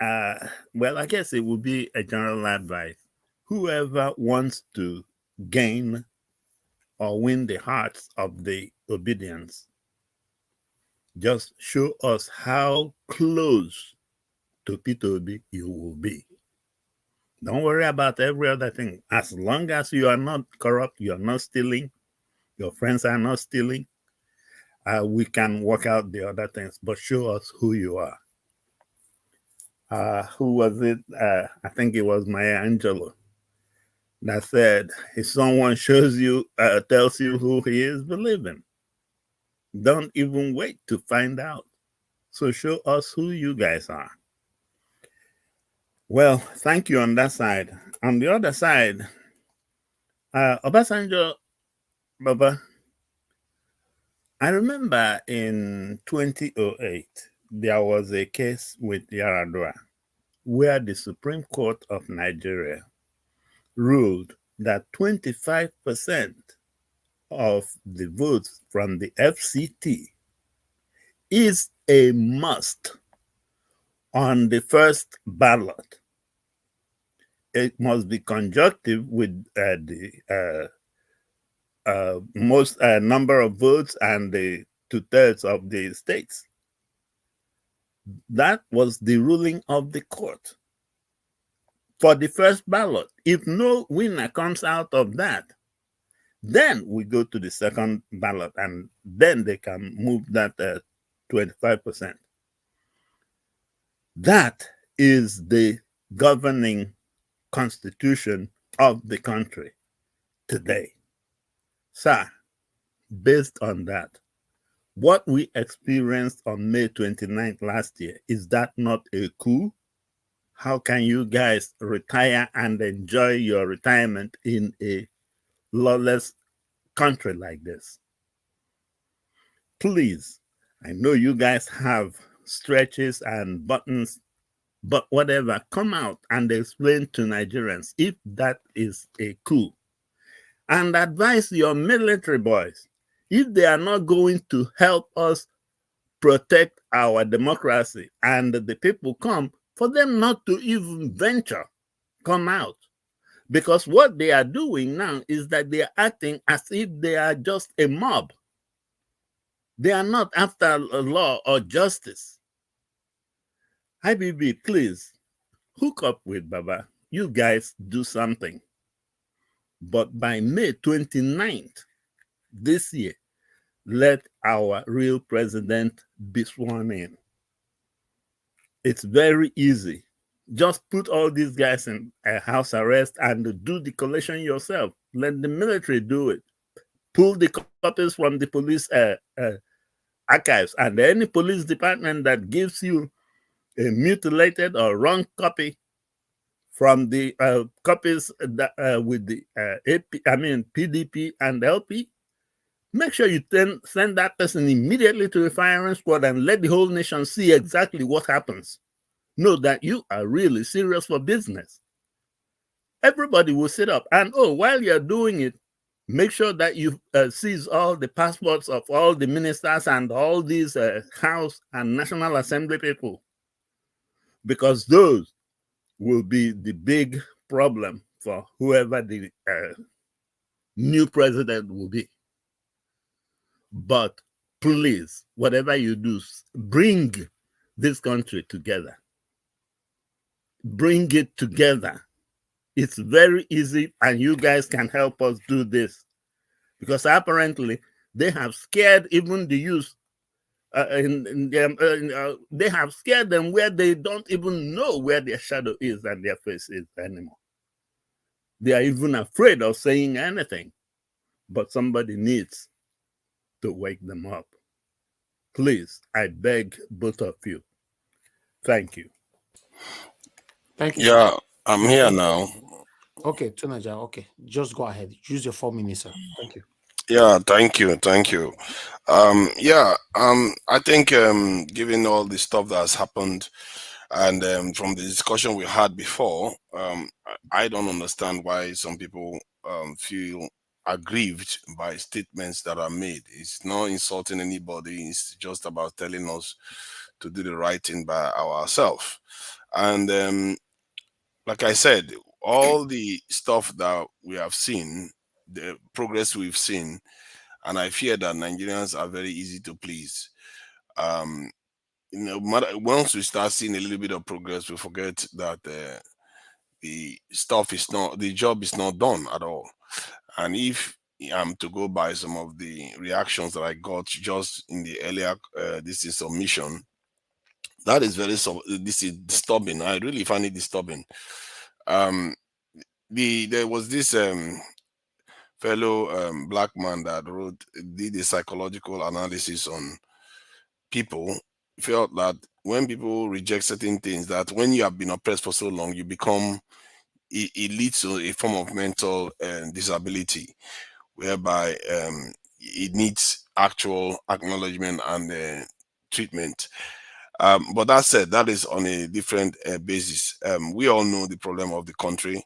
Speaker 16: well, I guess it would be a general advice. Whoever wants to gain or win the hearts of the obedience, just show us how close to P2B you will be. Don't worry about every other thing. As long as you are not corrupt, you are not stealing, your friends are not stealing, we can work out the other things, but show us who you are. Who was it? I think it was Maya Angelou that said, if someone shows you, tells you who he is, believe him. Don't even wait to find out. So show us who you guys are. Well, thank you on that side. On the other side, Obasanjo, Baba, I remember in 2008, there was a case with Yaradua where the Supreme Court of Nigeria ruled that 25% of the votes from the FCT is a must on the first ballot. It must be conjunctive with the most number of votes and the 2/3 of the states. That was the ruling of the court for the first ballot. If no winner comes out of that, then we go to the second ballot, and then they can move that 25%. That is the governing constitution of the country today. Sir, based on that, what we experienced on May 29th last year, is that not a coup? How can you guys retire and enjoy your retirement in a lawless country like this? Please, I know you guys have stretches and buttons, But whatever, come out and explain to Nigerians if that is a coup. And advise your military boys, if they are not going to help us protect our democracy and the people come, for them not to even venture, come out. Because what they are doing now is that they are acting as if they are just a mob. They are not after law or justice. IBB, please, hook up with Baba. You guys do something. But by May 29th this year, let our real president be sworn in. It's very easy. Just put all these guys in house arrest and do the collation yourself. Let the military do it. Pull the copies from the police archives, and any police department that gives you a mutilated or wrong copy from the copies that, with the PDP and LP, make sure you send that person immediately to the firing squad and let the whole nation see exactly what happens. Know that you are really serious for business. Everybody will sit up. And while you're doing it, make sure that you seize all the passports of all the ministers and all these House and National Assembly people, because those will be the big problem for whoever the new president will be. But please, whatever you do, bring this country together. Bring it together. It's very easy, and you guys can help us do this. Because apparently, they have scared even the youth. They have scared them where they don't even know where their shadow is and their face is anymore. They are even afraid of saying anything. But somebody needs to wake them up. Please, I beg both of you. Thank you.
Speaker 2: Thank you.
Speaker 12: Yeah, I'm here now.
Speaker 2: Okay, Tunaja, okay. Just go ahead. Use your 4 minutes, sir. Thank you.
Speaker 12: Yeah, thank you. I think given all the stuff that has happened and from the discussion we had before, I don't understand why some people feel aggrieved by statements that are made. It's not insulting anybody. It's just about telling us to do the right thing by ourselves. And like I said, all the stuff that we have seen, the progress we've seen, and I fear that Nigerians are very easy to please. Once we start seeing a little bit of progress, we forget that the job is not done at all. And if I'm to go by some of the reactions that I got just in the earlier submission, that is this is disturbing. I really find it disturbing. There was this fellow black man that did a psychological analysis on people. Felt that when people reject certain things, that when you have been oppressed for so long, you become, it leads to a form of mental disability, whereby it needs actual acknowledgement and treatment. But that said, that is on a different basis. We all know the problem of the country,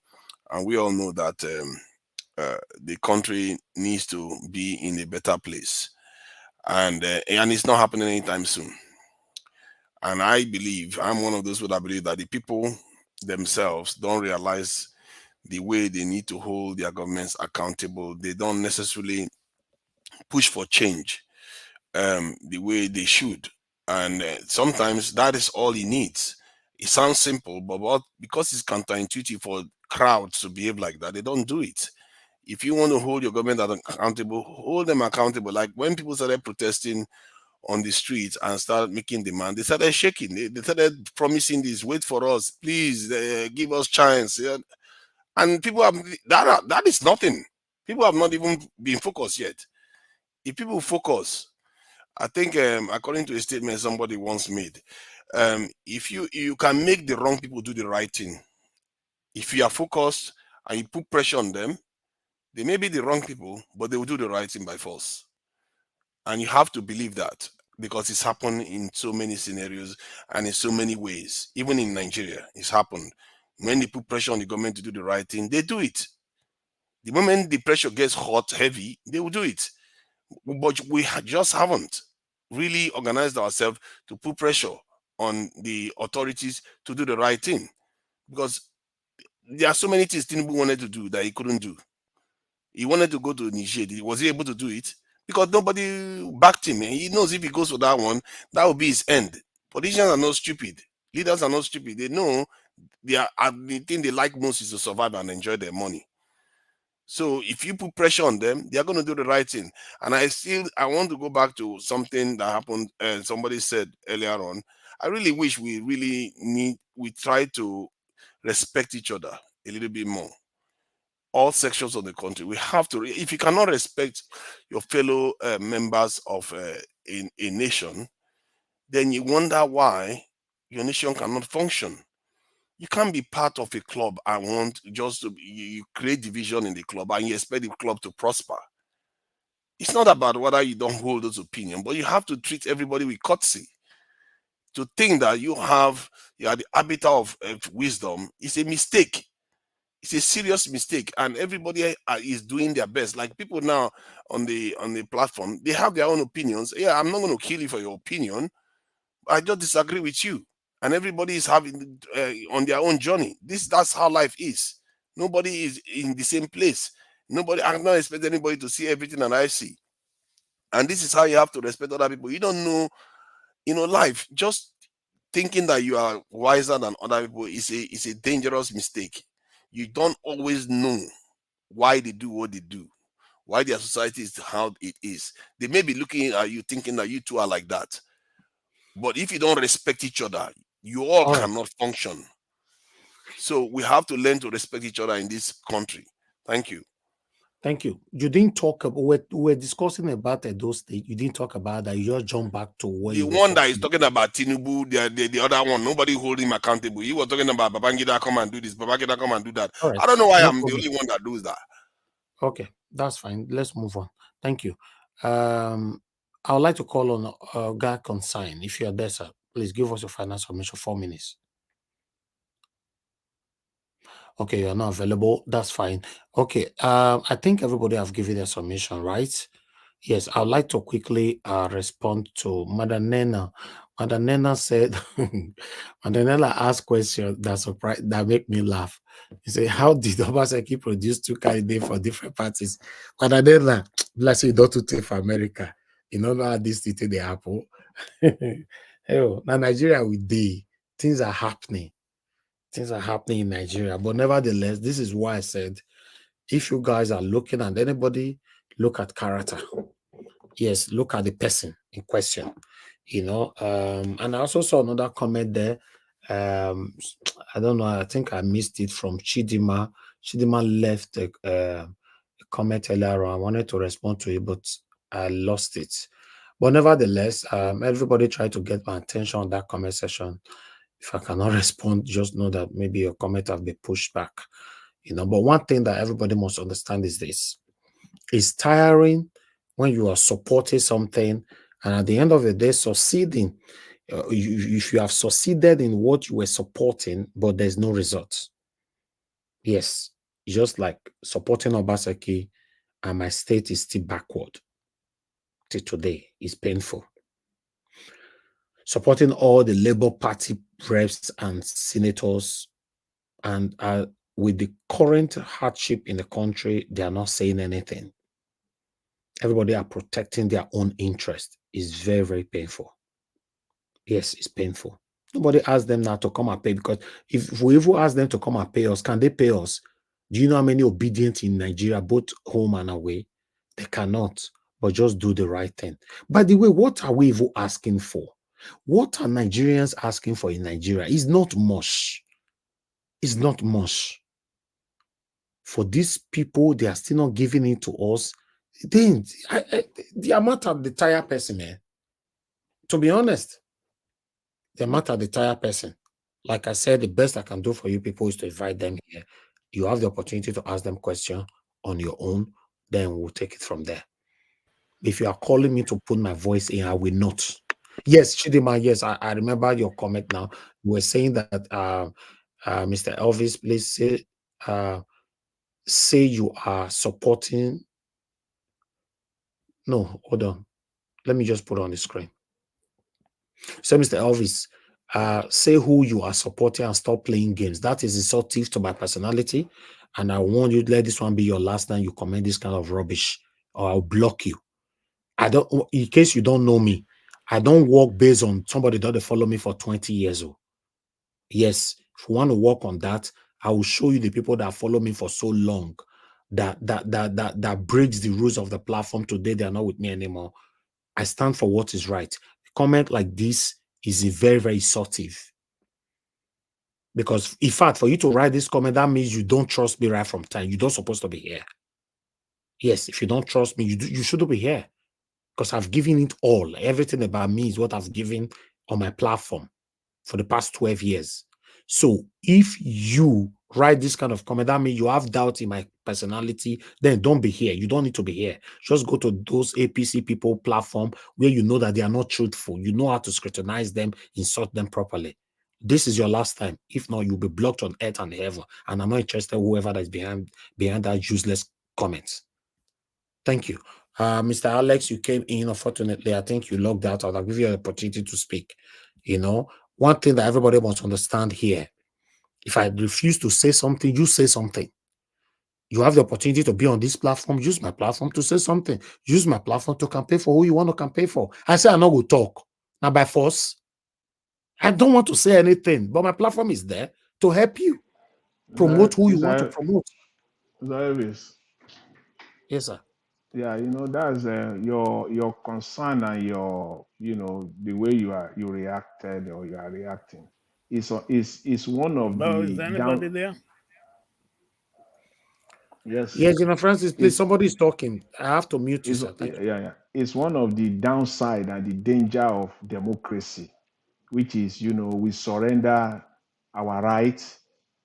Speaker 12: and we all know that the country needs to be in a better place, and it's not happening anytime soon. And I'm one of those that believe that the people themselves don't realize the way they need to hold their governments accountable. They don't necessarily push for change the way they should, and sometimes that is all he needs. It sounds simple, but because it's counterintuitive for crowds to behave like that, they don't do it. If you want to hold your government accountable, hold them accountable. Like when people started protesting on the streets and started making demand, they started shaking. They started promising this, wait for us, please, give us chance. And people have, that is nothing. People have not even been focused yet. If people focus, I think according to a statement somebody once made, if you can make the wrong people do the right thing. If you are focused and you put pressure on them, they may be the wrong people, but they will do the right thing by force. And you have to believe that. because it's happened in so many scenarios and in so many ways. Even in Nigeria, it's happened. When they put pressure on the government to do the right thing, they do it. The moment the pressure gets hot, heavy, they will do it. But we just haven't really organized ourselves to put pressure on the authorities to do the right thing. Because there are so many things Tinubu wanted to do that he couldn't do. He wanted to go to Niger. Was he able to do it? Because nobody backed him. And he knows if he goes for that one, that will be his end. Politicians are not stupid. Leaders are not stupid. They know the thing they like most is to survive and enjoy their money. So if you put pressure on them, they are going to do the right thing. And I want to go back to something that happened. Somebody said earlier on. I really wish we try to respect each other a little bit more. All sections of the country, we have to. If you cannot respect your fellow members of a nation, then you wonder why your nation cannot function. You can't be part of a club and want just to you create division in the club and you expect the club to prosper. It's not about whether you don't hold those opinions, but you have to treat everybody with courtesy. To think that you are the arbiter of wisdom is a mistake. It's a serious mistake, and everybody is doing their best. Like people now on the platform, they have their own opinions. Yeah, I'm not going to kill you for your opinion. I just disagree with you, and everybody is having on their own journey. That's how life is. Nobody is in the same place. I'm not expecting anybody to see everything that I see, and this is how you have to respect other people. You don't know, life. Just thinking that you are wiser than other people is a dangerous mistake. You don't always know why they do what they do, why their society is how it is. They may be looking at you thinking that you two are like that. But if you don't respect each other, you all cannot function. So we have to learn to respect each other in this country. Thank you.
Speaker 2: Thank you. You didn't talk about, we're discussing about those states. You didn't talk about that. You just jump back to where
Speaker 12: the one that is talking about Tinubu, the other one, nobody holding him accountable. He was talking about Babangida come and do this, Babangida come and do that.
Speaker 2: Right.
Speaker 12: I don't know why
Speaker 2: No
Speaker 12: I'm
Speaker 2: problem.
Speaker 12: the only one that does that.
Speaker 2: Okay, that's fine. Let's move on. Thank you. I would like to call on Guy Consign. If you're there, sir, please give us your final submission, 4 minutes. Okay, you're not available. That's fine. Okay, I think everybody have given their submission, right? Yes, I would like to quickly respond to Madam Nena. Madam Nena said, Madam Nena asked questions that make me laugh. He said, how did Obaseki produce 2 candidates for different parties? Madam Nena, bless you, don't take for America. You know how this thing they happen. Hey, now Nigeria with day, things are happening. Things are happening in Nigeria. But nevertheless, this is why I said, if you guys are looking at anybody, look at character. Yes, look at the person in question. And I also saw another comment there. I don't know, I think I missed it from Chidima. Chidima left a comment earlier on. I wanted to respond to it, but I lost it. But nevertheless, everybody tried to get my attention on that comment section. If I cannot respond, just know that maybe your comment have been pushed back. But one thing that everybody must understand is this. It's tiring when you are supporting something and at the end of the day succeeding. If you have succeeded in what you were supporting, but there's no results. Yes, just like supporting Obaseki and my state is still backward. Till today is painful. Supporting all the Labour Party reps and senators, and with the current hardship in the country, they are not saying anything. Everybody are protecting their own interest. It's very, very painful. Yes, it's painful. Nobody asked them now to come and pay, because if we even ask them to come and pay us, can they pay us? Do you know how many obedient in Nigeria, both home and away? They cannot, but just do the right thing. By the way, what are we even asking for? What are Nigerians asking for in Nigeria? It's not much. It's not much. For these people, they are still not giving it to us. Then the amount of the tired person, man. To be honest, the amount of the tired person. Like I said, the best I can do for you people is to invite them here. You have the opportunity to ask them questions on your own. Then we'll take it from there. If you are calling me to put my voice in, I will not. Yes, Chidima, yes, I remember your comment now. You were saying that Mr. Elvis, please say you are supporting. No, hold on. Let me just put it on the screen. So, Mr. Elvis, say who you are supporting and stop playing games. That is insultive to my personality. And I want you to let this one be your last time you comment this kind of rubbish, or I'll block you. I don't, in case you don't know me, I don't work based on somebody that follow me for 20 years old. Yes, if you want to work on that, I will show you the people that follow me for so long that breaks the rules of the platform. Today they are not with me anymore. I stand for what is right. Comment like this is very, very insultive. Because in fact, for you to write this comment, that means you don't trust me right from time. You don't supposed to be here. Yes, if you don't trust me, you shouldn't be here. Because I've given it all. Everything about me is what I've given on my platform for the past 12 years. So if you write this kind of comment, that means you have doubt in my personality, then don't be here. You don't need to be here. Just go to those APC people platform where you know that they are not truthful. You know how to scrutinize them, insult them properly. This is your last time. If not, you'll be blocked on earth and heaven. And I'm not interested in whoever that is behind that useless comments. Thank you. Mr. Alex, you came in. Unfortunately, I think you logged out. I'll give you an opportunity to speak. You know, one thing that everybody wants to understand here, if I refuse to say something, you say something. You have the opportunity to be on this platform. Use my platform to say something. Use my platform to campaign for who you want to campaign for. I say I'm not going to talk. Now by force. I don't want to say anything, but my platform is there to help you promote who you want to promote.
Speaker 20: Elvis.
Speaker 2: Yes, sir.
Speaker 20: Yeah, that's your concern and your the way you reacted or you are reacting is one of
Speaker 16: Hello,
Speaker 20: the
Speaker 16: is anybody
Speaker 20: down.
Speaker 16: there?
Speaker 20: Yes,
Speaker 2: Yeah, General Francis, please.
Speaker 20: it's
Speaker 2: Somebody is talking. I have to mute you,
Speaker 20: is
Speaker 2: sir. Thank you.
Speaker 20: yeah. It's one of the downside and the danger of democracy, which is we surrender our rights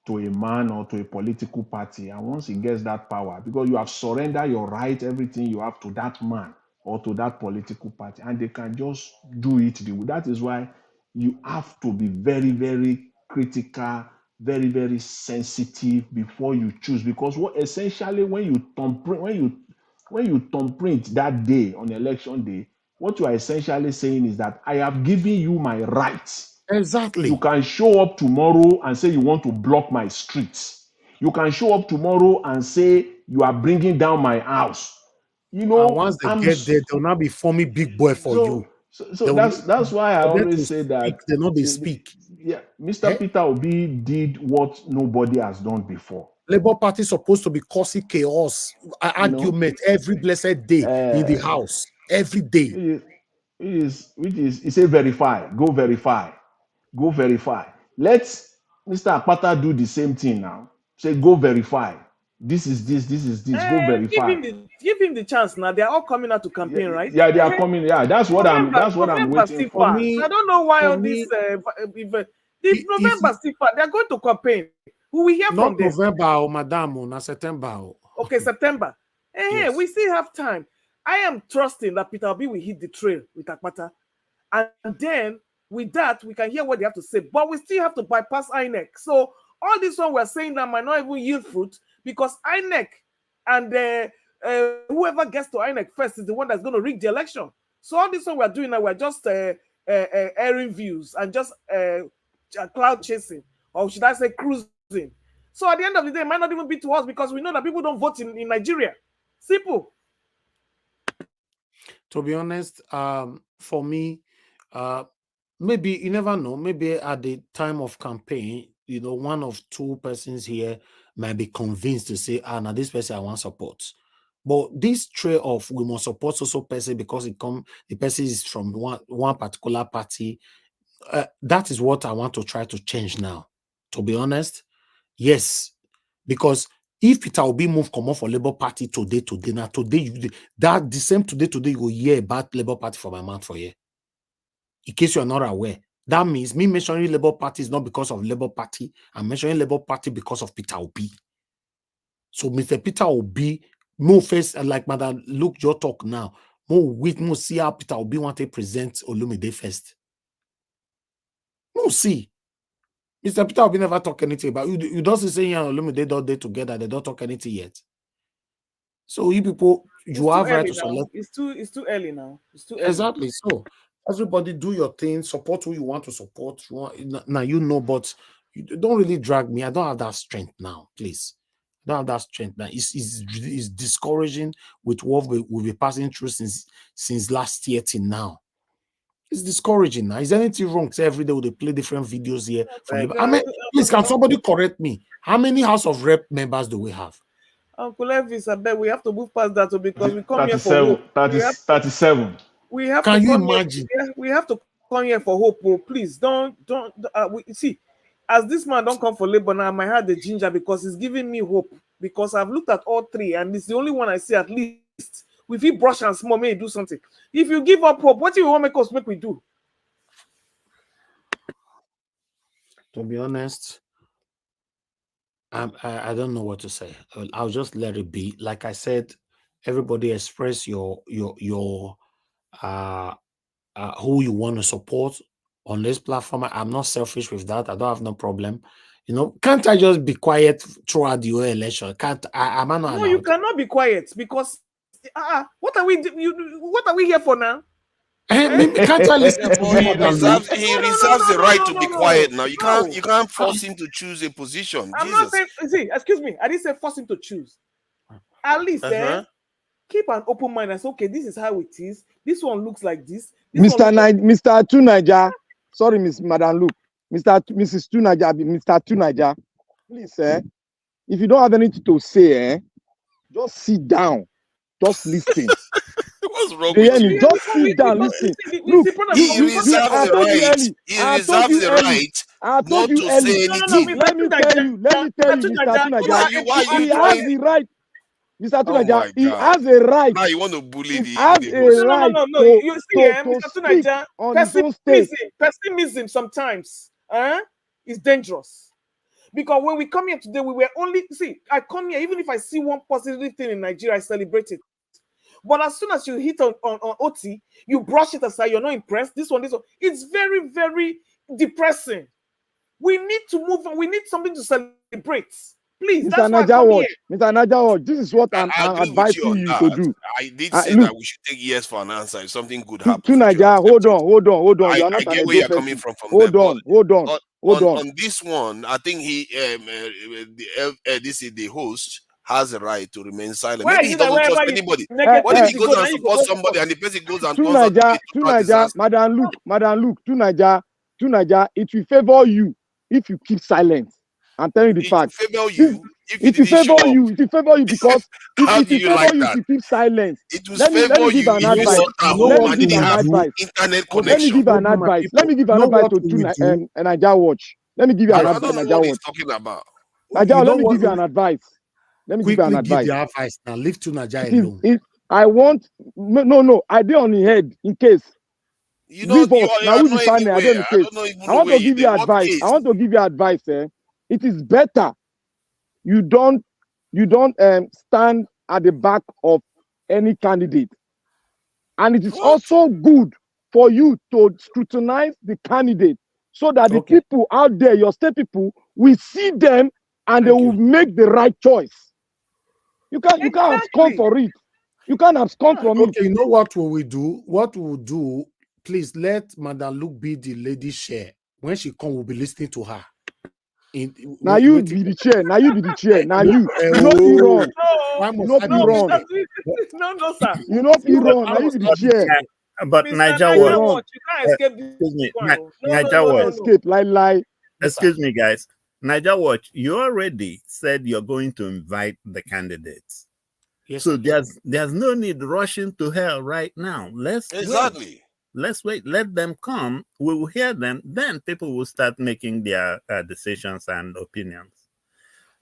Speaker 20: to a man or to a political party, and once he gets that power, because you have surrendered your right, everything you have to that man or to that political party, and they can just do it that is why you have to be very, very critical, very, very sensitive before you choose, because what essentially when you thumbprint that day on election day, what you are essentially saying is that I have given you my rights.
Speaker 2: Exactly.
Speaker 20: You can show up tomorrow and say you want to block my streets. You can show up tomorrow and say you are bringing down my house.
Speaker 2: And once they get there, they'll not be forming big boy for you.
Speaker 20: So that's why I always say that
Speaker 2: they know they speak.
Speaker 20: Yeah, Mr. Peter Obi did what nobody has done before.
Speaker 2: Labour Party is supposed to be causing chaos, argument every blessed day in the house, every day.
Speaker 20: Which is he say verify, go verify. Let Mr. Akpata do the same thing now. Say go verify. This is this. Go verify.
Speaker 13: Give him the chance now. They are all coming out to campaign, right?
Speaker 20: Yeah, they are coming. Yeah, that's what I'm waiting for.
Speaker 13: I don't know why all this. November still far. They are going to campaign. We will hear from them.
Speaker 2: Not November, madam, na September.
Speaker 13: Okay, September.
Speaker 2: Yes.
Speaker 13: We still have time. I am trusting that Peter Obi will hit the trail with Akpata, and then with that we can hear what they have to say. But we still have to bypass INEC. So all this one we're saying that might not even yield fruit, because INEC and whoever gets to INEC first is the one that's going to rig the election. So all this one we're doing now, we're just airing views and just cloud chasing, or should I say cruising. So at the end of the day, it might not even be to us, because we know that people don't vote in Nigeria. Simple.
Speaker 2: To be honest, for me, maybe you never know. Maybe at the time of campaign, one of two persons here might be convinced to say, now this person I want support. But this trait of we must support also person because the person is from one particular party. That is what I want to try to change now. To be honest, yes, because if Peter Obi move come off for Labour Party today, now today that the same today you will hear about Labour Party for my mouth for here. In case you are not aware, that means me mentioning Labour Party is not because of Labour Party. I'm mentioning Labour Party because of Peter Obi. So Mr. Peter Obi, no face like Madam Luke your talk now. More see how Peter Obi want to present Olumide first. No, see. Mr. Peter Obi never talk anything about you don't say here Olumide don't they together, they don't talk anything yet. So you people, you have right to select.
Speaker 13: It's too early now. It's too early.
Speaker 2: Exactly. So everybody do your thing, support who you want to support. Now you know, but you don't really drag me. I don't have that strength now, please. I don't have that strength now. It's discouraging with what we've been passing through since last year till now. It's discouraging now. Is anything wrong? Say every day they play different videos here. Please, can somebody correct me? How many House of Rep members do we have?
Speaker 13: Uncle Elvis, I bet we have to move past that because we come
Speaker 20: 37,
Speaker 13: here for hope.
Speaker 20: 37.
Speaker 13: We have
Speaker 2: Can
Speaker 13: to
Speaker 2: you
Speaker 13: come
Speaker 2: imagine?
Speaker 13: Here, we have to come here for hope. Oh, please don't. See, as this man don't come for labor now, I might have the ginger because he's giving me hope. Because I've looked at all three and it's the only one I see at least. If he brush and small, may do something. If you give up hope, what do you want make us make we do?
Speaker 2: To be honest, I don't know what to say. I'll just let it be. Like I said, everybody express your who you want to support on this platform. I'm not selfish with that. I don't have no problem. You know, can't I just be quiet throughout the election? Am I not allowed?
Speaker 13: No, you cannot be quiet because what are we here for now?
Speaker 2: Can't I listen to
Speaker 12: He reserves the right to be quiet now. You can't force him to choose a position.
Speaker 13: I'm not saying, see, excuse me, I didn't say force him to choose. At least keep an open mind and say, okay, this is how it is. This one looks like this.
Speaker 17: Mr. Tunaja, sorry, Madam Luke. Mrs. Tunaja, Mr. Tunaja, please, if you don't have anything to say, just sit down, just listen.
Speaker 12: What's wrong with you?
Speaker 17: Just sit down, listen. Look,
Speaker 12: he reserves the right not to say anything.
Speaker 17: Let me tell you, Mr. Tunaja, he has the right. Mr. Tunaja, he has a right.
Speaker 12: Now you want to bully the
Speaker 13: No. You see, Mr. Tunaja, pessimism sometimes is dangerous. Because when we come here today, we were only I come here, even if I see one positive thing in Nigeria, I celebrate it. But as soon as you hit on OT, you brush it aside, you're not impressed. This one. It's very, very depressing. We need to move on. We need something to celebrate. Please,
Speaker 17: Mr. Najawo, this is what I'm advising you to do.
Speaker 12: I did say that we should take yes for an answer if something good happens.
Speaker 17: Tunaja, hold on.
Speaker 12: I get where you're coming from.
Speaker 17: Hold on.
Speaker 12: On this one, I think this is the host has a right to remain silent. Maybe he doesn't trust anybody. What if he goes and supports somebody and the person goes and
Speaker 17: Tunaja, Madam Luke, Tunaja, it will favor you if you keep silent. I'm telling you the fact.
Speaker 12: It will favor you.
Speaker 17: It will favor you because it will favor you to keep silent.
Speaker 12: It will favor you.
Speaker 17: Let me give an advice.
Speaker 12: Internet connection.
Speaker 17: Let me give an advice to Naija Watch. Let me give you an advice.
Speaker 12: I don't know what he's talking about.
Speaker 17: Naija, let me give you an advice. Let me give you an advice.
Speaker 2: Give the advice now. Leave to Naija alone.
Speaker 17: I want no. I did on the head in case.
Speaker 12: You know,
Speaker 17: I want to give you advice. I want to give you advice. It is better you don't stand at the back of any candidate, and it is also good for you to scrutinize the candidate so that the people out there, your state people, will see them and they will make the right choice. You can't abscond for it. You can't abscond from it.
Speaker 2: Okay, you know what will we do? What we'll do, please let Madam Luke be the lady chair. When she come, we'll be listening to her.
Speaker 17: Now you be the chair. Now you be the chair. Now you not be wrong. You not be wrong.
Speaker 13: No, sir.
Speaker 17: You not be wrong. Now you be the chair.
Speaker 16: But Naija Watch, Naija Watch,
Speaker 17: escape, lie.
Speaker 16: Excuse me, guys. Naija Watch, you already said you're going to invite the candidates.
Speaker 2: Yes.
Speaker 16: So there's no need rushing to hell right now. Let's wait. Let them come. We will hear them. Then people will start making their decisions and opinions.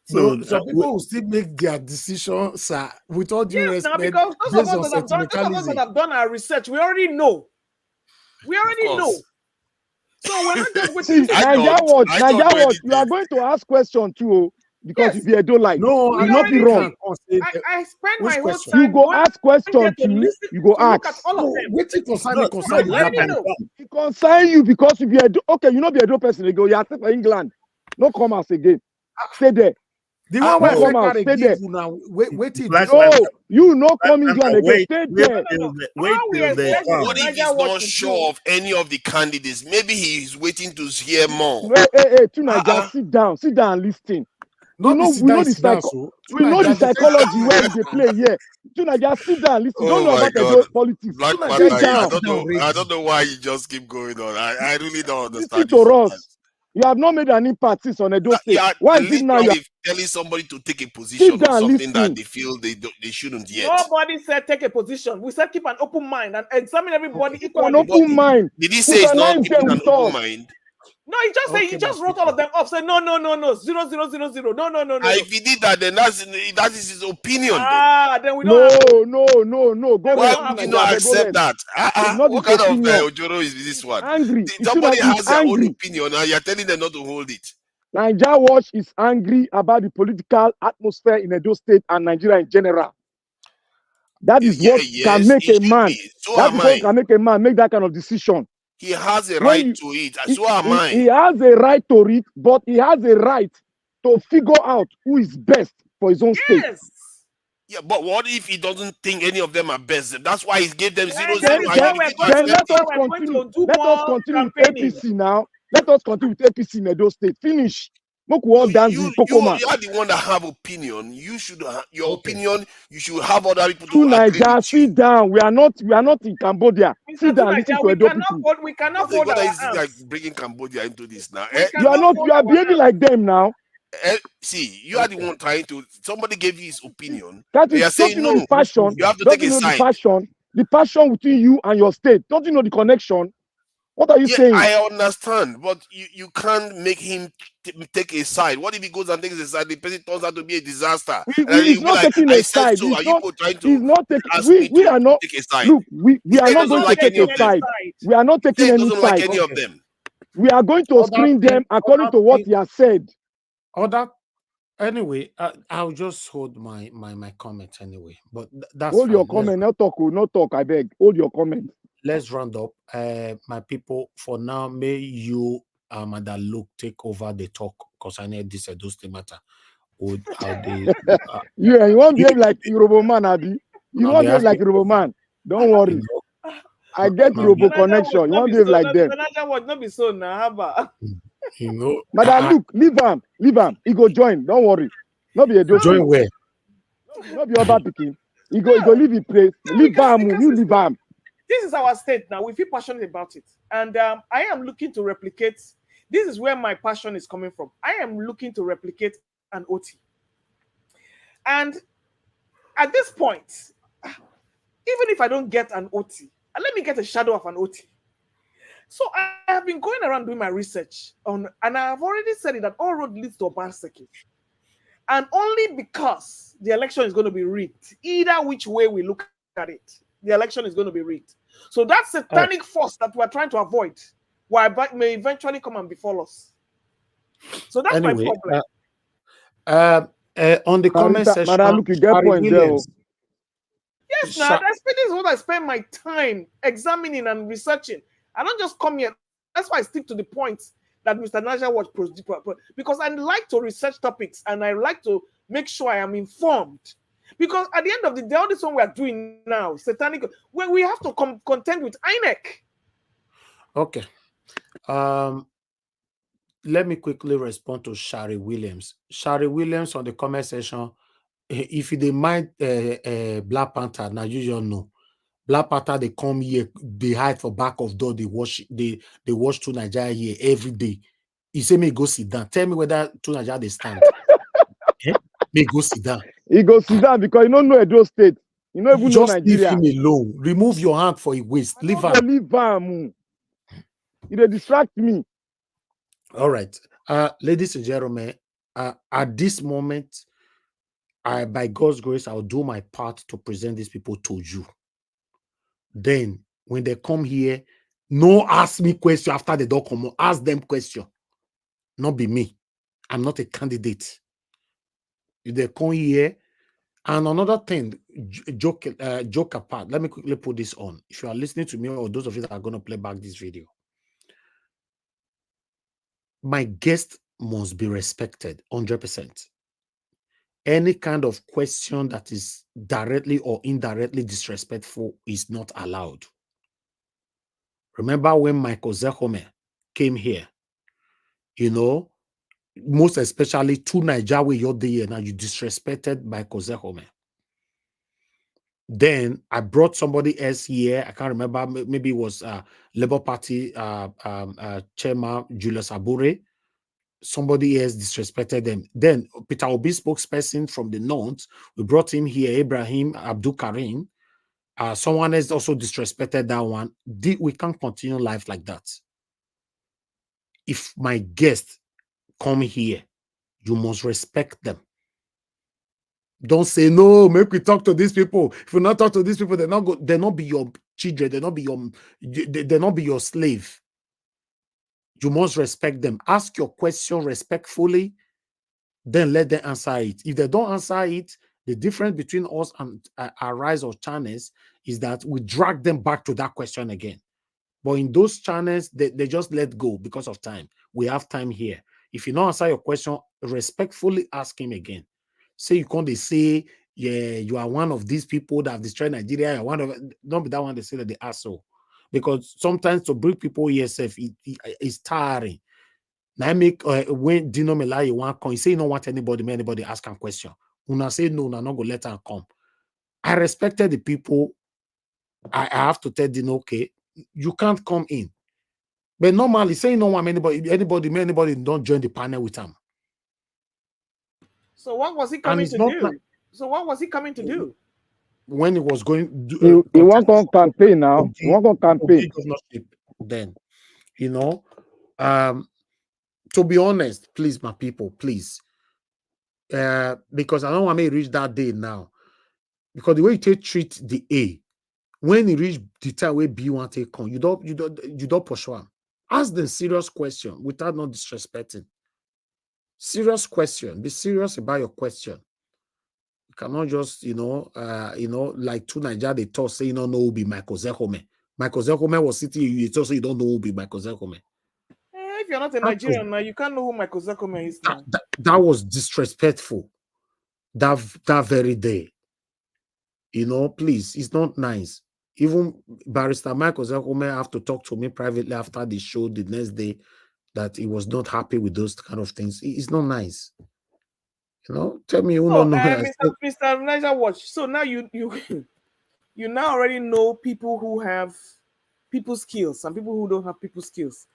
Speaker 2: So people will still make their decisions with all due respect.
Speaker 13: Because those of us that have done our research, we already know. So we're not just waiting.
Speaker 17: Naija Watch, you are going to ask questions too. because
Speaker 13: Yes.
Speaker 17: you be a do like.
Speaker 2: No,
Speaker 17: you not be wrong.
Speaker 13: I spend my whole
Speaker 2: question?
Speaker 13: time.
Speaker 17: You go
Speaker 13: going
Speaker 17: ask
Speaker 13: there
Speaker 17: question
Speaker 13: to
Speaker 17: too.
Speaker 13: listen,
Speaker 17: You go
Speaker 13: to look at
Speaker 17: ask.
Speaker 13: all of
Speaker 2: No,
Speaker 13: them.
Speaker 2: wait till concern
Speaker 17: No,
Speaker 2: concern
Speaker 13: let me know.
Speaker 17: it concern you because you be a do, okay. You not be a do person. You go. You are stay for England. No come out again. Stay there.
Speaker 2: The one where
Speaker 17: come out.
Speaker 2: Fekare
Speaker 17: Stay there.
Speaker 2: give you now, wait till
Speaker 12: Black
Speaker 17: No,
Speaker 12: Panther,
Speaker 17: you no come England again.
Speaker 12: wait,
Speaker 17: Stay
Speaker 12: wait
Speaker 17: there.
Speaker 12: till they, wait
Speaker 13: How we
Speaker 12: till they
Speaker 13: expect
Speaker 12: come.
Speaker 7: What if
Speaker 13: Niger
Speaker 7: he's
Speaker 13: Watch
Speaker 7: not
Speaker 13: to
Speaker 7: sure
Speaker 13: do?
Speaker 7: of any of the candidates? Maybe he's waiting to hear more.
Speaker 17: Hey, Tunaja, sit down and listen.
Speaker 2: No,
Speaker 17: We know the psychology where we dey play here. Tunaja, sit down, listen. Don't
Speaker 7: Oh
Speaker 17: know
Speaker 7: my
Speaker 17: about
Speaker 7: God,
Speaker 17: the politics.
Speaker 7: Black
Speaker 17: Sit
Speaker 7: Panther,
Speaker 17: down.
Speaker 7: I don't know why you just keep going on. I really don't
Speaker 17: Listen
Speaker 7: understand
Speaker 17: to
Speaker 7: you
Speaker 17: us.
Speaker 7: sometimes.
Speaker 17: You have not made an impact since on Edo State.
Speaker 7: You are
Speaker 17: Why is it now?
Speaker 7: literally telling somebody to take a position on
Speaker 17: down,
Speaker 7: something that
Speaker 17: listen.
Speaker 7: they feel they shouldn't yet.
Speaker 13: Nobody said take a position. We said keep an open mind and examine everybody
Speaker 17: Keep
Speaker 13: equally.
Speaker 17: an open mind.
Speaker 7: Did he say it's not
Speaker 17: Socialize
Speaker 7: keeping
Speaker 17: them
Speaker 7: an
Speaker 17: with
Speaker 7: open
Speaker 17: us.
Speaker 7: mind?
Speaker 13: No, he just said he just wrote all of them off. Said no, 0, 0, 0, 0. No.
Speaker 7: If he did that, then that is his opinion.
Speaker 13: Then we don't.
Speaker 17: No. Go
Speaker 7: Why
Speaker 17: rest,
Speaker 7: would you
Speaker 17: Tunaja,
Speaker 7: not
Speaker 17: go
Speaker 7: accept
Speaker 17: rest.
Speaker 7: that?
Speaker 17: It's not
Speaker 7: What
Speaker 17: his
Speaker 7: kind of
Speaker 17: opinion.
Speaker 7: Ojoro is this one?
Speaker 17: Angry.
Speaker 7: Somebody
Speaker 17: Tunaja
Speaker 7: has
Speaker 17: is
Speaker 7: their own
Speaker 17: angry.
Speaker 7: opinion and you're telling them not to hold it.
Speaker 17: Niger Watch is angry about the political atmosphere in Edo State and Nigeria in general. That is what can make a man.
Speaker 7: So
Speaker 17: That
Speaker 7: am
Speaker 17: is what
Speaker 7: I.
Speaker 17: can make a man make that kind of decision.
Speaker 7: He has a
Speaker 17: When
Speaker 7: right
Speaker 17: you-
Speaker 7: to it. So am I.
Speaker 17: He has a right to it, but he has a right to figure out who is best for his own state.
Speaker 7: Yeah, but what if he doesn't think any of them are best? That's why he gave them 0-0.
Speaker 17: Then let us continue. Let us continue with APC now. Let us continue with APC in Edo State. Finish.
Speaker 7: You are the one that have opinion. You should have your opinion. You should have other people to agree
Speaker 17: Niger,
Speaker 7: with you.
Speaker 17: sit down. We are not in Cambodia. Sit down. Listen to Edo people.
Speaker 13: We cannot hold our
Speaker 7: It's
Speaker 13: arms.
Speaker 7: like bringing Cambodia into this now.
Speaker 17: You are behaving like them now.
Speaker 7: See, you are the one trying to. Somebody gave you his opinion.
Speaker 17: Don't
Speaker 7: You are saying
Speaker 17: you know
Speaker 7: no.
Speaker 17: the passion?
Speaker 7: You have to
Speaker 17: Don't
Speaker 7: take
Speaker 17: you
Speaker 7: a
Speaker 17: know
Speaker 7: side.
Speaker 17: the passion between you and your state? Don't you know the connection? What are you saying?
Speaker 7: I understand, but you can't make him take a side. What if he goes and takes a side? The person turns out to be a disaster.
Speaker 17: He's not taking a side.
Speaker 7: So. Are you trying to
Speaker 17: He's not taking.
Speaker 7: ask me
Speaker 17: We
Speaker 7: to
Speaker 17: are not.
Speaker 7: take a side?
Speaker 17: Look, we are not going to take a side. We are not taking any
Speaker 7: doesn't
Speaker 17: side.
Speaker 7: like any of them.
Speaker 17: We are going to screen them according to what he has said.
Speaker 2: Anyway, I'll just hold my comment anyway. But that's
Speaker 17: hold your
Speaker 2: fine.
Speaker 17: comment. Not talk. I beg. Hold your comment.
Speaker 2: Let's round up. My people, for now, may you Madam Luke take over the talk concerning this Edo State matter. You
Speaker 17: won't behave like Yoruba man, Abi. You won't behave like Yoruba man. Don't worry. I get Yoruba connection. You won't behave like them.
Speaker 13: Not be so now,
Speaker 17: Madam Luke, leave him. He go join. Don't worry. Not be a
Speaker 2: join where?
Speaker 17: Not be over picking. He go leave his place. Leave him. You leave him.
Speaker 13: This is our state now. We feel passionate about it. And I am looking to replicate. This is where my passion is coming from. I am looking to replicate an OT. And at this point, even if I don't get an OT, let me get a shadow of an OT. So I have been going around doing my research on, and I have already said it, that all road leads to Obaseki. And only because the election is going to be rigged, either which way we look at it, the election is going to be rigged. So that satanic force that we're trying to avoid may eventually come and befall us. So that's my problem.
Speaker 2: On the comment section,
Speaker 17: Madam, look, you get point there.
Speaker 13: Yes, now this is what I spend my time examining and researching. I don't just come here. That's why I stick to the points that Mr. Niger Watch because I like to research topics and I like to make sure I am informed. Because at the end of the day, all this one we are doing now, satanic, when we have to contend with INEC.
Speaker 2: Okay. Let me quickly respond to Shari Williams. Shari Williams on the comment section. If you don't mind Black Panther, now you don't know. Black Panther, they come here, they hide for back of door, they watch to Nigeria here every day. He say, me go sit down. Tell me whether to Nigeria they stand. Me go sit down.
Speaker 17: He go sit down because you don't know Edo State. You don't even know Nigeria.
Speaker 2: Just leave him alone. Remove your hand for his waist. Leave him.
Speaker 17: Leave him. He distract me.
Speaker 2: All right. Ladies and gentlemen, at this moment, by God's grace, I'll do my part to present these people to you. Then, when they come here, no ask me question after they don't come. Ask them question. Not be me. I'm not a candidate. They come here. And another thing, joke apart, let me quickly put this on. If you are listening to me, or those of you that are going to play back this video, my guest must be respected 100%. Any kind of question that is directly or indirectly disrespectful is not allowed. Remember when Michael Zehome came here, you know, most especially to Nigeria, you're there now, you disrespected Michael Zehome. Then I brought somebody else here. I can't remember. Maybe it was Labour Party chairman Julius Abure. Somebody else disrespected them. Then Peter Obi spokesperson from the north, we brought him here, Ibrahim Abdul Karim. Someone else also disrespected that one. We can't continue life like that. If my guests come here, you must respect them. Don't say no. Make we talk to these people. If we not talk to these people, they're not be your children. They're not be your slave. You must respect them. Ask your question respectfully, then let them answer it. If they don't answer it, the difference between us and Arise or channels is that we drag them back to that question again. But in those channels, they just let go because of time. We have time here. If you don't answer your question, respectfully ask him again. Say you can't say, yeah, you are one of these people that have destroyed Nigeria. You're one of, don't be that one they say that they are so. Because sometimes to bring people yourself, it's tiring. Now I make when Dino Melai want come, say you don't want anybody ask him question. Una say no, una not go let her come. I respected the people. I have to tell Dino, okay, you can't come in. But normally, say you don't want anybody don't join the panel with him.
Speaker 13: So what was he coming to do? So what was he coming to do?
Speaker 2: When he was going,
Speaker 17: he won't go campaign now. He won't go campaign.
Speaker 2: Then, you know, to be honest, please, my people, please, because I don't want me to reach that day now. Because the way you treat the A, when you reach the time where B want to come, you don't pursue him. Ask them serious question without not disrespecting. Serious question. Be serious about your question. You cannot just, like to Nigeria, they talk, say you don't know who be Michael Zehome. Michael Zehome was sitting, you talk, say you don't know who be Michael Zehome.
Speaker 13: If you're not a Nigerian now, you can't know who Michael Zehome is now.
Speaker 2: That was disrespectful. That very day. You know, please, it's not nice. Even Barrister Michael Zehome have to talk to me privately after the show the next day that he was not happy with those kind of things. It's not nice. You know, tell me,
Speaker 13: Mr. Niger Watch. So now you now already know people who have people skills and people who don't have people skills.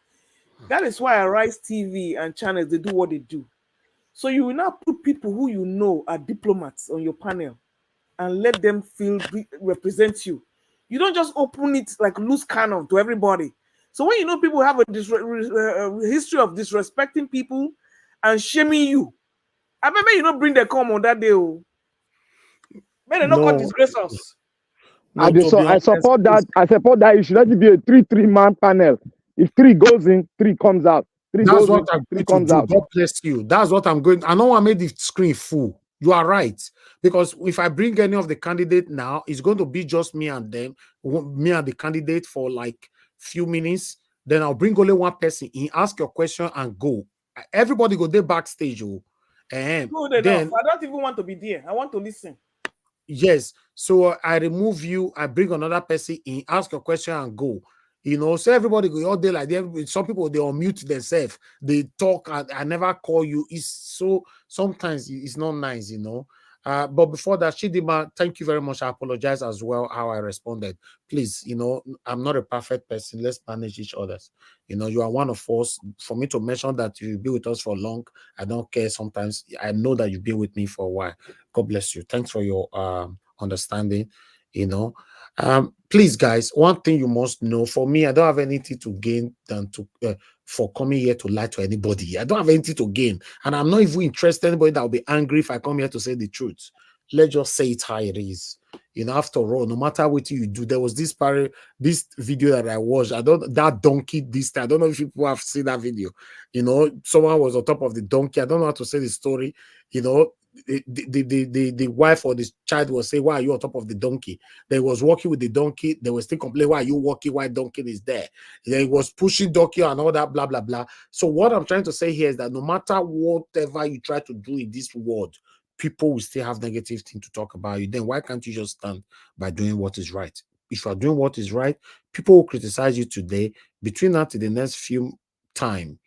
Speaker 13: That is why Arise TV and channels, they do what they do. So you will now put people who you know are diplomats on your panel and let them represent you. You don't just open it like loose cannon to everybody. So when you know people have a history of disrespecting people and shaming you, I remember you don't bring the come on that day. May they not disgrace us.
Speaker 17: I support that. I support that. It should not be a 3-3-man panel. If 3 goes in, 3 comes out. 3
Speaker 2: That's
Speaker 17: goes
Speaker 2: what
Speaker 17: in,
Speaker 2: I'm
Speaker 17: 3
Speaker 2: going
Speaker 17: comes
Speaker 2: to do.
Speaker 17: out.
Speaker 2: God bless you. That's what I'm going. I know I made the screen full. You are right. Because if I bring any of the candidate now, it's going to be just me and them, me and the candidate for like few minutes. Then I'll bring only one person in, ask your question and go. Everybody go there backstage.
Speaker 13: Good enough. I don't even want to be there. I want to listen.
Speaker 2: Yes. So I remove you. I bring another person in, ask your question and go. You know, so everybody go all day like that. Some people they unmute themselves, they talk, and I never call you. It's so sometimes it's not nice, you know. But before that, Chidima, thank you very much. I apologize as well how I responded. Please, you know, I'm not a perfect person. Let's manage each other's. You know, you are one of us. For me to mention that you'll be with us for long, I don't care. Sometimes I know that you've been with me for a while. God bless you. Thanks for your understanding. You know, please, guys, one thing you must know, for me, I don't have anything to gain than to for coming here to lie to anybody. I don't have anything to gain, and I'm not even interested in anybody that will be angry if I come here to say the truth. Let's just say it how it is. You know, after all, no matter what you do, there was this video that I watched. That donkey this time. I don't know if people have seen that video. You know, someone was on top of the donkey. I don't know how to say the story. You know, the wife or the child was saying, why are you on top of the donkey? They was walking with the donkey. They were still complaining, why are you walking? Why donkey is there? They was pushing donkey and all that, blah, blah, blah. So what I'm trying to say here is that no matter whatever you try to do in this world, people will still have negative things to talk about you. Then why can't you just stand by doing what is right? If you are doing what is right, people will criticize you today. Between now to the next few time,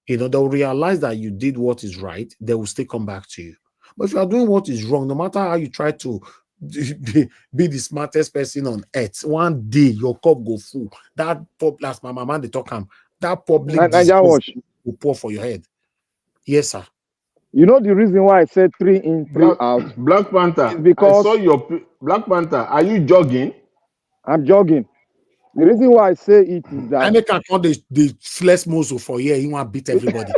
Speaker 2: they'll realize that you did what is right. They will still come back to you. But if you are doing what is wrong, no matter how you try to be the smartest person on earth, one day your cup go full. That last my mama they talk that public disgrace will pour for your head. Yes, sir.
Speaker 14: You know the reason why I said 3 in, 3 out?
Speaker 20: Black Panther,
Speaker 14: is because
Speaker 20: I saw your Black Panther. Are you jogging?
Speaker 14: I'm jogging. The reason why I say it is that
Speaker 2: I make the flesh muscle for here. You want to beat everybody.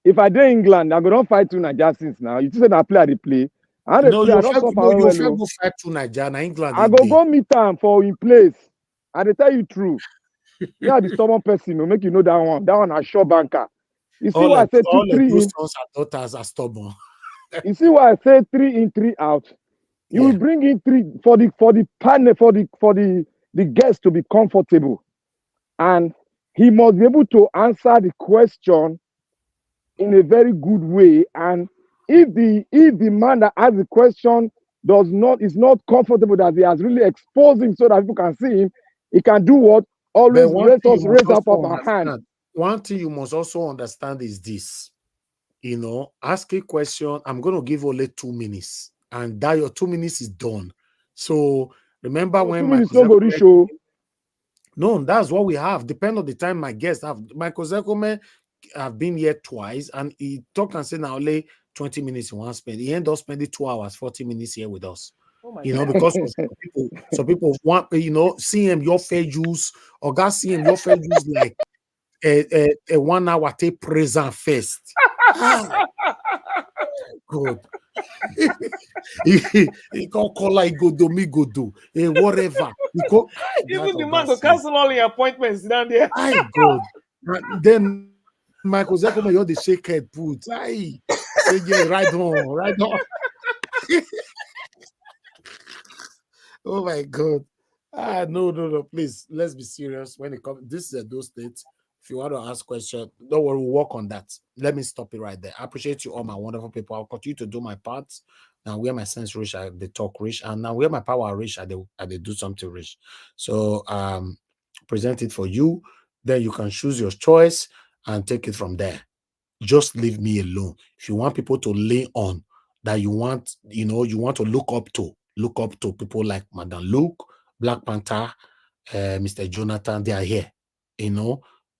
Speaker 14: if I do England, I'm gonna fight 2 Nigerians since now. You said I play at the play. I
Speaker 2: No,
Speaker 14: play. I
Speaker 2: you
Speaker 14: don't
Speaker 2: go fight to Nigeria, England.
Speaker 14: I go meet them for in place. I dey tell you true. Me are the stubborn person. No make you know that one. That one a sure banker. You see why I say 2, 3 in.
Speaker 2: Sons and daughters are stubborn.
Speaker 14: You see why I say 3 in, 3 out. You will bring in 3 for the panel for the guest to be comfortable, and he must be able to answer the question in a very good way. And if the man that asks the question is not comfortable, that he has really exposed him so that people can see him, he can do what? Always raise up our hand.
Speaker 2: One thing you must also understand is this. Ask a question. I'm going to give only 2 minutes, and that your 2 minutes is done. So remember when no, that's what we have. Depend on the time my guests have. Michael Zekome have been here twice, and he talk and say now only 20 minutes he wants spend. He end up spending 2 hours, 40 minutes here with us. Because some people want, see him your fair use, or God see him your fair use like a 1 hour take present first. Good. he can't call like go do me go do whatever.
Speaker 13: Even the man go cancel all the appointments down there.
Speaker 2: God. Then Michael Zekoma, you're the shake head put. Say yeah, right on. Oh my God. No, please, let's be serious when it comes. This is those states. If you want to ask questions, don't worry, we'll work on that. Let me stop it right there. I appreciate you all, my wonderful people. I'll continue to do my part. Now, where my sense reach, I they talk reach, and now where my power reach, I they do something reach. So present it for you. Then you can choose your choice and take it from there. Just leave me alone. If you want people to lay on that you want to look up to people like Madam Luke, Black Panther, Mr. Jonathan, they are here.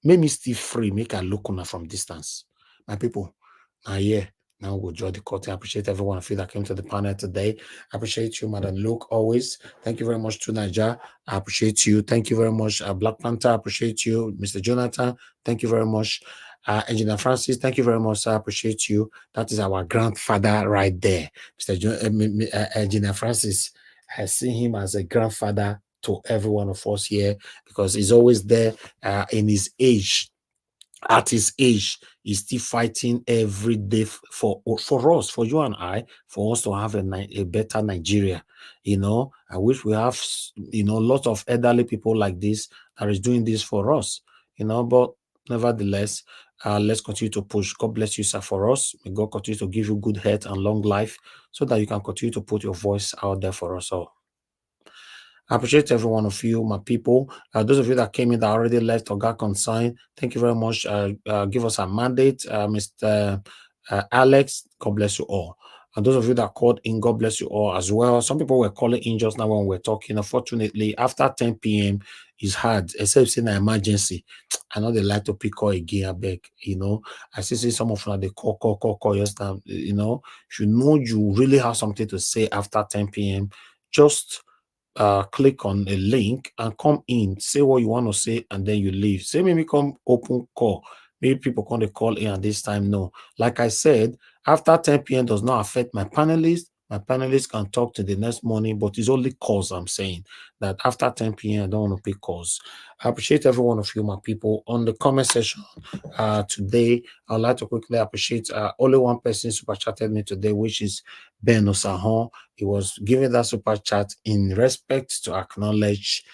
Speaker 2: Make me still free, make I look on from distance. My people, now we'll join the court. I appreciate every one of you that came to the panel today. I appreciate you, Madam Luke, always. Thank you very much to Niger. I appreciate you. Thank you very much, Black Panther. I appreciate you, Mr. Jonathan. Thank you very much. Engineer Francis, thank you very much. I appreciate you. That is our grandfather right there. Engineer Francis, I see him as a grandfather to every one of us here, because he's always there in his age. At his age, he's still fighting every day for us, for you and I, for us to have a better Nigeria. I wish we have, lots of elderly people like this that is doing this for us, but nevertheless, let's continue to push. God bless you, sir, for us. May God continue to give you good health and long life so that you can continue to put your voice out there for us all. I appreciate every one of you, my people. Those of you that came in that already left or got consigned, thank you very much. Give us a mandate, Mr. Alex. God bless you all. And those of you that called in, God bless you all as well. Some people were calling in just now when we're talking. Unfortunately, after 10 p.m., it's hard, except it's an emergency. I know they like to pick call again, I beg, I see some of them, they call just now, if you know you really have something to say after 10 p.m., just click on a link and come in, say what you want to say, and then you leave. Say maybe come open call. Maybe people come to call in at this time. No. Like I said, after 10 p.m. does not affect my panelists, My panelists can talk to the next morning, but it's only calls. I'm saying that after 10 p.m. I don't want to pick calls. I appreciate every one of you, my people, on the comment section today. I'd like to quickly appreciate only one person super chatted me today, which is Ben Osahon. He was giving that super chat in respect to acknowledge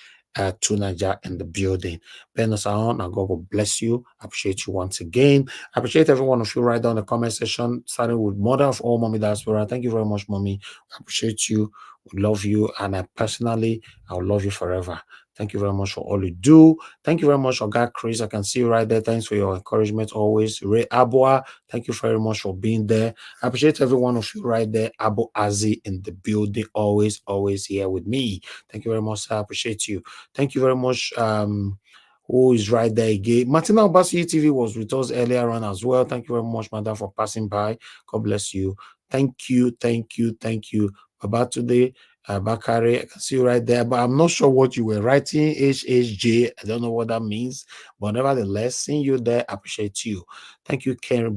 Speaker 2: to Nigeria in the building. Ben Osahon, and God will bless you. I appreciate you once again. I appreciate every one of you right down in the comment section, starting with Mother of all Mommy Diaspora. Thank you very much, Mommy. I appreciate you. We love you. And I personally, I'll love you forever. Thank you very much for all you do. Thank you very much, Oga Chris. I can see you right there. Thanks for your encouragement always. Ray Abua, thank you very much for being there. I appreciate every one of you right there. Abu Azi in the building, always here with me. Thank you very much, sir. I appreciate you. Thank you very much. Who is right there again? Martina Obasi TV was with us earlier on as well. Thank you very much, madam, for passing by. God bless you. Thank you. About today, Bakari, I can see you right there, but I'm not sure what you were writing. HHJ, I don't know what that means, but nevertheless, seeing you there, I appreciate you. Thank you, Kenry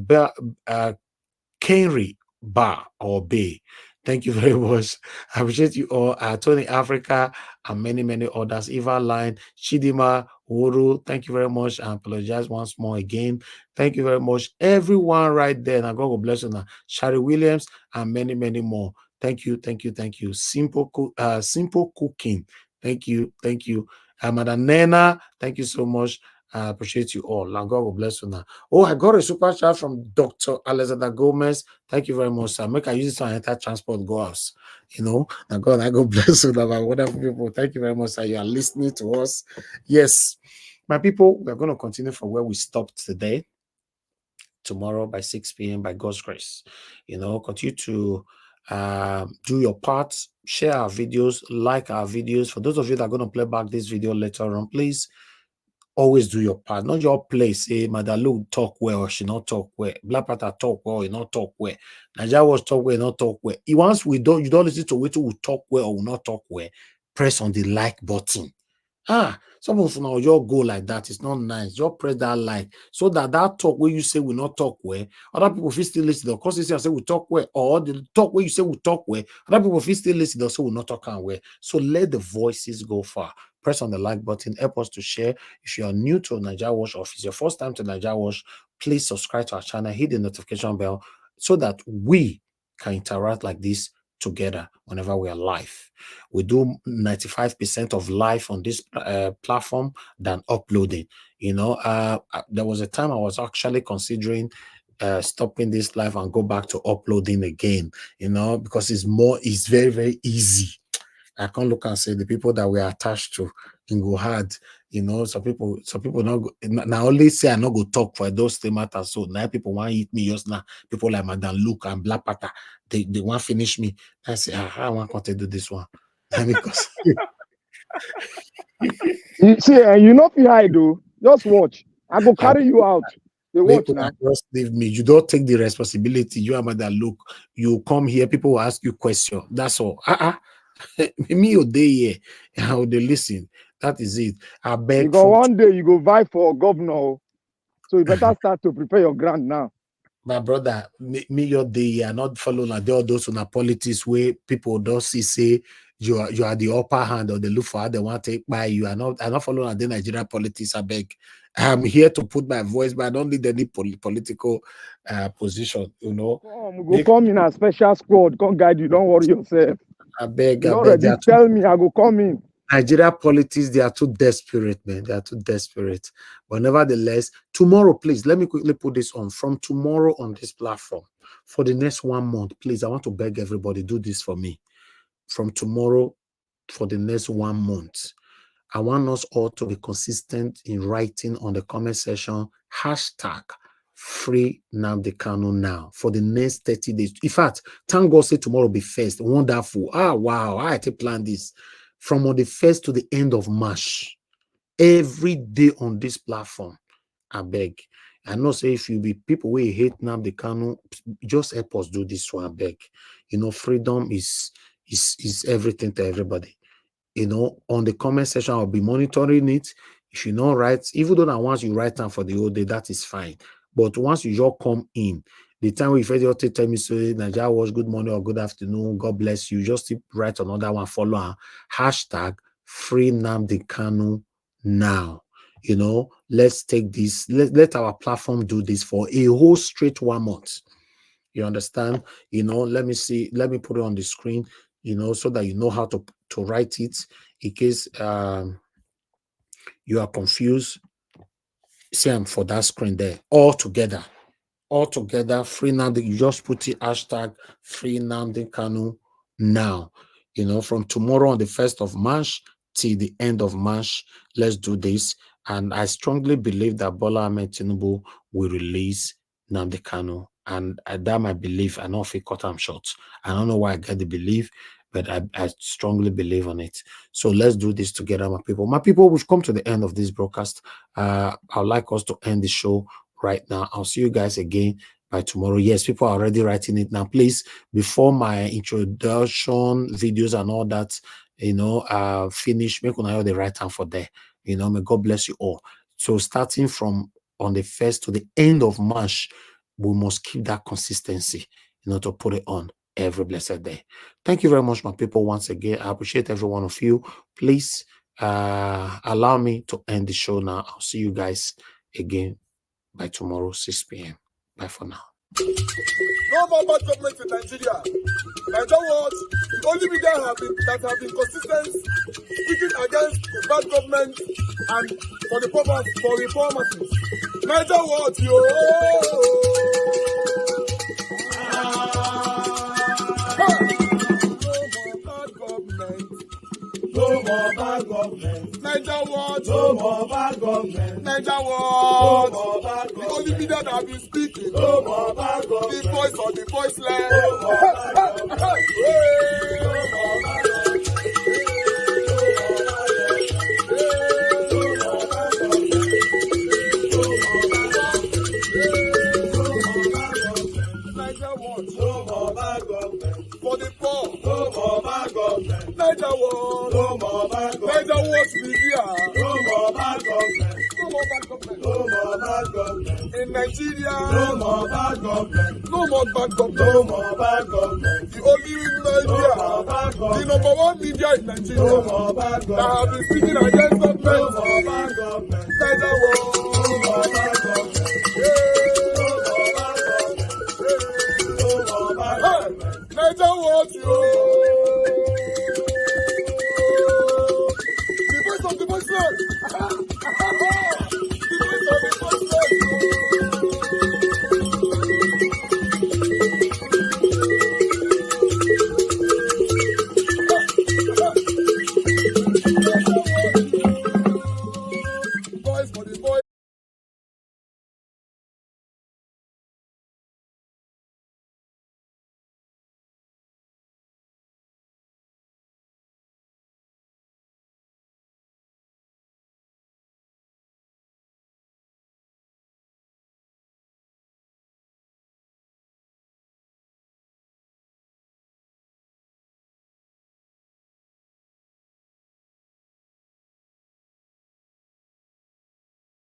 Speaker 2: Ba or Bay. Thank you very much. I appreciate you all. Tony Africa and many others. Eva Line, Chidima, Uru, thank you very much. I apologize once more again. Thank you very much. Everyone right there. Now God will bless you now. Shari Williams and many more. Thank you. Simple cooking. Thank you. Madam Nena, thank you so much. I appreciate you all. Now God will bless you now. Oh, I got a super chat from Dr. Alexander Gomez. Thank you very much, sir. Make I use it to enter transport go house. Now God bless you now, my wonderful people. Thank you very much, sir. You are listening to us. Yes, my people, we're going to continue from where we stopped today. Tomorrow by 6 p.m. by God's grace. Continue to do your part, share our videos, like our videos. For those of you that are going to play back this video later on, please always do your part. Not your place. Say, Madalu talk well or she not talk well. Black Panther talk well, you not talk well. Nigeria was talk well, not talk well. Once you don't listen to wait till we talk well or will not talk well, press on the like button. Some of now your go like that. It's not nice. Just press that like so that talk where you say we not talk well, other people feel still listen. Of course, you say we talk well, or the talk where you say we talk well, other people feel still listen. So we not talk well. So let the voices go far. Press on the like button. Help us to share. If you are new to Nigeria Watch or if it's your first time to Nigeria Watch, please subscribe to our channel. Hit the notification bell so that we can interact like this together whenever we are live. We do 95% of live on this platform than uploading. There was a time I was actually considering stopping this live and go back to uploading again, because it's very easy. I can't look and say the people that we're attached to can go hard. Some people not only say I not go talk for those things matters. So now people want to eat me just now. People like Madam Luke and Black Panther, they want to finish me. I say, I want to do this one. Because
Speaker 14: you see, you know what I do? Just watch. I go carry you out. They watch now.
Speaker 2: Just leave me. You don't take the responsibility. You and Madam Luke, you come here, people will ask you questions. That's all. Me or they here, how they listen. That is it. I beg.
Speaker 14: One day you go vie for governor, so you better start to prepare your grant now.
Speaker 2: My brother, me your day are not following all those on politics where people don't say you are the upper hand or they look for how they want to take by you. I'm not following the Nigerian politics. I beg. I'm here to put my voice, but I don't need any political position.
Speaker 14: Go come in a special squad. Come guide you. Don't worry yourself.
Speaker 2: I beg.
Speaker 14: Tell me, I go come in.
Speaker 2: Nigeria politics, they are too desperate, man. They are too desperate. But nevertheless, tomorrow, please, let me quickly put this on. From tomorrow on this platform, for the next 1 month, please, I want to beg everybody, do this for me. From tomorrow, for the next 1 month, I want us all to be consistent in writing on the comment section, #free Nnamdi Kanu now for the next 30 days. In fact, thank God say tomorrow be first. Wonderful. Wow. I had to plan this. From on the 1st to the end of March, every day on this platform, I beg. I know say if you be people who hate Nnamdi Kanu, just help us do this one, I beg. Freedom is everything to everybody. On the comment section, I'll be monitoring it. If you know write, even though that once you write down for the whole day, that is fine. But once you just come in, The time we first tell me, say, Nigeria Watch, good morning or good afternoon, God bless you. Just write another one, follow her. Hashtag Free Nnamdi Kanu now. You know, let's take this, let our platform do this for a whole straight 1 month. You understand? You know, let me see, let me put it on the screen, you know, so that you know how to write it in case you are confused. See, I'm for that screen there. All together, Free Nnamdi. You just put it hashtag Free Nnamdi Kanu now. You know, from tomorrow on the 1st of March till the end of March, let's do this. And I strongly believe that Bola Ahmed Tinubu will release Nnamdi Kanu. And that my belief, I know if it cut them short. I don't know why I get the belief, but I strongly believe on it. So let's do this together, my people. My people, we've come to the end of this broadcast. I'd like us to end the show right now. I'll see you guys again by tomorrow. Yes, people are already writing it now. Please, before my introduction videos and all that, you know, finish, make on the right hand for there. You know, may God bless you all. So starting from on the 1st to the end of March, we must keep that consistency, you know, to put it on every blessed day. Thank you very much, my people. Once again, I appreciate every one of you. Please allow me to end the show now. I'll see you guys again by tomorrow, 6 p.m. Bye for now.
Speaker 6: No more bad government in Nigeria. Nigeria Watch, the only media that have been consistent speaking against the bad government and for the purpose for reformers. Nigeria Watch, No more bad government. Nigeria Watch. No more bad government. Nigeria Watch. No more bad government. The only media that have been speaking. No more bad government. The voice of the voiceless. No more bad government. No more bad government. For the poor, no more bad government. Nigeria Watch, no more bad government. Nigeria Watch media, no more bad government. No more bad government. No more bad government. In Nigeria, no more bad government. No more bad government. No more bad government. The only media, the number one media in Nigeria, no more bad government. That have been speaking against government. No more bad government. Nigeria Watch, no more bad government.